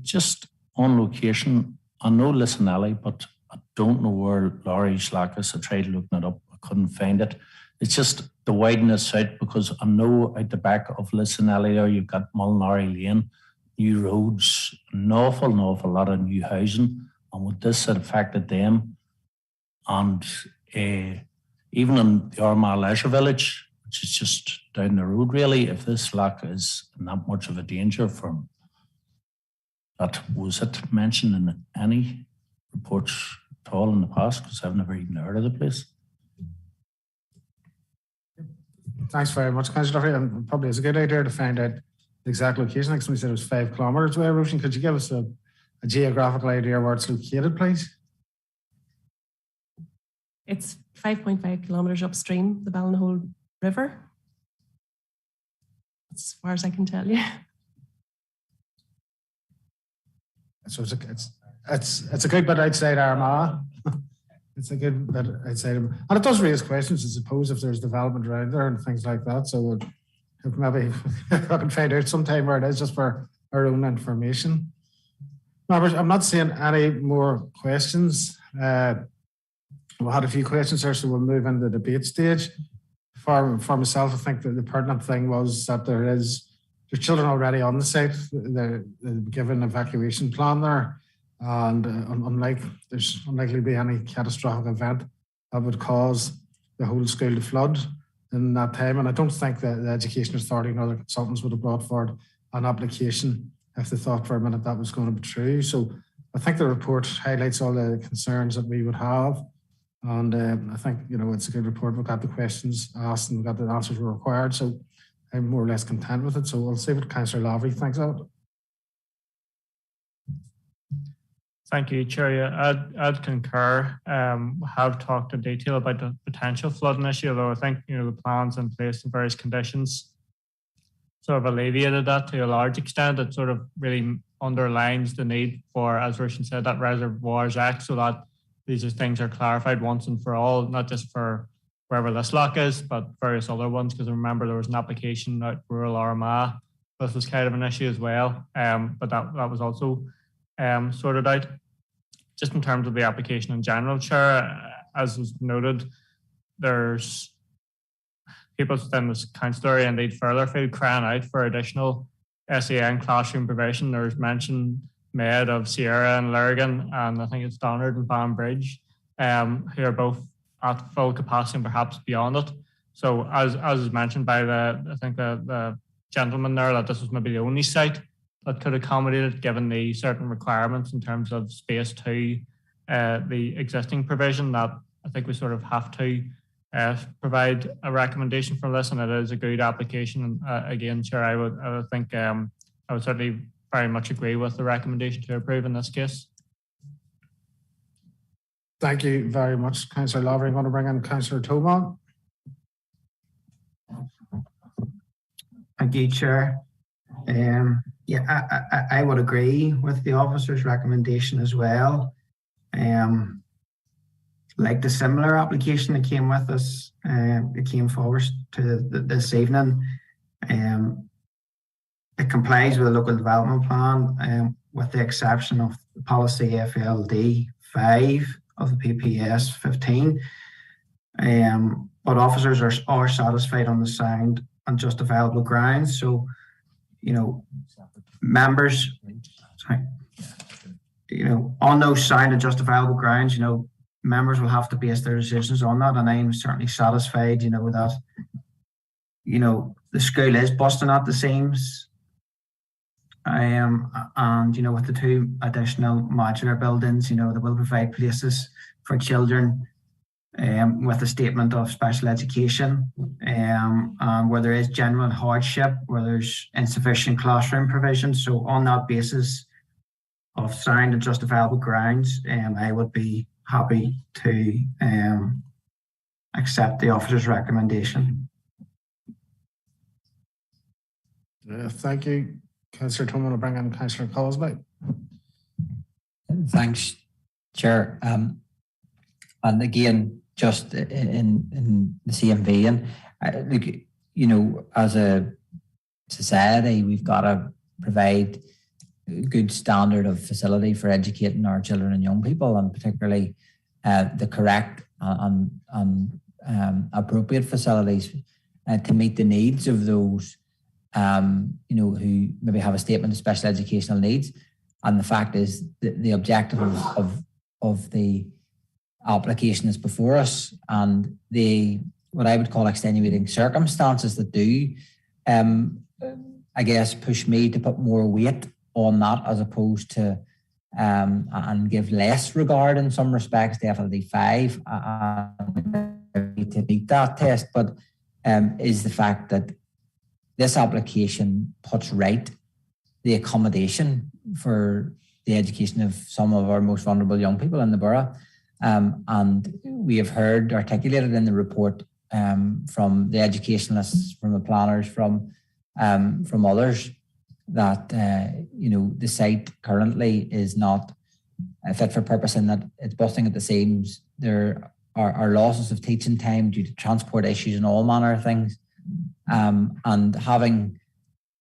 Speaker 12: Just on location, I know Lissanelli, but I don't know where Laurie Schlackus. I tried looking it up, I couldn't find it. It's just the widen this out, because I know at the back of Lissanelli there, you've got Molinari Lane, new roads, an awful lot of new housing, and would this have affected them? And even in the Armagh Leisure Village, which is just down the road, really, if this lack is not much of a danger from that, was it mentioned in any reports at all in the past? Because I've never even heard of the place.
Speaker 2: Thanks very much, Councillor Duffy. And probably it's a good idea to find out the exact location. Like somebody said, it was 5 kilometres away. Roisin, could you give us a geographical idea where it's located, please?
Speaker 13: It's 5.5 kilometres upstream the Ballinhole River, as far as I can tell you.
Speaker 2: So it's a good bit outside Armagh. It's a good bit outside, and it does raise questions, I suppose, if there's development around there and things like that. So maybe I can find out sometime where it is, just for our own information. Members, I'm not seeing any more questions. We had a few questions there, so we'll move into the debate stage. For myself, I think that the pertinent thing was that there's children already on the site. They're given an evacuation plan there, and there's unlikely to be any catastrophic event that would cause the whole school to flood in that time. And I don't think that the Education Authority and other consultants would have brought forward an application if they thought for a minute that was going to be true. So I think the report highlights all the concerns that we would have. And I think, it's a good report. We've got the questions asked and we've got the answers we required. So I'm more or less content with it. So we'll see what Councillor Lavery thinks of it.
Speaker 8: Thank you, Chair. I'd concur. Have talked in detail about the potential flooding issue, although I think, the plans in place and various conditions sort of alleviated that to a large extent. It sort of really underlines the need for, as Roisin said, that Reservoirs Act, so that these things are clarified once and for all, not just for wherever this lock is, but various other ones, because I remember there was an application out rural Armagh. This was kind of an issue as well, but that was also sorted out. just in terms of the application in general, Chair, as was noted, there's people within this council area indeed further field crying out for additional SEN classroom provision. There's mention made of Sierra and Lurgan, and I think it's Donard and Banbridge, who are both at full capacity and perhaps beyond it. So as is mentioned by the gentleman there, that this was maybe the only site that could accommodate it, given the certain requirements in terms of space to the existing provision, that I think we sort of have to provide a recommendation for this, and it is a good application. And again, Chair, I would think I would certainly very much agree with the recommendation to approve in this case.
Speaker 2: Thank you very much, Councillor Lavery. I'm going to bring in Councillor Toman.
Speaker 19: Thank you, Chair. Yeah, I would agree with the officer's recommendation as well. Like the similar application that came with us, it came forward to this evening. It complies with the local development plan, with the exception of the policy FLD 5 of the PPS 15. But officers are satisfied on the sound and justifiable grounds. So, you know, members, on those sound and justifiable grounds, members will have to base their decisions on that. And I'm certainly satisfied, that, the school is busting at the seams. And, with the 2 additional modular buildings, they will provide places for children with a statement of special education, where there is genuine hardship, where there's insufficient classroom provision. So on that basis of sound and justifiable grounds, I would be happy to accept the officer's recommendation.
Speaker 2: Thank you, Councillor Toman. I'll bring in Councillor Cosby.
Speaker 9: Thanks, Chair. And again, just in the same vein, look, as a society, we've got to provide a good standard of facility for educating our children and young people, and particularly the correct and appropriate facilities to meet the needs of those who maybe have a statement of special educational needs. And the fact is that the objective of the application is before us, and what I would call extenuating circumstances that do, I guess, push me to put more weight on that, as opposed to and give less regard in some respects to FLD 5 to meet that test. But is the fact that this application puts right the accommodation for the education of some of our most vulnerable young people in the borough. And we have heard articulated in the report from the educationalists, from the planners, from others, that the site currently is not fit for purpose, and that it's busting at the seams. There are losses of teaching time due to transport issues and all manner of things. And having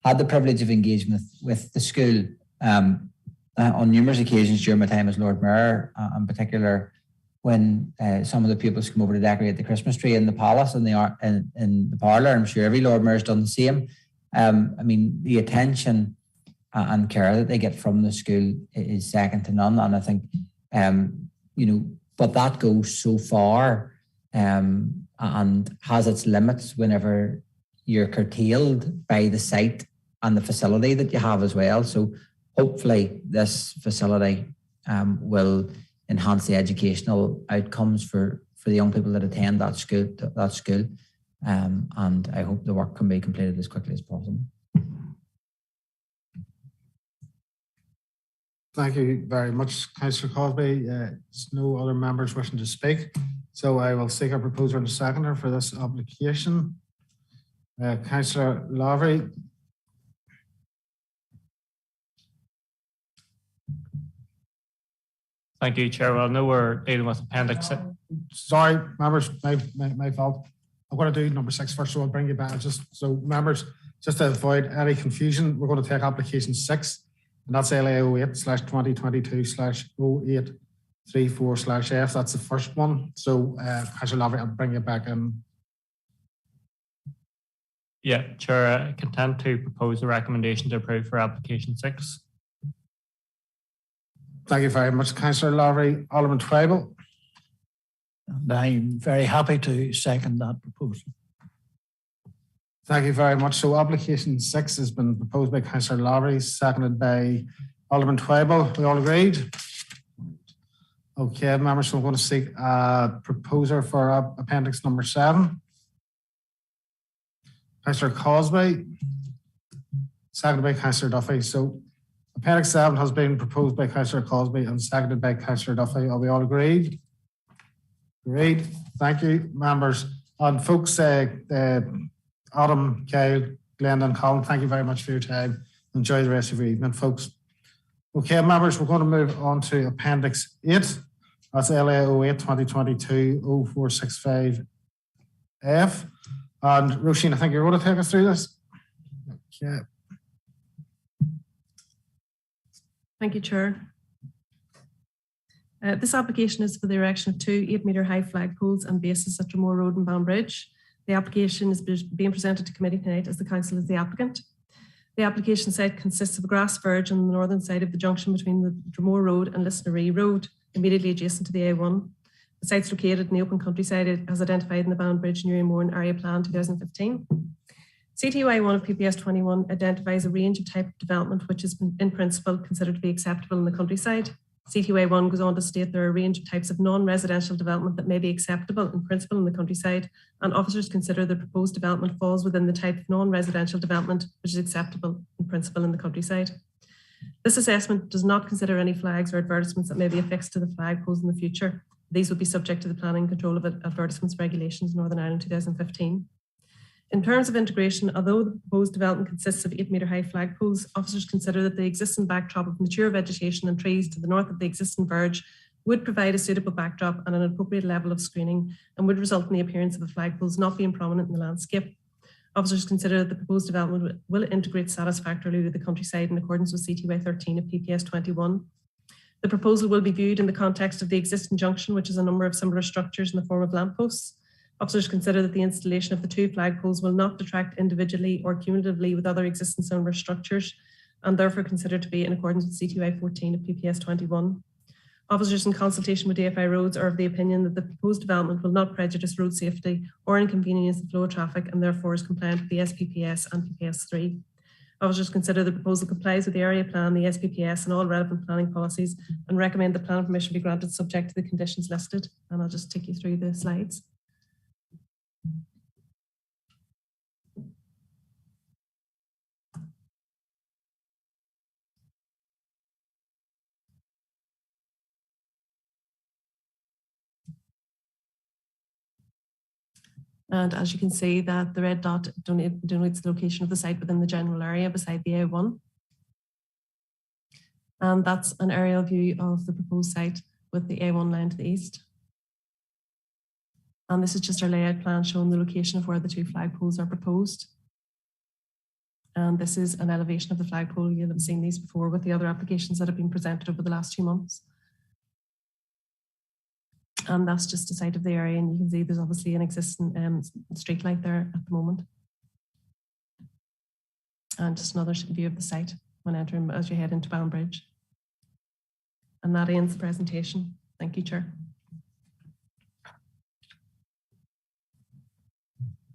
Speaker 9: had the privilege of engagement with the school on numerous occasions during my time as Lord Mayor, in particular when some of the pupils come over to decorate the Christmas tree in the palace and in the parlour. I'm sure every Lord Mayor's done the same. The attention and care that they get from the school is second to none. And I think, but that goes so far and has its limits whenever you're curtailed by the site and the facility that you have as well. So hopefully this facility will enhance the educational outcomes for the young people that attend that school. And I hope the work can be completed as quickly as possible.
Speaker 2: Thank you very much, Councillor Cosby. There's no other members wishing to speak, so I will seek a proposer and a seconder for this application. Councillor Lavery.
Speaker 8: Thank you, Chair. Well, I know we're dealing with Appendix.
Speaker 2: Sorry, members, my fault. I'm going to do number 6 first, so I'll bring you back. So members, just to avoid any confusion, we're going to take application 6, and that's LA 08/2022/08 34/F. That's the first one. So, Councillor Lavery, I'll bring you back in.
Speaker 8: Yeah, Chair, content to propose a recommendation to approve for application 6.
Speaker 2: Thank you very much, Councillor Lavery. Alderman Twybull.
Speaker 20: And I'm very happy to second that proposal.
Speaker 2: Thank you very much. So application 6 has been proposed by Councillor Lavery, seconded by Alderman Twybull. We all agreed? Okay, members, so I'm going to seek a proposer for appendix number 7. Councillor Cosby, seconded by Councillor Duffy. So appendix 7 has been proposed by Councillor Cosby and seconded by Councillor Duffy. Are we all agreed? Agreed. Thank you, members. And folks, Adam, Kyle, Glenn and Colin, thank you very much for your time. Enjoy the rest of your evening, folks. Okay, members, we're going to move on to Appendix 8. That's LA 08 2022 0465F. And Roisin, I think you're going to take us through this. Okay.
Speaker 13: Thank you, Chair. This application is for the erection of 2 8-metre-high flagpoles and bases at Dromore Road in Banbridge. The application is being presented to committee tonight as the council is the applicant. The application site consists of a grass verge on the northern side of the junction between the Dromore Road and Lisnaree Road, immediately adjacent to the A1. The site's located in the open countryside as identified in the Banbridge Newry Mourne Area Plan 2015. CTY 1 of PPS 21 identifies a range of type of development which is in principle considered to be acceptable in the countryside. CTY 1 goes on to state there are a range of types of non-residential development that may be acceptable in principle in the countryside, and officers consider the proposed development falls within the type of non-residential development which is acceptable in principle in the countryside. This assessment does not consider any flags or advertisements that may be affixed to the flagpoles in the future. These would be subject to the planning and control of advertisements regulations Northern Ireland 2015. In terms of integration, although the proposed development consists of 8-metre-high flagpoles, officers consider that the existing backdrop of mature vegetation and trees to the north of the existing verge would provide a suitable backdrop and an appropriate level of screening and would result in the appearance of the flagpoles not being prominent in the landscape. Officers consider that the proposed development will integrate satisfactorily with the countryside in accordance with CTY 13 of PPS 21. The proposal will be viewed in the context of the existing junction, which is a number of similar structures in the form of lampposts. Officers consider that the installation of the 2 flagpoles will not detract individually or cumulatively with other existing similar structures, and therefore considered to be in accordance with CTY 14 of PPS 21. Officers in consultation with DFI Roads are of the opinion that the proposed development will not prejudice road safety or inconvenience the flow of traffic and therefore is compliant with the SPPS and PPS 3. Officers consider the proposal complies with the area plan, the SPPS and all relevant planning policies and recommend the plan permission be granted subject to the conditions listed. And I'll just take you through the slides. And as you can see that the red dot denotes the location of the site within the general area beside the A1. And that's an aerial view of the proposed site with the A1 line to the east. And this is just our layout plan showing the location of where the 2 flagpoles are proposed. And this is an elevation of the flagpole. You'll have seen these before with the other applications that have been presented over the last 2 months. And that's just the site of the area, and you can see there's obviously an existing street light there at the moment. And just another view of the site when entering as you head into Banbridge. And that ends the presentation. Thank you, Chair.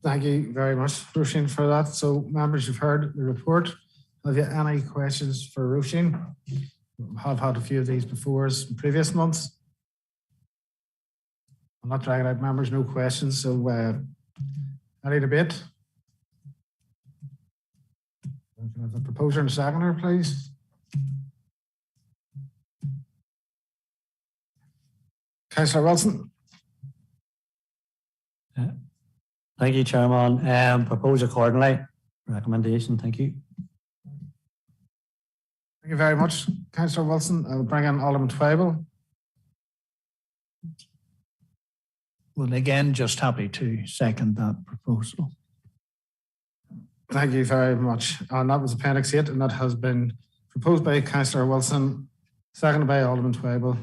Speaker 2: Thank you very much, Roisin, for that. So, members, you've heard the report. Have you any questions for Roisin? I've had a few of these before in previous months. I'm not dragging out members, no questions. So, any debate? Can I have the proposer and seconder, please? Councillor Wilson.
Speaker 16: Thank you, Chairman. Propose accordingly. Recommendation. Thank you.
Speaker 2: Thank you very much, Councillor Wilson. I'll bring in Alderman Twybull.
Speaker 20: Well, again, just happy to second that proposal.
Speaker 2: Thank you very much. And that was Appendix 8, and that has been proposed by Councillor Wilson, seconded by Alderman Twybull.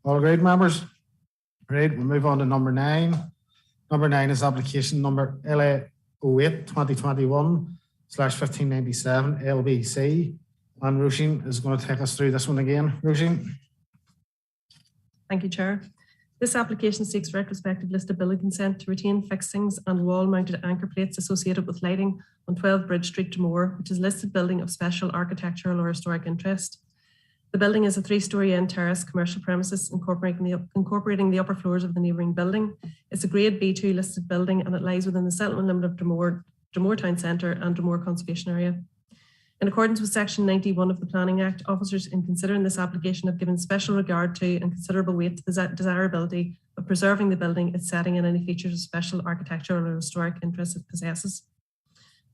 Speaker 2: All agreed, members? Great, we'll move on to number 9. Number 9 is application number LA 08 2021/1597 LBC. And Roisin is going to take us through this one again. Roisin.
Speaker 13: Thank you, Chair. This application seeks retrospective listed building consent to retain fixings and wall-mounted anchor plates associated with lighting on 12 Bridge Street, Dromore, which is a listed building of special architectural or historic interest. The building is a 3-storey end terrace commercial premises incorporating the upper floors of the neighbouring building. It's a grade B2 listed building and it lies within the settlement limit of Dromore Town Centre and Dromore Conservation Area. In accordance with Section 91 of the Planning Act, officers in considering this application have given special regard to and considerable weight to the desirability of preserving the building, its setting and any features of special architectural or historic interest it possesses.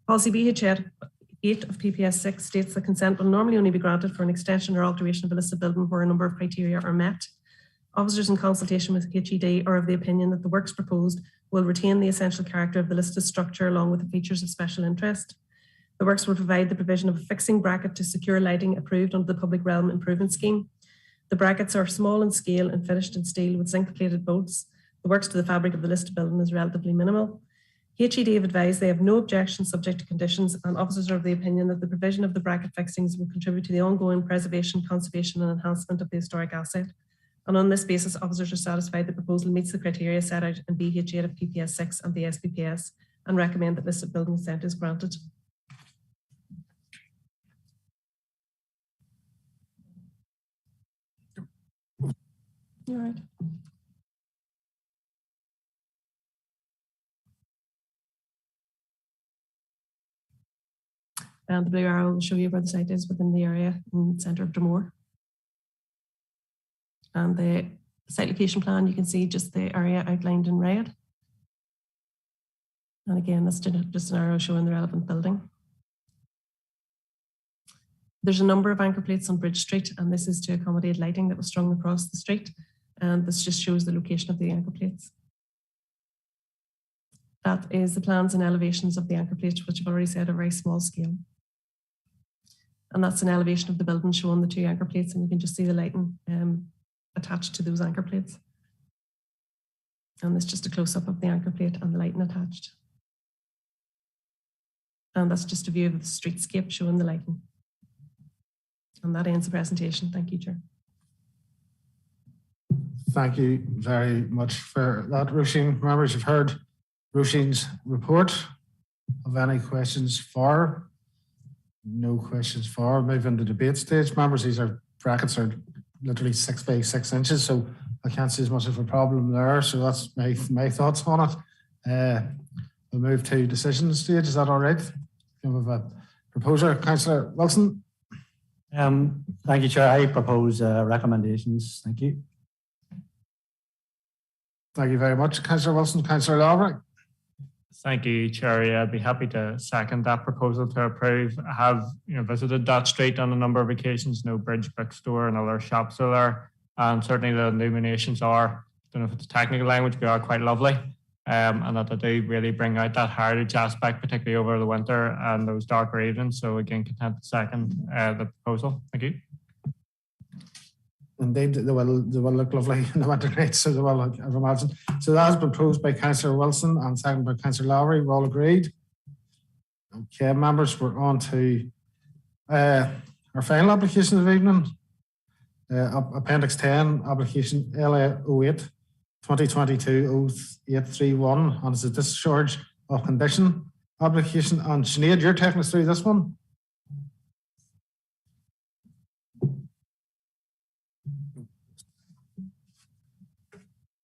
Speaker 13: Policy BH8 of PPS 6 states that consent will normally only be granted for an extension or alteration of a listed building where a number of criteria are met. Officers in consultation with HED are of the opinion that the works proposed will retain the essential character of the listed structure along with the features of special interest. The works will provide the provision of a fixing bracket to secure lighting approved under the Public Realm Improvement Scheme. The brackets are small in scale and finished in steel with zinc-plated bolts. The works to the fabric of the listed building is relatively minimal. HED have advised they have no objection subject to conditions, and officers are of the opinion that the provision of the bracket fixings will contribute to the ongoing preservation, conservation and enhancement of the historic asset. And on this basis, officers are satisfied the proposal meets the criteria set out in BH8 of PPS 6 and the SPPS and recommend that listed building consent is granted. All right. And the blue arrow will show you where the site is within the area in the centre of Dromore. And the site location plan, you can see just the area outlined in red. And again, that's just an arrow showing the relevant building. There's a number of anchor plates on Bridge Street, and this is to accommodate lighting that was strung across the street. And this just shows the location of the anchor plates. That is the plans and elevations of the anchor plates, which I've already said are very small scale. And that's an elevation of the building showing the 2 anchor plates, and you can just see the lighting attached to those anchor plates. And it's just a close-up of the anchor plate and the lighting attached. And that's just a view of the streetscape showing the lighting. And that ends the presentation. Thank you, Chair.
Speaker 2: Thank you very much for that, Roisin. Members, you've heard Roisin's report. Have any questions for? No questions for. Move into the debate stage. Members, these brackets are literally 6 by 6 inches, so I can't see as much of a problem there. So that's my thoughts on it. We'll move to decision stage. Is that all right? We have a proposer, Councillor Wilson.
Speaker 16: Thank you, Chair. I propose recommendations. Thank you.
Speaker 2: Thank you very much, Councillor Wilson. Councillor Lawry.
Speaker 8: Thank you, Chair. Yeah, I'd be happy to second that proposal to approve. I have visited that street on a number of occasions. No Bridge Bookstore and other shops are there. And certainly the illuminations are, I don't know if it's a technical language, but are quite lovely. And that they do really bring out that heritage aspect, particularly over the winter and those darker evenings. So again, content to second the proposal. Thank you.
Speaker 2: Indeed, they will look lovely in the winter nights, so they will, I've imagined. So that has been proposed by Councillor Wilson and seconded by Councillor Lowry. We're all agreed. Okay, members, we're on to our final application of the evening. Appendix 10, application LA 08 2022-0831, and it's a discharge of condition application. And Sinead, you're taking us through this one.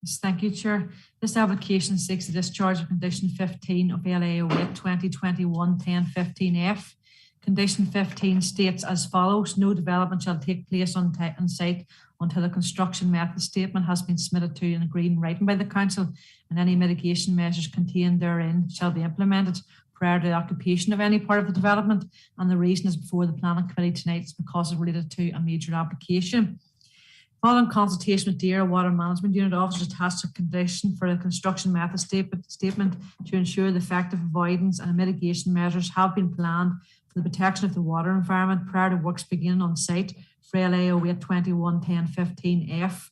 Speaker 17: Yes, thank you, Chair. This application seeks a discharge of condition 15 of LA 08 2021-1015F. Condition 15 states as follows: no development shall take place on site until a construction method statement has been submitted to and agreed in writing by the council, and any mitigation measures contained therein shall be implemented prior to the occupation of any part of the development. And the reason is before the planning committee tonight is because it's related to a major application. Following consultation with DERA Water Management Unit, officers attached a condition for a construction method statement to ensure the effective avoidance and mitigation measures have been planned for the protection of the water environment prior to works beginning on site for LA 08 21-1015F.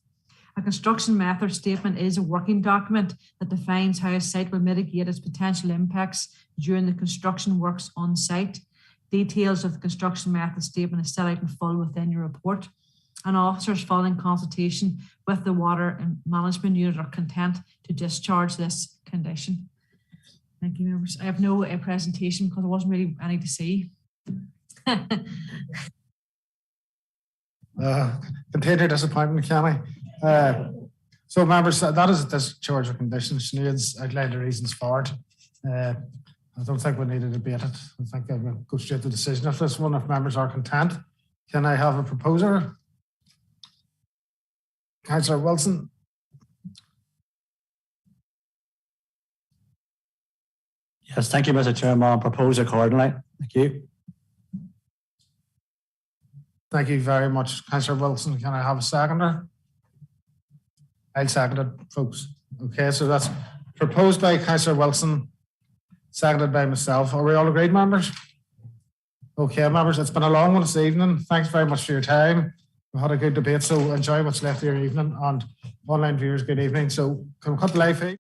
Speaker 17: A construction method statement is a working document that defines how a site will mitigate its potential impacts during the construction works on site. Details of the construction method statement is set out in full within your report. And officers following consultation with the Water and Management Unit are content to discharge this condition. Thank you, members. I have no presentation because there wasn't really any to see.
Speaker 2: Container disappointment, Kenny. So members, that is a discharge of conditions. Sinead's outlined the reasons for it. I don't think we need to debate it. I think we'll go straight to decision of this one if members are content. Can I have a proposer? Councillor Wilson.
Speaker 16: Yes, thank you, Mr. Chairman. I'll propose accordingly. Thank you.
Speaker 2: Thank you very much, Councillor Wilson. Can I have a seconder? I'll second it, folks. Okay, so that's proposed by Councillor Wilson, seconded by myself. Are we all agreed, members? Okay, members, it's been a long one this evening. Thanks very much for your time. We had a good debate, so enjoy what's left of your evening. And online viewers, good evening. So can we cut the live feed?